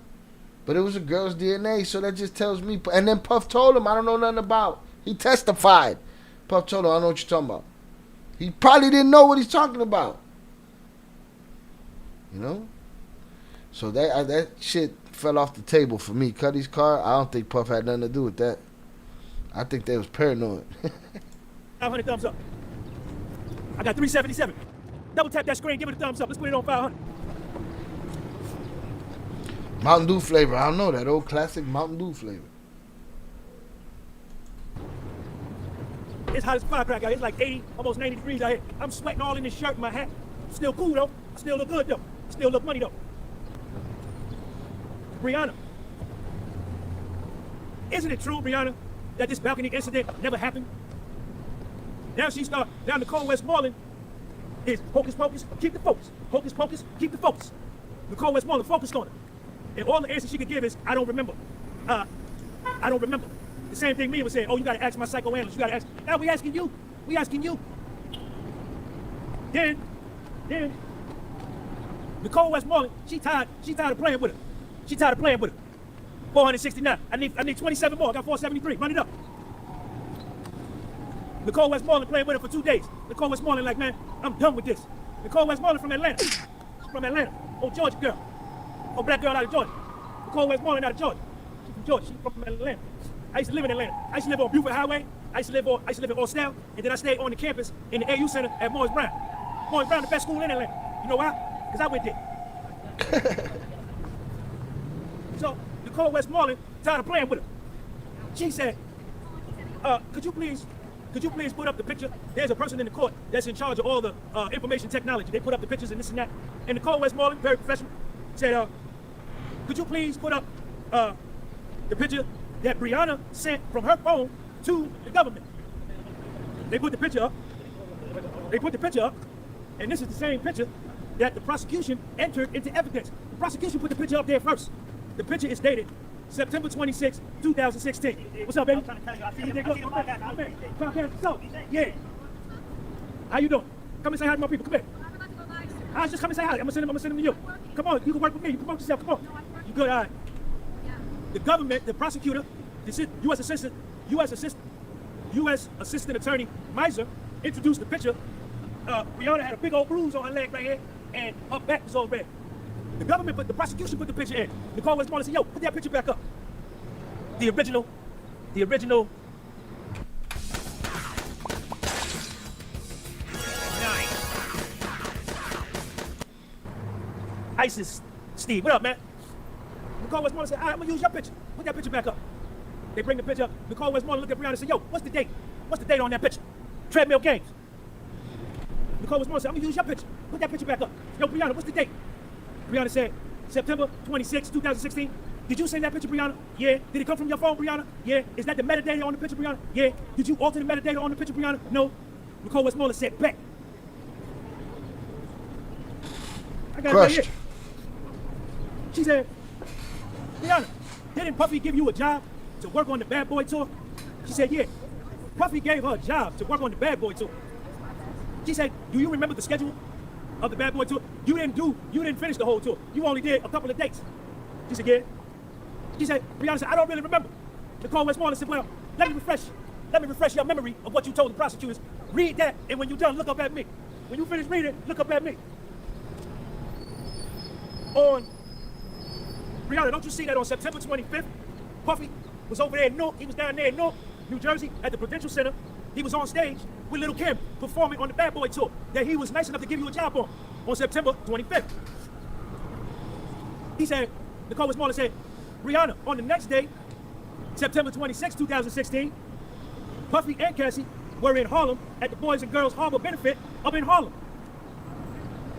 But it was a girl's DNA, so that just tells me. And then Puff told him, I don't know nothing about. He testified. Puff told him, I know what you're talking about. He probably didn't know what he's talking about. You know? So that shit fell off the table for me. Cudi's car, I don't think Puff had nothing to do with that. I think they was paranoid. 500 thumbs up. I got 377. Double tap that screen, give it a thumbs up. Let's put it on 500. Mountain Dew flavor. I don't know, that old classic Mountain Dew flavor. It's hot as a firecracker out here. It's like 80, almost 90 degrees out here. I'm sweating all in this shirt and my hat. Still cool though. Still look good though. Still look money though. Brianna. Isn't it true, Brianna, that this balcony incident never happened? Now Nicole Westmoreland is hocus pocus, keep the focus. Hocus pocus, keep the focus. Nicole Westmoreland focused on it. And all the answers she could give is, I don't remember. I don't remember. The same thing me was saying, oh, you gotta ask my psychoanalyst, you gotta ask. Now we asking you. Then, Nicole Westmoreland, she tired of playing with her. 469. I need 27 more. I got 473. Run it up. Nicole Westmoreland playing with her for 2 days. Nicole Westmoreland like, man, I'm done with this. Nicole Westmoreland from Atlanta. Oh, Georgia girl. Oh, black girl out of Georgia. Nicole Westmoreland out of Georgia. She's from Georgia. She's from Atlanta. I used to live in Atlanta. I used to live on Buford Highway. I used to live in Austell, and then I stayed on the campus in the AU Center at Morris Brown. Morris Brown, the best school in Atlanta. You know why? Because I went there. So Nicole Westmoreland tired of playing with her. She said, could you please put up the picture? There's a person in the court that's in charge of all the information technology. They put up the pictures and this and that. And Nicole Westmoreland, very professional, said, could you please put up the picture that Brianna sent from her phone to the government? They put the picture up. And this is the same picture that the prosecution entered into evidence. The prosecution put the picture up there first. The picture is dated September 26, 2016. What's up, baby? Yeah. How you doing? Come and say hi to my people. Come here. I was just come and say hi. I'm gonna send them to you. Come on, you can work with me. You promote yourself. Come on. You good? All right. The government, the prosecutor, the U.S. Assistant Attorney Miser introduced the picture. Brianna had a big old bruise on her leg right here, and her back was all red. The prosecution put the picture in. Nicole Westmoreland said, yo, put that picture back up. The original. ISIS Steve, what up, man? Nicole Westmoreland said, all right, I'm gonna use your picture. Put that picture back up. They bring the picture up. Nicole Westmoreland looked at Brianna and said, yo, what's the date? What's the date on that picture? Treadmill Games. Nicole Westmoreland said, I'm gonna use your picture. Put that picture back up. Yo, Brianna, what's the date? Brianna said, September 26, 2016. Did you send that picture, Brianna? Yeah. Did it come from your phone, Brianna? Yeah. Is that the metadata on the picture, Brianna? Yeah. Did you alter the metadata on the picture, Brianna? No. Nicole Westmoreland said, bet. I got it right here. She said, Brianna, didn't Puffy give you a job to work on the Bad Boy tour? She said, yeah. Puffy gave her a job to work on the Bad Boy tour. She said, do you remember the schedule of the Bad Boy tour? You didn't finish the whole tour. You only did a couple of dates. She said, yeah. She said, Brianna said, I don't really remember. Nicole Westmoreland said, well, let me refresh your memory of what you told the prosecutors. Read that, and when you're done, look up at me. When you finish reading, look up at me. Brianna, don't you see that on September 25th, Puffy was over there in Newark, he was down there in Newark, New Jersey, at the Prudential Center. He was on stage with Lil' Kim performing on the Bad Boy tour that he was nice enough to give you a job on September 25th. He said, Nicole Westmoreland said, Brianna, on the next day, September 26, 2016, Puffy and Cassie were in Harlem at the Boys and Girls Harbor Benefit up in Harlem.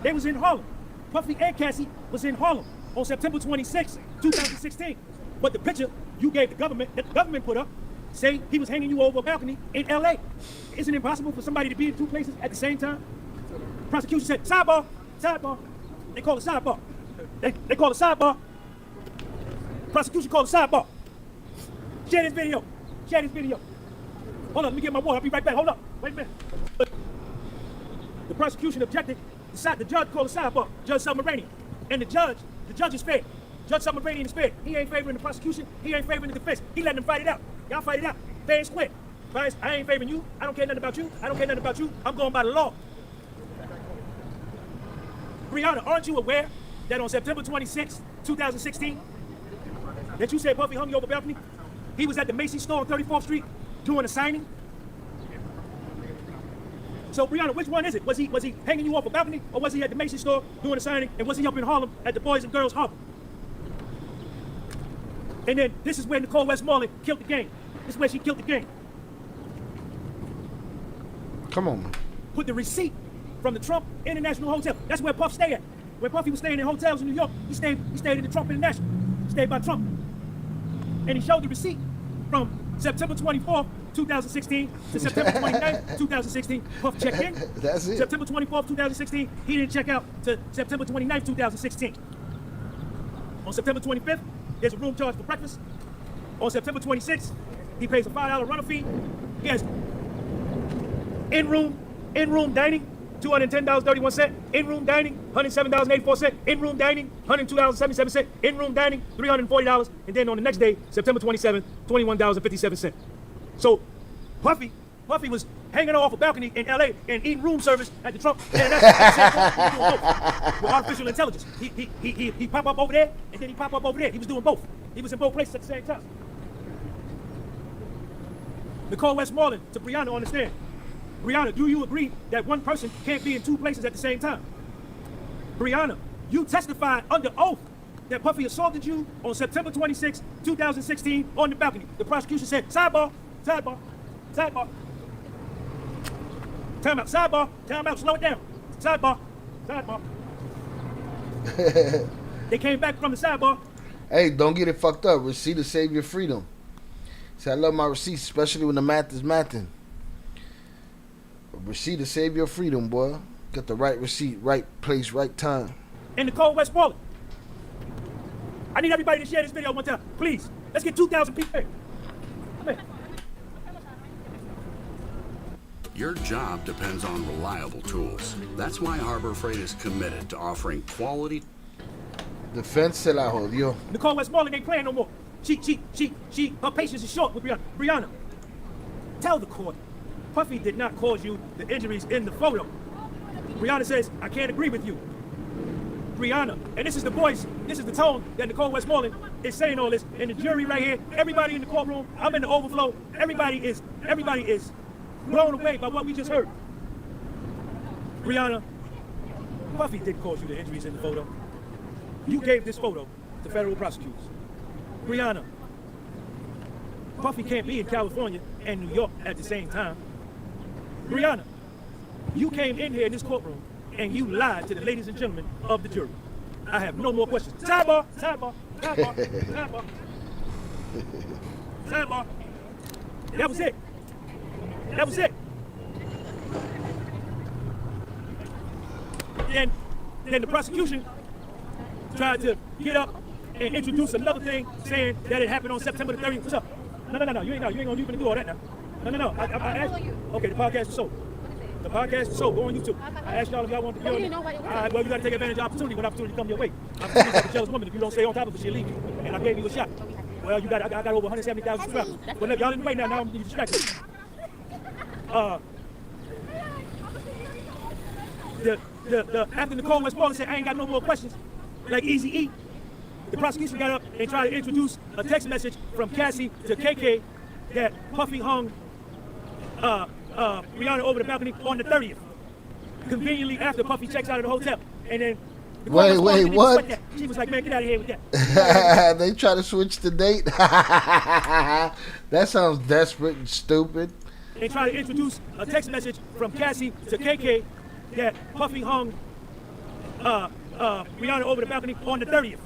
They was in Harlem. Puffy and Cassie was in Harlem on September 26, 2016. But the picture you gave the government, that the government put up, say he was hanging you over a balcony in LA. Isn't it possible for somebody to be in two places at the same time? Prosecution said, sidebar, sidebar. They call it sidebar. They call it sidebar. Prosecution called it sidebar. Share this video. Share this video. Hold on, let me get my water. I'll be right back. Hold up. Wait a minute. The prosecution objected. The judge called it sidebar. Judge Submaranian. And the judge is fair. Judge Submaranian is fair. He ain't favoring the prosecution. He ain't favoring the defense. He letting them fight it out. Y'all fight it out. Fair and square. Guys, I ain't favoring you. I don't care nothing about you. I don't care nothing about you. I'm going by the law. Brianna, aren't you aware that on September 26, 2016, that you said Puffy hung you over the balcony? He was at the Macy's store on 34th Street doing a signing. So Brianna, which one is it? Was he hanging you off a balcony, or was he at the Macy's store doing a signing, and was he up in Harlem at the Boys and Girls Harbor? And then this is where Nicole Westmoreland killed the game. This is where she killed the game. Come on, man. Put the receipt from the Trump International Hotel. That's where Puff stayed at. Where Puffy was staying in hotels in New York, he stayed in the Trump International. He stayed by Trump. And he showed the receipt from September 24th, 2016 to September 29th, 2016. Puff checked in. That's it. September 24th, 2016. He didn't check out to September 29th, 2016. On September 25th, there's a room charge for breakfast. On September 26th, he pays a $5 runner fee. He has in-room dining, $210.31. In-room dining, $107.84. In-room dining, $102.77. In-room dining, $340. And then on the next day, September 27th, $21.57. So Puffy was hanging off a balcony in LA and eating room service at the Trump. And that's with artificial intelligence. He pop up over there and then he pop up over there. He was doing both. He was in both places at the same time. Nicole Westmoreland to Brianna on the stand. Brianna, do you agree that one person can't be in two places at the same time? Brianna, you testified under oath that Puffy assaulted you on September 26, 2016 on the balcony. The prosecution said, sidebar, sidebar, sidebar. Time out, sidebar, time out, slow it down. Sidebar, sidebar. They came back from the sidebar. Hey, don't get it fucked up. Receipt to save your freedom. See, I love my receipts, especially when the math is mathing. Receipt to save your freedom, boy. Got the right receipt, right place, right time. And Nicole Westmoreland. I need everybody to share this video one time. Please. Let's get 2,000 people. Come here. Your job depends on reliable tools. That's why Harbor Freight is committed to offering quality. Defense se la jodió. Nicole Westmoreland ain't playing no more. Her patience is short with Brianna. Brianna, tell the court, Puffy did not cause you the injuries in the photo. Brianna says, I can't agree with you. Brianna, and this is the voice, this is the tone that Nicole Westmoreland is saying all this, and the jury right here, everybody in the courtroom, I'm in the overflow, everybody is blown away by what we just heard. Brianna, Puffy didn't cause you the injuries in the photo. You gave this photo to federal prosecutors. Brianna, Puffy can't be in California and New York at the same time. Brianna, you came in here in this courtroom and you lied to the ladies and gentlemen of the jury. I have no more questions. Sidebar, sidebar, sidebar, sidebar. Sidebar. That was it. That was it. Then the prosecution tried to get up and introduce another thing saying that it happened on September the 30th. What's up? No. You ain't gonna do all that now. No. I asked you. Okay, the podcast is sold. The podcast is sold. Go on YouTube. I asked y'all if y'all wanted to be on it. All right, well, you gotta take advantage of opportunity when opportunity come your way. Opportunity like a jealous woman. If you don't stay on top of it, she'll leave you. And I gave you a shot. Well, I got over 170,000 subscribers. Well, look, y'all didn't wait now. Now I'm distracted. After Nicole Westmoreland said, I ain't got no more questions, like Easy E, the prosecution got up and tried to introduce a text message from Cassie to KK that Puffy hung Brianna over the balcony on the 30th, conveniently after Puffy checks out of the hotel. And then wait, what? She was like, man, get out of here with that. They try to switch the date. That sounds desperate and stupid. They tried to introduce a text message from Cassie to KK that Puffy hung Rihanna over the balcony on the 30th.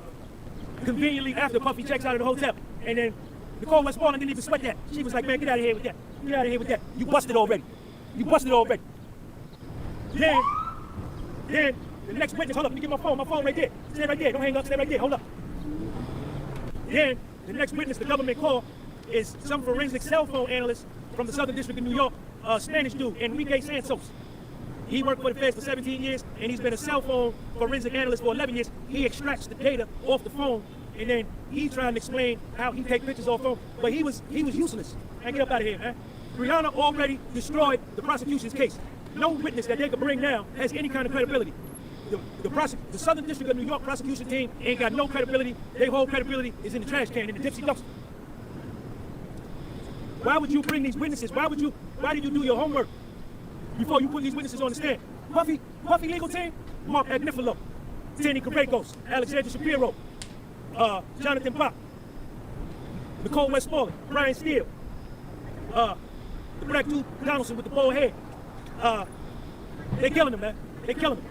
Conveniently after Puffy checks out of the hotel. And then Nicole Westmoreland didn't even sweat that. She was like, man, get out of here with that. Get out of here with that. You busted already. You busted already. Then the next witness, hold up, let me get my phone right there. Stay right there, don't hang up, stay right there, hold up. Then the next witness the government called is some forensic cell phone analyst from the Southern District of New York, a Spanish dude, Enrique Santos. He worked for the feds for 17 years, and he's been a cell phone forensic analyst for 11 years. He extracts the data off the phone, and then he's trying to explain how he takes pictures off phone, but he was useless. Man, get up out of here, man. Rihanna already destroyed the prosecution's case. No witness that they could bring now has any kind of credibility. The Southern District of New York prosecution team ain't got no credibility. Their whole credibility is in the trash can, in the Dipsy dumpster. Why would you bring these witnesses? Why did you do your homework before you put these witnesses on the stand? Puffy legal team, Mark Agnifilo, Danny Correcos, Alexander Shapiro, Jonathan Pop, Nicole Westmoreland, Brian Steele, the black dude Donaldson with the bald head. They're killing him, man. They're killing him.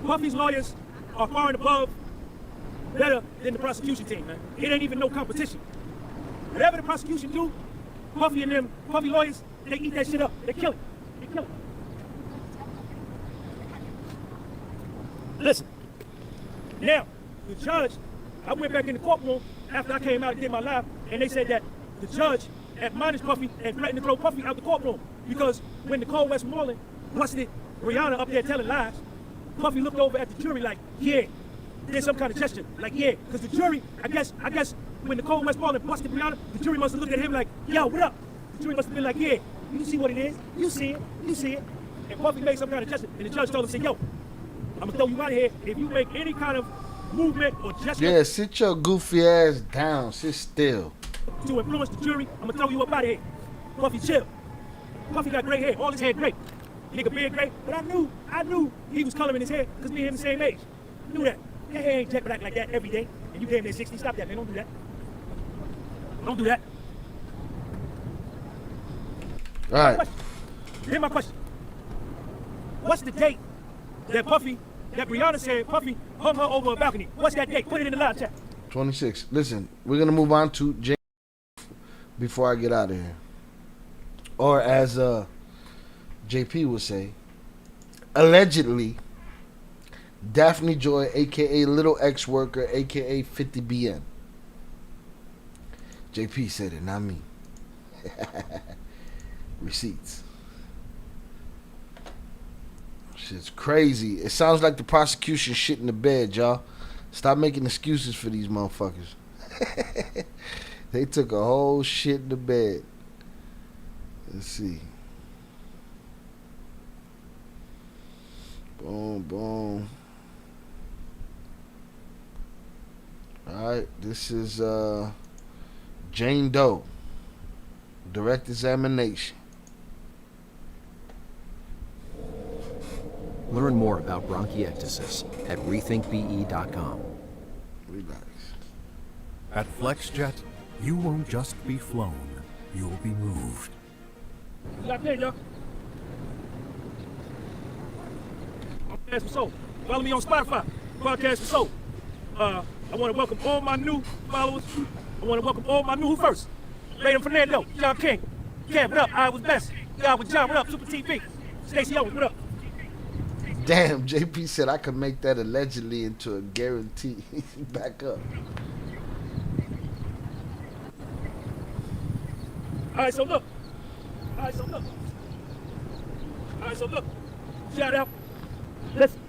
Puffy's lawyers are far and above better than the prosecution team, man. It ain't even no competition. Whatever the prosecution do, Puffy and them, Puffy lawyers, they eat that shit up. They kill it. They kill it. Listen, now, the judge, I went back in the courtroom after I came out and did my live, and they said that the judge admonished Puffy and threatened to throw Puffy out the courtroom because when Nicole Westmoreland busted Rihanna up there telling lies, Puffy looked over at the jury like, yeah, did some kind of gesture, like, yeah, because the jury, I guess when Nicole Westmoreland busted Rihanna, the jury must have looked at him like, yo, what up? The jury must have been like, yeah, you see what it is, you see it. And Puffy made some kind of gesture, and the judge told him, say, yo, I'm gonna throw you out of here if you make any kind of movement or gesture. Yeah, sit your goofy ass down, sit still. To influence the jury, I'm gonna throw you up out of here. Puffy, chill. Puffy got gray hair, all his hair gray. Nigga beard gray, but I knew he was coloring his hair because me and him the same age. I knew that. Your hair ain't jet black like that every day. And you damn near 60. Stop that, man. Don't do that. Don't do that. All right. Here's my question. What's the date that Rihanna said Puffy hung her over a balcony? What's that date? Put it in the live chat. 26. Listen, we're going to move on to James before I get out of here. Or as JP would say, allegedly, Daphne Joy, a.k.a. Little X Worker, a.k.a. 50BN. JP said it, not me. Receipts. Shit's crazy. It sounds like the prosecution shit in the bed, y'all. Stop making excuses for these motherfuckers. They took a whole shit in the bed. Let's see. Boom, boom. Alright, this is Jane Doe. Direct examination. Learn more about bronchiectasis at rethinkbe.com. Relax. At FlexJet, you won't just be flown, you'll be moved. Got there, y'all. Podcast for Soul. Follow me on Spotify. Podcast for Soul. I want to welcome all my new followers. I want to welcome all my new who first. Raymond Fernando, John King, Kev, what up? I was best. God with John, what up? Super TV. Stacey Owens, what up? Damn, JP said I could make that allegedly into a guarantee. Back up. Alright, so look. Shout out. Listen,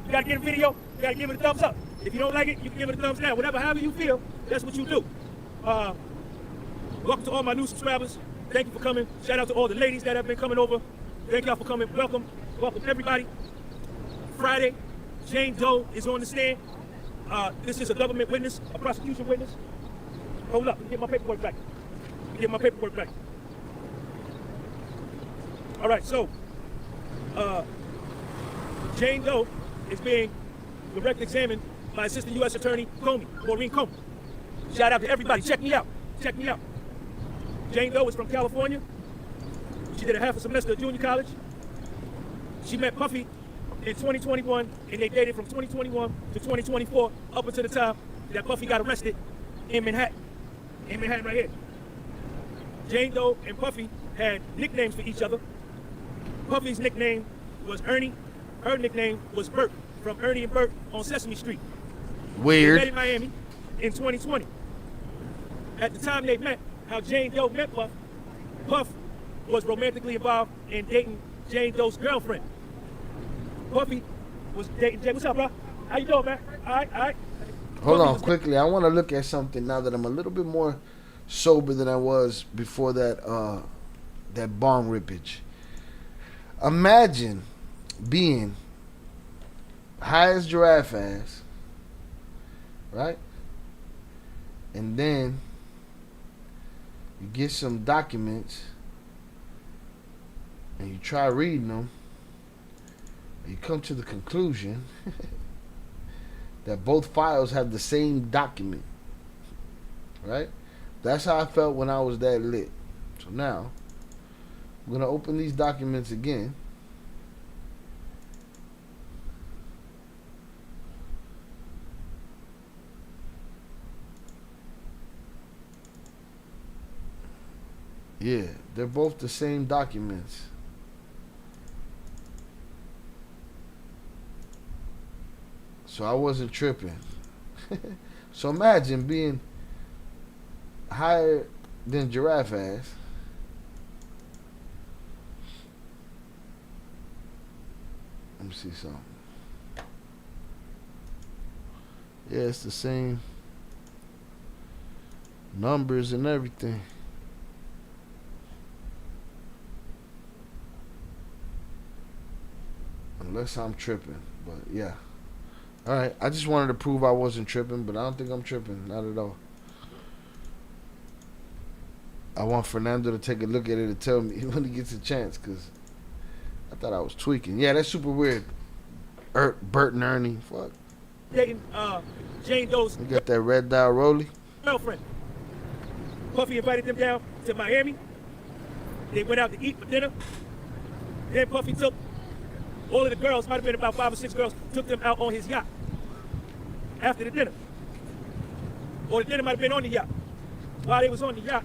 you gotta get a video, you gotta give it a thumbs up. If you don't like it, you can give it a thumbs down. However you feel, that's what you do. Welcome to all my new subscribers. Thank you for coming. Shout out to all the ladies that have been coming over. Thank y'all for coming. Welcome everybody. Friday, Jane Doe is on the stand. This is a government witness, a prosecution witness. Hold up, get my paperwork back. All right, so Jane Doe is being direct examined by Assistant U.S. Attorney Maureen Comey. Shout out to everybody. Check me out. Jane Doe is from California. She did a half a semester at junior college. She met Puffy in 2021, and they dated from 2021 to 2024 up until the time that Puffy got arrested in Manhattan. In Manhattan right here. Jane Doe and Puffy had nicknames for each other. Puffy's nickname was Ernie. Her nickname was Bert, from Ernie and Bert on Sesame Street. Weird. They met in Miami in 2020. At the time they met, how Jane Doe met Puff, Puff was romantically involved in dating Jane Doe's girlfriend. Puffy was dating Jane. What's up, bro? How you doing, man? All right. Hold on, quickly. I want to look at something now that I'm a little bit more sober than I was before that that bong rippage. Imagine being high as giraffe ass, right? And then you get some documents and you try reading them and you come to the conclusion that both files have the same document, right? That's how I felt when I was that lit. So now I'm gonna open these documents again. Yeah, they're both the same documents. So I wasn't tripping. So imagine being higher than giraffe ass. Let me see something. Yeah, it's the same numbers and everything. Unless I'm tripping, but yeah. All right, I just wanted to prove I wasn't tripping, but I don't think I'm tripping, not at all. I want Fernando to take a look at it and tell me when he gets a chance, because I thought I was tweaking. Yeah, that's super weird. Bert and Ernie, fuck. Dating Jane Doe's You got that red dial rolly? girlfriend. Puffy invited them down to Miami. They went out to eat for dinner. Then Puffy took all of the girls, might have been about 5 or 6 girls, took them out on his yacht after the dinner. Or the dinner might have been on the yacht. While they was on the yacht,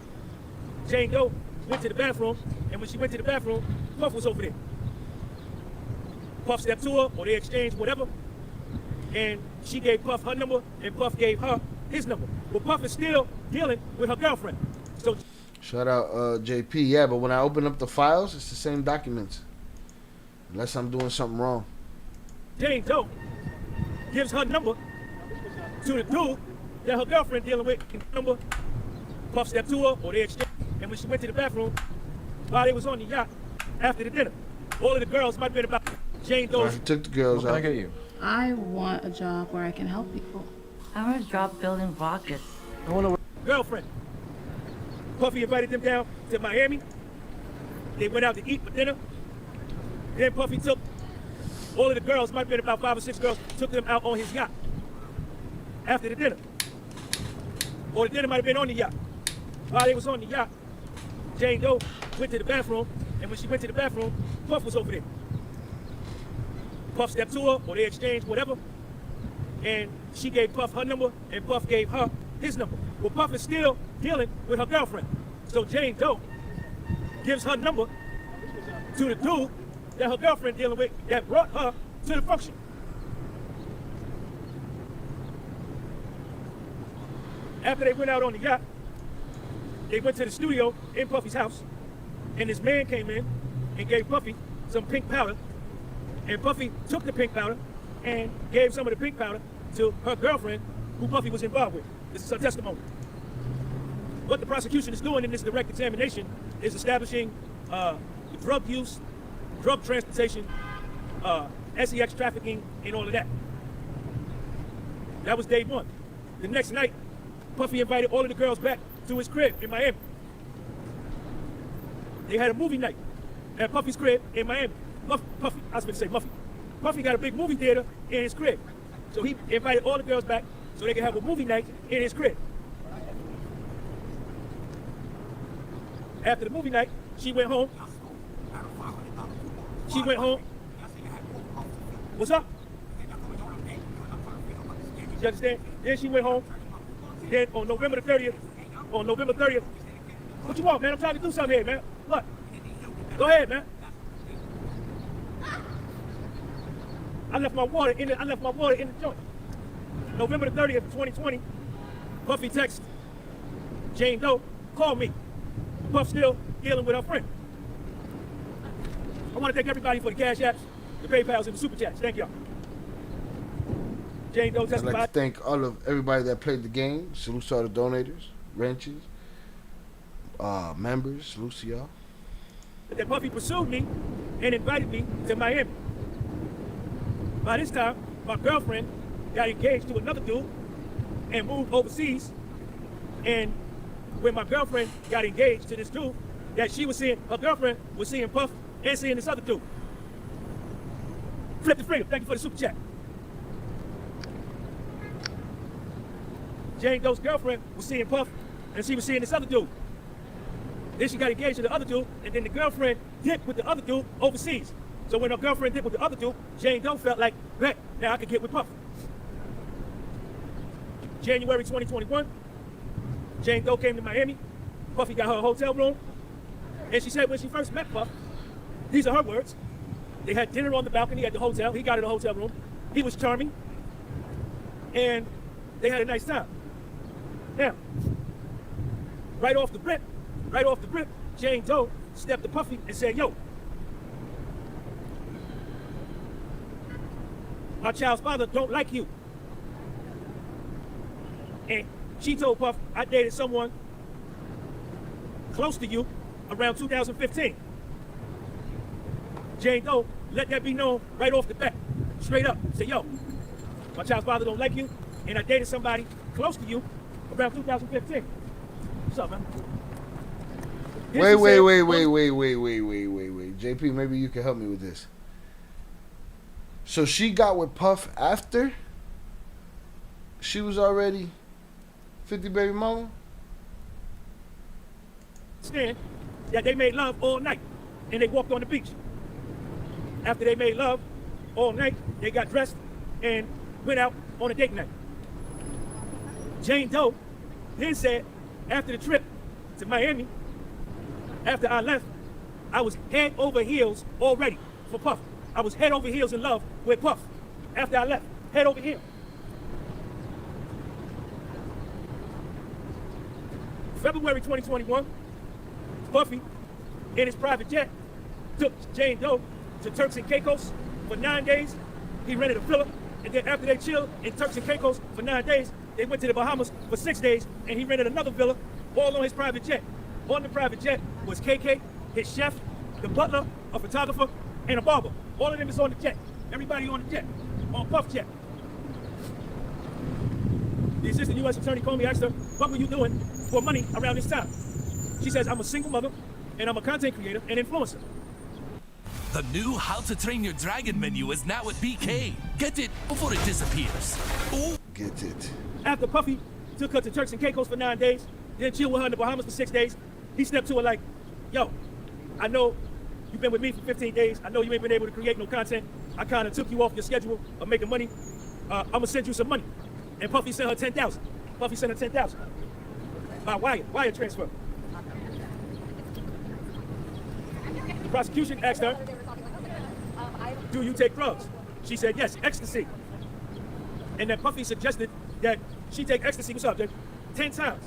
Jane Doe went to the bathroom, and when she went to the bathroom, Puff was over there. Puff stepped to her, or they exchanged whatever, and she gave Puff her number, and Puff gave her his number. But Puff is still dealing with her girlfriend. So Shout out JP. Yeah, but when I open up the files, it's the same documents. Unless I'm doing something wrong. Jane Doe gives her number to the dude that her girlfriend dealing with. Number, Puff stepped to her, or they exchanged. And when she went to the bathroom, while they was on the yacht after the dinner, all of the girls might have been about Jane Doe. She took the girls out. What can I get you? I want a job where I can help people. I want a job building rockets. I want to. Girlfriend. Puffy invited them down to Miami. They went out to eat for dinner. Then Puffy took all of the girls, might have been about 5 or 6 girls, took them out on his yacht after the dinner. Or the dinner might have been on the yacht. While they was on the yacht, Jane Doe went to the bathroom, and when she went to the bathroom, Puff was over there. Puff stepped to her, or they exchanged whatever, and she gave Puff her number, and Puff gave her his number. Well, Puff is still dealing with her girlfriend. So Jane Doe gives her number to the dude that her girlfriend dealing with that brought her to the function. After they went out on the yacht, they went to the studio in Puffy's house, and this man came in and gave Puffy some pink powder, and Puffy took the pink powder and gave some of the pink powder to her girlfriend, who Puffy was involved with. This is her testimony. What the prosecution is doing in this direct examination is establishing drug use, drug transportation, SEX trafficking, and all of that. That was day one. The next night, Puffy invited all of the girls back to his crib in Miami. They had a movie night at Puffy's crib in Miami. Puffy, I was going to say Muffy. Puffy got a big movie theater in his crib. So he invited all the girls back so they could have a movie night in his crib. After the movie night, she went home. She went home. What's up? You understand? Then she went home. Then on November the 30th, what you want, man? I'm trying to do something here, man. Look. Go ahead, man. I left my water in the joint. November the 30th, 2020, Puffy text Jane Doe, call me. Puff still dealing with her friend. I want to thank everybody for the cash apps, the PayPals, and the super chats. Thank y'all. Jane Doe I'd testified. like to thank everybody that played the game. Salute to all the donators, wrenches, members. Salute to y'all. That Puffy pursued me and invited me to Miami. By this time, my girlfriend got engaged to another dude and moved overseas. And when my girlfriend got engaged to this dude, that she was seeing, her girlfriend was seeing Puff and seeing this other dude. Flip the freedom. Thank you for the super chat. Jane Doe's girlfriend was seeing Puff and she was seeing this other dude. Then she got engaged to the other dude, and then the girlfriend dipped with the other dude overseas. So when her girlfriend dipped with the other dude, Jane Doe felt like, bet, now I can get with Puff. January 2021, Jane Doe came to Miami. Puffy got her a hotel room. And she said when she first met Puff, these are her words, they had dinner on the balcony at the hotel. He got in the hotel room. He was charming. And they had a nice time. Now, right off the rip, Jane Doe stepped to Puffy and said, yo, our child's father don't like you. And she told Puff, I dated someone close to you around 2015. Jane Doe let that be known right off the bat, straight up. Say, yo, my child's father don't like you, and I dated somebody close to you around 2015. What's up, man? Wait. JP, maybe you can help me with this. So she got with Puff after she was already 50 baby mama? Stand that they made love all night and they walked on the beach. After they made love all night, they got dressed and went out on a date night. Jane Doe then said after the trip to Miami, after I left, I was head over heels already for Puff. I was head over heels in love with Puff. After I left, head over heels. February 2021, Puffy, in his private jet, took Jane Doe to Turks and Caicos for 9 days. He rented a villa, and then after they chilled in Turks and Caicos for 9 days, they went to the Bahamas for 6 days, and he rented another villa, all on his private jet. On the private jet was KK, his chef, the butler, a photographer, and a barber. All of them is on the jet. Everybody on the jet, on Puff jet. The assistant U.S. attorney called me, asked her, what were you doing for money around this time? She says, I'm a single mother, and I'm a content creator and influencer. The new How to Train Your Dragon menu is now at BK. Get it before it disappears. Ooh. Get it. After Puffy took her to Turks and Caicos for 9 days, then chilled with her in the Bahamas for 6 days, he stepped to her like, yo, I know you've been with me for 15 days. I know you ain't been able to create no content. I kind of took you off your schedule of making money. I'm going to send you some money. And Puffy sent her $10,000. Puffy sent her $10,000 by wire transfer. The prosecution asked her, do you take drugs? She said, yes, ecstasy. And then Puffy suggested that she take ecstasy, what's up, Jay? 10 times.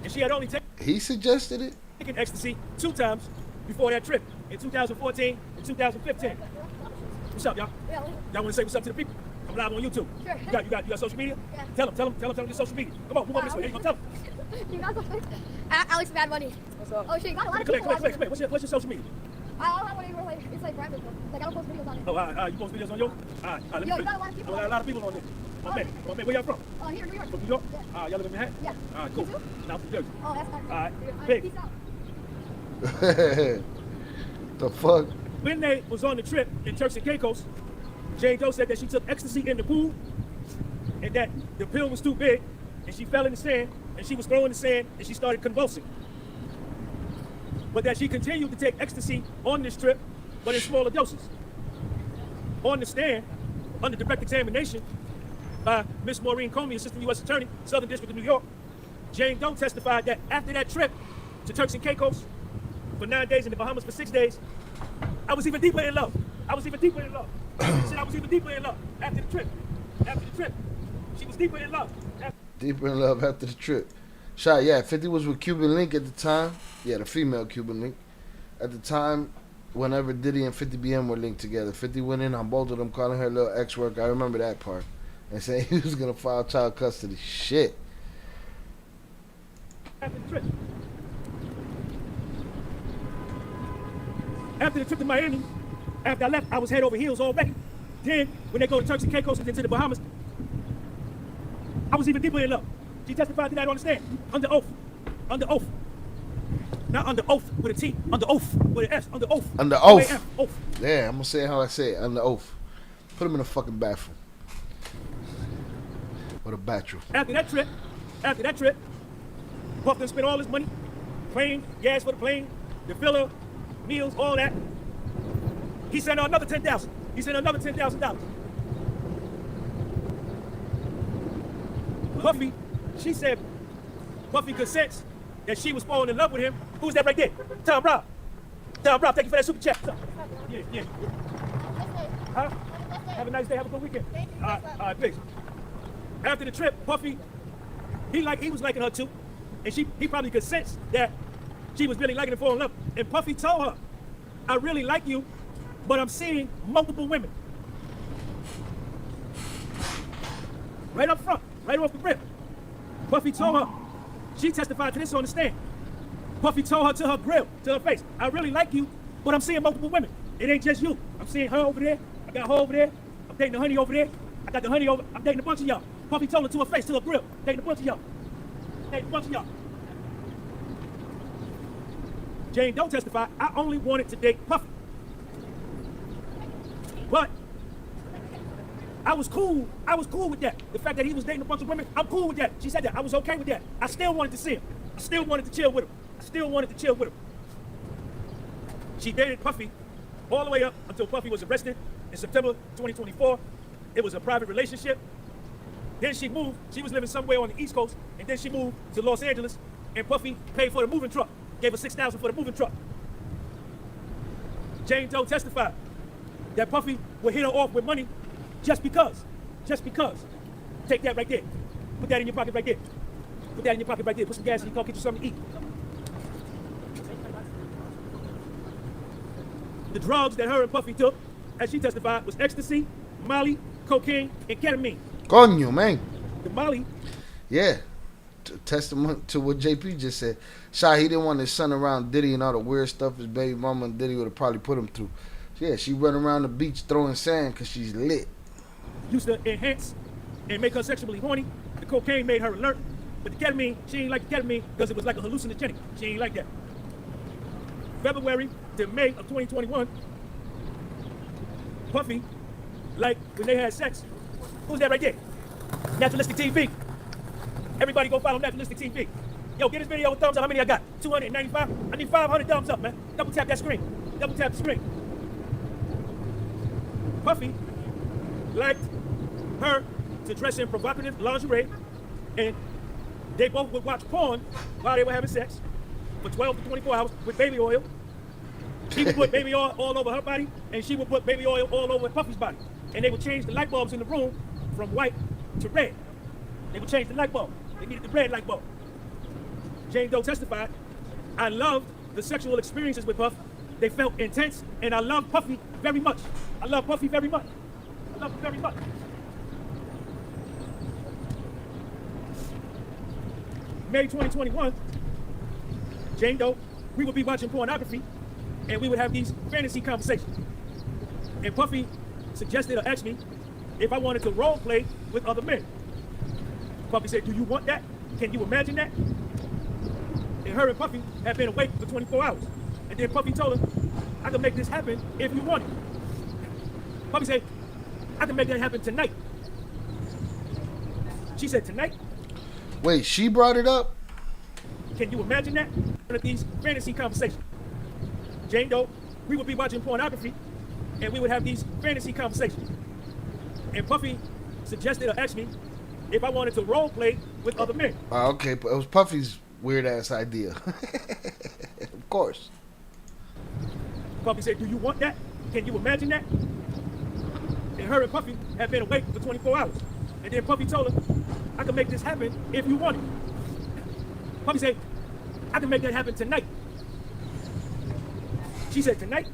And she had only He suggested it? taken ecstasy 2 times before that trip, in 2014 and 2015. What's up, y'all? Y'all want to say what's up to the people? I'm live on YouTube. Sure. You got social media? Yeah. Tell them your social media. Come on, move over this way. Hey, tell them. You got Alex Mad Money. What's up? Oh shit, you got a lot of people. Come here. What's your social media? I don't have one really. It's like private. Like I don't post videos on it. Oh, you post videos on yours? All right, let me. Yo, you got a lot of people. I got a lot of people on there. Oh man, where y'all from? Here in New York. From New York? Yeah. Y'all live in Manhattan? Yeah. All right, cool. You too? Now from Jersey. Oh, that's nice. All right, Peace big. out. The fuck? When they was on the trip in Turks and Caicos, Jane Doe said that she took ecstasy in the pool and that the pill was too big and she fell in the sand and she was throwing the sand and she started convulsing. But that she continued to take ecstasy on this trip, but in smaller doses. On the stand, under direct examination by Miss Maureen Comey, Assistant U.S. Attorney, Southern District of New York, Jane Doe testified that after that trip to Turks and Caicos for 9 days and the Bahamas for 6 days, I was even deeper in love. I was even deeper in love. She said I was even deeper in love after the trip. After the trip, she was deeper in love. Deeper in love after the trip. Shot, yeah, 50 was with Cuban Link at the time. Yeah, the female Cuban Link. At the time, whenever Diddy and 50 BM were linked together, 50 went in on both of them, calling her little ex-worker. I remember that part. And saying he was going to file child custody. Shit. After the trip. After the trip to Miami, after I left, I was head over heels already. Then, when they go to Turks and Caicos and then to the Bahamas, I was even deeper in love. She testified to that on the stand, under oath. Under oath. Not under oath with a T, under oath with an S, under oath. Under oath. O-A-F, oath. Yeah, I'm going to say it how I say it, under oath. Put him in the fucking bathroom. Or a bathroom. After that trip, Puff done spent all his money, plane, gas for the plane, the filler, meals, all that. He sent her another $10,000. He sent her another $10,000. Puffy, she said Puffy could sense that she was falling in love with him. Who's that right there? Tom Rob. Tom Rob, thank you for that super chat. Yeah. Huh? Have a nice day, have a good weekend. All right, peace. After the trip, Puffy, he was liking her too. And he probably could sense that she was really liking and falling in love. And Puffy told her, I really like you, but I'm seeing multiple women. Right up front, right off the rip. Puffy told her, she testified to this on the stand. Puffy told her to her grill, to her face, I really like you, but I'm seeing multiple women. It ain't just you. I'm seeing her over there. I got her over there. I'm dating the honey over there. I got the honey over. I'm dating a bunch of y'all. Puffy told her to her face, to her grill, dating a bunch of y'all. Dating a bunch of y'all. Jane Doe testified, I only wanted to date Puffy. But I was cool with that. The fact that he was dating a bunch of women, I'm cool with that. She said that. I was okay with that. I still wanted to see him. I still wanted to chill with him. She dated Puffy all the way up until Puffy was arrested in September 2024. It was a private relationship. Then she moved. She was living somewhere on the East Coast, and then she moved to Los Angeles, and Puffy paid for the moving truck. Gave her $6,000 for the moving truck. Jane Doe testified that Puffy would hit her off with money just because. Take that right there. Put that in your pocket right there. Put some gas in your car, get you something to eat. The drugs that her and Puffy took, as she testified, was ecstasy, Molly, cocaine, and ketamine. Coño, man. The Molly. Yeah. Testament to what JP just said. Shy, he didn't want his son around Diddy and all the weird stuff his baby mama and Diddy would have probably put him through. Yeah, she run around the beach throwing sand because she's lit. Used to enhance and make her sexually horny. The cocaine made her alert. But the ketamine, she ain't like the ketamine because it was like a hallucinogenic. She ain't like that. February to May of 2021, Puffy, like when they had sex, who's that right there? Naturalistic TV. Everybody go follow Naturalistic TV. Yo, get this video a thumbs up. How many I got? 295? I need 500 thumbs up, man. Double tap that screen. Double tap the screen. Puffy liked her to dress in provocative lingerie, and they both would watch porn while they were having sex for 12 to 24 hours with baby oil. She would put baby oil all over her body, and she would put baby oil all over Puffy's body. And they would change the light bulbs in the room from white to red. They would change the light bulb. They needed the red light bulb. Jane Doe testified, I loved the sexual experiences with Puff. They felt intense, and I loved Puffy very much. I love Puffy very much. I love him very much. May 2021, Jane Doe, we would be watching pornography, and we would have these fantasy conversations. And Puffy suggested or asked me if I wanted to role play with other men. Puffy said, do you want that? Can you imagine that? And her and Puffy had been awake for 24 hours. And then Puffy told her, I can make this happen if you want it. Puffy said, I can make that happen tonight. She said, tonight? Wait, she brought it up? Can you imagine that? One of these fantasy conversations. Jane Doe, we would be watching pornography, and we would have these fantasy conversations. And Puffy suggested or asked me if I wanted to role play with other men. Okay, but it was Puffy's weird ass idea. Of course. Puffy said, do you want that? Can you imagine that? And her and Puffy had been awake for 24 hours. And then Puffy told her, I can make this happen if you want it. Puffy said, I can make that happen tonight. She said, tonight?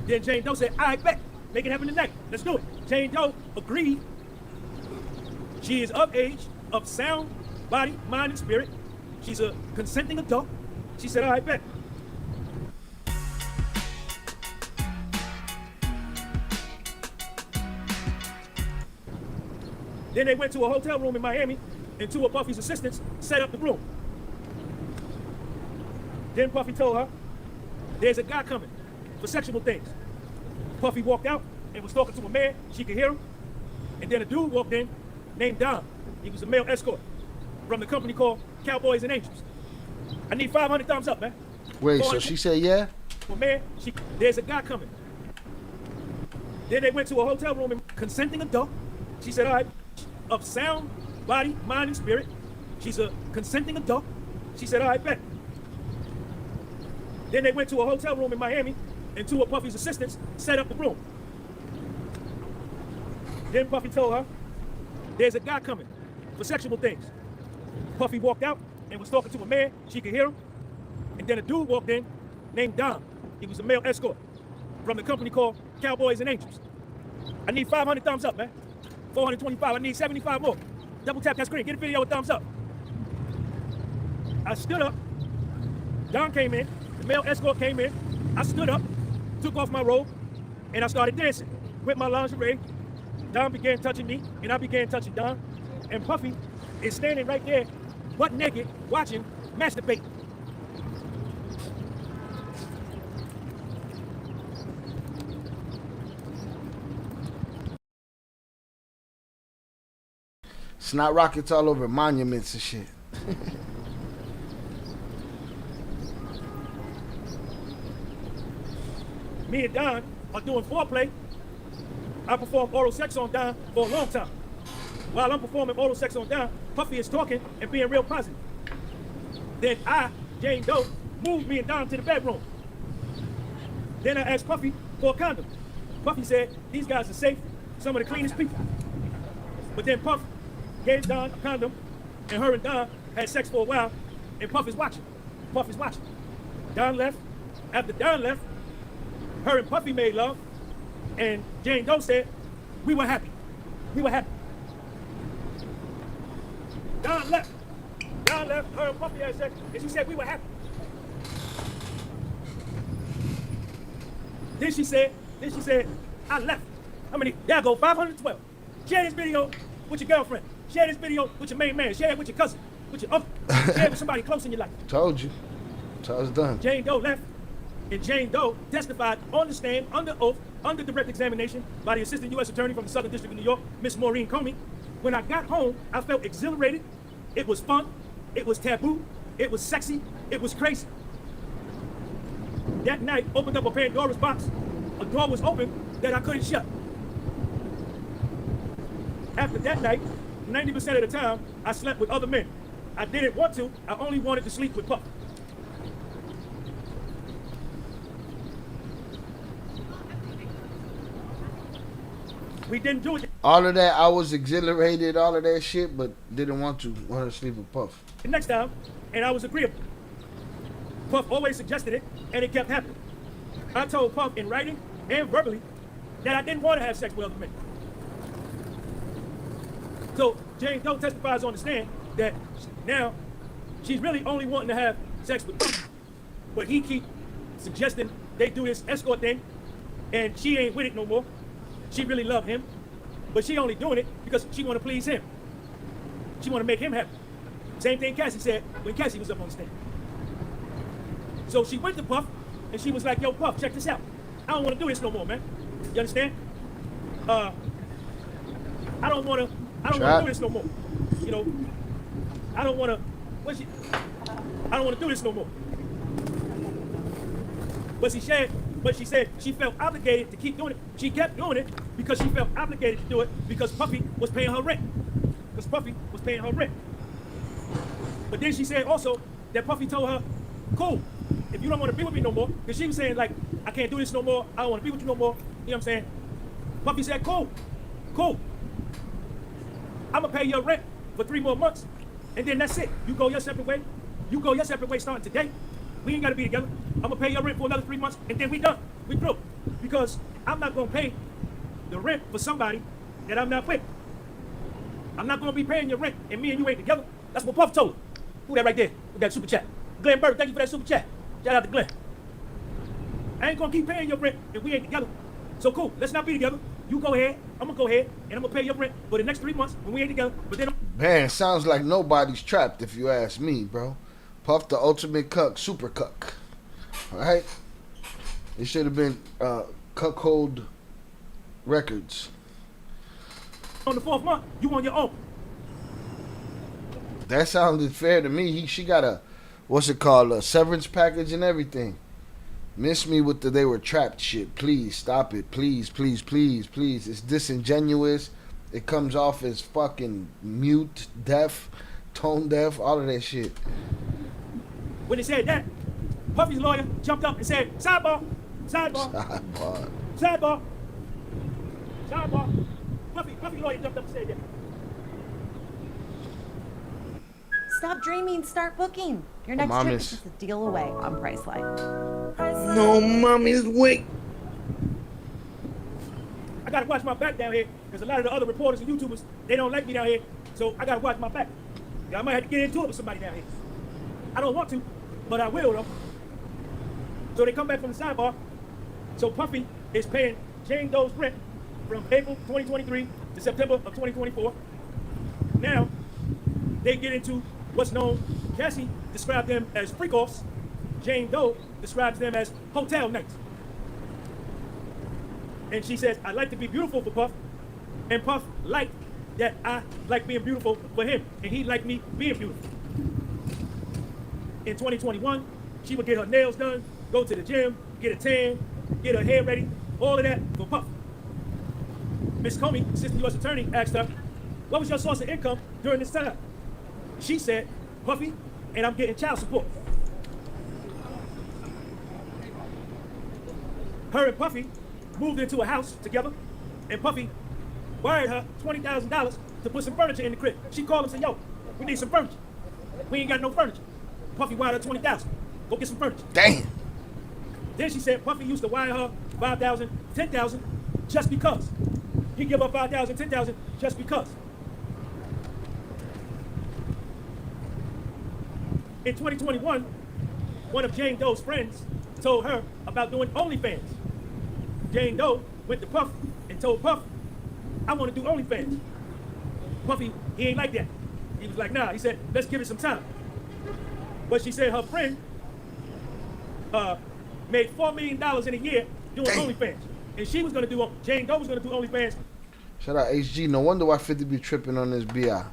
Then Jane Doe said, I bet. Make it happen tonight. Let's do it. Jane Doe agreed. She is of age, of sound, body, mind, and spirit. She's a consenting adult. She said, I bet. Then they went to a hotel room in Miami, and two of Puffy's assistants set up the room. Then Puffy told her, there's a guy coming for sexual things. Puffy walked out and was talking to a man. She could hear him. And then a dude walked in named Don. He was a male escort from the company called Cowboys and Angels. I need 500 thumbs up, man. Wait, so she said yeah? Well, man, there's a guy coming. Then they went to a hotel room and consenting adult. She said, all right, of sound, body, mind, and spirit. She's a consenting adult. She said, all right, bet. Then they went to a hotel room in Miami, and two of Puffy's assistants set up the room. Then Puffy told her, there's a guy coming for sexual things. Puffy walked out and was talking to a man. She could hear him. And then a dude walked in named Don. He was a male escort from the company called Cowboys and Angels. I need 500 thumbs up, man. 425. I need 75 more. Double tap that screen. Get a video with thumbs up. I stood up. Don came in. The male escort came in. I stood up, took off my robe, and I started dancing with my lingerie. Don began touching me, and I began touching Don. And Puffy is standing right there, butt naked, watching, masturbating. Snot rockets all over monuments and shit. Me and Don are doing foreplay. I performed oral sex on Don for a long time. While I'm performing oral sex on Don, Puffy is talking and being real positive. Then I, Jane Doe, moved me and Don to the bedroom. Then I asked Puffy for a condom. Puffy said, these guys are safe, some of the cleanest people. But then Puff gave Don a condom, and her and Don had sex for a while, and Puff is watching. Puff is watching. Don left. After Don left, her and Puffy made love, and Jane Doe said, we were happy. We were happy. Don left. Don left, her and Puffy had sex, and she said, we were happy. Then she said, I left. How many? There I go, 512. Share this video with your girlfriend. Share this video with your main man. Share it with your cousin, with your uncle. Share it with somebody close in your life. Told you. That's how it's done. Jane Doe left, and Jane Doe testified on the stand, under oath, under direct examination by the Assistant U.S. Attorney from the Southern District of New York, Miss Maureen Comey. When I got home, I felt exhilarated. It was fun. It was taboo. It was sexy. It was crazy. That night, opened up a Pandora's box. A door was open that I couldn't shut. After that night, 90% of the time, I slept with other men. I didn't want to. I only wanted to sleep with Puff. We didn't do it. All of that, I was exhilarated, all of that shit, but didn't want to sleep with Puff. The next time, and I was agreeable. Puff always suggested it, and it kept happening. I told Puff in writing and verbally that I didn't want to have sex with other men. So Jane Doe testifies on the stand that now she's really only wanting to have sex with Puff, but he keep suggesting they do this escort thing, and she ain't with it no more. She really loved him, but she only doing it because she want to please him. She want to make him happy. Same thing Cassie said when Cassie was up on stage. So she went to Puff, and she was like, yo, Puff, check this out. I don't want to do this no more, man. You understand? I don't want to do this no more. You know, I don't want to do this no more. But see, Shad, But she said she felt obligated to keep doing it. She kept doing it because she felt obligated to do it because Puffy was paying her rent. Because Puffy was paying her rent. But then she said also that Puffy told her, cool, if you don't want to be with me no more, because she was saying like, I can't do this no more, I don't want to be with you no more, you know what I'm saying? Puffy said, cool, I'm going to pay your rent for 3 more months, and then that's it. You go your separate way. You go your separate way starting today. We ain't got to be together. I'm going to pay your rent for another 3 months, and then we done. We through. Because I'm not going to pay the rent for somebody that I'm not with. I'm not going to be paying your rent, and me and you ain't together. That's what Puff told her. Who that right there with that super chat? Glenn Bird, thank you for that super chat. Shout out to Glenn. I ain't going to keep paying your rent if we ain't together. So cool, let's not be together. You go ahead, I'm going to go ahead, and I'm going to pay your rent for the next 3 months when we ain't together. But then Man, sounds like nobody's trapped if you ask me, bro. Puff the ultimate cuck, super cuck. Alright? It should have been Cuckold Records. On the 4th month, you on your own. That sounded fair to me. She got a, what's it called, a severance package and everything. Miss me with the they were trapped shit. Please, stop it. Please, please, please, please. It's disingenuous. It comes off as fucking mute, deaf, tone deaf, all of that shit. When they said that, Puffy's lawyer jumped up and said, sidebar, sidebar, Sidebar. sidebar, sidebar. Puffy lawyer jumped up and said that. Stop dreaming, start booking. Your next trip is just a deal away on Priceline. No, mommy's wait. I gotta watch my back down here because a lot of the other reporters and YouTubers, they don't like me down here, so I gotta watch my back. I might have to get into it with somebody down here. I don't want to, but I will though. So they come back from the sidebar. So Puffy is paying Jane Doe's rent from April 2023 to September of 2024. Now, they get into what's known, Cassie described them as freak-offs. Jane Doe describes them as hotel nights. And she says, I like to be beautiful for Puff. And Puff liked that I like being beautiful for him. And he liked me being beautiful. In 2021, she would get her nails done, go to the gym, get a tan, get her hair ready, all of that for Puff. Miss Comey, assistant U.S. attorney, asked her, what was your source of income during this time? She said, Puffy, and I'm getting child support. Her and Puffy moved into a house together, and Puffy wired her $20,000 to put some furniture in the crib. She called and said, yo, we need some furniture. We ain't got no furniture. Puffy wired her $20,000. Go get some furniture. Damn. Then she said Puffy used to wire her $5,000, $10,000 just because. He give her $5,000, $10,000 just because. In 2021, one of Jane Doe's friends told her about doing OnlyFans. Jane Doe went to Puff and told Puff, I want to do OnlyFans. Puffy, he ain't like that. He was like, nah. He said, let's give it some time. But she said her friend made $4 million in a year doing OnlyFans. And she was going to do, Jane Doe was going to do OnlyFans. Shout out HG. No wonder why 50 be tripping on this BI.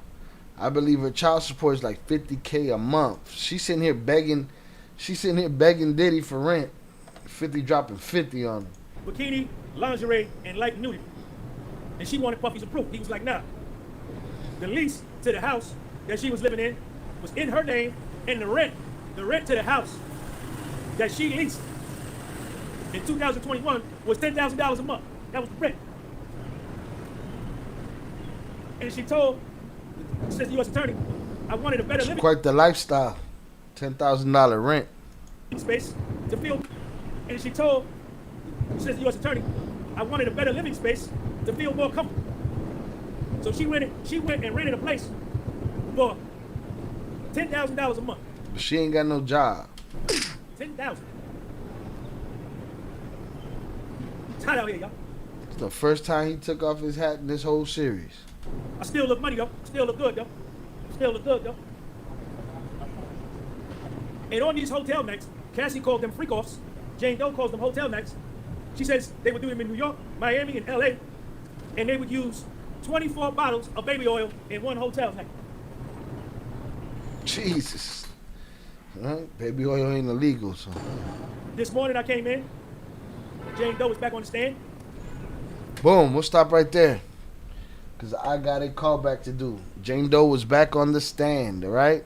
I believe her child support is like $50K a month. She's sitting here begging Diddy for rent. 50 dropping 50 on him. Bikini, lingerie, and light nudity. And she wanted Puffy's approval. He was like, nah. The lease to the house that she was living in was in her name, and the rent to the house that she leased in 2021 was $10,000 a month. That was the rent. And she told the U.S. attorney, I wanted a better living Quite the lifestyle. $10,000 rent. space to feel. And she told the U.S. attorney, I wanted a better living space to feel more comfortable. So she went and rented a place for $10,000 a month. But she ain't got no job. $10,000. It's hot out here, y'all. It's the first time he took off his hat in this whole series. I still look money, though. Still look good, though. Still look good, though. And on these hotel nights, Cassie called them freak-offs. Jane Doe calls them hotel nights. She says they would do them in New York, Miami, and L.A., and they would use 24 bottles of baby oil in one hotel night. Jesus. All right? Baby oil ain't illegal, so. This morning I came in, Jane Doe is back on the stand? Boom. We'll stop right there. Because I got a callback to do. Jane Doe was back on the stand, all right?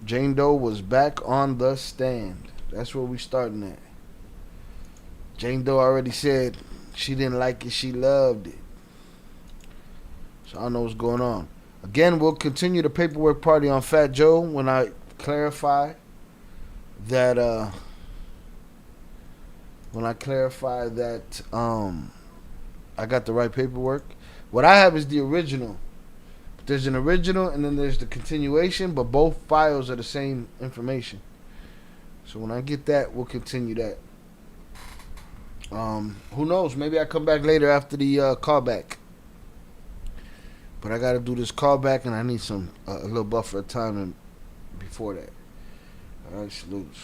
Jane Doe was back on the stand. That's where we starting at. Jane Doe already said she didn't like it, she loved it. So I don't know what's going on. Again, we'll continue the paperwork party on Fat Joe when I clarify that I got the right paperwork. What I have is the original. There's an original and then there's the continuation, but both files are the same information. So when I get that, we'll continue that. Who knows? Maybe I come back later after the callback. But I got to do this callback and I need a little buffer of time before that. All right, salutes.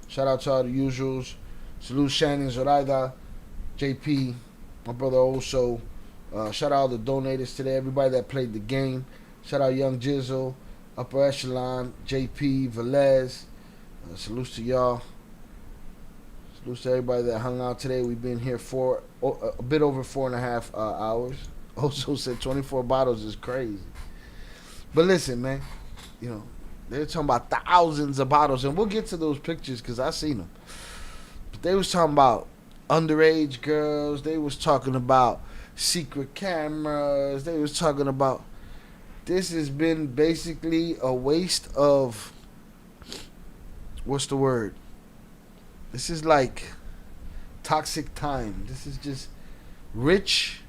Shout out to all the usuals. Salute Shannon, Zoraida, JP, my brother also. Shout out all the donators today, everybody that played the game. Shout out Young Jizzle, Upper Echelon, JP, Velez. Salutes to y'all. Salutes to everybody that hung out today. We've been here for a bit over 4.5 hours. Also said 24 bottles is crazy. But listen, man, you know, they're talking about thousands of bottles, and we'll get to those pictures because I seen them. But they was talking about underage girls. They was talking about secret cameras. They was talking about. This has been basically a waste of. What's the word? This is like toxic time. This is just rich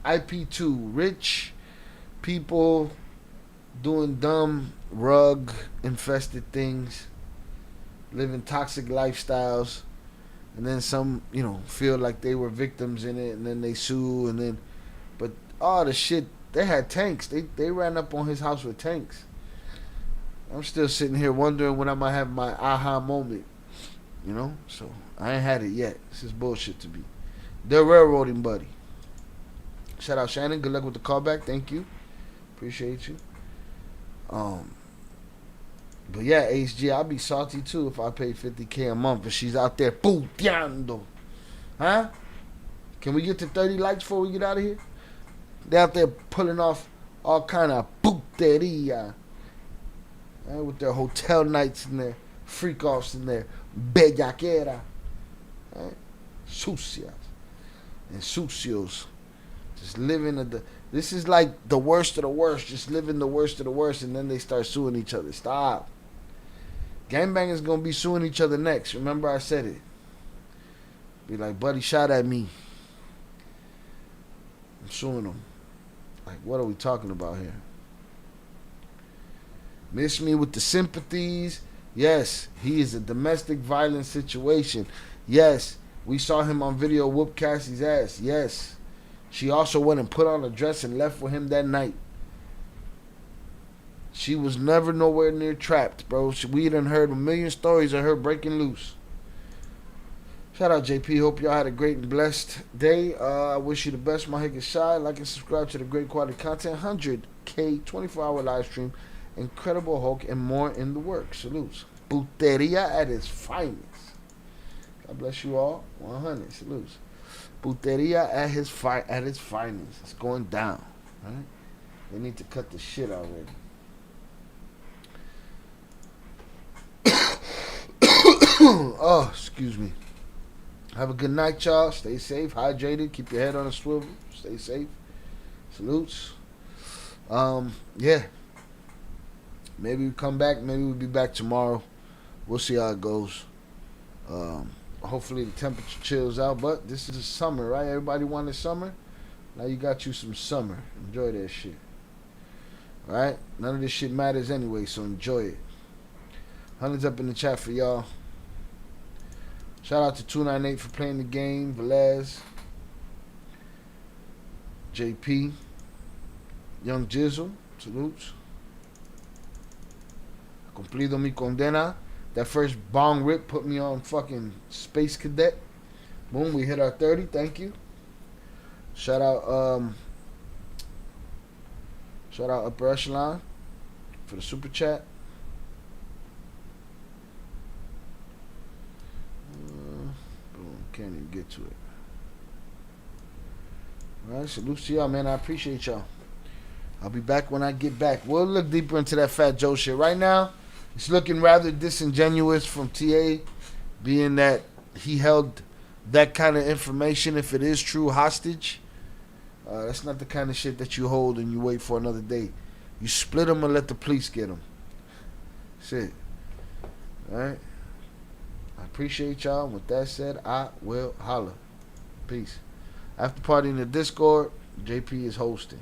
IP2, rich people doing dumb rug infested things, living toxic lifestyles, and then some, you know, feel like they were victims in it, and then they sue, and then, but all the shit, they had tanks. They ran up on his house with tanks. I'm still sitting here wondering when I might have my aha moment. You know, so I ain't had it yet. This is bullshit to me. They're railroading, buddy. Shout out Shannon. Good luck with the callback. Thank you. Appreciate you. But yeah, HG, I'll be salty too if I pay $50K a month and she's out there puteando. Huh? Can we get to 30 likes before we get out of here? They're out there pulling off all kind of puteria. With their hotel nights and their freak offs and their bellaquera. Sucias and sucios. Just living this is like the worst of the worst. Just living the worst of the worst, and then they start suing each other. Stop. Gangbangers gonna be suing each other next. Remember I said it. Be like, buddy shot at me. I'm suing them. Like, what are we talking about here? Miss me with the sympathies. Yes, he is a domestic violence situation. Yes, we saw him on video whoop Cassie's ass. Yes. She also went and put on a dress and left with him that night. She was never nowhere near trapped, bro. We done heard a million stories of her breaking loose. Shout out JP. Hope y'all had a great and blessed day. I wish you the best, my Higgins Shy. Like and subscribe to the great quality content. 100K 24-hour live stream. Incredible Hulk and more in the works. Salutes. Puteria at its finest. God bless you all. 100. Salutes. Puteria at its finest. It's going down. Right? They need to cut the shit already. Oh, excuse me. Have a good night, y'all. Stay safe, hydrated. Keep your head on a swivel. Stay safe. Salutes. Yeah. Maybe we come back. Maybe we'll be back tomorrow. We'll see how it goes. Hopefully the temperature chills out. But this is summer, right? Everybody wanted summer. Now you got you some summer. Enjoy that shit. Alright? None of this shit matters anyway, so enjoy it. Hundreds up in the chat for y'all. Shout out to 298 for playing the game. Velez. JP. Young Jizzle. Salutes. Cumplido mi condena. That first bong rip put me on fucking Space Cadet. Boom, we hit our 30. Thank you. Shout out Upper Echelon for the super chat. can't even get to it. All right, salute to y'all, man. I appreciate y'all. I'll be back when I get back. We'll look deeper into that Fat Joe shit. Right now, it's looking rather disingenuous from TA, being that he held that kind of information, if it is true, hostage. That's not the kind of shit that you hold and you wait for another day. You split them and let the police get them. That's it. All right? I appreciate y'all. With that said, I will holla. Peace. After party in the Discord, JP is hosting.